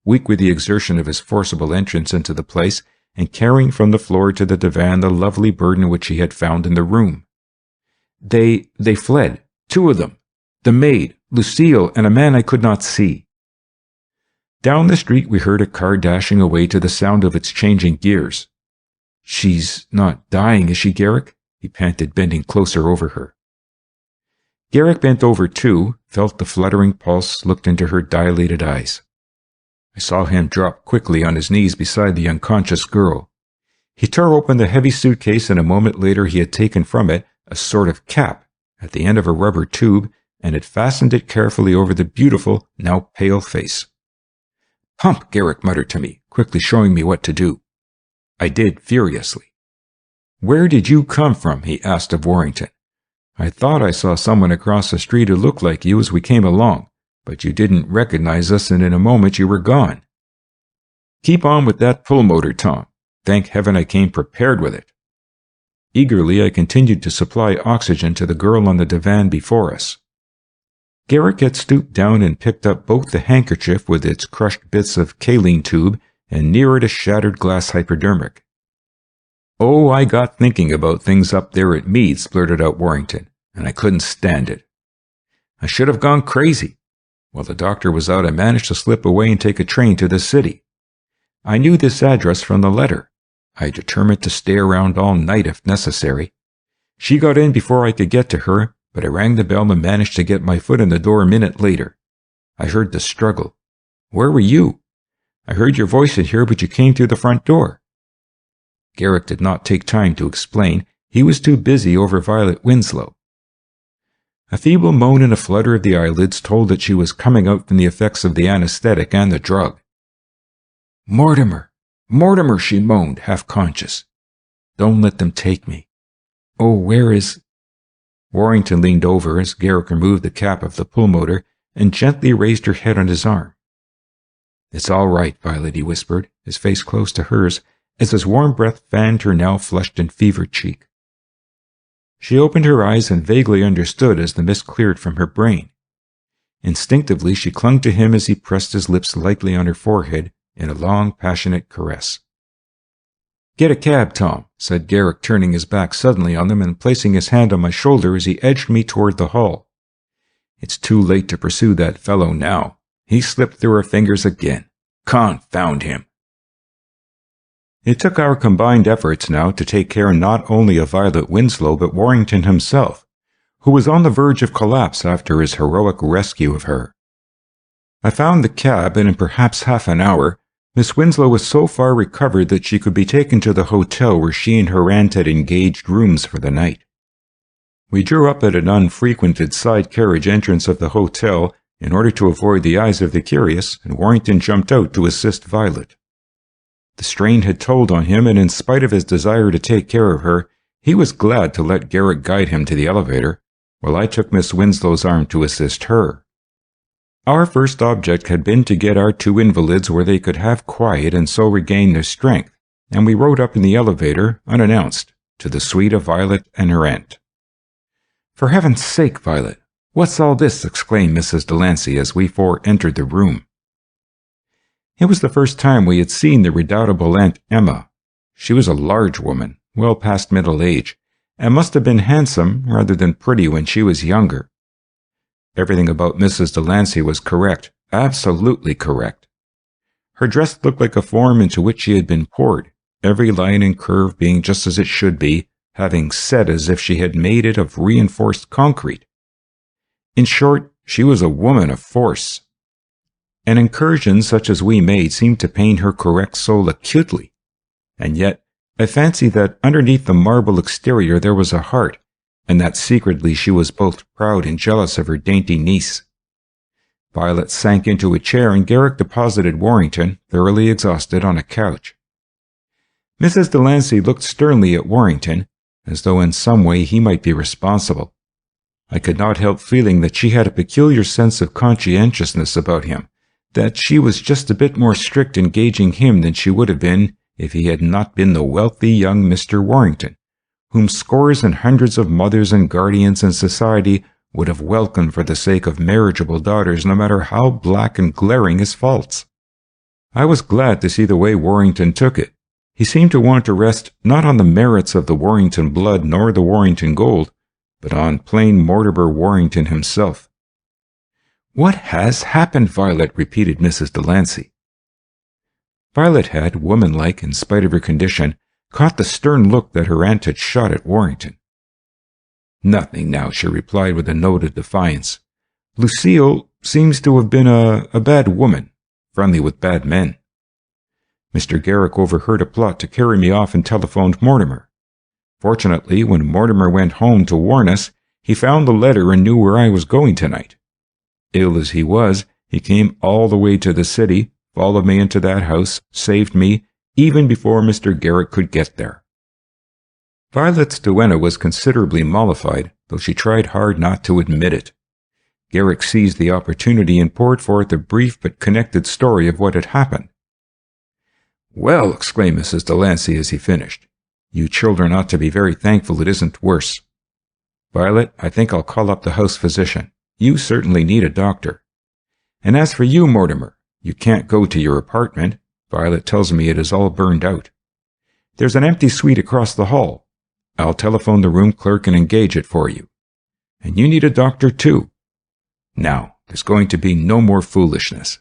weak with the exertion of his forcible entrance into the place, and carrying from the floor to the divan the lovely burden which he had found in the room. They fled, 2 of them, the maid, Lucille, and a man I could not see. Down the street we heard a car dashing away to the sound of its changing gears. "She's not dying, is she, Garrick?" he panted, bending closer over her. Garrick bent over too, felt the fluttering pulse, looked into her dilated eyes. I saw him drop quickly on his knees beside the unconscious girl. He tore open the heavy suitcase, and a moment later he had taken from it a sort of cap at the end of a rubber tube and had fastened it carefully over the beautiful, now pale face. "Pump," Garrick muttered to me, quickly showing me what to do. I did furiously. "Where did you come from?" he asked of Warrington. "I thought I saw someone across the street who looked like you as we came along, but you didn't recognize us, and in a moment you were gone." "Keep on with that pulmotor, Tom. Thank heaven I came prepared with it." Eagerly I continued to supply oxygen to the girl on the divan before us. Garrick had stooped down and picked up both the handkerchief with its crushed bits of kaolin tube and near it a shattered glass hypodermic. "Oh, I got thinking about things up there at Meade's," blurted out Warrington, "and I couldn't stand it. I should have gone crazy. While the doctor was out, I managed to slip away and take a train to the city. I knew this address from the letter. I determined to stay around all night if necessary. She got in before I could get to her, but I rang the bell and managed to get my foot in the door a minute later. I heard the struggle. Where were you? I heard your voice in here, but you came through the front door." Garrick did not take time to explain. He was too busy over Violet Winslow. A feeble moan and a flutter of the eyelids told that she was coming out from the effects of the anesthetic and the drug. "Mortimer! Mortimer!" she moaned, half-conscious. "Don't let them take me. Oh, where is—" Warrington leaned over as Garrick removed the cap of the pulmotor and gently raised her head on his arm. "It's all right, Violet," he whispered, his face close to hers, as his warm breath fanned her now flushed and fevered cheek. She opened her eyes and vaguely understood as the mist cleared from her brain. Instinctively, she clung to him as he pressed his lips lightly on her forehead in a long, passionate caress. "Get a cab, Tom," said Garrick, turning his back suddenly on them and placing his hand on my shoulder as he edged me toward the hall. "It's too late to pursue that fellow now. He slipped through her fingers again. Confound him!" It took our combined efforts now to take care not only of Violet Winslow but Warrington himself, who was on the verge of collapse after his heroic rescue of her. I found the cab, and in perhaps half an hour, Miss Winslow was so far recovered that she could be taken to the hotel where she and her aunt had engaged rooms for the night. We drew up at an unfrequented side carriage entrance of the hotel in order to avoid the eyes of the curious, and Warrington jumped out to assist Violet. The strain had told on him, and in spite of his desire to take care of her, he was glad to let Garrick guide him to the elevator, while I took Miss Winslow's arm to assist her. Our first object had been to get our two invalids where they could have quiet and so regain their strength, and we rode up in the elevator, unannounced, to the suite of Violet and her aunt. "For heaven's sake, Violet, what's all this?" exclaimed Mrs. Delancey as we four entered the room. It was the first time we had seen the redoubtable Aunt Emma. She was a large woman, well past middle age, and must have been handsome rather than pretty when she was younger. Everything about Mrs. Delancey was correct, absolutely correct. Her dress looked like a form into which she had been poured, every line and curve being just as it should be, having set as if she had made it of reinforced concrete. In short, she was a woman of force. An incursion such as we made seemed to pain her correct soul acutely, and yet I fancy that underneath the marble exterior there was a heart, and that secretly she was both proud and jealous of her dainty niece. Violet sank into a chair, and Garrick deposited Warrington, thoroughly exhausted, on a couch. Mrs. Delancey looked sternly at Warrington, as though in some way he might be responsible. I could not help feeling that she had a peculiar sense of conscientiousness about him, that she was just a bit more strict in gauging him than she would have been if he had not been the wealthy young Mr. Warrington, whom scores and hundreds of mothers and guardians in society would have welcomed for the sake of marriageable daughters, no matter how black and glaring his faults. I was glad to see the way Warrington took it. He seemed to want to rest not on the merits of the Warrington blood nor the Warrington gold, but on plain Mortimer Warrington himself. "What has happened, Violet?" repeated Mrs. Delancey. Violet had, womanlike in spite of her condition, caught the stern look that her aunt had shot at Warrington. "Nothing now," she replied with a note of defiance. "Lucille seems to have been a bad woman, friendly with bad men. Mr. Garrick overheard a plot to carry me off and telephoned Mortimer. Fortunately, when Mortimer went home to warn us, he found the letter and knew where I was going tonight. Ill as he was, he came all the way to the city, followed me into that house, saved me, even before Mr. Garrick could get there." Violet's duenna was considerably mollified, though she tried hard not to admit it. Garrick seized the opportunity and poured forth a brief but connected story of what had happened. "Well," exclaimed Mrs. Delancey as he finished, "you children ought to be very thankful it isn't worse. Violet, I think I'll call up the house physician. You certainly need a doctor. And as for you, Mortimer, you can't go to your apartment. Violet tells me it is all burned out. There's an empty suite across the hall. I'll telephone the room clerk and engage it for you. And you need a doctor too. Now, there's going to be no more foolishness.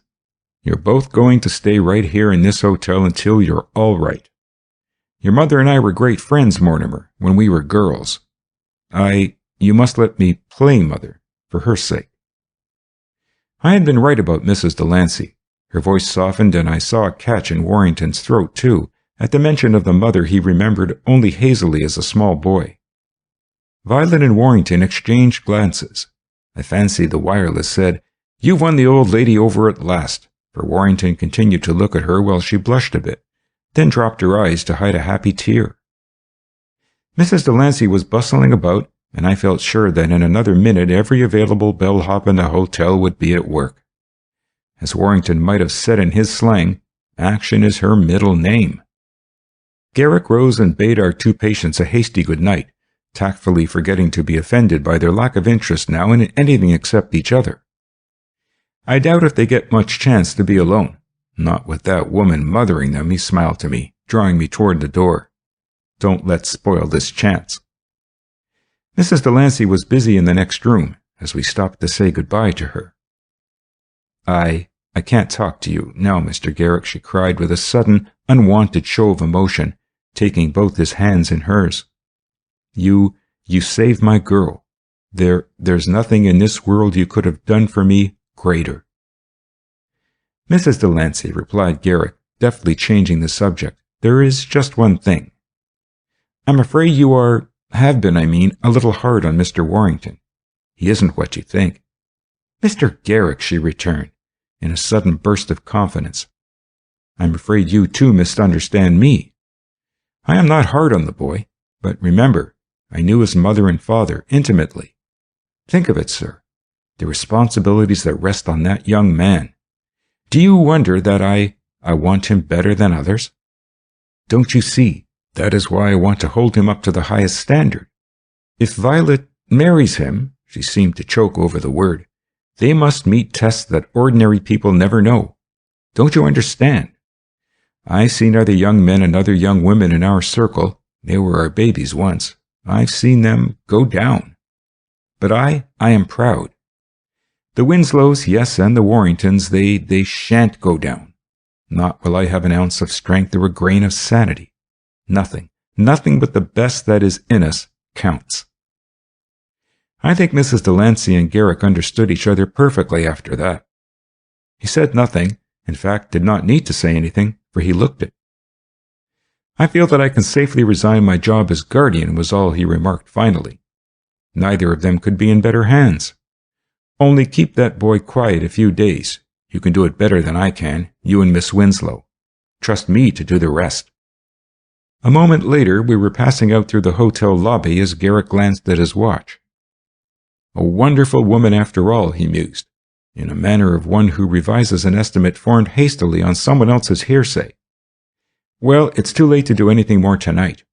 You're both going to stay right here in this hotel until you're all right. Your mother and I were great friends, Mortimer, when we were girls. You must let me play Mother, for her sake. I had been right about Mrs. Delancey. Her voice softened, and I saw a catch in Warrington's throat, too, at the mention of the mother he remembered only hazily as a small boy. Violet and Warrington exchanged glances. I fancied the wireless said, "You've won the old lady over at last," for Warrington continued to look at her while she blushed a bit, then dropped her eyes to hide a happy tear. Mrs. Delancey was bustling about, and I felt sure that in another minute every available bellhop in the hotel would be at work. As Warrington might have said in his slang, action is her middle name. Garrick rose and bade our two patients a hasty good night, tactfully forgetting to be offended by their lack of interest now in anything except each other. I doubt if they get much chance to be alone. Not with that woman mothering them, he smiled to me, drawing me toward the door. Don't let's spoil this chance. Mrs. Delancey was busy in the next room as we stopped to say goodbye to her. I can't talk to you now, Mr. Garrick, she cried with a sudden, unwanted show of emotion, taking both his hands in hers. You saved my girl. There's nothing in this world you could have done for me greater. Mrs. Delancey, replied Garrick, deftly changing the subject, there is just one thing. I'm afraid you have been, a little hard on Mr. Warrington. He isn't what you think. Mr. Garrick, she returned, in a sudden burst of confidence. I'm afraid you too misunderstand me. I am not hard on the boy, but remember, I knew his mother and father intimately. Think of it, sir, the responsibilities that rest on that young man. Do you wonder that I want him better than others? Don't you see, that is why I want to hold him up to the highest standard. If Violet marries him, she seemed to choke over the word, they must meet tests that ordinary people never know. Don't you understand? I've seen other young men and other young women in our circle, they were our babies once, I've seen them go down. But I am proud. The Winslows, yes, and the Warringtons, they shan't go down. Not while I have an ounce of strength or a grain of sanity. Nothing but the best that is in us counts. I think Mrs. Delancey and Garrick understood each other perfectly after that. He said nothing, in fact did not need to say anything, for he looked it. I feel that I can safely resign my job as guardian, was all he remarked finally. Neither of them could be in better hands. Only keep that boy quiet a few days. You can do it better than I can, you and Miss Winslow. Trust me to do the rest. A moment later, we were passing out through the hotel lobby as Garrick glanced at his watch. A wonderful woman after all, he mused, in a manner of one who revises an estimate formed hastily on someone else's hearsay. Well, it's too late to do anything more tonight.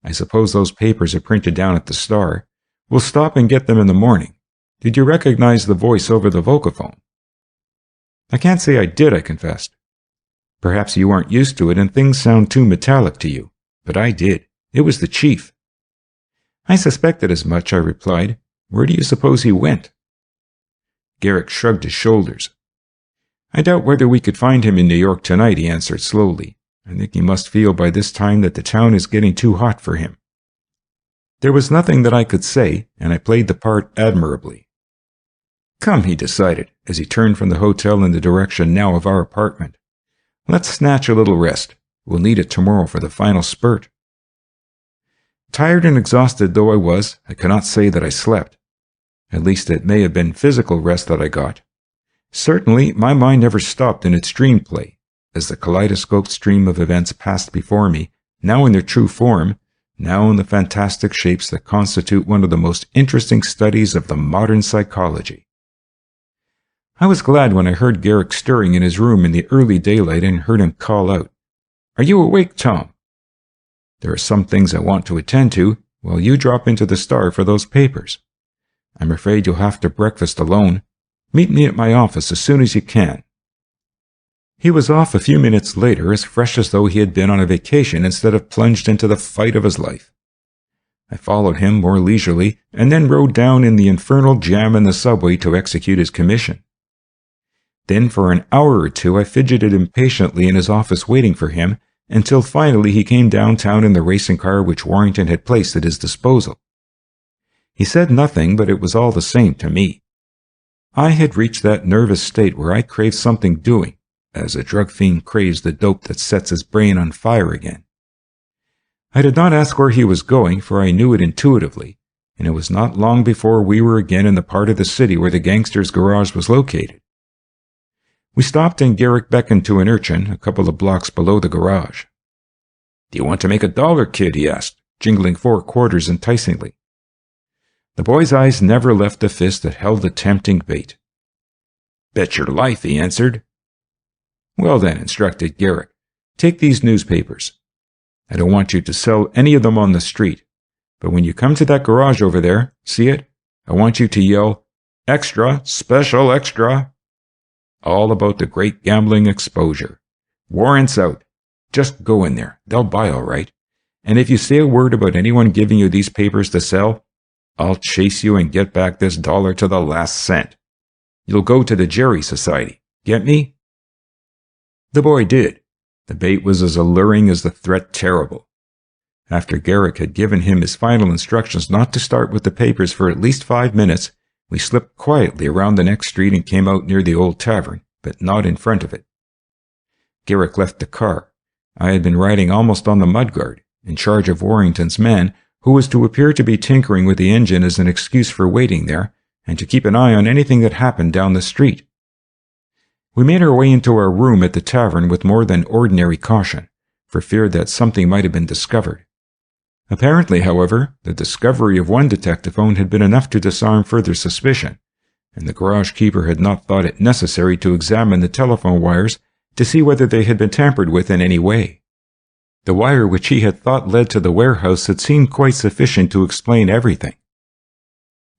I suppose those papers are printed down at the Star. We'll stop and get them in the morning. Did you recognize the voice over the vocaphone? I can't say I did, I confessed. Perhaps you aren't used to it and things sound too metallic to you, but I did. It was the chief. I suspected as much, I replied. Where do you suppose he went? Garrick shrugged his shoulders. I doubt whether we could find him in New York tonight, he answered slowly. I think he must feel by this time that the town is getting too hot for him. There was nothing that I could say, and I played the part admirably. Come, he decided, as he turned from the hotel in the direction now of our apartment. Let's snatch a little rest. We'll need it tomorrow for the final spurt. Tired and exhausted though I was, I cannot say that I slept. At least it may have been physical rest that I got. Certainly, my mind never stopped in its dream play, as the kaleidoscope stream of events passed before me, now in their true form, now in the fantastic shapes that constitute one of the most interesting studies of the modern psychology. I was glad when I heard Garrick stirring in his room in the early daylight and heard him call out, "Are you awake, Tom? There are some things I want to attend to while you drop into the Star for those papers. I'm afraid you'll have to breakfast alone. Meet me at my office as soon as you can." He was off a few minutes later, as fresh as though he had been on a vacation instead of plunged into the fight of his life. I followed him more leisurely, and then rode down in the infernal jam in the subway to execute his commission. Then for an hour or two I fidgeted impatiently in his office waiting for him, until finally he came downtown in the racing car which Warrington had placed at his disposal. He said nothing, but it was all the same to me. I had reached that nervous state where I craved something doing, as a drug fiend craves the dope that sets his brain on fire again. I did not ask where he was going, for I knew it intuitively, and it was not long before we were again in the part of the city where the gangster's garage was located. We stopped and Garrick beckoned to an urchin a couple of blocks below the garage. "Do you want to make $1, kid?" he asked, jingling 4 quarters enticingly. The boy's eyes never left the fist that held the tempting bait. "Bet your life," he answered. "Well then," instructed Garrick, "take these newspapers. I don't want you to sell any of them on the street, but when you come to that garage over there, see it? I want you to yell, 'Extra, special extra!' All about the great gambling exposure. Warrants out. Just go in there. They'll buy all right. And if you say a word about anyone giving you these papers to sell, I'll chase you and get back this $1 to the last cent. You'll go to the Jerry Society. Get me?" The boy did. The bait was as alluring as the threat terrible. After Garrick had given him his final instructions not to start with the papers for at least 5 minutes, we slipped quietly around the next street and came out near the old tavern, but not in front of it. Garrick left the car. I had been riding almost on the mudguard, in charge of Warrington's man, who was to appear to be tinkering with the engine as an excuse for waiting there, and to keep an eye on anything that happened down the street. We made our way into our room at the tavern with more than ordinary caution, for fear that something might have been discovered. Apparently, however, the discovery of one detectaphone had been enough to disarm further suspicion, and the garage keeper had not thought it necessary to examine the telephone wires to see whether they had been tampered with in any way. The wire which he had thought led to the warehouse had seemed quite sufficient to explain everything.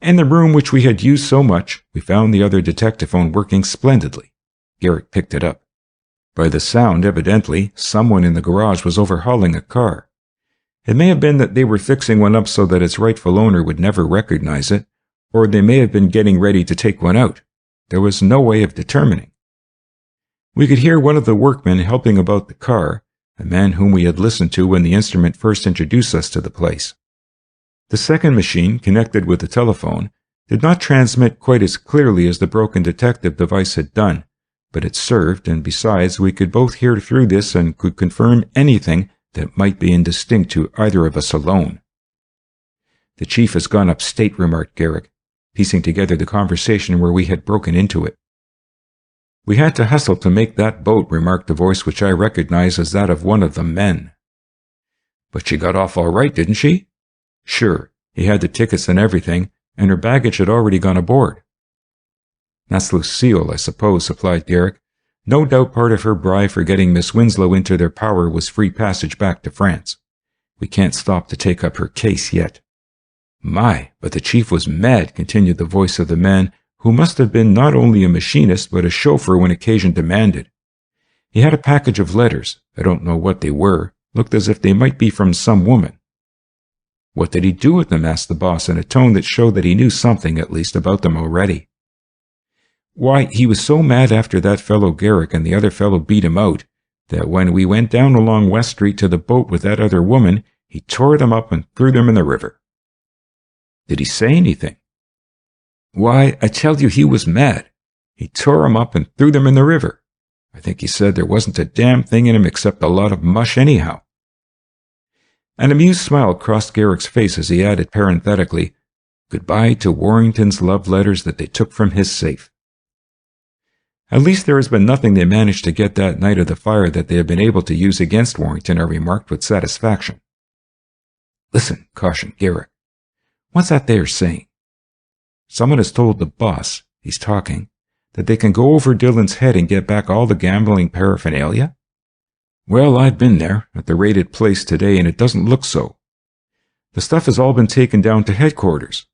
In the room which we had used so much, we found the other detectaphone working splendidly. Garrick picked it up. By the sound, evidently, someone in the garage was overhauling a car. It may have been that they were fixing one up so that its rightful owner would never recognize it, or they may have been getting ready to take one out. There was no way of determining. We could hear one of the workmen helping about the car, a man whom we had listened to when the instrument first introduced us to the place. The second machine, connected with the telephone, did not transmit quite as clearly as the broken detective device had done, but it served, and besides, we could both hear through this and could confirm anything that might be indistinct to either of us alone. "The chief has gone upstate," remarked Garrick, piecing together the conversation where we had broken into it. "We had to hustle to make that boat," remarked a voice which I recognized as that of one of the men. "But she got off all right, didn't she?" "Sure. He had the tickets and everything, and her baggage had already gone aboard." "That's Lucille, I suppose," supplied Garrick. "No doubt part of her bribe for getting Miss Winslow into their power was free passage back to France. We can't stop to take up her case yet." "My, but the chief was mad," continued the voice of the man, who must have been not only a machinist but a chauffeur when occasion demanded. "He had a package of letters. I don't know what they were. Looked as if they might be from some woman." "What did he do with them?" asked the boss in a tone that showed that he knew something, at least, about them already. "Why, he was so mad after that fellow Garrick and the other fellow beat him out, that when we went down along West Street to the boat with that other woman, he tore them up and threw them in the river." "Did he say anything?" "Why, I tell you he was mad. He tore 'em up and threw them in the river. I think he said there wasn't a damn thing in him except a lot of mush anyhow." An amused smile crossed Garrick's face as he added parenthetically, "Goodbye to Warrington's love letters that they took from his safe." "At least there has been nothing they managed to get that night of the fire that they have been able to use against Warrington," I remarked with satisfaction. "Listen," cautioned Garrick. "What's that they are saying?" "Someone has told the boss," he's talking, "that they can go over Dillon's head and get back all the gambling paraphernalia? Well, I've been there, at the raided place today, and it doesn't look so. The stuff has all been taken down to headquarters."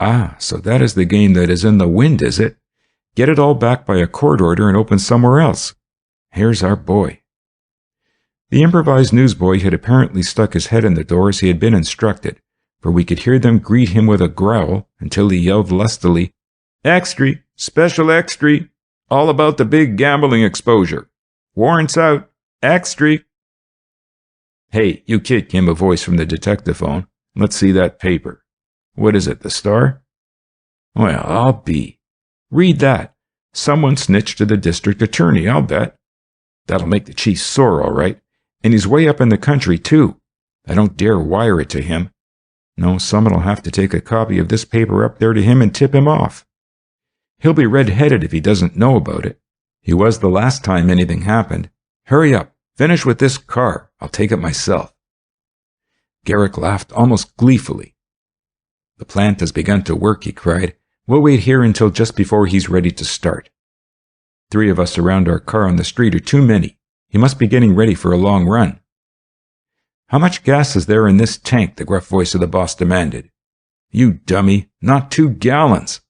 "Ah, so that is the game that is in the wind, is it? Get it all back by a court order and open somewhere else. Here's our boy." The improvised newsboy had apparently stuck his head in the door as he had been instructed, for we could hear them greet him with a growl until he yelled lustily, "Extra! Special extra! All about the big gambling exposure! Warrants out! Extra!" "Hey, you kid," came a voice from the detective phone. "Let's see that paper. What is it, the Star?" "Well, I'll be. Read that. Someone snitched to the district attorney, I'll bet. That'll make the chief sore, all right. And he's way up in the country, too. I don't dare wire it to him. No, someone'll have to take a copy of this paper up there to him and tip him off. He'll be red-headed if he doesn't know about it. He was the last time anything happened. Hurry up. Finish with this car. I'll take it myself." Garrick laughed almost gleefully. "The plant has begun to work," he cried. "We'll wait here until just before he's ready to start. 3 of us around our car on the street are too many. He must be getting ready for a long run." "How much gas is there in this tank?" the gruff voice of the boss demanded. "You dummy, not 2 gallons.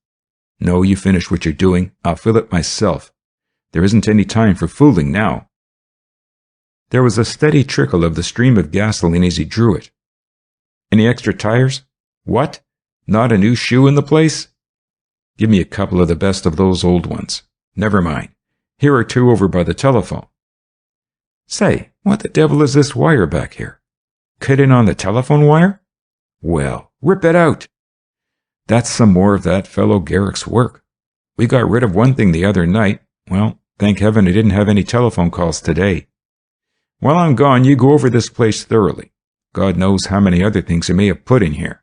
No, you finish what you're doing. I'll fill it myself. There isn't any time for fooling now." There was a steady trickle of the stream of gasoline as he drew it. "Any extra tires?" "What? Not a new shoe in the place?" "Give me a couple of the best of those old ones." "Never mind. Here are 2 over by the telephone." "Say, what the devil is this wire back here? Cut in on the telephone wire? Well, rip it out." "That's some more of that fellow Garrick's work. We got rid of one thing the other night. Well, thank heaven I didn't have any telephone calls today. While I'm gone, you go over this place thoroughly. God knows how many other things he may have put in here."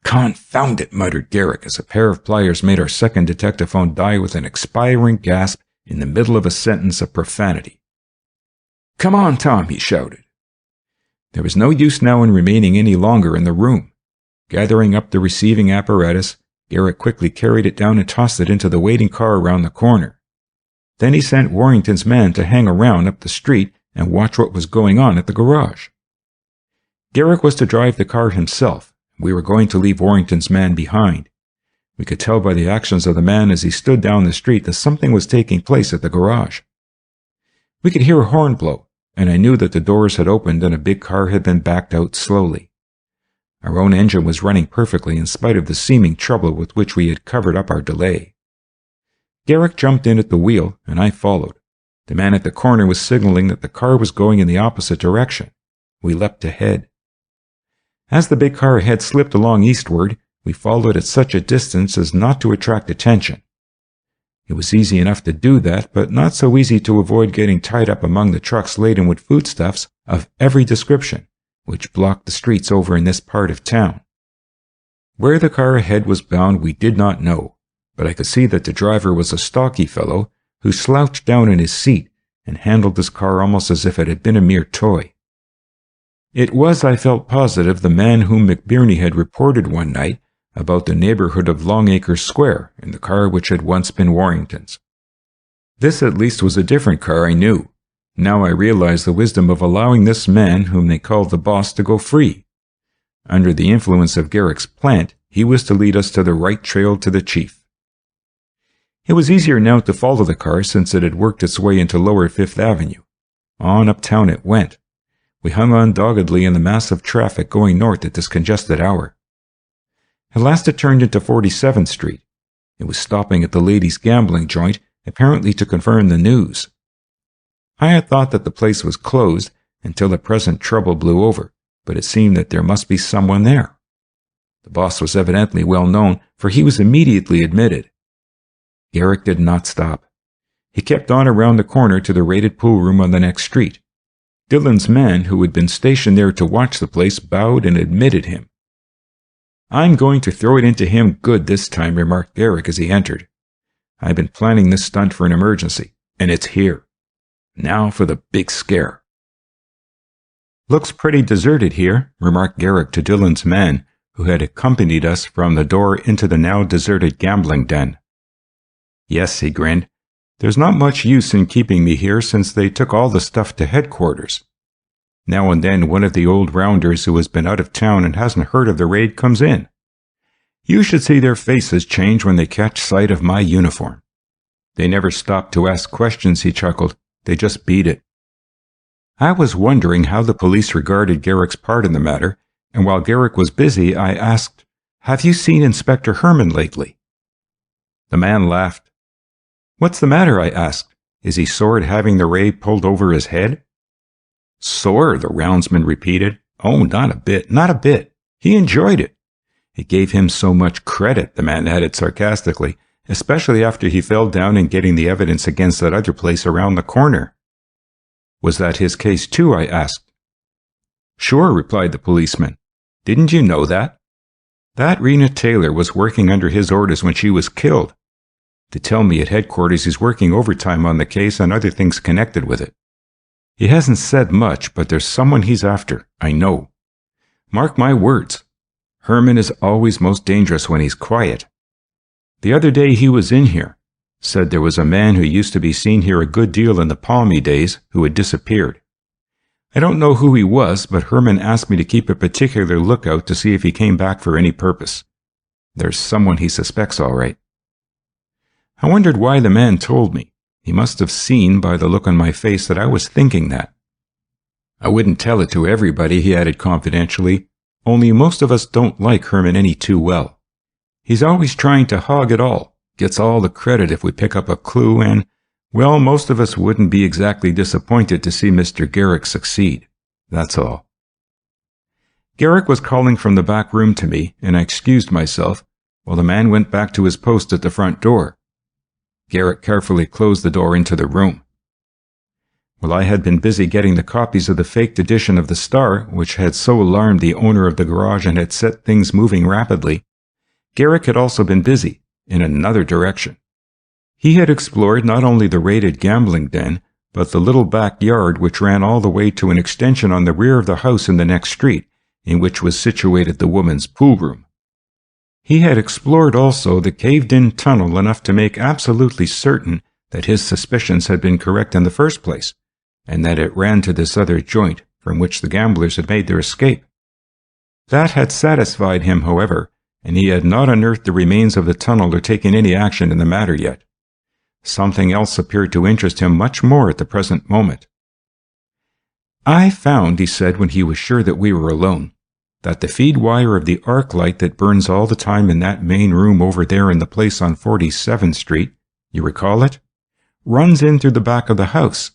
"Confound it," muttered Garrick as a pair of pliers made our second detective phone die with an expiring gasp in the middle of a sentence of profanity. "Come on, Tom," he shouted. There was no use now in remaining any longer in the room. Gathering up the receiving apparatus, Garrick quickly carried it down and tossed it into the waiting car around the corner. Then he sent Warrington's man to hang around up the street and watch what was going on at the garage. Garrick was to drive the car himself. We were going to leave Warrington's man behind. We could tell by the actions of the man as he stood down the street that something was taking place at the garage. We could hear a horn blow, and I knew that the doors had opened and a big car had been backed out slowly. Our own engine was running perfectly in spite of the seeming trouble with which we had covered up our delay. Garrick jumped in at the wheel, and I followed. The man at the corner was signaling that the car was going in the opposite direction. We leapt ahead. As the big car ahead slipped along eastward, we followed at such a distance as not to attract attention. It was easy enough to do that, but not so easy to avoid getting tied up among the trucks laden with foodstuffs of every description, which blocked the streets over in this part of town. Where the car ahead was bound we did not know, but I could see that the driver was a stocky fellow who slouched down in his seat and handled his car almost as if it had been a mere toy. It was, I felt positive, the man whom McBirney had reported one night about the neighborhood of Longacre Square in the car which had once been Warrington's. This at least was a different car, I knew. Now I realized the wisdom of allowing this man, whom they called the boss, to go free. Under the influence of Garrick's plant, he was to lead us to the right trail to the chief. It was easier now to follow the car since it had worked its way into Lower Fifth Avenue. On uptown it went. We hung on doggedly in the mass of traffic going north at this congested hour. At last it turned into 47th Street. It was stopping at the ladies' gambling joint, apparently to confirm the news. I had thought that the place was closed until the present trouble blew over, but it seemed that there must be someone there. The boss was evidently well known, for he was immediately admitted. Garrick did not stop. He kept on around the corner to the rated pool room on the next street. Dillon's man, who had been stationed there to watch the place, bowed and admitted him. "I'm going to throw it into him good this time," remarked Garrick as he entered. "I've been planning this stunt for an emergency, and it's here. Now for the big scare." "Looks pretty deserted here," remarked Garrick to Dillon's man, who had accompanied us from the door into the now deserted gambling den. "Yes," he grinned. "There's not much use in keeping me here since they took all the stuff to headquarters. Now and then one of the old rounders who has been out of town and hasn't heard of the raid comes in. You should see their faces change when they catch sight of my uniform. They never stop to ask questions," he chuckled. They just beat it. I was wondering how the police regarded Garrick's part in the matter, and while Garrick was busy, I asked, "Have you seen Inspector Herman lately?" The man laughed. "What's the matter?" I asked. "Is he sore at having the ray pulled over his head?" "Sore," the roundsman repeated. "Oh, not a bit, not a bit. He enjoyed it. It gave him so much credit," the man added sarcastically, "especially after he fell down in getting the evidence against that other place around the corner." "Was that his case too?" I asked. "Sure," replied the policeman. "Didn't you know that? That Rena Taylor was working under his orders when she was killed. They tell me at headquarters he's working overtime on the case and other things connected with it. He hasn't said much, but there's someone he's after, I know. Mark my words. Herman is always most dangerous when he's quiet. The other day he was in here. Said there was a man who used to be seen here a good deal in the Palmy days who had disappeared. I don't know who he was, but Herman asked me to keep a particular lookout to see if he came back for any purpose. There's someone he suspects, all right." I wondered why the man told me. He must have seen by the look on my face that I was thinking that. "I wouldn't tell it to everybody," he added confidentially, "only most of us don't like Herman any too well. He's always trying to hog it all, gets all the credit if we pick up a clue, and, well, most of us wouldn't be exactly disappointed to see Mr. Garrick succeed. That's all." Garrick was calling from the back room to me, and I excused myself, while the man went back to his post at the front door. Garrick carefully closed the door into the room. While I had been busy getting the copies of the faked edition of the Star, which had so alarmed the owner of the garage and had set things moving rapidly, Garrick had also been busy, in another direction. He had explored not only the raided gambling den, but the little backyard which ran all the way to an extension on the rear of the house in the next street, in which was situated the woman's pool room. He had explored also the caved-in tunnel enough to make absolutely certain that his suspicions had been correct in the first place, and that it ran to this other joint from which the gamblers had made their escape. That had satisfied him, however, and he had not unearthed the remains of the tunnel or taken any action in the matter yet. Something else appeared to interest him much more at the present moment. "I found," he said when he was sure that we were alone, "that the feed wire of the arc light that burns all the time in that main room over there in the place on 47th Street, you recall it, runs in through the back of the house."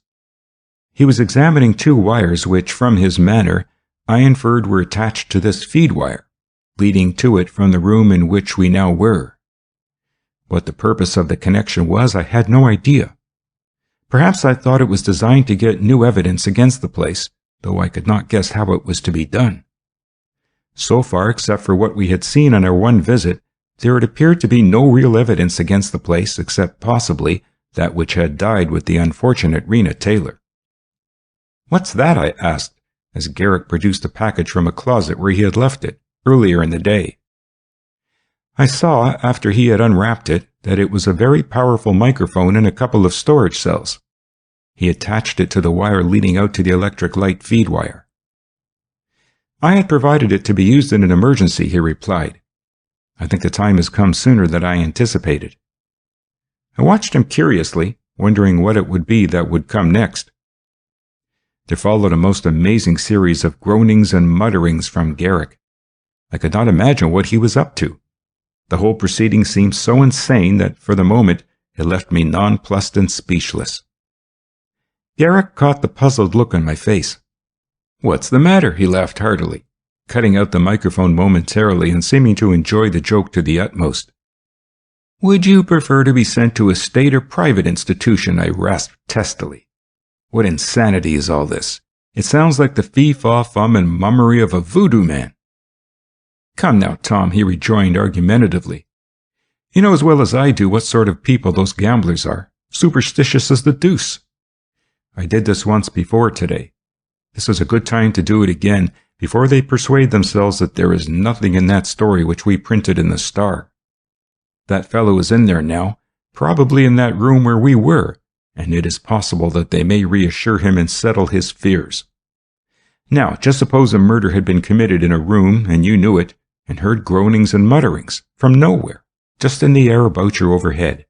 He was examining two wires which, from his manner, I inferred were attached to this feed wire, leading to it from the room in which we now were. What the purpose of the connection was, I had no idea. Perhaps I thought it was designed to get new evidence against the place, though I could not guess how it was to be done. So far, except for what we had seen on our one visit, there had appeared to be no real evidence against the place except possibly that which had died with the unfortunate Rena Taylor. "What's that?" I asked, as Garrick produced a package from a closet where he had left it earlier in the day. I saw, after he had unwrapped it, that it was a very powerful microphone and a couple of storage cells. He attached it to the wire leading out to the electric light feed wire. "I had provided it to be used in an emergency," he replied. "I think the time has come sooner than I anticipated." I watched him curiously, wondering what it would be that would come next. There followed a most amazing series of groanings and mutterings from Garrick. I could not imagine what he was up to. The whole proceeding seemed so insane that, for the moment, it left me nonplussed and speechless. Garrick caught the puzzled look on my face. "What's the matter?" he laughed heartily, cutting out the microphone momentarily and seeming to enjoy the joke to the utmost. "Would you prefer to be sent to a state or private institution?" I rasped testily. "What insanity is all this? It sounds like the fee-faw-fum and mummery of a voodoo man." "Come now, Tom," he rejoined argumentatively. "You know as well as I do what sort of people those gamblers are. Superstitious as the deuce. I did this once before today. This is a good time to do it again, before they persuade themselves that there is nothing in that story which we printed in the Star. That fellow is in there now, probably in that room where we were, and it is possible that they may reassure him and settle his fears. Now, just suppose a murder had been committed in a room, and you knew it, and heard groanings and mutterings, from nowhere, just in the air about your overhead.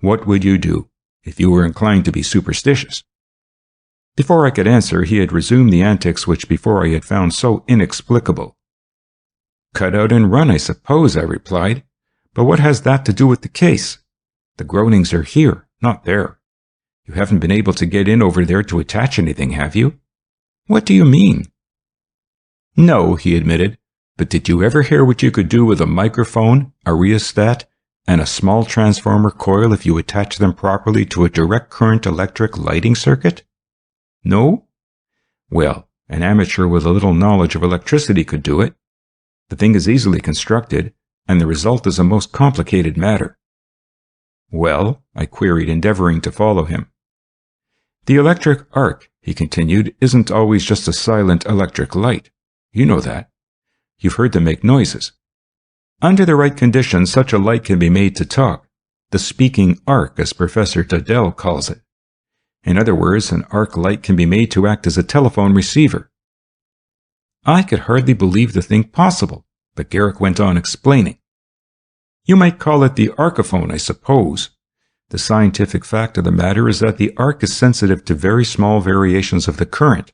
What would you do, if you were inclined to be superstitious? Before I could answer, he had resumed the antics which before I had found so inexplicable. "Cut out and run, I suppose," I replied. "But what has that to do with the case? The groanings are here, not there. You haven't been able to get in over there to attach anything, have you?" "What do you mean?" "No," he admitted, "but did you ever hear what you could do with a microphone, a rheostat, and a small transformer coil if you attach them properly to a direct current electric lighting circuit?" "No?" "Well, an amateur with a little knowledge of electricity could do it. The thing is easily constructed, and the result is a most complicated matter." "Well?" I queried, endeavoring to follow him. "The electric arc," he continued, "isn't always just a silent electric light. You know that. You've heard them make noises. Under the right conditions, such a light can be made to talk, the speaking arc, as Professor Duddell calls it. In other words, an arc light can be made to act as a telephone receiver." I could hardly believe the thing possible, but Garrick went on explaining. "You might call it the arcophone, I suppose. The scientific fact of the matter is that the arc is sensitive to very small variations of the current.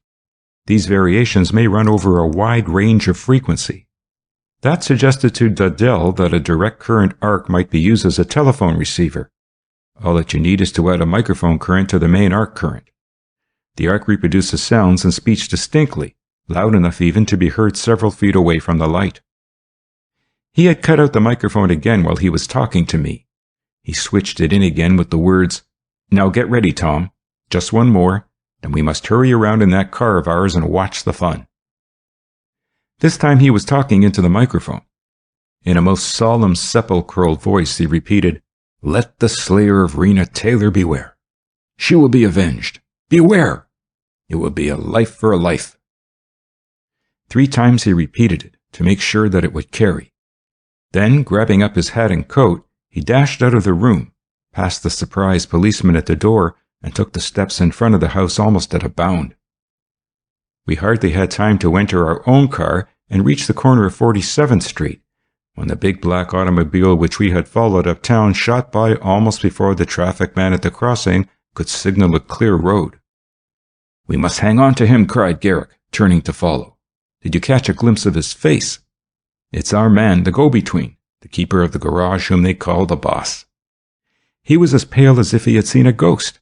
These variations may run over a wide range of frequency. That suggested to Duddell that a direct current arc might be used as a telephone receiver. All that you need is to add a microphone current to the main arc current. The arc reproduces sounds and speech distinctly, loud enough even to be heard several feet away from the light." He had cut out the microphone again while he was talking to me. He switched it in again with the words, "Now get ready, Tom. Just one more, then we must hurry around in that car of ours and watch the fun." This time he was talking into the microphone. In a most solemn, sepulchral voice, he repeated, "Let the slayer of Rena Taylor beware. She will be avenged. Beware! It will be a life for a life." 3 times he repeated it to make sure that it would carry. Then, grabbing up his hat and coat, he dashed out of the room, past the surprised policeman at the door, and took the steps in front of the house almost at a bound. We hardly had time to enter our own car and reach the corner of 47th Street, when the big black automobile which we had followed uptown shot by almost before the traffic man at the crossing could signal a clear road. "We must hang on to him," cried Garrick, turning to follow. "Did you catch a glimpse of his face? It's our man, the go-between, the keeper of the garage whom they call the boss. He was as pale as if he had seen a ghost.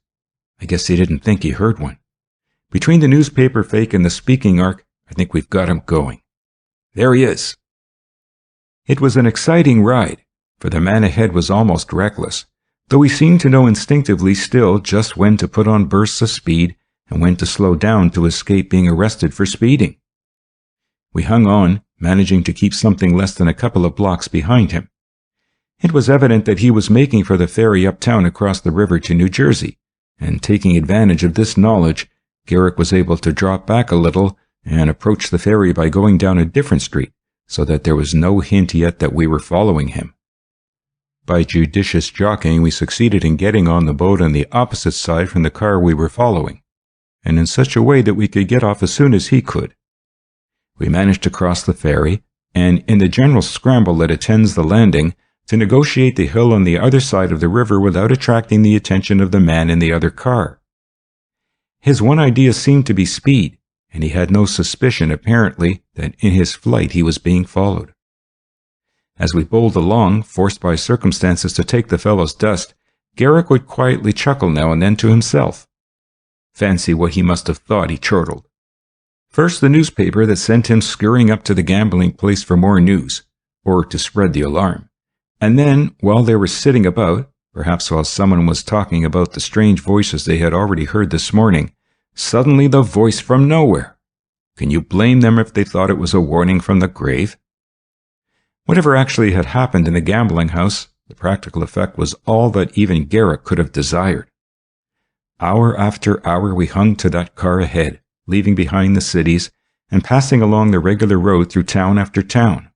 I guess he didn't think he heard one. Between the newspaper fake and the speaking arc, I think we've got him going. There he is." It was an exciting ride, for the man ahead was almost reckless, though he seemed to know instinctively still just when to put on bursts of speed and when to slow down to escape being arrested for speeding. We hung on, managing to keep something less than a couple of blocks behind him. It was evident that he was making for the ferry uptown across the river to New Jersey, and taking advantage of this knowledge, Garrick was able to drop back a little and approach the ferry by going down a different street, so that there was no hint yet that we were following him. By judicious jockeying, we succeeded in getting on the boat on the opposite side from the car we were following, and in such a way that we could get off as soon as he could. We managed to cross the ferry, and in the general scramble that attends the landing, to negotiate the hill on the other side of the river without attracting the attention of the man in the other car. His one idea seemed to be speed, and he had no suspicion, apparently, that in his flight he was being followed. As we bowled along, forced by circumstances to take the fellow's dust, Garrick would quietly chuckle now and then to himself. Fancy what he must have thought, he chortled. First the newspaper that sent him scurrying up to the gambling place for more news, or to spread the alarm. And then, while they were sitting about, perhaps while someone was talking about the strange voices they had already heard this morning, suddenly the voice from nowhere. Can you blame them if they thought it was a warning from the grave? Whatever actually had happened in the gambling house, the practical effect was all that even Garrick could have desired. Hour after hour we hung to that car ahead, leaving behind the cities, and passing along the regular road through town after town.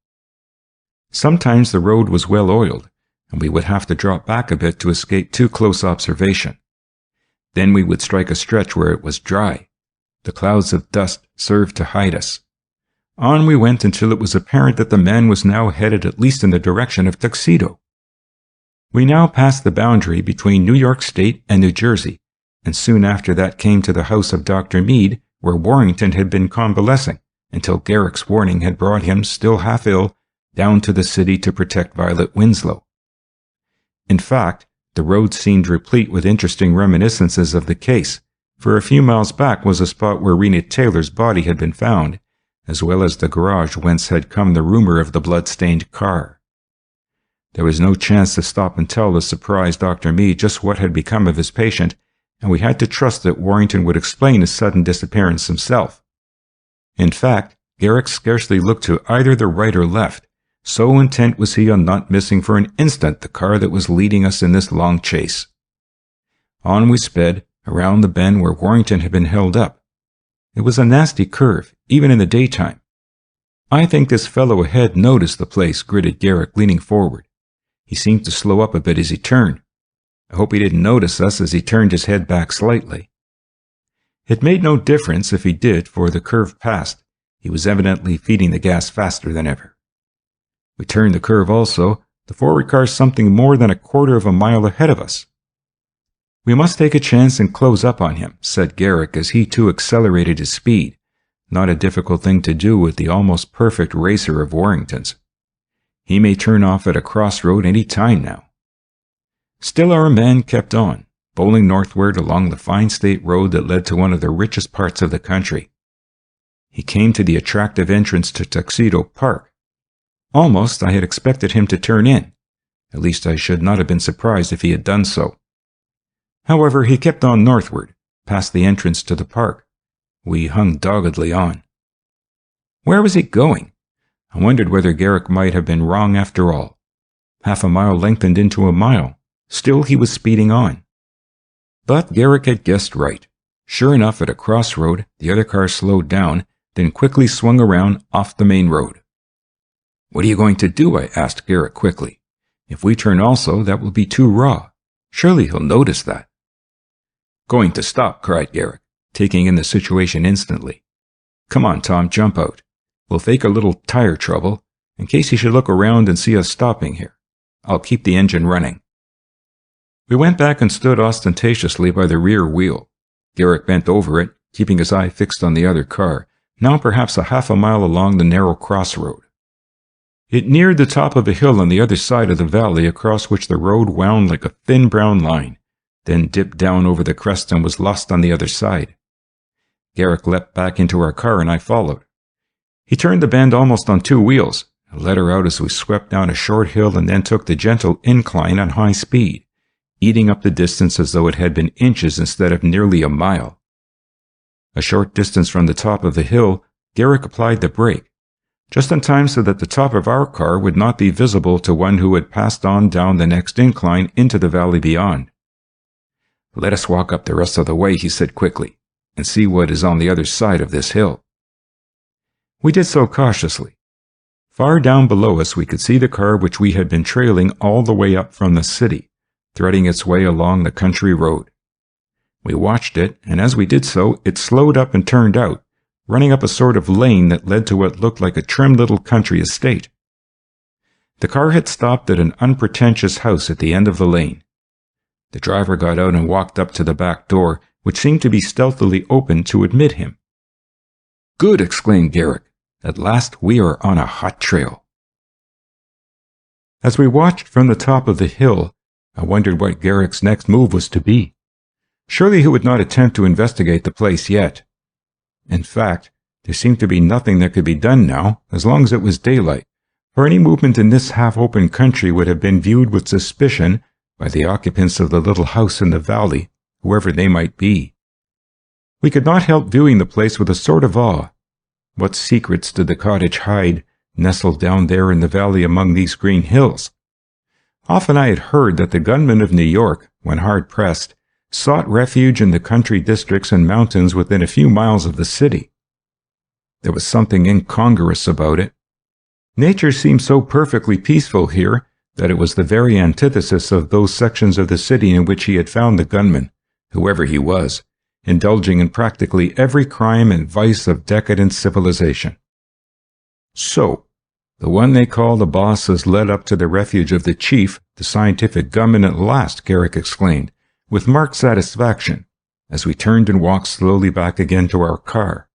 Sometimes the road was well oiled, and we would have to drop back a bit to escape too close observation. Then we would strike a stretch where it was dry. The clouds of dust served to hide us. On we went until it was apparent that the man was now headed at least in the direction of Tuxedo. We now passed the boundary between New York State and New Jersey, and soon after that came to the house of Dr. Mead, where Warrington had been convalescing, until Garrick's warning had brought him, still half ill, down to the city to protect Violet Winslow. In fact, the road seemed replete with interesting reminiscences of the case, for a few miles back was a spot where Rena Taylor's body had been found, as well as the garage whence had come the rumor of the blood-stained car. There was no chance to stop and tell the surprised Dr. Mead just what had become of his patient, and we had to trust that Warrington would explain his sudden disappearance himself. In fact, Garrick scarcely looked to either the right or left, so intent was he on not missing for an instant the car that was leading us in this long chase. On we sped, around the bend where Warrington had been held up. It was a nasty curve, even in the daytime. "I think this fellow ahead noticed the place," gritted Garrick, leaning forward. He seemed to slow up a bit as he turned. I hope he didn't notice us as he turned his head back slightly. It made no difference if he did, for the curve passed. He was evidently feeding the gas faster than ever. We turned the curve also, the forward car something more than a quarter of a mile ahead of us. "We must take a chance and close up on him," said Garrick as he too accelerated his speed, not a difficult thing to do with the almost perfect racer of Warrington's. He may turn off at a crossroad any time now. Still our man kept on, bowling northward along the fine state road that led to one of the richest parts of the country. He came to the attractive entrance to Tuxedo Park. Almost I had expected him to turn in. At least I should not have been surprised if he had done so. However, he kept on northward, past the entrance to the park. We hung doggedly on. Where was he going? I wondered whether Garrick might have been wrong after all. Half a mile lengthened into a mile. Still he was speeding on. But Garrick had guessed right. Sure enough, at a crossroad, the other car slowed down, then quickly swung around off the main road. "What are you going to do?" I asked Garrick quickly. "If we turn also, that will be too raw. Surely he'll notice that." "Going to stop," cried Garrick, taking in the situation instantly. "Come on, Tom, jump out. We'll fake a little tire trouble, in case he should look around and see us stopping here. I'll keep the engine running." We went back and stood ostentatiously by the rear wheel. Garrick bent over it, keeping his eye fixed on the other car, now perhaps a half a mile along the narrow crossroad. It neared the top of a hill on the other side of the valley, across which the road wound like a thin brown line, then dipped down over the crest and was lost on the other side. Garrick leapt back into our car and I followed. He turned the bend almost on two wheels, and let her out as we swept down a short hill and then took the gentle incline on high speed, eating up the distance as though it had been inches instead of nearly a mile. A short distance from the top of the hill, Garrick applied the brake, just in time so that the top of our car would not be visible to one who had passed on down the next incline into the valley beyond. "Let us walk up the rest of the way," he said quickly, "and see what is on the other side of this hill." We did so cautiously. Far down below us we could see the car which we had been trailing all the way up from the city, threading its way along the country road. We watched it, and as we did so, it slowed up and turned out, running up a sort of lane that led to what looked like a trim little country estate. The car had stopped at an unpretentious house at the end of the lane. The driver got out and walked up to the back door, which seemed to be stealthily opened to admit him. "Good!" exclaimed Garrick. "At last we are on a hot trail." As we watched from the top of the hill, I wondered what Garrick's next move was to be. Surely he would not attempt to investigate the place yet. In fact, there seemed to be nothing that could be done now, as long as it was daylight, for any movement in this half-open country would have been viewed with suspicion by the occupants of the little house in the valley, whoever they might be. We could not help viewing the place with a sort of awe. What secrets did the cottage hide, nestled down there in the valley among these green hills? Often I had heard that the gunmen of New York, when hard-pressed, sought refuge in the country districts and mountains within a few miles of the city. There was something incongruous about it. Nature seemed so perfectly peaceful here that it was the very antithesis of those sections of the city in which he had found the gunman, whoever he was, indulging in practically every crime and vice of decadent civilization. "So, the one they call the boss has led up to the refuge of the chief, the scientific gunman at last," Garrick exclaimed, with marked satisfaction, as we turned and walked slowly back again to our car.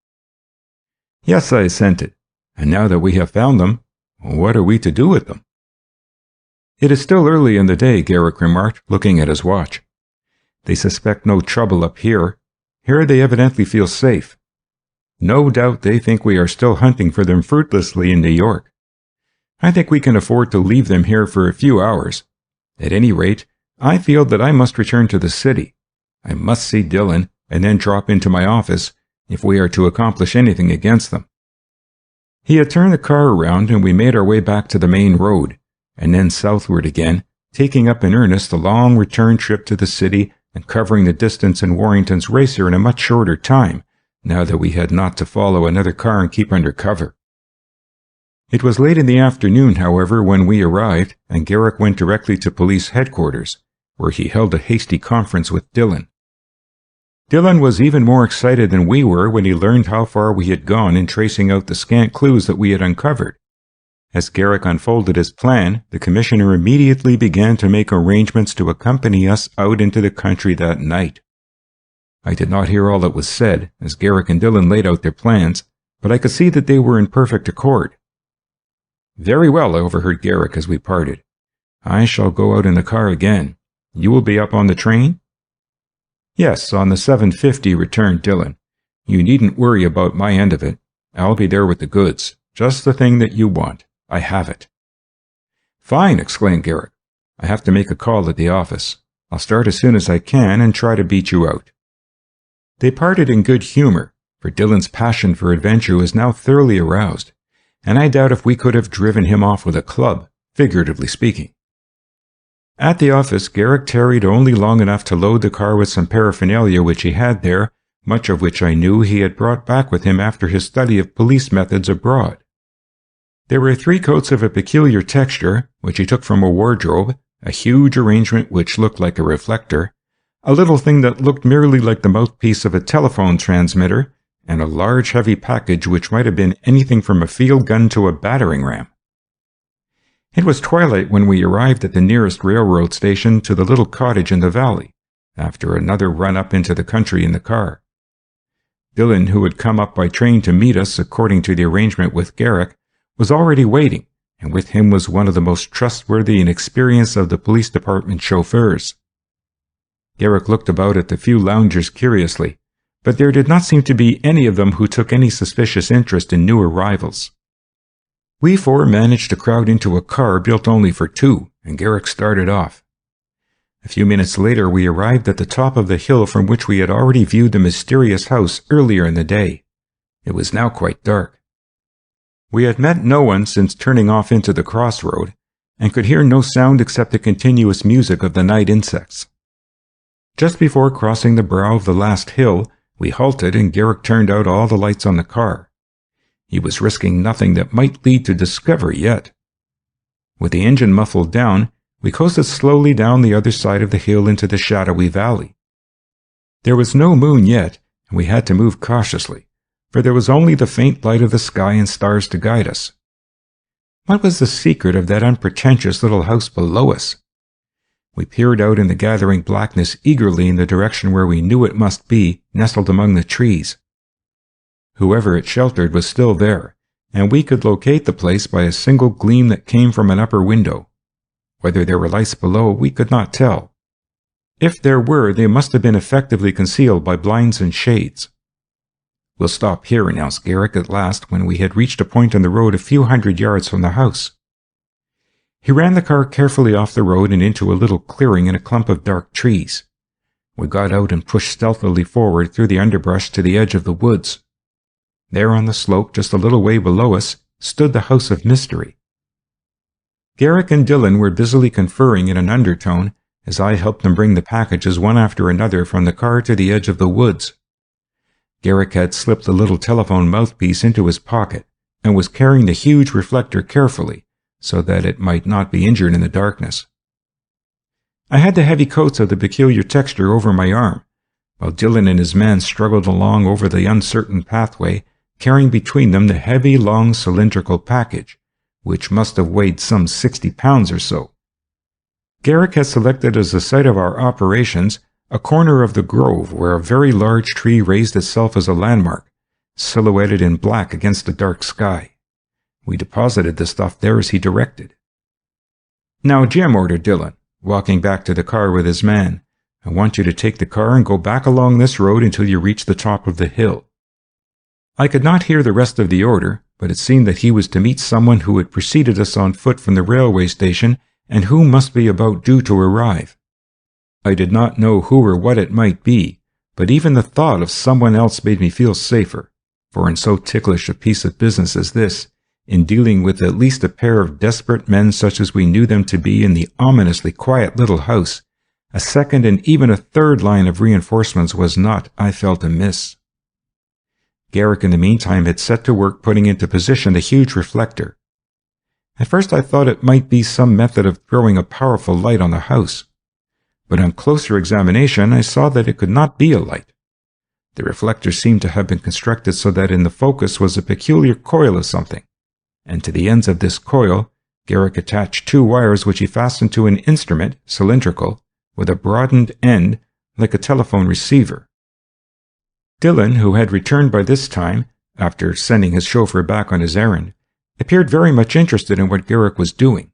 "Yes," I assented. "And now that we have found them, what are we to do with them?" "It is still early in the day," Garrick remarked, looking at his watch. "They suspect no trouble up here. Here they evidently feel safe. No doubt they think we are still hunting for them fruitlessly in New York. I think we can afford to leave them here for a few hours. At any rate, I feel that I must return to the city. I must see Dillon and then drop into my office if we are to accomplish anything against them." He had turned the car around and we made our way back to the main road, and then southward again, taking up in earnest the long return trip to the city and covering the distance in Warrington's racer in a much shorter time, now that we had not to follow another car and keep under cover. It was late in the afternoon, however, when we arrived, and Garrick went directly to police headquarters, where he held a hasty conference with Dillon. Dillon was even more excited than we were when he learned how far we had gone in tracing out the scant clues that we had uncovered. As Garrick unfolded his plan, the commissioner immediately began to make arrangements to accompany us out into the country that night. I did not hear all that was said, as Garrick and Dillon laid out their plans, but I could see that they were in perfect accord. "Very well," I overheard Garrick as we parted. "I shall go out in the car again. You will be up on the train?" "Yes, on the 7:50, returned Dillon. "You needn't worry about my end of it. I'll be there with the goods. Just the thing that you want. I have it." "Fine," exclaimed Garrick. "I have to make a call at the office. I'll start as soon as I can and try to beat you out." They parted in good humor, for Dillon's passion for adventure was now thoroughly aroused, and I doubt if we could have driven him off with a club, figuratively speaking. At the office, Garrick tarried only long enough to load the car with some paraphernalia which he had there, much of which I knew he had brought back with him after his study of police methods abroad. There were 3 coats of a peculiar texture, which he took from a wardrobe, a huge arrangement which looked like a reflector, a little thing that looked merely like the mouthpiece of a telephone transmitter, and a large heavy package which might have been anything from a field gun to a battering ram. It was twilight when we arrived at the nearest railroad station to the little cottage in the valley, after another run up into the country in the car. Dillon, who had come up by train to meet us according to the arrangement with Garrick, was already waiting, and with him was one of the most trustworthy and experienced of the police department chauffeurs. Garrick looked about at the few loungers curiously, but there did not seem to be any of them who took any suspicious interest in new arrivals. We 4 managed to crowd into a car built only for 2, and Garrick started off. A few minutes later we arrived at the top of the hill from which we had already viewed the mysterious house earlier in the day. It was now quite dark. We had met no one since turning off into the crossroad, and could hear no sound except the continuous music of the night insects. Just before crossing the brow of the last hill, we halted and Garrick turned out all the lights on the car. He was risking nothing that might lead to discovery yet. With the engine muffled down, we coasted slowly down the other side of the hill into the shadowy valley. There was no moon yet, and we had to move cautiously, for there was only the faint light of the sky and stars to guide us. What was the secret of that unpretentious little house below us? We peered out in the gathering blackness eagerly in the direction where we knew it must be, nestled among the trees. Whoever it sheltered was still there, and we could locate the place by a single gleam that came from an upper window. Whether there were lights below, we could not tell. If there were, they must have been effectively concealed by blinds and shades. "We'll stop here," announced Garrick at last when we had reached a point on the road a few hundred yards from the house. He ran the car carefully off the road and into a little clearing in a clump of dark trees. We got out and pushed stealthily forward through the underbrush to the edge of the woods. There on the slope, just a little way below us, stood the house of mystery. Garrick and Dillon were busily conferring in an undertone as I helped them bring the packages one after another from the car to the edge of the woods. Garrick had slipped the little telephone mouthpiece into his pocket and was carrying the huge reflector carefully so that it might not be injured in the darkness. I had the heavy coats of the peculiar texture over my arm, while Dillon and his man struggled along over the uncertain pathway, carrying between them the heavy, long, cylindrical package, which must have weighed some 60 pounds or so. Garrick had selected as the site of our operations a corner of the grove where a very large tree raised itself as a landmark, silhouetted in black against the dark sky. We deposited the stuff there as he directed. "Now, Jim," ordered Dillon, walking back to the car with his man, "I want you to take the car and go back along this road until you reach the top of the hill." I could not hear the rest of the order, but it seemed that he was to meet someone who had preceded us on foot from the railway station and who must be about due to arrive. I did not know who or what it might be, but even the thought of someone else made me feel safer, for in so ticklish a piece of business as this, in dealing with at least a pair of desperate men such as we knew them to be in the ominously quiet little house, a second and even a third line of reinforcements was not, I felt, amiss. Garrick in the meantime had set to work putting into position the huge reflector. At first I thought it might be some method of throwing a powerful light on the house, but on closer examination I saw that it could not be a light. The reflector seemed to have been constructed so that in the focus was a peculiar coil of something, and to the ends of this coil Garrick attached two wires which he fastened to an instrument, cylindrical, with a broadened end like a telephone receiver. Dillon, who had returned by this time, after sending his chauffeur back on his errand, appeared very much interested in what Garrick was doing.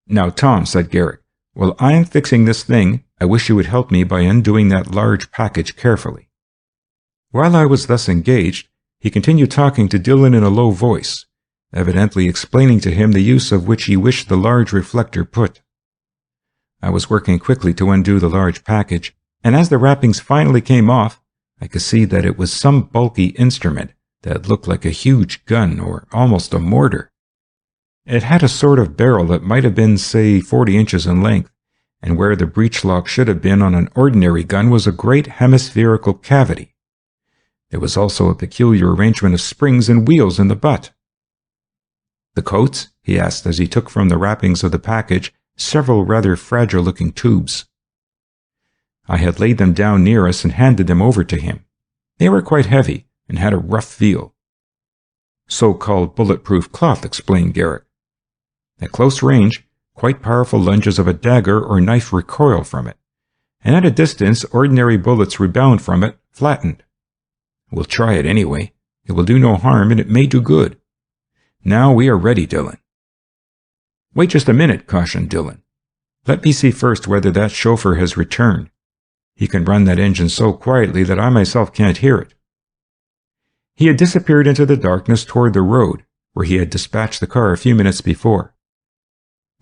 "Now, Tom," said Garrick, "while I am fixing this thing, I wish you would help me by undoing that large package carefully." While I was thus engaged, he continued talking to Dillon in a low voice, evidently explaining to him the use of which he wished the large reflector put. I was working quickly to undo the large package, and as the wrappings finally came off, I could see that it was some bulky instrument that looked like a huge gun or almost a mortar. It had a sort of barrel that might have been, say, 40 inches in length, and where the breech lock should have been on an ordinary gun was a great hemispherical cavity. There was also a peculiar arrangement of springs and wheels in the butt. "The coats?" he asked as he took from the wrappings of the package several rather fragile-looking tubes. I had laid them down near us and handed them over to him. They were quite heavy and had a rough feel. "So-called bulletproof cloth," explained Garrick. At close range, quite powerful lunges of a dagger or knife recoil from it, and at a distance ordinary bullets rebound from it, flattened. "We'll try it anyway. It will do no harm and it may do good. Now we are ready, Dillon." "Wait just a minute," cautioned Dillon. "Let me see first whether that chauffeur has returned. He can run that engine so quietly that I myself can't hear it." He had disappeared into the darkness toward the road, where he had dispatched the car a few minutes before.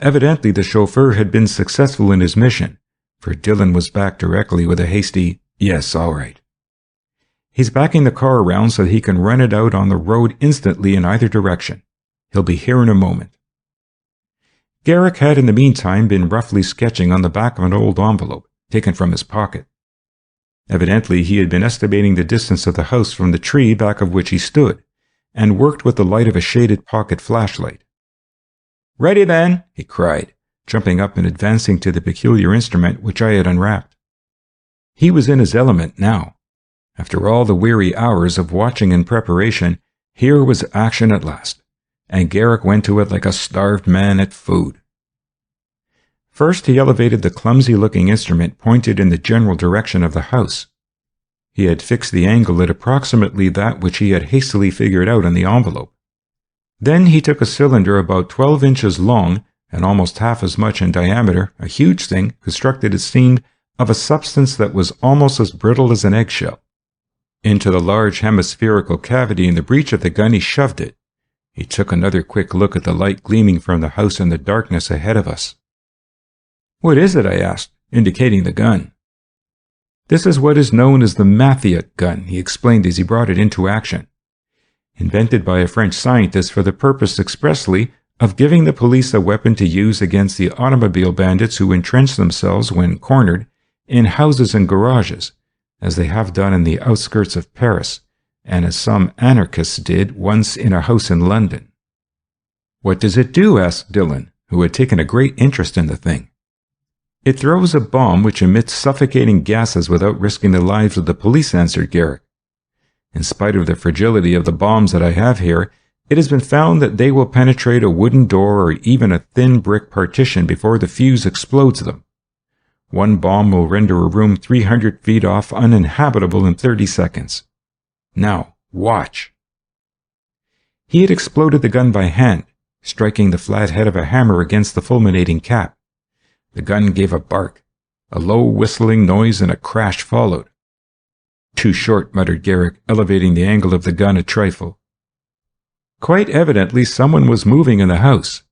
Evidently the chauffeur had been successful in his mission, for Dillon was back directly with a hasty, "Yes, all right." "He's backing the car around so that he can run it out on the road instantly in either direction. He'll be here in a moment." Garrick had in the meantime been roughly sketching on the back of an old envelope, taken from his pocket. Evidently he had been estimating the distance of the house from the tree back of which he stood, and worked with the light of a shaded pocket flashlight. "Ready then," he cried, jumping up and advancing to the peculiar instrument which I had unwrapped. He was in his element now. After all the weary hours of watching and preparation, here was action at last, and Garrick went to it like a starved man at food. First he elevated the clumsy-looking instrument pointed in the general direction of the house. He had fixed the angle at approximately that which he had hastily figured out on the envelope. Then he took a cylinder about 12 inches long and almost half as much in diameter, a huge thing, constructed, it seemed, of a substance that was almost as brittle as an eggshell. Into the large hemispherical cavity in the breech of the gun he shoved it. He took another quick look at the light gleaming from the house in the darkness ahead of us. "What is it?" I asked, indicating the gun. "This is what is known as the Mathiot gun," he explained as he brought it into action. "Invented by a French scientist for the purpose expressly of giving the police a weapon to use against the automobile bandits who entrench themselves, when cornered, in houses and garages, as they have done in the outskirts of Paris, and as some anarchists did once in a house in London." "What does it do?" asked Dillon, who had taken a great interest in the thing. "It throws a bomb which emits suffocating gases without risking the lives of the police," answered Garrick. "In spite of the fragility of the bombs that I have here, it has been found that they will penetrate a wooden door or even a thin brick partition before the fuse explodes them. One bomb will render a room 300 feet off uninhabitable in 30 seconds. Now, watch." He had exploded the gun by hand, striking the flat head of a hammer against the fulminating cap. The gun gave a bark. A low whistling noise and a crash followed. "Too short," muttered Garrick, elevating the angle of the gun a trifle. Quite evidently someone was moving in the house.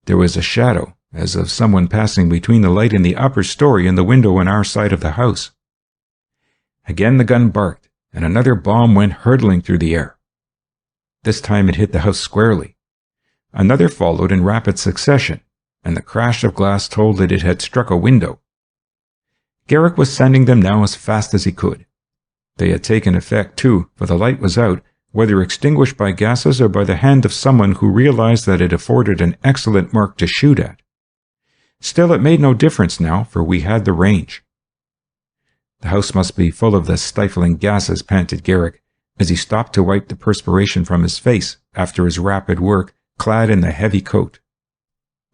There was a shadow, as of someone passing between the light in the upper story and the window on our side of the house. Again the gun barked, and another bomb went hurtling through the air. This time it hit the house squarely. Another followed in rapid succession, and the crash of glass told that it had struck a window. Garrick was sending them now as fast as he could. They had taken effect too, for the light was out, whether extinguished by gases or by the hand of someone who realized that it afforded an excellent mark to shoot at. Still, it made no difference now, for we had the range. "The house must be full of the stifling gases," panted Garrick, as he stopped to wipe the perspiration from his face after his rapid work, clad in the heavy coat.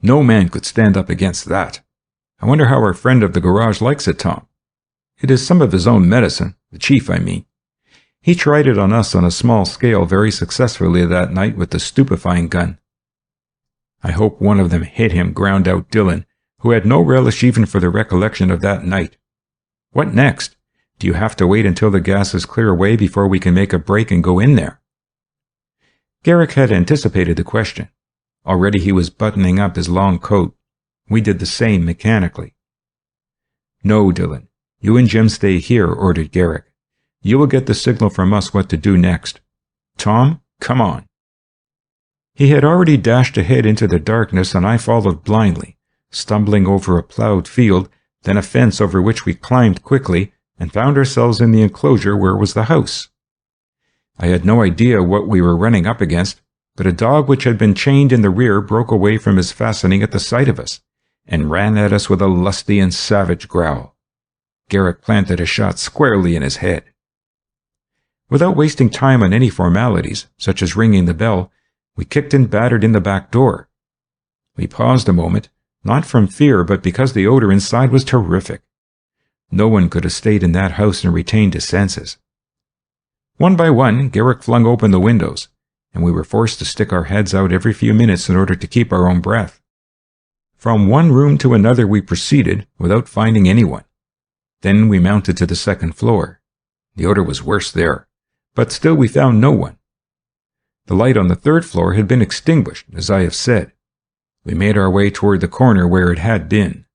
"No man could stand up against that. I wonder how our friend of the garage likes it, Tom. It is some of his own medicine, the chief, I mean. He tried it on us on a small scale very successfully that night with the stupefying gun." "I hope one of them hit him," ground out Dillon, who had no relish even for the recollection of that night. "What next? Do you have to wait until the gases clear away before we can make a break and go in there?" Garrick had anticipated the question. Already he was buttoning up his long coat. We did the same mechanically. "No, Dillon. You and Jim stay here," ordered Garrick. "You will get the signal from us what to do next. Tom, come on." He had already dashed ahead into the darkness, and I followed blindly, stumbling over a plowed field, then a fence over which we climbed quickly, and found ourselves in the enclosure where was the house. I had no idea what we were running up against, but a dog which had been chained in the rear broke away from his fastening at the sight of us, and ran at us with a lusty and savage growl. Garrick planted a shot squarely in his head. Without wasting time on any formalities, such as ringing the bell, we kicked and battered in the back door. We paused a moment, not from fear, but because the odor inside was terrific. No one could have stayed in that house and retained his senses. One by one, Garrick flung open the windows, and we were forced to stick our heads out every few minutes in order to keep our own breath. From one room to another we proceeded, without finding anyone. Then we mounted to the second floor. The odor was worse there, but still we found no one. The light on the third floor had been extinguished, as I have said. We made our way toward the corner where it had been.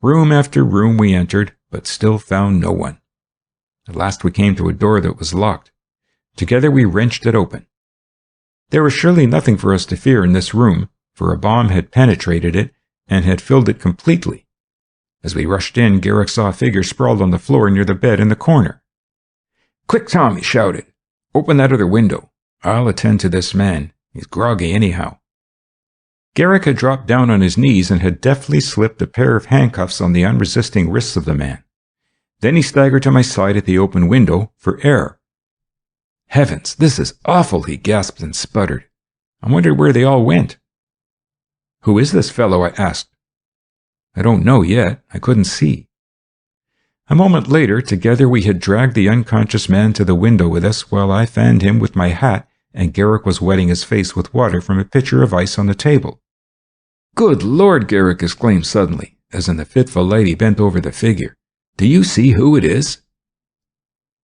Room after room we entered, but still found no one. At last we came to a door that was locked. Together we wrenched it open. There was surely nothing for us to fear in this room, for a bomb had penetrated it and had filled it completely. As we rushed in, Garrick saw a figure sprawled on the floor near the bed in the corner. "Quick, Tom," he shouted. "Open that other window. I'll attend to this man. He's groggy anyhow." Garrick had dropped down on his knees and had deftly slipped a pair of handcuffs on the unresisting wrists of the man. Then he staggered to my side at the open window for air. "Heavens, this is awful," he gasped and sputtered. "I wondered where they all went." "Who is this fellow?" I asked. "I don't know yet. I couldn't see." A moment later, together we had dragged the unconscious man to the window with us while I fanned him with my hat and Garrick was wetting his face with water from a pitcher of ice on the table. "Good Lord!" Garrick exclaimed suddenly, as in the fitful light he bent over the figure. "Do you see who it is?"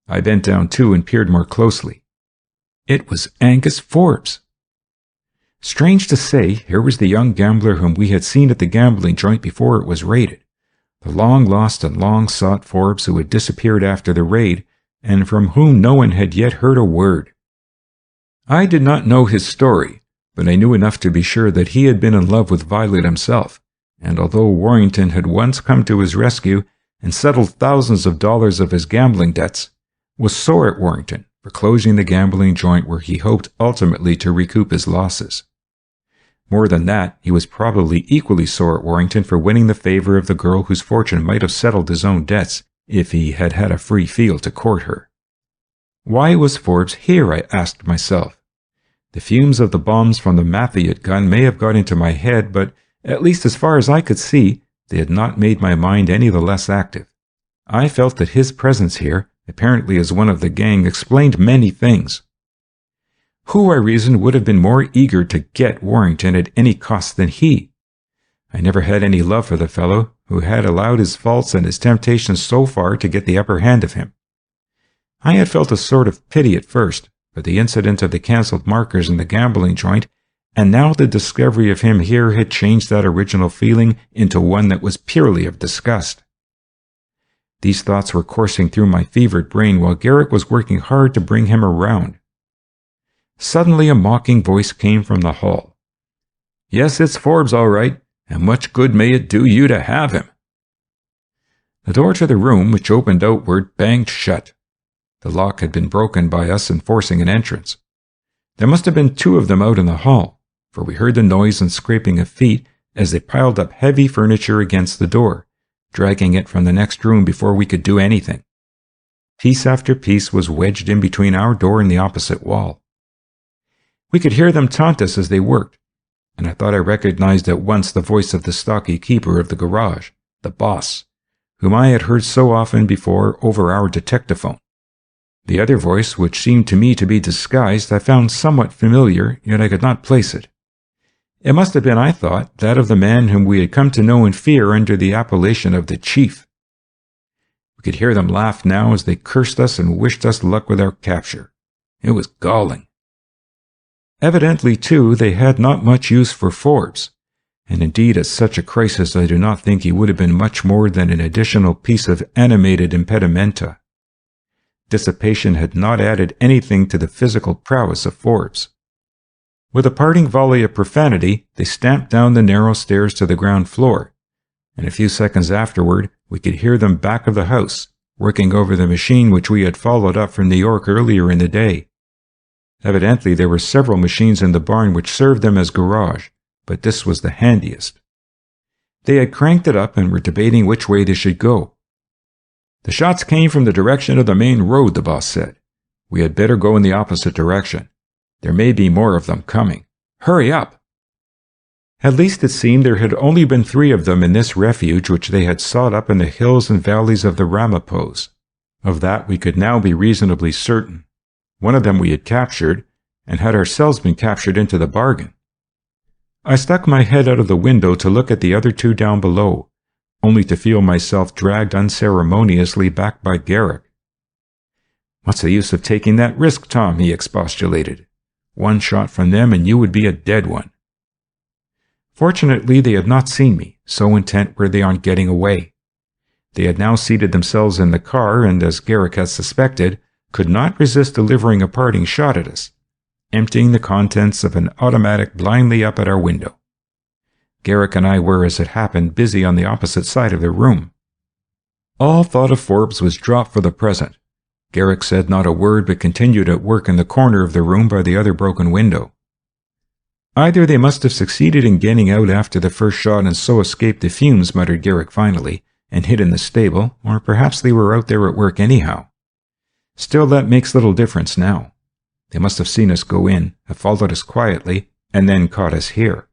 I bent down too and peered more closely. It was Angus Forbes. Strange to say, here was the young gambler whom we had seen at the gambling joint before it was raided, the long-lost and long-sought Forbes who had disappeared after the raid, and from whom no one had yet heard a word. I did not know his story, but I knew enough to be sure that he had been in love with Violet himself, and although Warrington had once come to his rescue and settled thousands of dollars of his gambling debts, was sore at Warrington for closing the gambling joint where he hoped ultimately to recoup his losses. More than that, he was probably equally sore at Warrington for winning the favor of the girl whose fortune might have settled his own debts if he had had a free field to court her. Why was Forbes here, I asked myself. The fumes of the bombs from the Mathayet gun may have got into my head, but, at least as far as I could see, they had not made my mind any the less active. I felt that his presence here, apparently as one of the gang, explained many things. Who, I reasoned, would have been more eager to get Warrington at any cost than he? I never had any love for the fellow who had allowed his faults and his temptations so far to get the upper hand of him. I had felt a sort of pity at first, but the incident of the cancelled markers in the gambling joint, and now the discovery of him here had changed that original feeling into one that was purely of disgust. These thoughts were coursing through my fevered brain while Garrick was working hard to bring him around. Suddenly a mocking voice came from the hall. "Yes, it's Forbes, all right, and much good may it do you to have him." The door to the room, which opened outward, banged shut. The lock had been broken by us in forcing an entrance. There must have been 2 of them out in the hall, for we heard the noise and scraping of feet as they piled up heavy furniture against the door, dragging it from the next room before we could do anything. Piece after piece was wedged in between our door and the opposite wall. We could hear them taunt us as they worked, and I thought I recognized at once the voice of the stocky keeper of the garage, the boss, whom I had heard so often before over our detectaphone. The other voice, which seemed to me to be disguised, I found somewhat familiar, yet I could not place it. It must have been, I thought, that of the man whom we had come to know and fear under the appellation of the Chief. We could hear them laugh now as they cursed us and wished us luck with our capture. It was galling. Evidently, too, they had not much use for Forbes, and indeed at such a crisis I do not think he would have been much more than an additional piece of animated impedimenta. Dissipation had not added anything to the physical prowess of Forbes. With a parting volley of profanity, they stamped down the narrow stairs to the ground floor, and a few seconds afterward we could hear them back of the house, working over the machine which we had followed up from New York earlier in the day. Evidently there were several machines in the barn which served them as garage, but this was the handiest. They had cranked it up and were debating which way they should go. "The shots came from the direction of the main road," the boss said. "We had better go in the opposite direction. There may be more of them coming. Hurry up!" At least it seemed there had only been 3 of them in this refuge which they had sought up in the hills and valleys of the Ramapos. Of that we could now be reasonably certain. One of them we had captured, and had ourselves been captured into the bargain. I stuck my head out of the window to look at the other 2 down below, only to feel myself dragged unceremoniously back by Garrick. "What's the use of taking that risk, Tom?" he expostulated. "One shot from them and you would be a dead one." Fortunately, they had not seen me, so intent were they on getting away. They had now seated themselves in the car and, as Garrick had suspected, could not resist delivering a parting shot at us, emptying the contents of an automatic blindly up at our window. Garrick and I were, as it happened, busy on the opposite side of the room. All thought of Forbes was dropped for the present. Garrick said not a word but continued at work in the corner of the room by the other broken window. "Either they must have succeeded in getting out after the first shot and so escaped the fumes," muttered Garrick finally, "and hid in the stable, or perhaps they were out there at work anyhow. Still, that makes little difference now. They must have seen us go in, have followed us quietly, and then caught us here."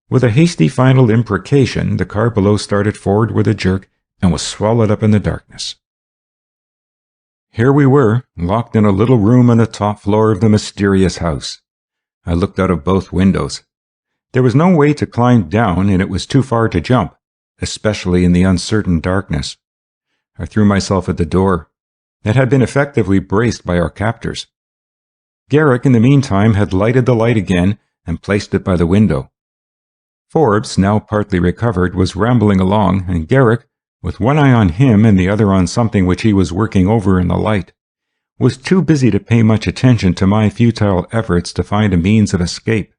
With a hasty final imprecation, the car below started forward with a jerk and was swallowed up in the darkness. Here we were, locked in a little room on the top floor of the mysterious house. I looked out of both windows. There was no way to climb down, and it was too far to jump, especially in the uncertain darkness. I threw myself at the door. It had been effectively braced by our captors. Garrick, in the meantime, had lighted the light again and placed it by the window. Forbes, now partly recovered, was rambling along, and Garrick, with one eye on him and the other on something which he was working over in the light, was too busy to pay much attention to my futile efforts to find a means of escape.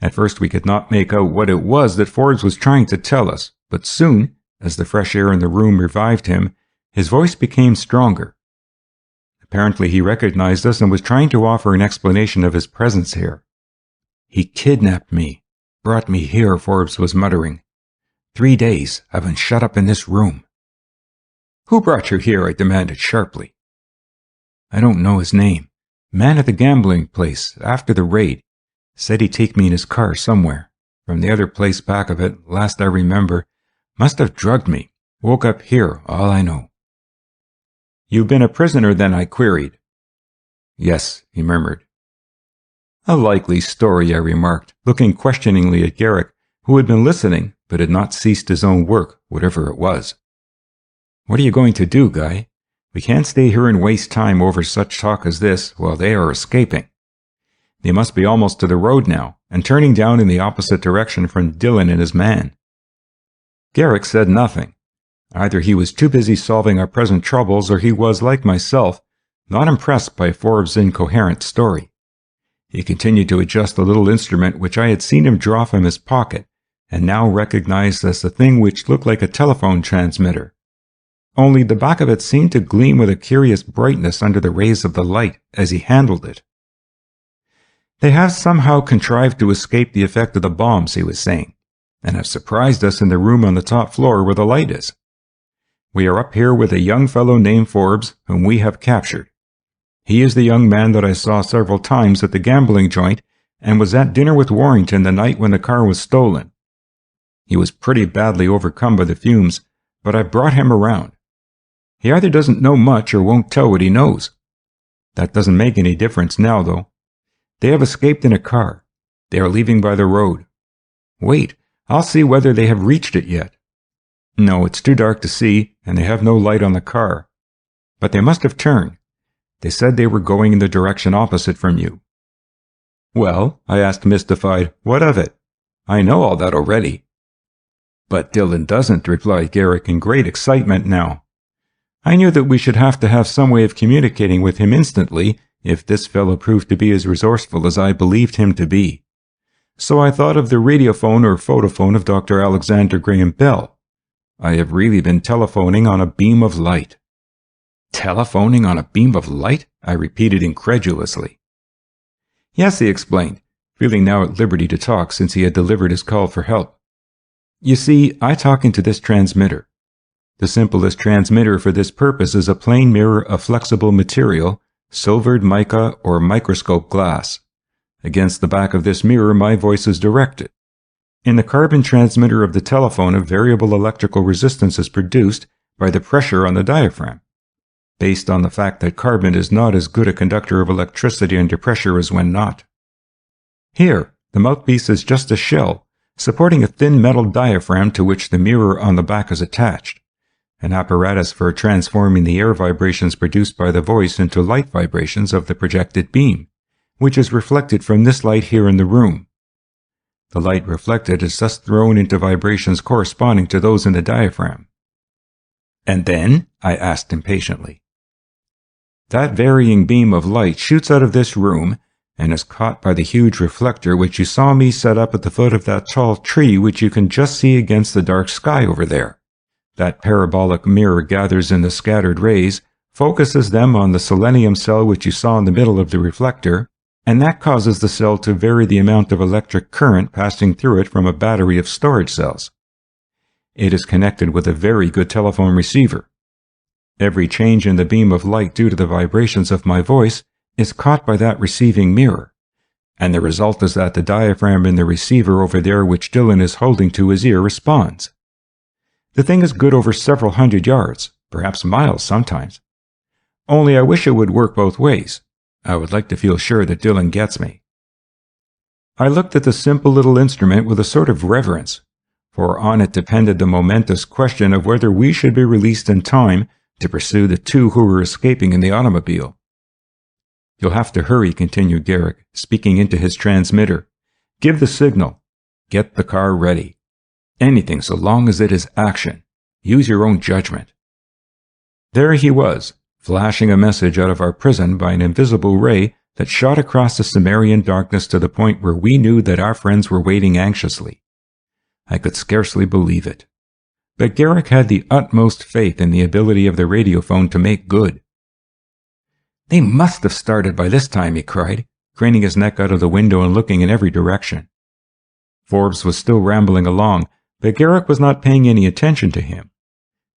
At first we could not make out what it was that Forbes was trying to tell us, but soon, as the fresh air in the room revived him, his voice became stronger. Apparently he recognized us and was trying to offer an explanation of his presence here. "He kidnapped me, brought me here," Forbes was muttering. 3 days I've been shut up in this room." "Who brought you here?" I demanded sharply. "I don't know his name. Man at the gambling place, after the raid. Said he'd take me in his car somewhere. From the other place back of it, last I remember. Must have drugged me. Woke up here, all I know." "You've been a prisoner then?" I queried. "Yes," he murmured. "A likely story," I remarked, looking questioningly at Garrick, who had been listening but had not ceased his own work, whatever it was. "What are you going to do, Guy? We can't stay here and waste time over such talk as this while they are escaping. They must be almost to the road now, and turning down in the opposite direction from Dillon and his man." Garrick said nothing. Either he was too busy solving our present troubles, or he was, like myself, not impressed by Forbes' incoherent story. He continued to adjust the little instrument which I had seen him draw from his pocket, and now recognized as the thing which looked like a telephone transmitter. Only the back of it seemed to gleam with a curious brightness under the rays of the light as he handled it. "They have somehow contrived to escape the effect of the bombs," he was saying, "and have surprised us in the room on the top floor where the light is. We are up here with a young fellow named Forbes, whom we have captured. He is the young man that I saw several times at the gambling joint and was at dinner with Warrington the night when the car was stolen. He was pretty badly overcome by the fumes, but I brought him around. He either doesn't know much or won't tell what he knows. That doesn't make any difference now, though. They have escaped in a car. They are leaving by the road. Wait, I'll see whether they have reached it yet. No, it's too dark to see, and they have no light on the car. But they must have turned. They said they were going in the direction opposite from you." "Well," I asked mystified, "what of it? I know all that already." "But Dillon doesn't," replied Garrick in great excitement now. "I knew that we should have to have some way of communicating with him instantly if this fellow proved to be as resourceful as I believed him to be. So I thought of the radiophone or photophone of Dr. Alexander Graham Bell. I have really been telephoning on a beam of light." "Telephoning on a beam of light?" I repeated incredulously. "Yes," he explained, feeling now at liberty to talk since he had delivered his call for help. "You see, I talk into this transmitter. The simplest transmitter for this purpose is a plain mirror of flexible material, silvered mica or microscope glass. Against the back of this mirror my voice is directed. In the carbon transmitter of the telephone a variable electrical resistance is produced by the pressure on the diaphragm, based on the fact that carbon is not as good a conductor of electricity under pressure as when not. Here, the mouthpiece is just a shell, supporting a thin metal diaphragm to which the mirror on the back is attached, an apparatus for transforming the air vibrations produced by the voice into light vibrations of the projected beam, which is reflected from this light here in the room. The light reflected is thus thrown into vibrations corresponding to those in the diaphragm." "And then?" I asked impatiently. "That varying beam of light shoots out of this room and is caught by the huge reflector which you saw me set up at the foot of that tall tree which you can just see against the dark sky over there. That parabolic mirror gathers in the scattered rays, focuses them on the selenium cell which you saw in the middle of the reflector, and that causes the cell to vary the amount of electric current passing through it from a battery of storage cells. It is connected with a very good telephone receiver. Every change in the beam of light due to the vibrations of my voice is caught by that receiving mirror, and the result is that the diaphragm in the receiver over there which Dillon is holding to his ear responds. The thing is good over several hundred yards, perhaps miles sometimes. Only I wish it would work both ways. I would like to feel sure that Dillon gets me." I looked at the simple little instrument with a sort of reverence, for on it depended the momentous question of whether we should be released in time to pursue the two who were escaping in the automobile. "You'll have to hurry," continued Garrick, speaking into his transmitter. "Give the signal. Get the car ready. Anything so long as it is action. Use your own judgment." There he was, flashing a message out of our prison by an invisible ray that shot across the Cimmerian darkness to the point where we knew that our friends were waiting anxiously. I could scarcely believe it. But Garrick had the utmost faith in the ability of the radiophone to make good. "They must have started by this time," he cried, craning his neck out of the window and looking in every direction. Forbes was still rambling along, but Garrick was not paying any attention to him.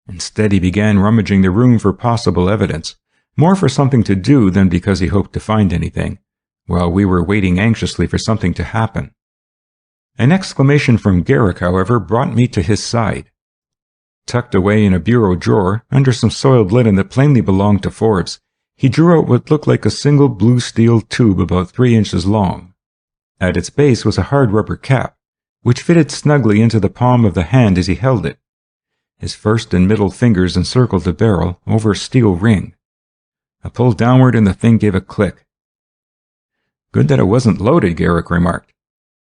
Instead, he began rummaging the room for possible evidence, more for something to do than because he hoped to find anything, while we were waiting anxiously for something to happen. An exclamation from Garrick, however, brought me to his side. Tucked away in a bureau drawer, under some soiled linen that plainly belonged to Forbes, he drew out what looked like a single blue steel tube about 3 inches long. At its base was a hard rubber cap, which fitted snugly into the palm of the hand as he held it. His first and middle fingers encircled the barrel over a steel ring. I pulled downward and the thing gave a click. "Good that it wasn't loaded," Garrick remarked.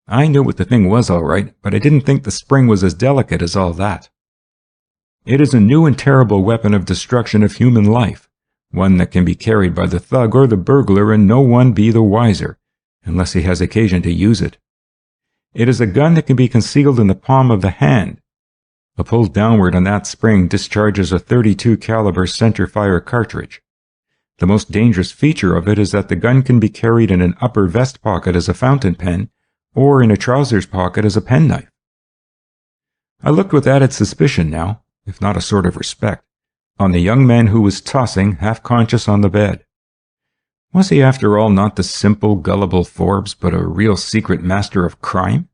I knew what the thing was all right, but I didn't think the spring was as delicate as all that. It is a new and terrible weapon of destruction of human life, one that can be carried by the thug or the burglar and no one be the wiser, unless he has occasion to use it. It is a gun that can be concealed in the palm of the hand. A pull downward on that spring discharges a .32 caliber center-fire cartridge. The most dangerous feature of it is that the gun can be carried in an upper vest pocket as a fountain pen, or in a trousers pocket as a penknife. I looked with added suspicion now, if not a sort of respect, on the young man who was tossing, half-conscious, on the bed. Was he, after all, not the simple, gullible Forbes, but a real secret master of crime?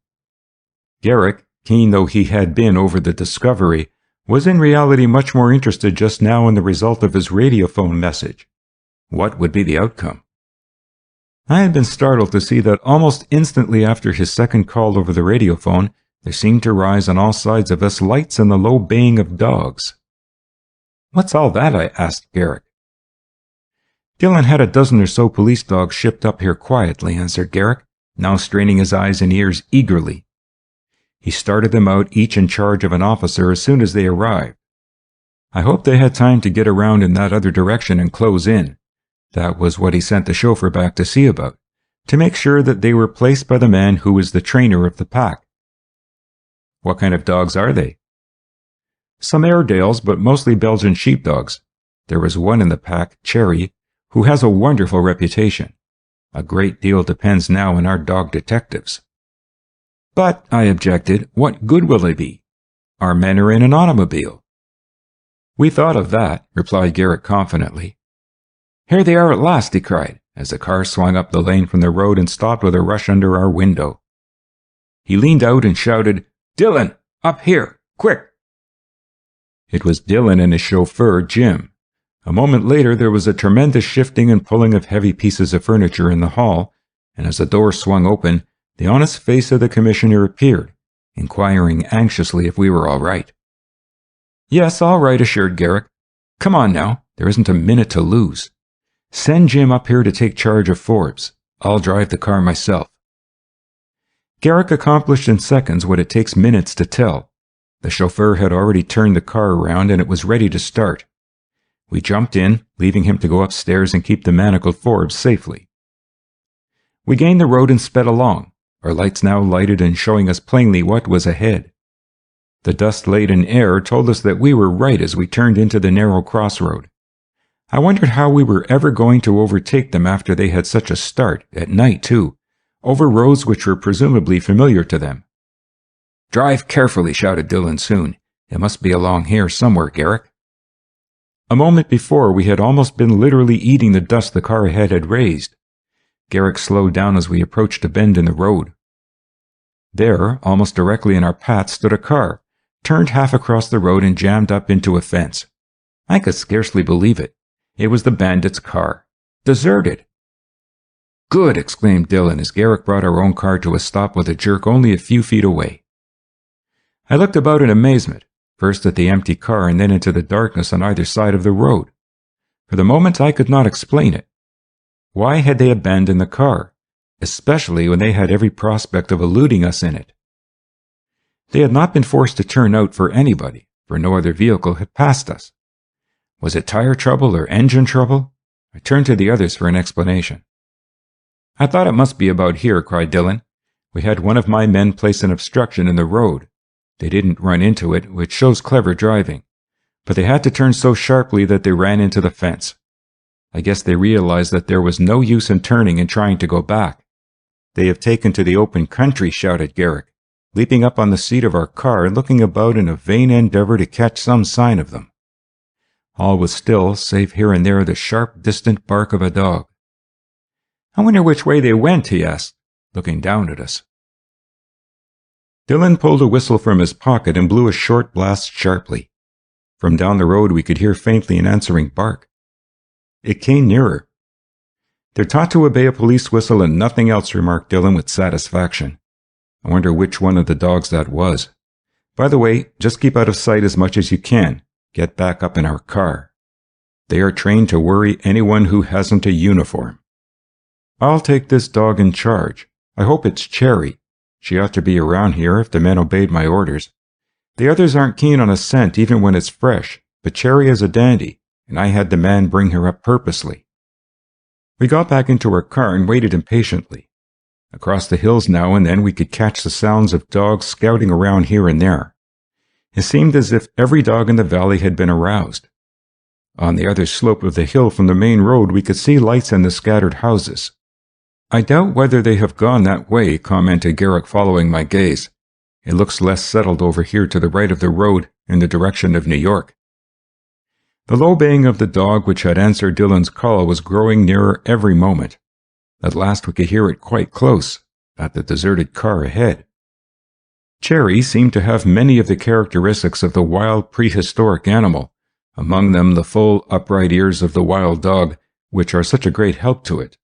Garrick, keen though he had been over the discovery, was in reality much more interested just now in the result of his radiophone message. What would be the outcome? I had been startled to see that almost instantly after his second call over the radiophone, there seemed to rise on all sides of us lights and the low baying of dogs. "What's all that?" I asked Garrick. "Dillon had a dozen or so police dogs shipped up here quietly," answered Garrick, now straining his eyes and ears eagerly. He started them out, each in charge of an officer, as soon as they arrived. I hoped they had time to get around in that other direction and close in. That was what he sent the chauffeur back to see about, to make sure that they were placed by the man who was the trainer of the pack. "What kind of dogs are they?" "Some Airedales, but mostly Belgian sheepdogs. There was one in the pack, Cherry, who has a wonderful reputation. A great deal depends now on our dog detectives." "But," I objected, "what good will they be? Our men are in an automobile." "We thought of that," replied Garrick confidently. "Here they are at last," he cried, as the car swung up the lane from the road and stopped with a rush under our window. He leaned out and shouted, "Dillon, up here, quick!" It was Dillon and his chauffeur, Jim. A moment later there was a tremendous shifting and pulling of heavy pieces of furniture in the hall, and as the door swung open, the honest face of the commissioner appeared, inquiring anxiously if we were all right. "Yes, all right," assured Garrick. "Come on now, there isn't a minute to lose. Send Jim up here to take charge of Forbes. I'll drive the car myself." Garrick accomplished in seconds what it takes minutes to tell. The chauffeur had already turned the car around and it was ready to start. We jumped in, leaving him to go upstairs and keep the manacled Forbes safely. We gained the road and sped along, our lights now lighted and showing us plainly what was ahead. The dust-laden air told us that we were right as we turned into the narrow crossroad. I wondered how we were ever going to overtake them after they had such a start, at night too, over roads which were presumably familiar to them. "Drive carefully," shouted Dillon soon. "It must be along here somewhere, Garrick." A moment before we had almost been literally eating the dust the car ahead had raised. Garrick slowed down as we approached a bend in the road. There, almost directly in our path, stood a car, turned half across the road and jammed up into a fence. I could scarcely believe it. It was the bandits' car. Deserted. "Good!" exclaimed Dillon as Garrick brought our own car to a stop with a jerk only a few feet away. I looked about in amazement, first at the empty car and then into the darkness on either side of the road. For the moment I could not explain it. Why had they abandoned the car, especially when they had every prospect of eluding us in it? They had not been forced to turn out for anybody, for no other vehicle had passed us. Was it tire trouble or engine trouble? I turned to the others for an explanation. "I thought it must be about here," cried Dillon. "We had one of my men place an obstruction in the road. They didn't run into it, which shows clever driving, but they had to turn so sharply that they ran into the fence. I guess they realized that there was no use in turning and trying to go back. They have taken to the open country," shouted Garrick, leaping up on the seat of our car and looking about in a vain endeavor to catch some sign of them. All was still, save here and there the sharp, distant bark of a dog. "I wonder which way they went," he asked, looking down at us. Dylan pulled a whistle from his pocket and blew a short blast sharply. From down the road we could hear faintly an answering bark. It came nearer. "They're taught to obey a police whistle and nothing else," remarked Dylan with satisfaction. "I wonder which one of the dogs that was. By the way, just keep out of sight as much as you can. Get back up in our car. They are trained to worry anyone who hasn't a uniform. I'll take this dog in charge. I hope it's Cherry. She ought to be around here if the men obeyed my orders. The others aren't keen on a scent even when it's fresh, but Cherry is a dandy, and I had the man bring her up purposely." We got back into our car and waited impatiently. Across the hills now and then we could catch the sounds of dogs scouting around here and there. It seemed as if every dog in the valley had been aroused. On the other slope of the hill from the main road we could see lights in the scattered houses. "I doubt whether they have gone that way," commented Garrick, following my gaze. "It looks less settled over here to the right of the road in the direction of New York." The low baying of the dog which had answered Dylan's call was growing nearer every moment. At last we could hear it quite close, at the deserted car ahead. Cherry seemed to have many of the characteristics of the wild prehistoric animal, among them the full, upright ears of the wild dog, which are such a great help to it.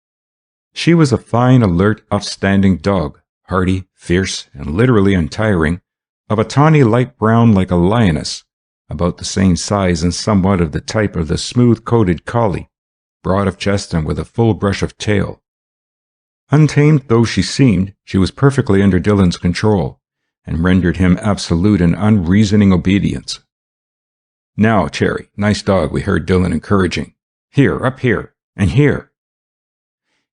She was a fine, alert, upstanding dog, hardy, fierce, and literally untiring, of a tawny light brown like a lioness, about the same size and somewhat of the type of the smooth-coated collie, broad of chest and with a full brush of tail. Untamed though she seemed, she was perfectly under Dylan's control, and rendered him absolute and unreasoning obedience. "Now, Cherry, nice dog," we heard Dylan encouraging. "Here, up here, and here."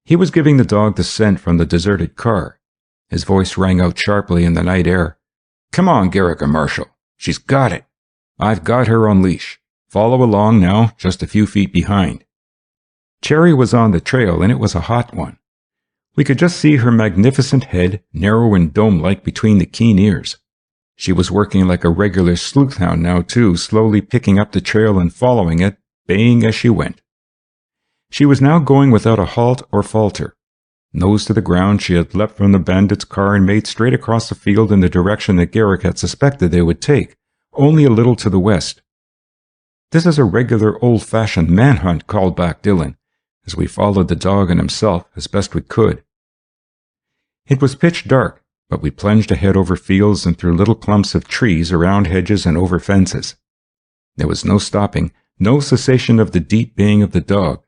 He was giving the dog the scent from the deserted car. His voice rang out sharply in the night air. "Come on, Garrick and Marshall. She's got it. I've got her on leash. Follow along now, just a few feet behind." Cherry was on the trail, and it was a hot one. We could just see her magnificent head, narrow and dome-like between the keen ears. She was working like a regular sleuth-hound now, too, slowly picking up the trail and following it, baying as she went. She was now going without a halt or falter. Nose to the ground, she had leapt from the bandit's car and made straight across the field in the direction that Garrick had suspected they would take, only a little to the west. "This is a regular old-fashioned manhunt," called back Dylan, as we followed the dog and himself as best we could. It was pitch dark, but we plunged ahead over fields and through little clumps of trees, around hedges and over fences. There was no stopping, no cessation of the deep baying of the dog.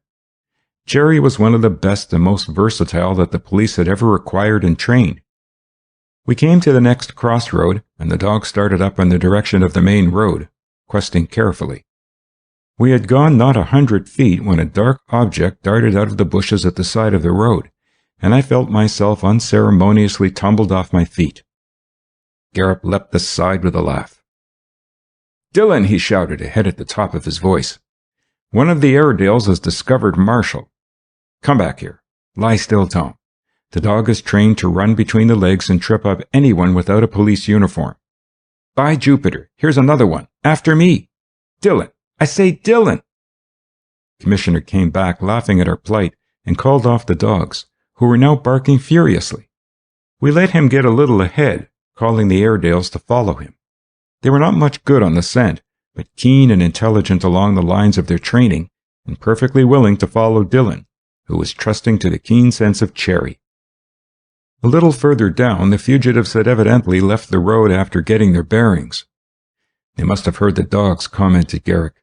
Cherry was one of the best and most versatile that the police had ever acquired and trained. We came to the next crossroad, and the dog started up in the direction of the main road, questing carefully. We had gone not 100 feet when a dark object darted out of the bushes at the side of the road, and I felt myself unceremoniously tumbled off my feet. Garrick leapt aside with a laugh. "Dylan," he shouted ahead at the top of his voice. "One of the Airedales has discovered Marshall. Come back here. Lie still, Tom. The dog is trained to run between the legs and trip up anyone without a police uniform. By Jupiter, here's another one. After me. Dylan. I say Dylan." Commissioner came back, laughing at our plight, and called off the dogs, who were now barking furiously. We let him get a little ahead, calling the Airedales to follow him. They were not much good on the scent, but keen and intelligent along the lines of their training, and perfectly willing to follow Dylan, who was trusting to the keen sense of Cherry. A little further down, the fugitives had evidently left the road after getting their bearings. "They must have heard the dogs," commented Garrick.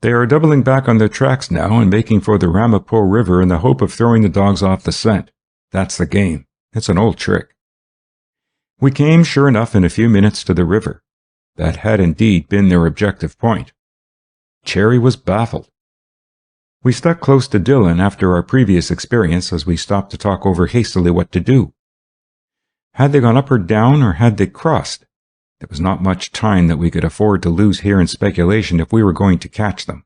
"They are doubling back on their tracks now and making for the Ramapo River in the hope of throwing the dogs off the scent. That's the game. It's an old trick." We came, sure enough, in a few minutes to the river. That had indeed been their objective point. Cherry was baffled. We stuck close to Dylan after our previous experience as we stopped to talk over hastily what to do. Had they gone up or down, or had they crossed? There was not much time that we could afford to lose here in speculation if we were going to catch them.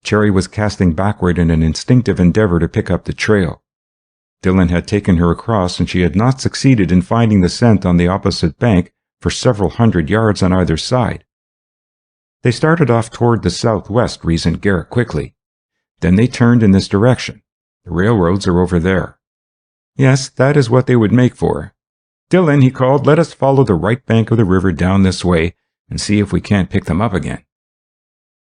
Cherry was casting backward in an instinctive endeavor to pick up the trail. Dylan had taken her across, and she had not succeeded in finding the scent on the opposite bank for several hundred yards on either side. They started off toward the southwest, reasoned Garrick quickly. Then they turned in this direction. The railroads are over there. Yes, that is what they would make for. "Dillon," he called, "let us follow the right bank of the river down this way and see if we can't pick them up again."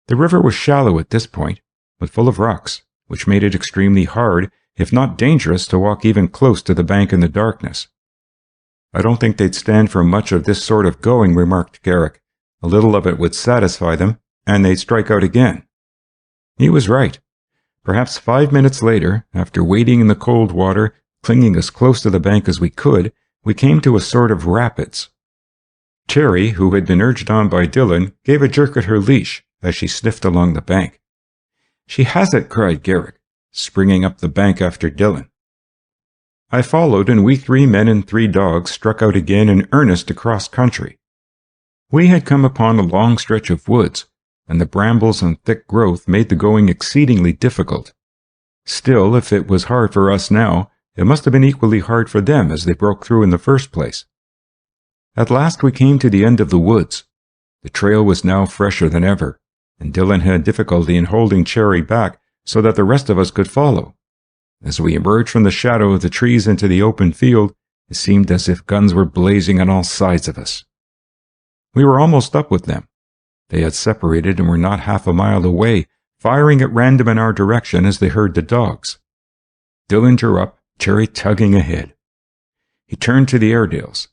The river was shallow at this point, but full of rocks, which made it extremely hard, if not dangerous, to walk even close to the bank in the darkness. "I don't think they'd stand for much of this sort of going," remarked Garrick. "A little of it would satisfy them, and they'd strike out again." He was right. Perhaps 5 minutes later, after wading in the cold water, clinging as close to the bank as we could, we came to a sort of rapids. Cherry, who had been urged on by Dillon, gave a jerk at her leash as she sniffed along the bank. "She has it!" cried Garrick, springing up the bank after Dillon. I followed, and we 3 men and 3 dogs struck out again in earnest to cross country. We had come upon a long stretch of woods, and the brambles and thick growth made the going exceedingly difficult. Still, if it was hard for us now, it must have been equally hard for them as they broke through in the first place. At last we came to the end of the woods. The trail was now fresher than ever, and Dillon had difficulty in holding Cherry back so that the rest of us could follow. As we emerged from the shadow of the trees into the open field, it seemed as if guns were blazing on all sides of us. We were almost up with them. They had separated and were not half a mile away, firing at random in our direction as they heard the dogs. Dillon drew up, Cherry tugging ahead. He turned to the Airedales.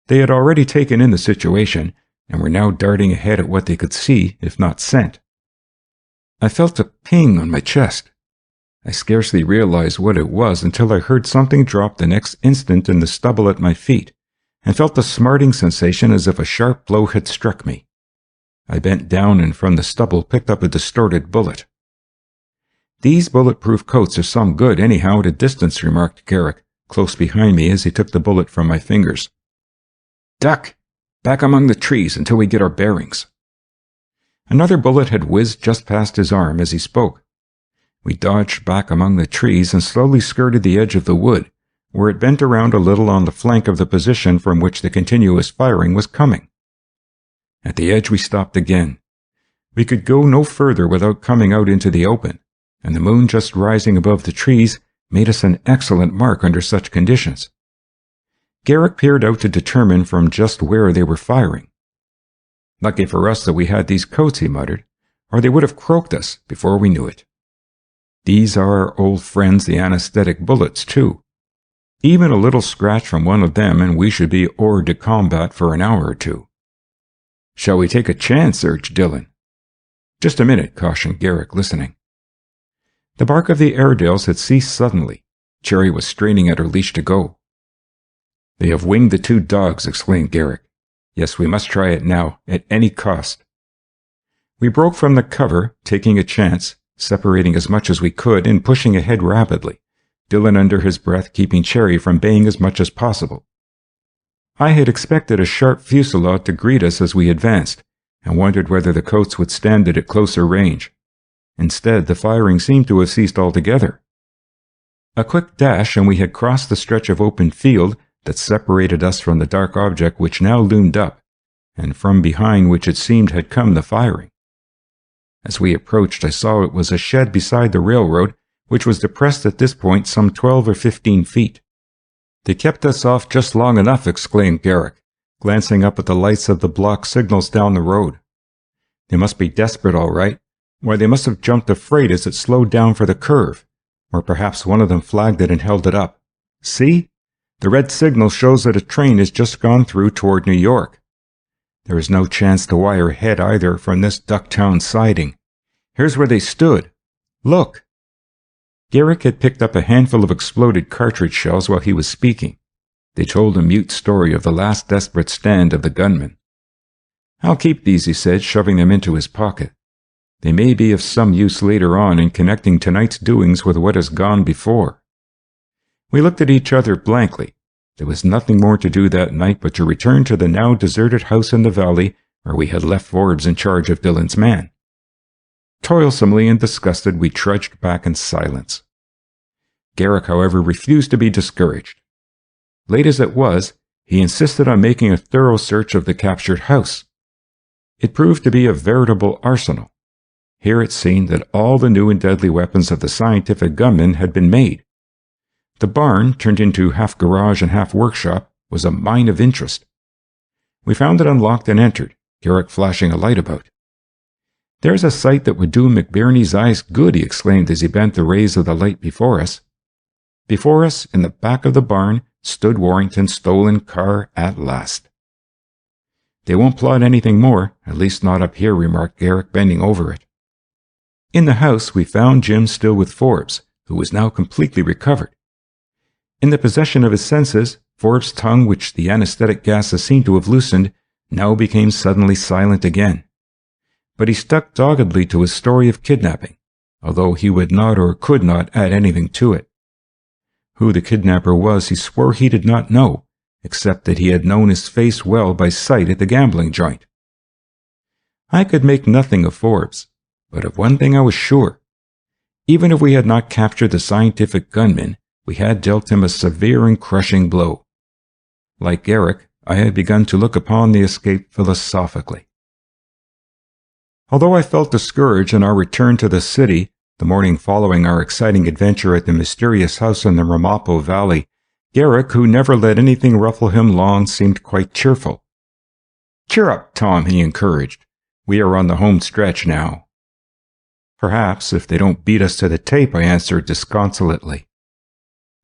They had already taken in the situation, and were now darting ahead at what they could see, if not scent. I felt a ping on my chest. I scarcely realized what it was until I heard something drop the next instant in the stubble at my feet, and felt a smarting sensation as if a sharp blow had struck me. I bent down and from the stubble picked up a distorted bullet. "These bulletproof coats are some good anyhow at a distance," remarked Garrick, close behind me as he took the bullet from my fingers. "Duck! Back among the trees until we get our bearings." Another bullet had whizzed just past his arm as he spoke. We dodged back among the trees and slowly skirted the edge of the wood, where it bent around a little on the flank of the position from which the continuous firing was coming. At the edge we stopped again. We could go no further without coming out into the open, and the moon just rising above the trees made us an excellent mark under such conditions. Garrick peered out to determine from just where they were firing. "Lucky for us that we had these coats," he muttered, "or they would have croaked us before we knew it. These are our old friends, the anesthetic bullets, too. Even a little scratch from one of them and we should be hors de combat for an hour or two." "Shall we take a chance?" urged Dillon. "Just a minute," cautioned Garrick, listening. The bark of the Airedales had ceased suddenly. Cherry was straining at her leash to go. "They have winged the 2 dogs," exclaimed Garrick. "Yes, we must try it now, at any cost." We broke from the cover, taking a chance, separating as much as we could and pushing ahead rapidly, Dillon under his breath keeping Cherry from baying as much as possible. I had expected a sharp fusillade to greet us as we advanced, and wondered whether the coats would stand it at closer range. Instead, the firing seemed to have ceased altogether. A quick dash and we had crossed the stretch of open field that separated us from the dark object which now loomed up, and from behind which it seemed had come the firing. As we approached, I saw it was a shed beside the railroad, which was depressed at this point some 12 or 15 feet. "They kept us off just long enough," exclaimed Garrick, glancing up at the lights of the block signals down the road. "They must be desperate, all right. Why, they must have jumped a freight as it slowed down for the curve, or perhaps one of them flagged it and held it up. See? The red signal shows that a train has just gone through toward New York. There is no chance to wire ahead either from this Ducktown siding. Here's where they stood. Look!" Garrick had picked up a handful of exploded cartridge shells while he was speaking. They told a mute story of the last desperate stand of the gunmen. "I'll keep these," he said, shoving them into his pocket. "They may be of some use later on in connecting tonight's doings with what has gone before." We looked at each other blankly. There was nothing more to do that night but to return to the now deserted house in the valley where we had left Forbes in charge of Dillon's man. Toilsomely and disgusted, we trudged back in silence. Garrick, however, refused to be discouraged. Late as it was, he insisted on making a thorough search of the captured house. It proved to be a veritable arsenal. Here it seemed that all the new and deadly weapons of the scientific gunmen had been made. The barn, turned into half garage and half workshop, was a mine of interest. We found it unlocked and entered, Garrick flashing a light about. "There's a sight that would do McBurney's eyes good," he exclaimed as he bent the rays of the light before us. Before us, in the back of the barn, stood Warrington's stolen car at last. "They won't plot anything more, at least not up here," remarked Garrick, bending over it. In the house, we found Jim still with Forbes, who was now completely recovered. In the possession of his senses, Forbes' tongue, which the anesthetic gases seemed to have loosened, now became suddenly silent again. But he stuck doggedly to his story of kidnapping, although he would not or could not add anything to it. Who the kidnapper was he swore he did not know, except that he had known his face well by sight at the gambling joint. I could make nothing of Forbes, but of one thing I was sure. Even if we had not captured the scientific gunman, we had dealt him a severe and crushing blow. Like Garrick, I had begun to look upon the escape philosophically. Although I felt discouraged on our return to the city, the morning following our exciting adventure at the mysterious house in the Ramapo Valley, Garrick, who never let anything ruffle him long, seemed quite cheerful. "Cheer up, Tom," he encouraged. "We are on the home stretch now." "Perhaps, if they don't beat us to the tape," I answered disconsolately.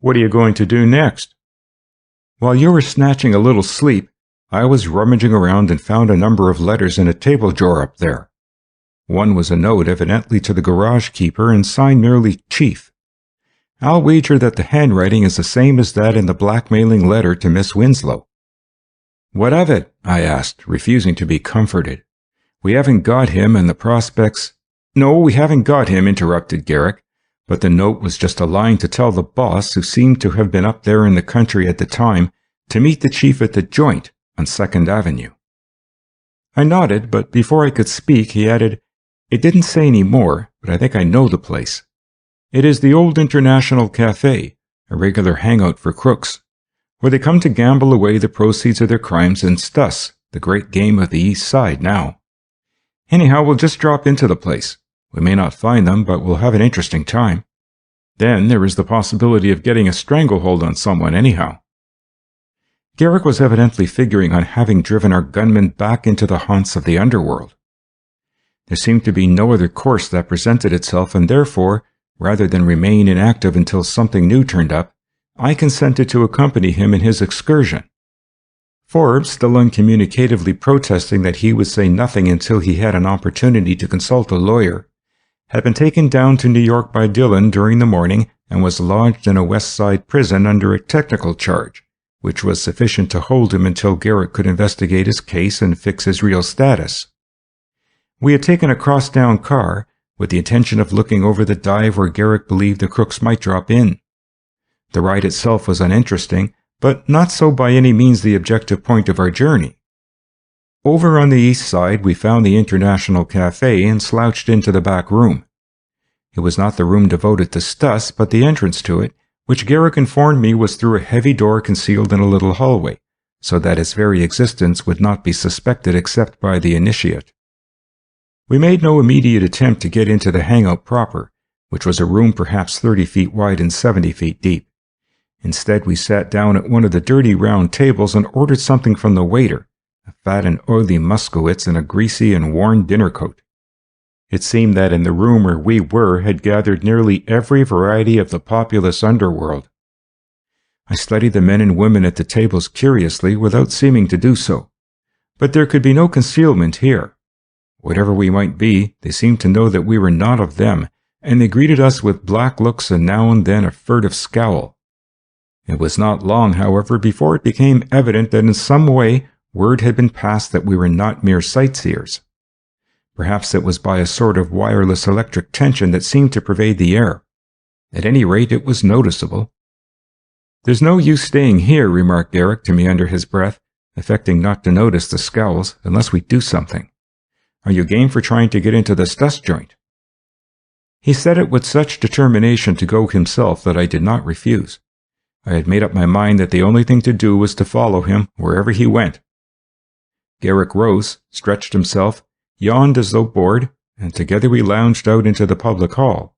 "What are you going to do next?" "While you were snatching a little sleep, I was rummaging around and found a number of letters in a table drawer up there. One was a note evidently to the garage keeper and signed merely Chief. I'll wager that the handwriting is the same as that in the blackmailing letter to Miss Winslow." "What of it?" I asked, refusing to be comforted. "We haven't got him, and the prospects—" "No, we haven't got him," interrupted Garrick, but the note was just a line to tell the boss, who seemed to have been up there in the country at the time, to meet the chief at the joint on 2nd Avenue. I nodded, but before I could speak, he added, "It didn't say any more, but I think I know the place. It is the old International Cafe, a regular hangout for crooks, where they come to gamble away the proceeds of their crimes and stuss, the great game of the East Side now. Anyhow, we'll just drop into the place. We may not find them, but we'll have an interesting time. Then there is the possibility of getting a stranglehold on someone anyhow." Garrick was evidently figuring on having driven our gunmen back into the haunts of the underworld. There seemed to be no other course that presented itself, and therefore, rather than remain inactive until something new turned up, I consented to accompany him in his excursion. Forbes, still uncommunicatively protesting that he would say nothing until he had an opportunity to consult a lawyer, had been taken down to New York by Dillon during the morning and was lodged in a West Side prison under a technical charge, which was sufficient to hold him until Garrick could investigate his case and fix his real status. We had taken a crosstown car, with the intention of looking over the dive where Garrick believed the crooks might drop in. The ride itself was uninteresting, but not so by any means the objective point of our journey. Over on the east side, we found the International Cafe and slouched into the back room. It was not the room devoted to Stuss, but the entrance to it, which Garrick informed me was through a heavy door concealed in a little hallway, so that its very existence would not be suspected except by the initiate. We made no immediate attempt to get into the hangout proper, which was a room perhaps 30 feet wide and 70 feet deep. Instead, we sat down at one of the dirty round tables and ordered something from the waiter, a fat and oily Muskowitz in a greasy and worn dinner coat. It seemed that in the room where we were had gathered nearly every variety of the populous underworld. I studied the men and women at the tables curiously without seeming to do so, but there could be no concealment here. Whatever we might be, they seemed to know that we were not of them, and they greeted us with black looks and now and then a furtive scowl. It was not long, however, before it became evident that in some way word had been passed that we were not mere sightseers. Perhaps it was by a sort of wireless electric tension that seemed to pervade the air. At any rate, it was noticeable. "There's no use staying here," remarked Garrick to me under his breath, affecting not to notice the scowls, "unless we do something. Are you game for trying to get into the Stuss joint?" He said it with such determination to go himself that I did not refuse. I had made up my mind that the only thing to do was to follow him wherever he went. Garrick rose, stretched himself, yawned as though bored, and together we lounged out into the public hall,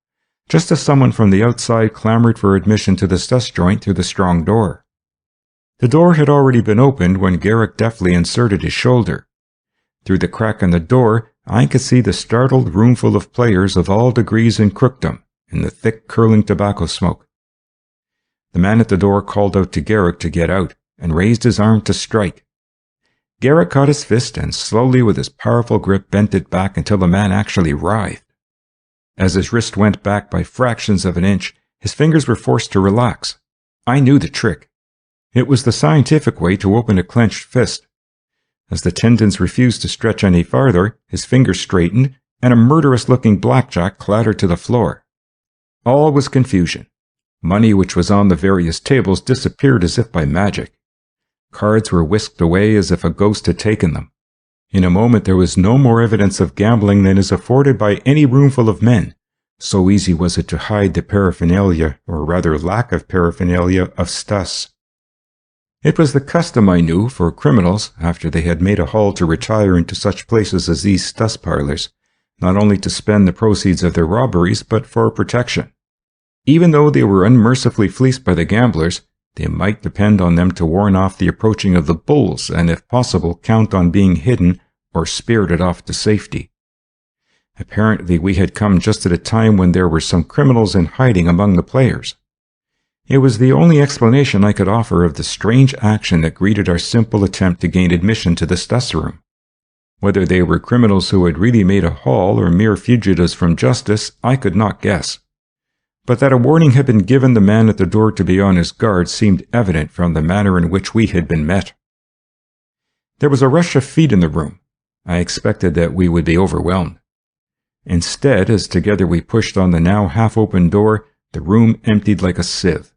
just as someone from the outside clamored for admission to the Stuss joint through the strong door. The door had already been opened when Garrick deftly inserted his shoulder. Through the crack in the door, I could see the startled roomful of players of all degrees in crookdom in the thick curling tobacco smoke. The man at the door called out to Garrick to get out and raised his arm to strike. Garrick caught his fist and slowly with his powerful grip bent it back until the man actually writhed. As his wrist went back by fractions of an inch, his fingers were forced to relax. I knew the trick. It was the scientific way to open a clenched fist. As the tendons refused to stretch any farther, his fingers straightened, and a murderous-looking blackjack clattered to the floor. All was confusion. Money which was on the various tables disappeared as if by magic. Cards were whisked away as if a ghost had taken them. In a moment there was no more evidence of gambling than is afforded by any roomful of men. So easy was it to hide the paraphernalia, or rather lack of paraphernalia, of Stuss. It was the custom, I knew, for criminals, after they had made a haul to retire into such places as these Stuss parlors, not only to spend the proceeds of their robberies, but for protection. Even though they were unmercifully fleeced by the gamblers, they might depend on them to warn off the approaching of the bulls and, if possible, count on being hidden or spirited off to safety. Apparently we had come just at a time when there were some criminals in hiding among the players. It was the only explanation I could offer of the strange action that greeted our simple attempt to gain admission to the Stuss room. Whether they were criminals who had really made a haul or mere fugitives from justice, I could not guess. But that a warning had been given the man at the door to be on his guard seemed evident from the manner in which we had been met. There was a rush of feet in the room. I expected that we would be overwhelmed. Instead, as together we pushed on the now half-open door, the room emptied like a sieve.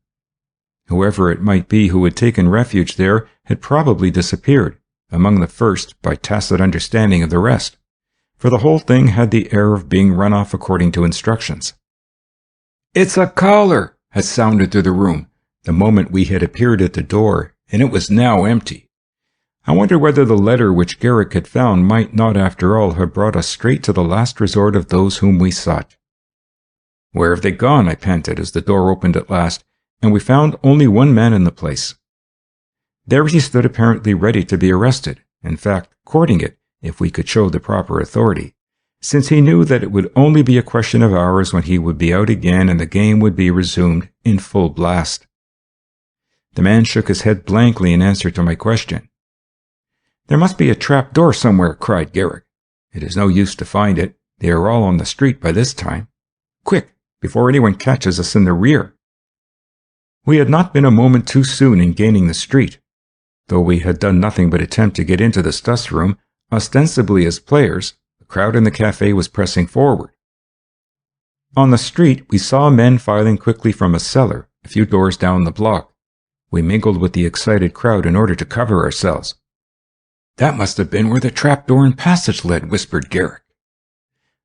Whoever it might be who had taken refuge there had probably disappeared, among the first by tacit understanding of the rest, for the whole thing had the air of being run off according to instructions. "It's a caller!" had sounded through the room, the moment we had appeared at the door, and it was now empty. I wondered whether the letter which Garrick had found might not after all have brought us straight to the last resort of those whom we sought. "Where have they gone?" I panted as the door opened at last, and we found only one man in the place. There he stood apparently ready to be arrested, in fact, courting it, if we could show the proper authority, since he knew that it would only be a question of hours when he would be out again and the game would be resumed in full blast. The man shook his head blankly in answer to my question. "There must be a trap door somewhere," cried Garrick. "It is no use to find it. They are all on the street by this time. Quick, before anyone catches us in the rear." We had not been a moment too soon in gaining the street. Though we had done nothing but attempt to get into the Stuss room, ostensibly as players, the crowd in the cafe was pressing forward. On the street, we saw men filing quickly from a cellar, a few doors down the block. We mingled with the excited crowd in order to cover ourselves. "That must have been where the trapdoor and passage led," whispered Garrick.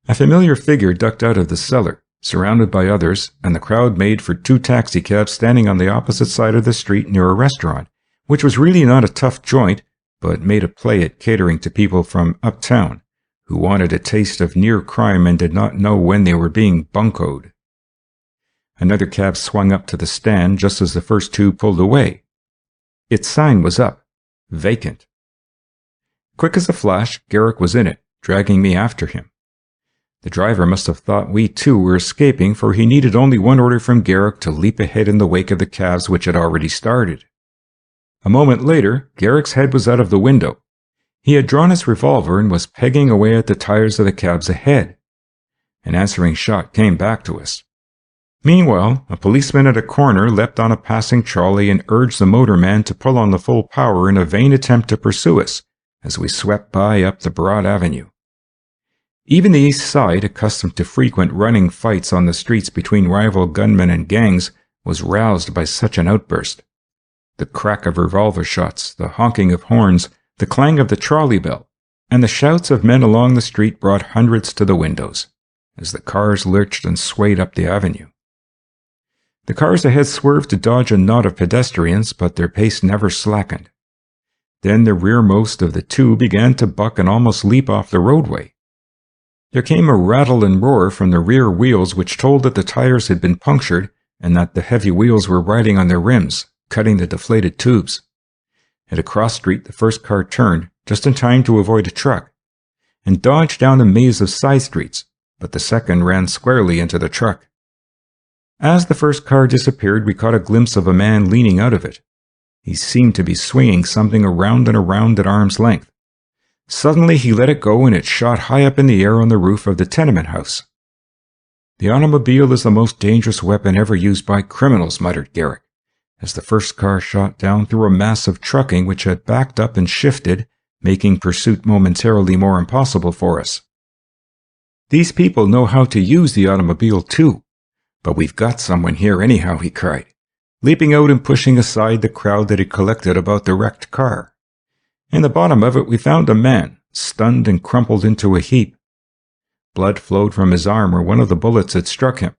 A familiar figure ducked out of the cellar, surrounded by others, and the crowd made for two taxicabs standing on the opposite side of the street near a restaurant, which was really not a tough joint, but made a play at catering to people from uptown, who wanted a taste of near crime and did not know when they were being buncoed. Another cab swung up to the stand just as the first two pulled away. Its sign was up, vacant. Quick as a flash, Garrick was in it, dragging me after him. The driver must have thought we too were escaping, for he needed only one order from Garrick to leap ahead in the wake of the cabs which had already started. A moment later, Garrick's head was out of the window. He had drawn his revolver and was pegging away at the tires of the cabs ahead. An answering shot came back to us. Meanwhile, a policeman at a corner leapt on a passing trolley and urged the motorman to pull on the full power in a vain attempt to pursue us as we swept by up the broad avenue. Even the East Side, accustomed to frequent running fights on the streets between rival gunmen and gangs, was roused by such an outburst. The crack of revolver shots, the honking of horns, the clang of the trolley bell, and the shouts of men along the street brought hundreds to the windows, as the cars lurched and swayed up the avenue. The cars ahead swerved to dodge a knot of pedestrians, but their pace never slackened. Then the rearmost of the two began to buck and almost leap off the roadway. There came a rattle and roar from the rear wheels which told that the tires had been punctured and that the heavy wheels were riding on their rims, cutting the deflated tubes. At a cross street, the first car turned, just in time to avoid a truck, and dodged down a maze of side streets, but the second ran squarely into the truck. As the first car disappeared, we caught a glimpse of a man leaning out of it. He seemed to be swinging something around and around at arm's length. Suddenly he let it go and it shot high up in the air on the roof of the tenement house. "The automobile is the most dangerous weapon ever used by criminals," muttered Garrick, as the first car shot down through a mass of trucking which had backed up and shifted, making pursuit momentarily more impossible for us. "These people know how to use the automobile too. But we've got someone here anyhow," he cried, leaping out and pushing aside the crowd that had collected about the wrecked car. In the bottom of it we found a man, stunned and crumpled into a heap. Blood flowed from his arm where one of the bullets had struck him.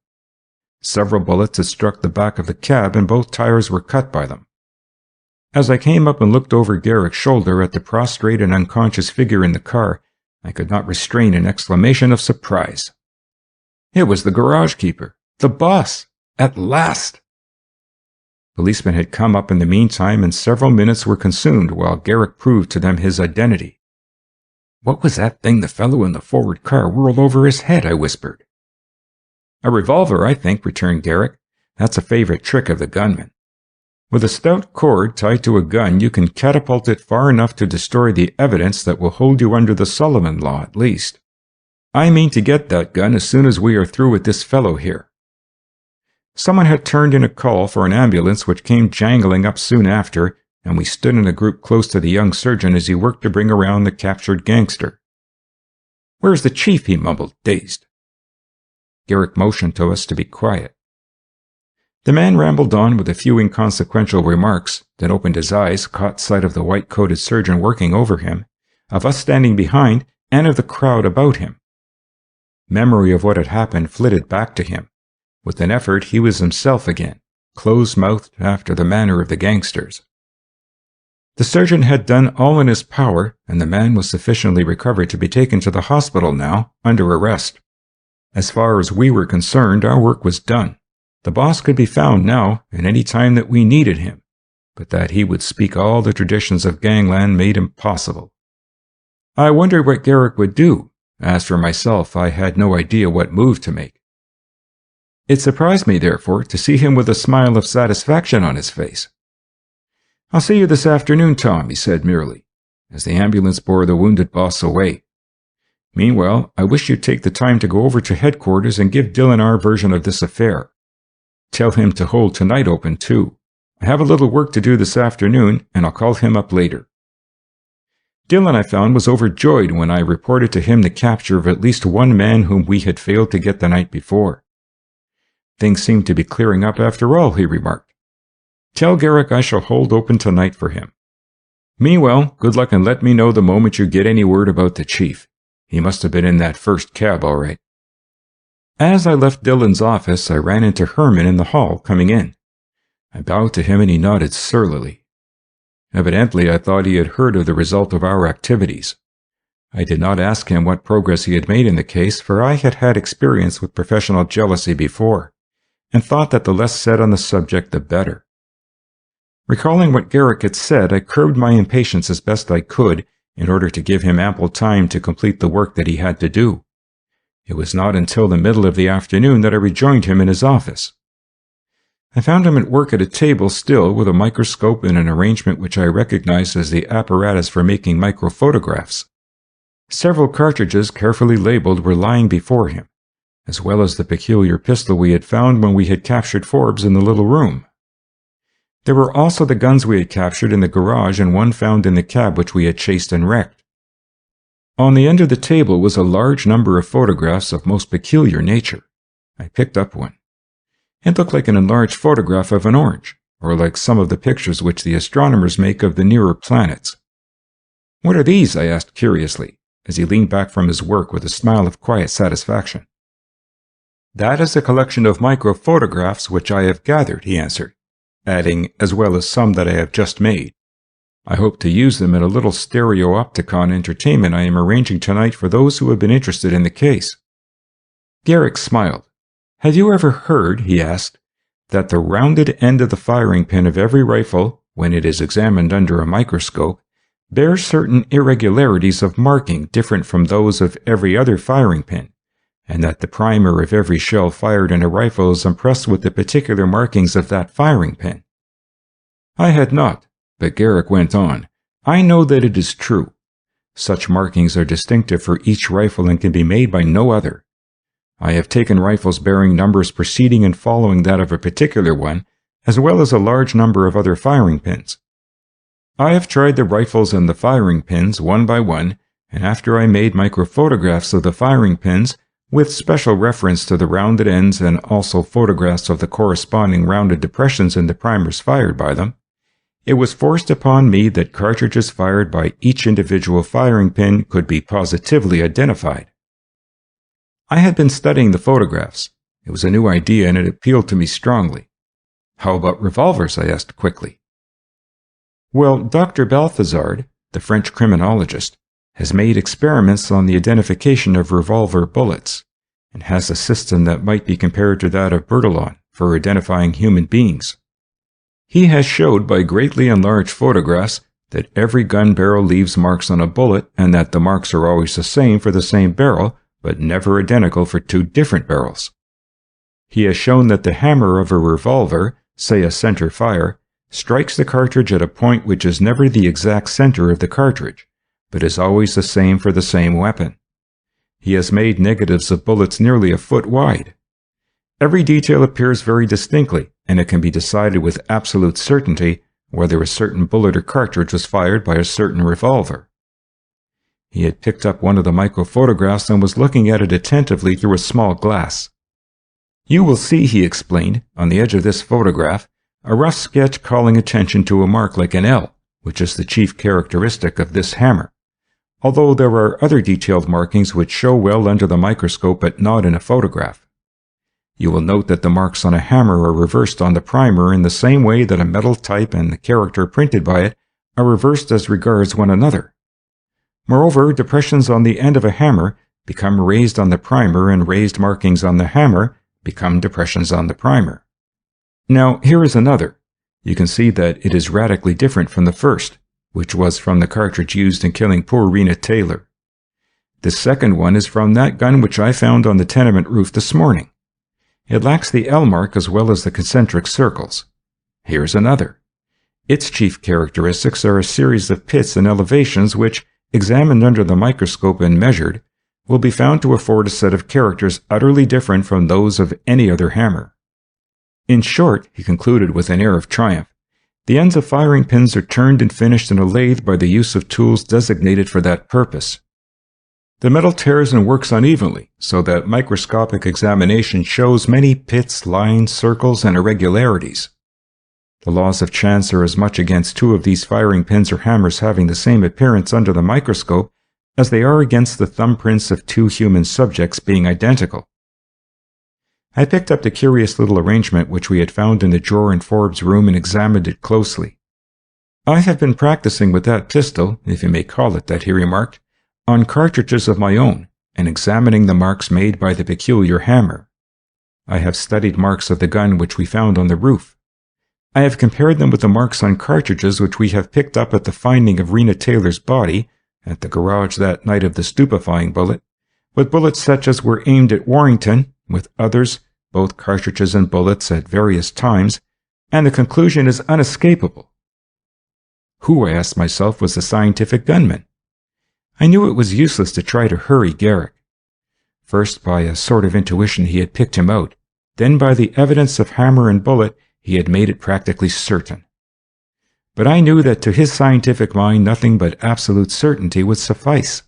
Several bullets had struck the back of the cab and both tires were cut by them. As I came up and looked over Garrick's shoulder at the prostrate and unconscious figure in the car, I could not restrain an exclamation of surprise. It was the garage keeper, the boss, at last! Policemen had come up in the meantime, and several minutes were consumed while Garrick proved to them his identity. "What was that thing the fellow in the forward car whirled over his head?" I whispered. "A revolver, I think," returned Garrick. "That's a favorite trick of the gunman. With a stout cord tied to a gun, you can catapult it far enough to destroy the evidence that will hold you under the Sullivan Law, at least. I mean to get that gun as soon as we are through with this fellow here." Someone had turned in a call for an ambulance which came jangling up soon after, and we stood in a group close to the young surgeon as he worked to bring around the captured gangster. "Where's the chief?" he mumbled, dazed. Garrick motioned to us to be quiet. The man rambled on with a few inconsequential remarks, then opened his eyes, caught sight of the white-coated surgeon working over him, of us standing behind, and of the crowd about him. Memory of what had happened flitted back to him. With an effort, he was himself again, close-mouthed after the manner of the gangsters. The surgeon had done all in his power, and the man was sufficiently recovered to be taken to the hospital now, under arrest. As far as we were concerned, our work was done. The boss could be found now, and any time that we needed him, but that he would speak all the traditions of gangland made impossible. I wondered what Garrick would do. As for myself, I had no idea what move to make. It surprised me, therefore, to see him with a smile of satisfaction on his face. "I'll see you this afternoon, Tom," he said merely, as the ambulance bore the wounded boss away. "Meanwhile, I wish you'd take the time to go over to headquarters and give Dillon our version of this affair. Tell him to hold tonight open, too. I have a little work to do this afternoon, and I'll call him up later." Dillon, I found, was overjoyed when I reported to him the capture of at least one man whom we had failed to get the night before. "Things seem to be clearing up after all," he remarked. "Tell Garrick I shall hold open tonight for him. Meanwhile, good luck and let me know the moment you get any word about the chief. He must have been in that first cab all right." As I left Dillon's office, I ran into Herman in the hall, coming in. I bowed to him and he nodded surlily. Evidently, I thought he had heard of the result of our activities. I did not ask him what progress he had made in the case, for I had had experience with professional jealousy before, and thought that the less said on the subject the better. Recalling what Garrick had said, I curbed my impatience as best I could in order to give him ample time to complete the work that he had to do. It was not until the middle of the afternoon that I rejoined him in his office. I found him at work at a table still, with a microscope and an arrangement which I recognized as the apparatus for making microphotographs. Several cartridges, carefully labeled, were lying before him, as well as the peculiar pistol we had found when we had captured Forbes in the little room. There were also the guns we had captured in the garage and one found in the cab which we had chased and wrecked. On the end of the table was a large number of photographs of most peculiar nature. I picked up one. It looked like an enlarged photograph of an orange, or like some of the pictures which the astronomers make of the nearer planets. "What are these?" I asked curiously, as he leaned back from his work with a smile of quiet satisfaction. "That is a collection of microphotographs which I have gathered," he answered, adding, "as well as some that I have just made. I hope to use them in a little stereopticon entertainment I am arranging tonight for those who have been interested in the case." Garrick smiled. "Have you ever heard," he asked, "that the rounded end of the firing pin of every rifle, when it is examined under a microscope, bears certain irregularities of marking different from those of every other firing pin, and that the primer of every shell fired in a rifle is impressed with the particular markings of that firing pin. I had not, but Garrick went on, I know that it is true. Such markings are distinctive for each rifle and can be made by no other. I have taken rifles bearing numbers preceding and following that of a particular one, as well as a large number of other firing pins. I have tried the rifles and the firing pins one by one, and after I made microphotographs of the firing pins, with special reference to the rounded ends and also photographs of the corresponding rounded depressions in the primers fired by them, it was forced upon me that cartridges fired by each individual firing pin could be positively identified. I had been studying the photographs. It was a new idea and it appealed to me strongly. How about revolvers? I asked quickly. Well, Dr. Balthazard, the French criminologist, has made experiments on the identification of revolver bullets, and has a system that might be compared to that of Bertillon for identifying human beings. He has showed by greatly enlarged photographs that every gun barrel leaves marks on a bullet and that the marks are always the same for the same barrel, but never identical for two different barrels. He has shown that the hammer of a revolver, say a center fire, strikes the cartridge at a point which is never the exact center of the cartridge, but is always the same for the same weapon. He has made negatives of bullets nearly a foot wide. Every detail appears very distinctly, and it can be decided with absolute certainty whether a certain bullet or cartridge was fired by a certain revolver. He had picked up one of the microphotographs and was looking at it attentively through a small glass. You will see, he explained, on the edge of this photograph, a rough sketch calling attention to a mark like an L, which is the chief characteristic of this hammer, although there are other detailed markings which show well under the microscope but not in a photograph. You will note that the marks on a hammer are reversed on the primer in the same way that a metal type and the character printed by it are reversed as regards one another. Moreover, depressions on the end of a hammer become raised on the primer, and raised markings on the hammer become depressions on the primer. Now, here is another. You can see that it is radically different from the first, which was from the cartridge used in killing poor Rena Taylor. The second one is from that gun which I found on the tenement roof this morning. It lacks the L mark as well as the concentric circles. Here's another. Its chief characteristics are a series of pits and elevations which, examined under the microscope and measured, will be found to afford a set of characters utterly different from those of any other hammer. In short, he concluded with an air of triumph, the ends of firing pins are turned and finished in a lathe by the use of tools designated for that purpose. The metal tears and works unevenly, so that microscopic examination shows many pits, lines, circles, and irregularities. The laws of chance are as much against two of these firing pins or hammers having the same appearance under the microscope as they are against the thumbprints of two human subjects being identical. I picked up the curious little arrangement which we had found in the drawer in Forbes' room and examined it closely. I have been practicing with that pistol, if you may call it that, he remarked, on cartridges of my own, and examining the marks made by the peculiar hammer. I have studied marks of the gun which we found on the roof. I have compared them with the marks on cartridges which we have picked up at the finding of Rena Taylor's body, at the garage that night of the stupefying bullet, with bullets such as were aimed at Warrington, with others, both cartridges and bullets at various times, and the conclusion is unescapable. Who, I asked myself, was the scientific gunman? I knew it was useless to try to hurry Garrick. First, by a sort of intuition, he had picked him out. Then, by the evidence of hammer and bullet, he had made it practically certain. But I knew that to his scientific mind nothing but absolute certainty would suffice.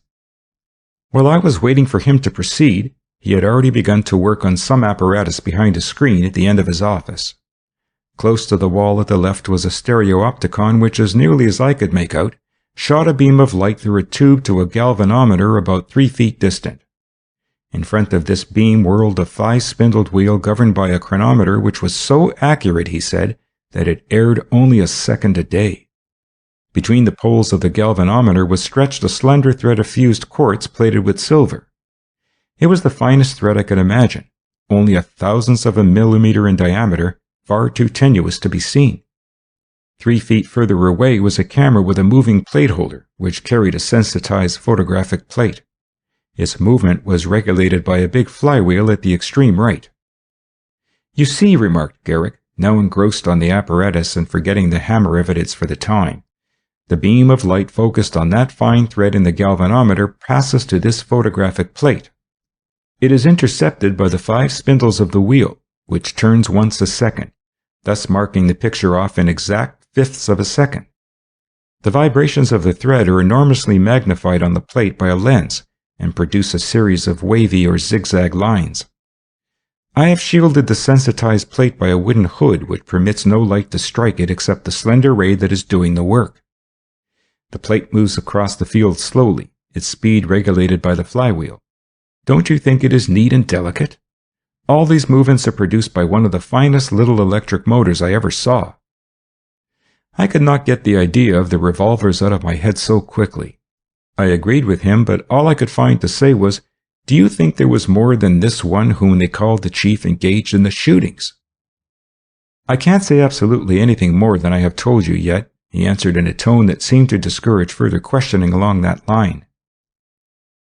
While I was waiting for him to proceed, he had already begun to work on some apparatus behind a screen at the end of his office. Close to the wall at the left was a stereopticon which, as nearly as I could make out, shot a beam of light through a tube to a galvanometer about 3 feet distant. In front of this beam whirled a 5-spindled wheel governed by a chronometer which was so accurate, he said, that it erred only a second a day. Between the poles of the galvanometer was stretched a slender thread of fused quartz plated with silver. It was the finest thread I could imagine, only a thousandth of a millimeter in diameter, far too tenuous to be seen. 3 feet further away was a camera with a moving plate holder, which carried a sensitized photographic plate. Its movement was regulated by a big flywheel at the extreme right. "You see," remarked Garrick, now engrossed on the apparatus and forgetting the hammer evidence for the time. "The beam of light focused on that fine thread in the galvanometer passes to this photographic plate. It is intercepted by the 5 spindles of the wheel, which turns once a second, thus marking the picture off in exact fifths of a second. The vibrations of the thread are enormously magnified on the plate by a lens and produce a series of wavy or zigzag lines. I have shielded the sensitized plate by a wooden hood which permits no light to strike it except the slender ray that is doing the work. The plate moves across the field slowly, its speed regulated by the flywheel. Don't you think it is neat and delicate? All these movements are produced by one of the finest little electric motors I ever saw." I could not get the idea of the revolvers out of my head so quickly. I agreed with him, but all I could find to say was, "Do you think there was more than this one whom they called the chief engaged in the shootings?" "I can't say absolutely anything more than I have told you yet," he answered in a tone that seemed to discourage further questioning along that line.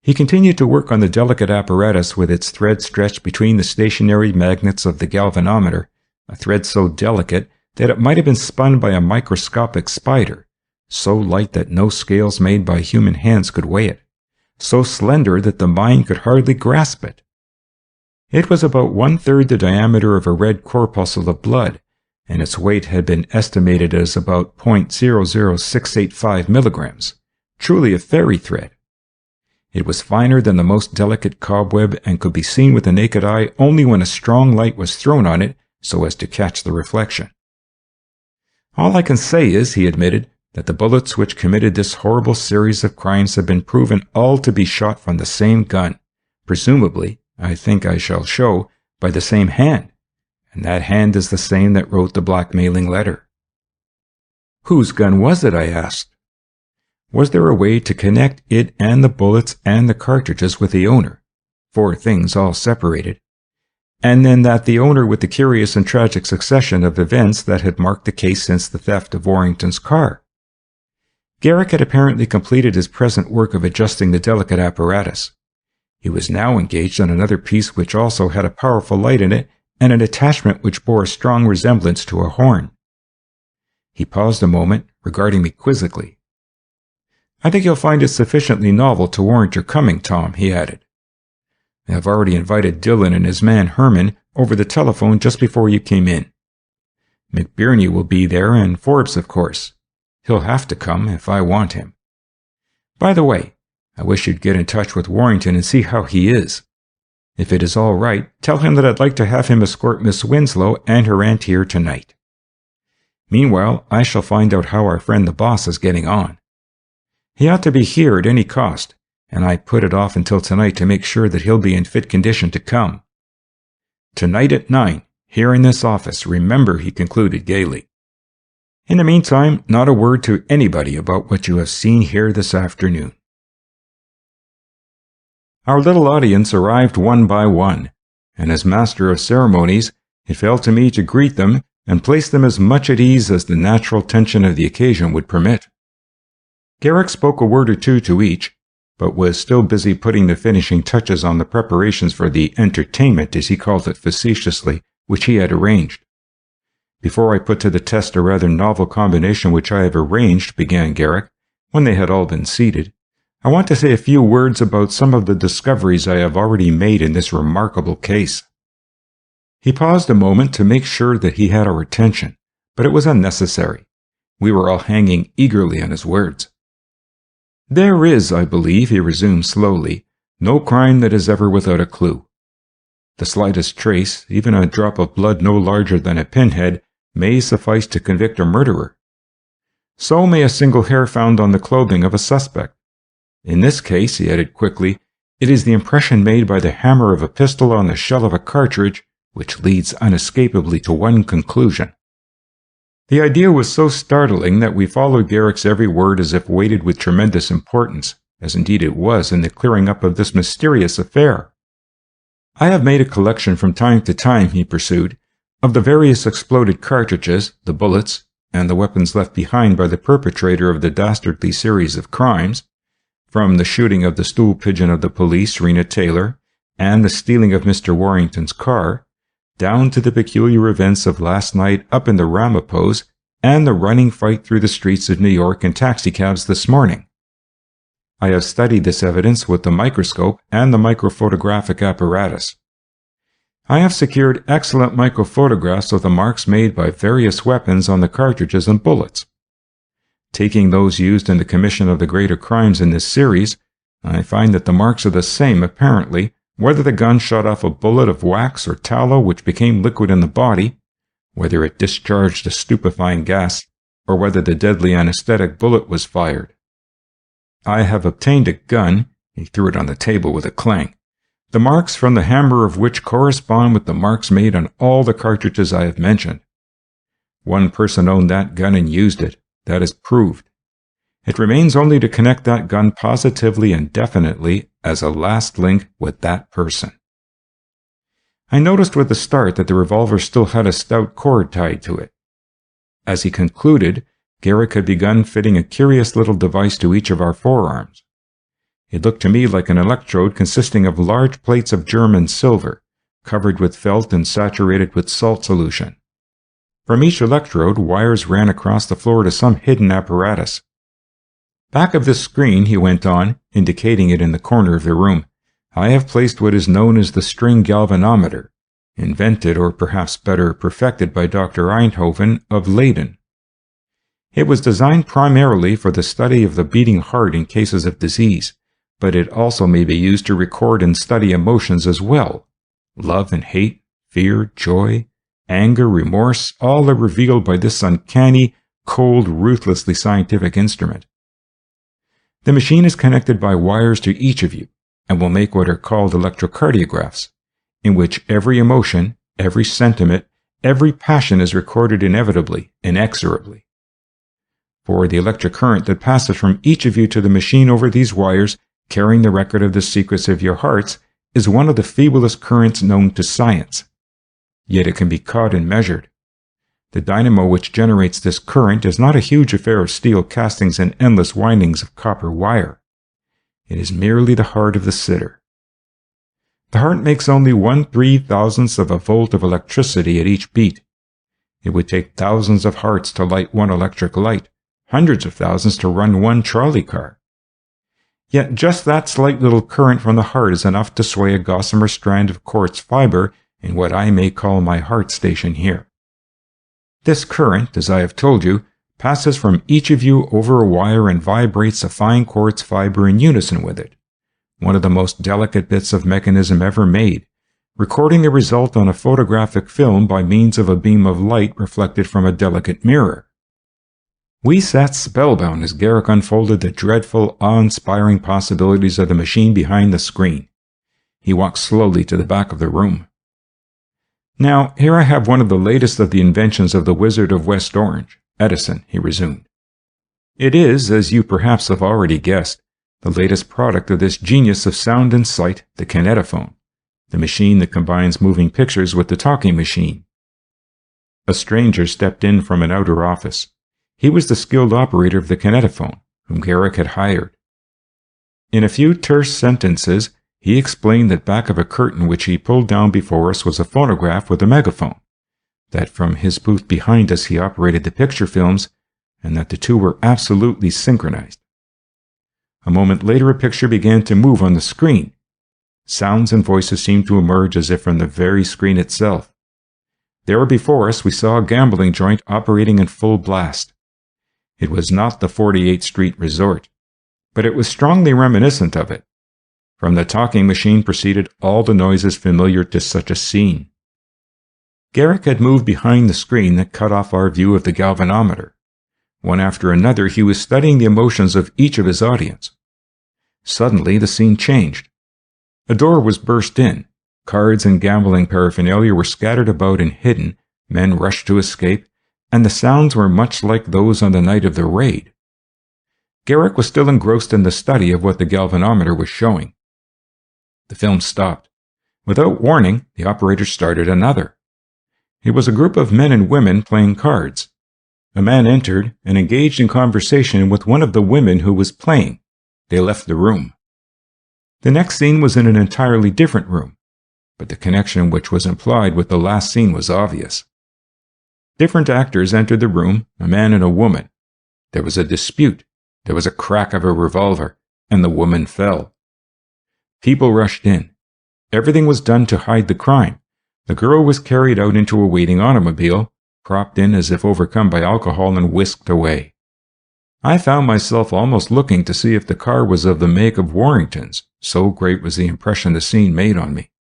He continued to work on the delicate apparatus with its thread stretched between the stationary magnets of the galvanometer, a thread so delicate that it might have been spun by a microscopic spider, so light that no scales made by human hands could weigh it, so slender that the mind could hardly grasp it. It was about 1/3 the diameter of a red corpuscle of blood, and its weight had been estimated as about 0.00685 milligrams, truly a fairy thread. It was finer than the most delicate cobweb and could be seen with the naked eye only when a strong light was thrown on it so as to catch the reflection. "All I can say is," he admitted, "that the bullets which committed this horrible series of crimes have been proven all to be shot from the same gun, presumably, I think I shall show, by the same hand, and that hand is the same that wrote the blackmailing letter." "Whose gun was it?" I asked. "Was there a way to connect it and the bullets and the cartridges with the owner, 4 things all separated, and then that the owner with the curious and tragic succession of events that had marked the case since the theft of Warrington's car?" Garrick had apparently completed his present work of adjusting the delicate apparatus. He was now engaged on another piece which also had a powerful light in it and an attachment which bore a strong resemblance to a horn. He paused a moment, regarding me quizzically. "I think you'll find it sufficiently novel to warrant your coming, Tom," he added. "I have already invited Dillon and his man Herman over the telephone just before you came in. McBirney will be there, and Forbes, of course. He'll have to come if I want him. By the way, I wish you'd get in touch with Warrington and see how he is. If it is all right, tell him that I'd like to have him escort Miss Winslow and her aunt here tonight. Meanwhile, I shall find out how our friend the boss is getting on. He ought to be here at any cost, and I put it off until tonight to make sure that he'll be in fit condition to come. Tonight at 9, here in this office, remember," he concluded gaily. "In the meantime, not a word to anybody about what you have seen here this afternoon." Our little audience arrived one by one, and as master of ceremonies, it fell to me to greet them and place them as much at ease as the natural tension of the occasion would permit. Garrick spoke a word or two to each, but was still busy putting the finishing touches on the preparations for the entertainment, as he called it facetiously, which he had arranged. "Before I put to the test a rather novel combination which I have arranged," began Garrick, when they had all been seated, "I want to say a few words about some of the discoveries I have already made in this remarkable case." He paused a moment to make sure that he had our attention, but it was unnecessary. We were all hanging eagerly on his words. "There is, I believe," he resumed slowly, "no crime that is ever without a clue. The slightest trace, even a drop of blood no larger than a pinhead, may suffice to convict a murderer. So may a single hair found on the clothing of a suspect. In this case," he added quickly, "it is the impression made by the hammer of a pistol on the shell of a cartridge which leads unescapably to one conclusion." The idea was so startling that we followed Garrick's every word as if weighted with tremendous importance, as indeed it was in the clearing up of this mysterious affair. "I have made a collection from time to time," he pursued, "of the various exploded cartridges, the bullets, and the weapons left behind by the perpetrator of the dastardly series of crimes, from the shooting of the stool pigeon of the police, Rena Taylor, and the stealing of Mr. Warrington's car, down to the peculiar events of last night up in the Ramapos and the running fight through the streets of New York in taxicabs this morning. I have studied this evidence with the microscope and the microphotographic apparatus. I have secured excellent microphotographs of the marks made by various weapons on the cartridges and bullets. Taking those used in the commission of the greater crimes in this series, I find that the marks are the same apparently, whether the gun shot off a bullet of wax or tallow which became liquid in the body, whether it discharged a stupefying gas, or whether the deadly anesthetic bullet was fired. I have obtained a gun, he threw it on the table with a clang, the marks from the hammer of which correspond with the marks made on all the cartridges I have mentioned. One person owned that gun and used it. That is proved. It remains only to connect that gun positively and definitely as a last link with that person. I noticed with the start that the revolver still had a stout cord tied to it. As he concluded, Garrick had begun fitting a curious little device to each of our forearms. It looked to me like an electrode consisting of large plates of German silver, covered with felt and saturated with salt solution. From each electrode, wires ran across the floor to some hidden apparatus. Back of this screen, he went on, indicating it in the corner of the room, I have placed what is known as the string galvanometer, invented or perhaps better perfected by Dr. Einthoven of Leyden. It was designed primarily for the study of the beating heart in cases of disease, but it also may be used to record and study emotions as well. Love and hate, fear, joy, anger, remorse, all are revealed by this uncanny, cold, ruthlessly scientific instrument. The machine is connected by wires to each of you, and will make what are called electrocardiographs, in which every emotion, every sentiment, every passion is recorded inevitably, inexorably. For the electric current that passes from each of you to the machine over these wires, carrying the record of the secrets of your hearts, is one of the feeblest currents known to science. Yet it can be caught and measured. The dynamo which generates this current is not a huge affair of steel castings and endless windings of copper wire. It is merely the heart of the sitter. The heart makes only 1/3000th of a volt of electricity at each beat. It would take thousands of hearts to light one electric light, hundreds of thousands to run one trolley car. Yet just that slight little current from the heart is enough to sway a gossamer strand of quartz fiber in what I may call my heart station here. This current, as I have told you, passes from each of you over a wire and vibrates a fine quartz fiber in unison with it, one of the most delicate bits of mechanism ever made, recording the result on a photographic film by means of a beam of light reflected from a delicate mirror. We sat spellbound as Garrick unfolded the dreadful, awe-inspiring possibilities of the machine behind the screen. He walked slowly to the back of the room. Now, here I have one of the latest of the inventions of the Wizard of West Orange, Edison, he resumed. It is, as you perhaps have already guessed, the latest product of this genius of sound and sight, the kinetophone, the machine that combines moving pictures with the talking machine. A stranger stepped in from an outer office. He was the skilled operator of the kinetophone, whom Garrick had hired. In a few terse sentences, he explained that back of a curtain which he pulled down before us was a phonograph with a megaphone, that from his booth behind us he operated the picture films, and that the two were absolutely synchronized. A moment later a picture began to move on the screen. Sounds and voices seemed to emerge as if from the very screen itself. There before us we saw a gambling joint operating in full blast. It was not the 48th Street Resort, but it was strongly reminiscent of it. From the talking machine proceeded all the noises familiar to such a scene. Garrick had moved behind the screen that cut off our view of the galvanometer. One after another he was studying the emotions of each of his audience. Suddenly the scene changed. A door was burst in. Cards and gambling paraphernalia were scattered about and hidden. Men rushed to escape, and the sounds were much like those on the night of the raid. Garrick was still engrossed in the study of what the galvanometer was showing. The film stopped. Without warning, the operator started another. It was a group of men and women playing cards. A man entered and engaged in conversation with one of the women who was playing. They left the room. The next scene was in an entirely different room, but the connection which was implied with the last scene was obvious. Different actors entered the room, a man and a woman. There was a dispute. There was a crack of a revolver, and the woman fell. People rushed in. Everything was done to hide the crime. The girl was carried out into a waiting automobile, propped in as if overcome by alcohol, and whisked away. I found myself almost looking to see if the car was of the make of Warrington's, so great was the impression the scene made on me.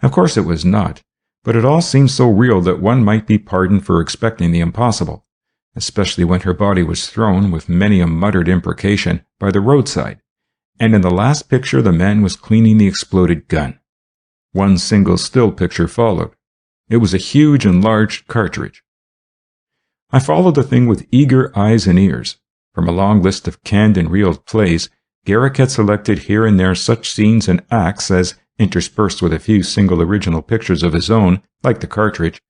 Of course it was not, but it all seemed so real that one might be pardoned for expecting the impossible, especially when her body was thrown, with many a muttered imprecation, by the roadside, and in the last picture the man was cleaning the exploded gun. One single still picture followed. It was a huge enlarged cartridge. I followed the thing with eager eyes and ears. From a long list of canned and reeled plays, Garrick had selected here and there such scenes and acts as, interspersed with a few single original pictures of his own, like the cartridge,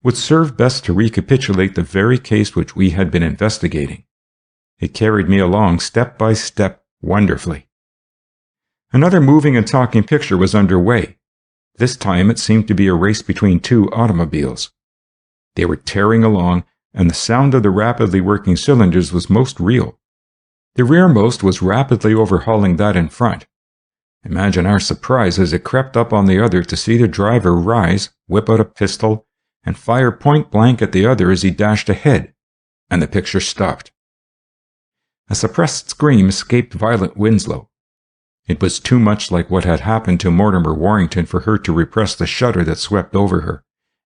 would serve best to recapitulate the very case which we had been investigating. It carried me along step by step wonderfully. Another moving and talking picture was underway. This time it seemed to be a race between two automobiles. They were tearing along, and the sound of the rapidly working cylinders was most real. The rearmost was rapidly overhauling that in front. Imagine our surprise as it crept up on the other to see the driver rise, whip out a pistol, and fire point blank at the other as he dashed ahead, and the picture stopped. A suppressed scream escaped Violet Winslow. It was too much like what had happened to Mortimer Warrington for her to repress the shudder that swept over her,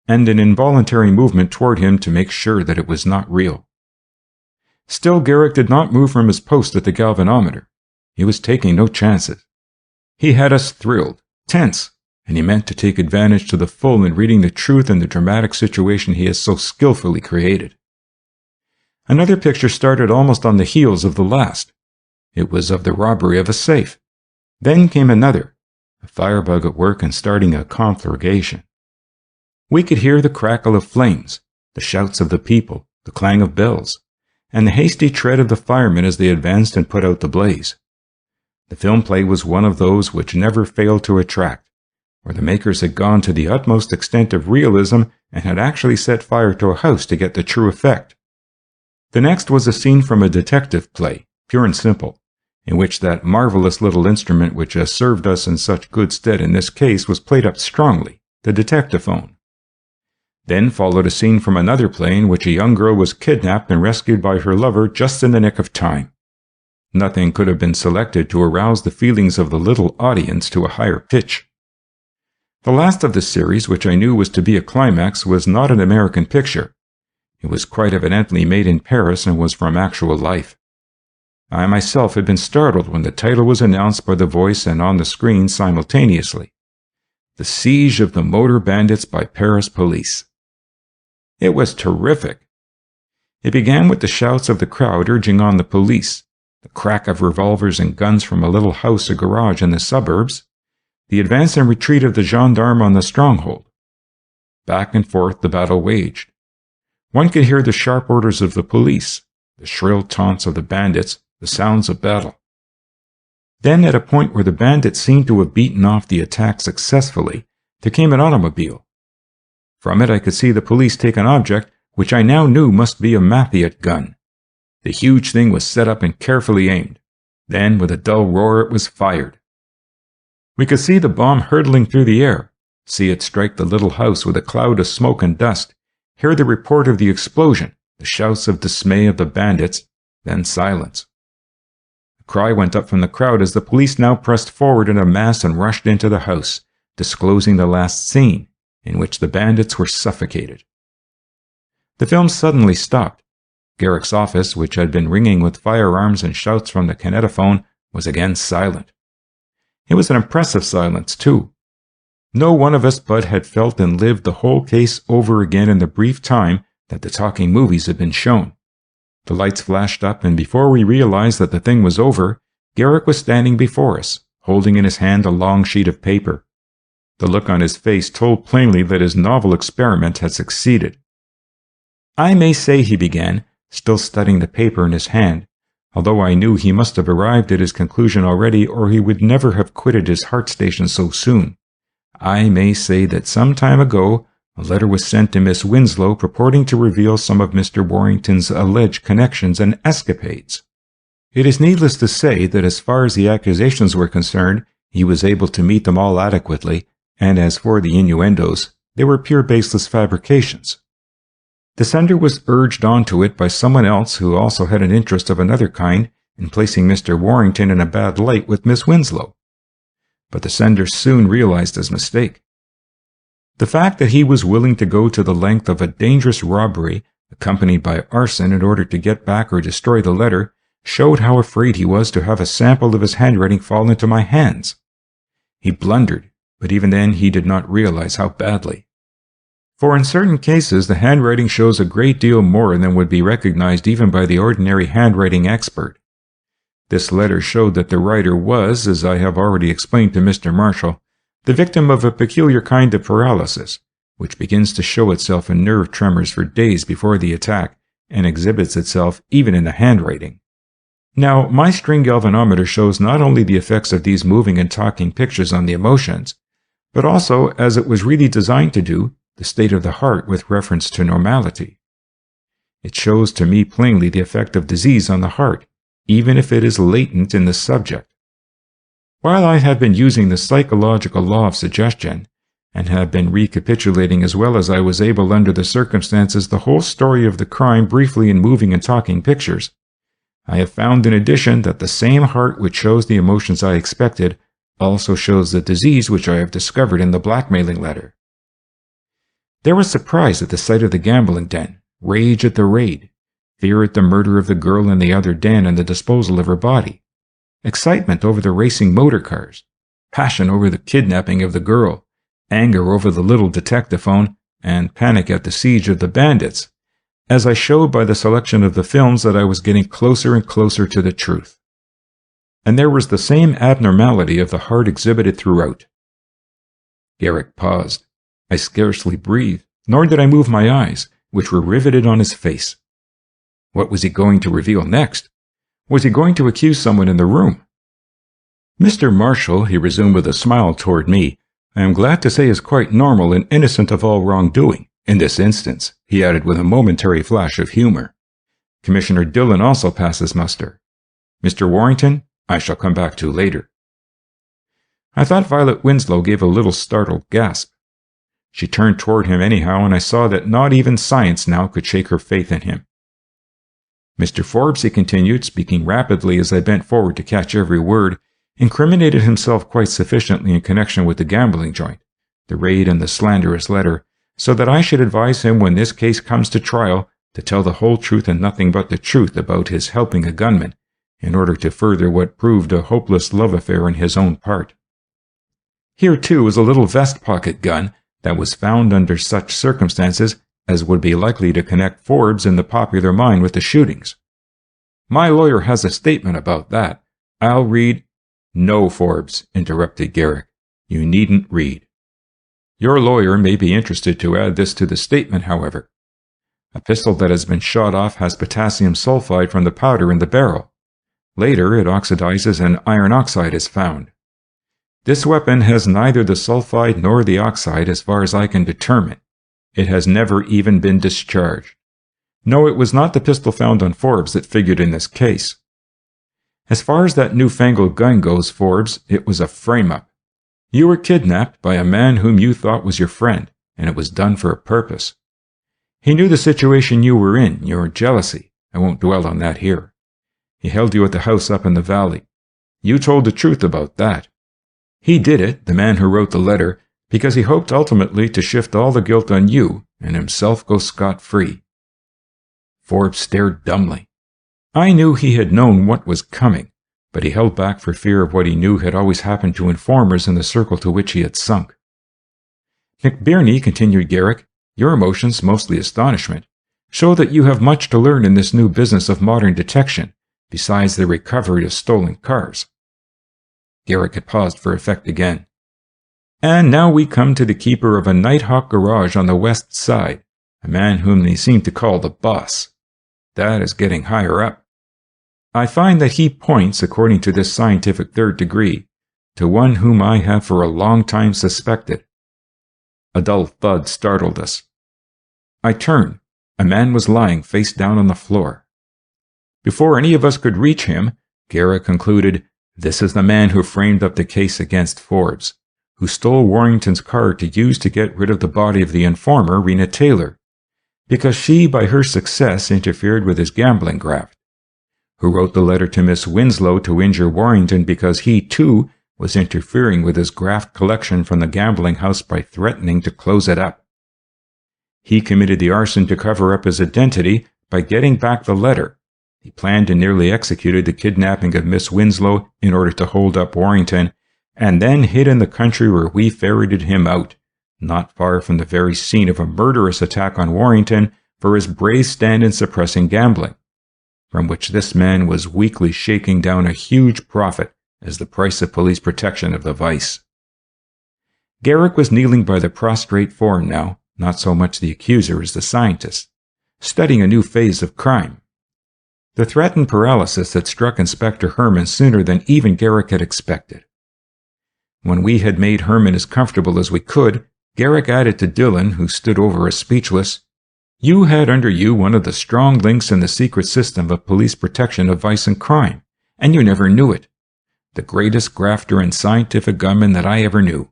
and an involuntary movement toward him to make sure that it was not real. Still, Garrick did not move from his post at the galvanometer. He was taking no chances. He had us thrilled, tense, and he meant to take advantage to the full in reading the truth in the dramatic situation he has so skillfully created. Another picture started almost on the heels of the last. It was of the robbery of a safe. Then came another, a firebug at work and starting a conflagration. We could hear the crackle of flames, the shouts of the people, the clang of bells, and the hasty tread of the firemen as they advanced and put out the blaze. The film play was one of those which never failed to attract, where the makers had gone to the utmost extent of realism and had actually set fire to a house to get the true effect. The next was a scene from a detective play, pure and simple, in which that marvelous little instrument which has served us in such good stead in this case was played up strongly, the detectaphone. Then followed a scene from another play in which a young girl was kidnapped and rescued by her lover just in the nick of time. Nothing could have been selected to arouse the feelings of the little audience to a higher pitch. The last of the series, which I knew was to be a climax, was not an American picture. It was quite evidently made in Paris and was from actual life. I myself had been startled when the title was announced by the voice and on the screen simultaneously. The Siege of the Motor Bandits by Paris Police. It was terrific. It began with the shouts of the crowd urging on the police, the crack of revolvers and guns from a little house or garage in the suburbs, the advance and retreat of the gendarme on the stronghold. Back and forth the battle waged. One could hear the sharp orders of the police, the shrill taunts of the bandits, the sounds of battle. Then, at a point where the bandits seemed to have beaten off the attack successfully, there came an automobile. From it I could see the police take an object which I now knew must be a Mafiat gun. The huge thing was set up and carefully aimed. Then, with a dull roar, it was fired. We could see the bomb hurtling through the air, see it strike the little house with a cloud of smoke and dust, hear the report of the explosion, the shouts of dismay of the bandits, then silence. A cry went up from the crowd as the police now pressed forward in a mass and rushed into the house, disclosing the last scene, in which the bandits were suffocated. The film suddenly stopped. Garrick's office, which had been ringing with firearms and shouts from the kinetophone, was again silent. It was an impressive silence, too. No one of us but had felt and lived the whole case over again in the brief time that the talking movies had been shown. The lights flashed up, and before we realized that the thing was over, Garrick was standing before us, holding in his hand a long sheet of paper. The look on his face told plainly that his novel experiment had succeeded. "I may say," he began, still studying the paper in his hand, although I knew he must have arrived at his conclusion already, or he would never have quitted his heart station so soon. I may say that some time ago a letter was sent to Miss Winslow purporting to reveal some of Mr. Warrington's alleged connections and escapades. It is needless to say that as far as the accusations were concerned, he was able to meet them all adequately, and as for the innuendos, they were pure baseless fabrications. The sender was urged onto it by someone else who also had an interest of another kind in placing Mr. Warrington in a bad light with Miss Winslow. But the sender soon realized his mistake. The fact that he was willing to go to the length of a dangerous robbery accompanied by arson in order to get back or destroy the letter showed how afraid he was to have a sample of his handwriting fall into my hands. He blundered, but even then he did not realize how badly. For in certain cases the handwriting shows a great deal more than would be recognized even by the ordinary handwriting expert. This letter showed that the writer was, as I have already explained to Mr. Marshall, the victim of a peculiar kind of paralysis, which begins to show itself in nerve tremors for days before the attack and exhibits itself even in the handwriting. Now, my string galvanometer shows not only the effects of these moving and talking pictures on the emotions, but also, as it was really designed to do, the state of the heart with reference to normality. It shows to me plainly the effect of disease on the heart, even if it is latent in the subject. While I have been using the psychological law of suggestion, and have been recapitulating as well as I was able under the circumstances the whole story of the crime briefly in moving and talking pictures, I have found in addition that the same heart which shows the emotions I expected also shows the disease which I have discovered in the blackmailing letter. There was surprise at the sight of the gambling den, rage at the raid, fear at the murder of the girl in the other den and the disposal of her body, excitement over the racing motor cars, passion over the kidnapping of the girl, anger over the little detectaphone, and panic at the siege of the bandits, as I showed by the selection of the films that I was getting closer and closer to the truth. And there was the same abnormality of the heart exhibited throughout. Garrick paused. I scarcely breathed, nor did I move my eyes, which were riveted on his face. What was he going to reveal next? Was he going to accuse someone in the room? Mr. Marshall, he resumed with a smile toward me, I am glad to say is quite normal and innocent of all wrongdoing. In this instance, he added with a momentary flash of humor. Commissioner Dillon also passes muster. Mr. Warrington, I shall come back to later. I thought Violet Winslow gave a little startled gasp. She turned toward him anyhow, and I saw that not even science now could shake her faith in him. Mr. Forbes, he continued, speaking rapidly as I bent forward to catch every word, incriminated himself quite sufficiently in connection with the gambling joint, the raid and the slanderous letter, so that I should advise him when this case comes to trial to tell the whole truth and nothing but the truth about his helping a gunman, in order to further what proved a hopeless love affair on his own part. Here, too, was a little vest-pocket gun that was found under such circumstances as would be likely to connect Forbes in the popular mind with the shootings. My lawyer has a statement about that. I'll read— No, Forbes, interrupted Garrick. You needn't read. Your lawyer may be interested to add this to the statement, however. A pistol that has been shot off has potassium sulfide from the powder in the barrel. Later, it oxidizes and iron oxide is found. This weapon has neither the sulfide nor the oxide as far as I can determine. It has never even been discharged. No, it was not the pistol found on Forbes that figured in this case. As far as that newfangled gun goes, Forbes, it was a frame-up. You were kidnapped by a man whom you thought was your friend, and it was done for a purpose. He knew the situation you were in, your jealousy. I won't dwell on that here. He held you at the house up in the valley. You told the truth about that. He did it, the man who wrote the letter, because he hoped ultimately to shift all the guilt on you and himself go scot-free. Forbes stared dumbly. I knew he had known what was coming, but he held back for fear of what he knew had always happened to informers in the circle to which he had sunk. McBirney, continued Garrick, your emotions, mostly astonishment, show that you have much to learn in this new business of modern detection, besides the recovery of stolen cars. Garrick had paused for effect again. And now we come to the keeper of a Nighthawk garage on the west side, a man whom they seem to call the boss. That is getting higher up. I find that he points, according to this scientific third degree, to one whom I have for a long time suspected. A dull thud startled us. I turned. A man was lying face down on the floor. Before any of us could reach him, Garrick concluded, "This is the man who framed up the case against Forbes, who stole Warrington's car to use to get rid of the body of the informer, Rena Taylor, because she, by her success, interfered with his gambling graft, who wrote the letter to Miss Winslow to injure Warrington because he, too, was interfering with his graft collection from the gambling house by threatening to close it up. He committed the arson to cover up his identity by getting back the letter. He planned and nearly executed the kidnapping of Miss Winslow in order to hold up Warrington, and then hid in the country where we ferreted him out, not far from the very scene of a murderous attack on Warrington for his brave stand in suppressing gambling, from which this man was weekly shaking down a huge profit as the price of police protection of the vice." Garrick was kneeling by the prostrate form now, not so much the accuser as the scientist, studying a new phase of crime. The threatened paralysis had struck Inspector Herman sooner than even Garrick had expected. When we had made Herman as comfortable as we could, Garrick added to Dillon, who stood over us speechless, "You had under you one of the strong links in the secret system of police protection of vice and crime, and you never knew it. The greatest grafter and scientific gunman that I ever knew.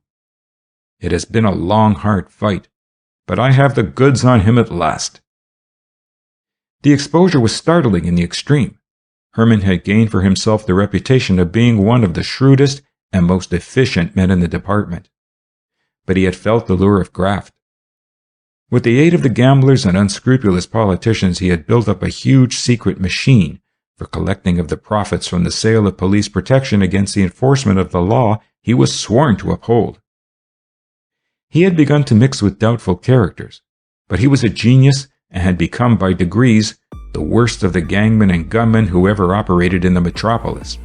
It has been a long, hard fight, but I have the goods on him at last." The exposure was startling in the extreme. Herman had gained for himself the reputation of being one of the shrewdest and most efficient men in the department. But he had felt the lure of graft. With the aid of the gamblers and unscrupulous politicians, he had built up a huge secret machine for collecting of the profits from the sale of police protection against the enforcement of the law he was sworn to uphold. He had begun to mix with doubtful characters, but he was a genius and had become by degrees the worst of the gangmen and gunmen who ever operated in the metropolis.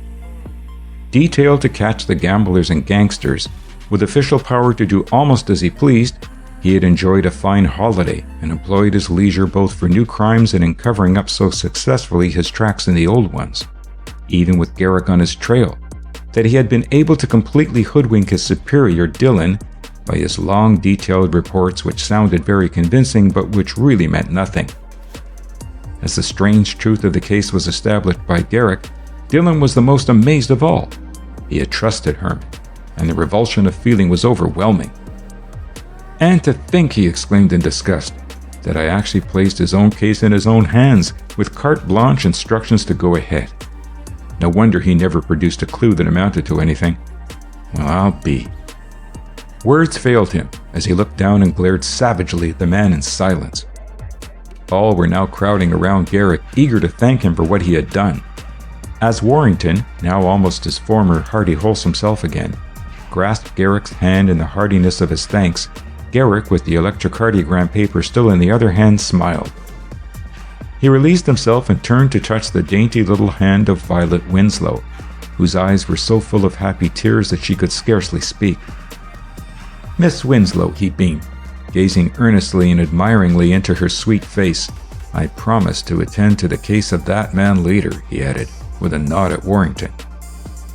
Detailed to catch the gamblers and gangsters, with official power to do almost as he pleased, he had enjoyed a fine holiday and employed his leisure both for new crimes and in covering up so successfully his tracks in the old ones, even with Garrick on his trail, that he had been able to completely hoodwink his superior Dillon by his long detailed reports which sounded very convincing but which really meant nothing. As the strange truth of the case was established by Garrick, Dillon was the most amazed of all. He had trusted Herman, and the revulsion of feeling was overwhelming. "And to think," he exclaimed in disgust, "that I actually placed his own case in his own hands, with carte blanche instructions to go ahead. No wonder he never produced a clue that amounted to anything. Well, I'll be." Words failed him as he looked down and glared savagely at the man in silence. All were now crowding around Garrick, eager to thank him for what he had done. As Warrington, now almost his former hearty, wholesome self again, grasped Garrick's hand in the heartiness of his thanks, Garrick, with the electrocardiogram paper still in the other hand, smiled. He released himself and turned to touch the dainty little hand of Violet Winslow, whose eyes were so full of happy tears that she could scarcely speak. "Miss Winslow," he beamed, gazing earnestly and admiringly into her sweet face, "I promise to attend to the case of that man later," he added, with a nod at Warrington.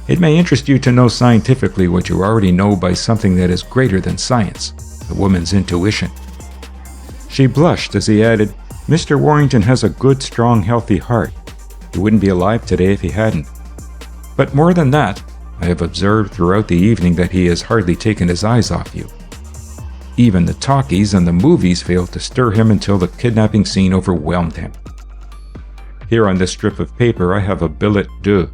"It may interest you to know scientifically what you already know by something that is greater than science, a woman's intuition." She blushed as he added, "Mr. Warrington has a good, strong, healthy heart. He wouldn't be alive today if he hadn't. But more than that, I have observed throughout the evening that he has hardly taken his eyes off you. Even the talkies and the movies failed to stir him until the kidnapping scene overwhelmed him. Here on this strip of paper I have a billet doux.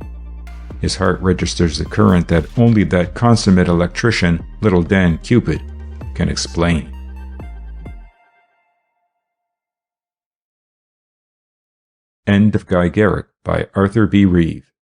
His heart registers the current that only that consummate electrician, little Dan Cupid, can explain." End of Guy Garrick by Arthur B. Reeve.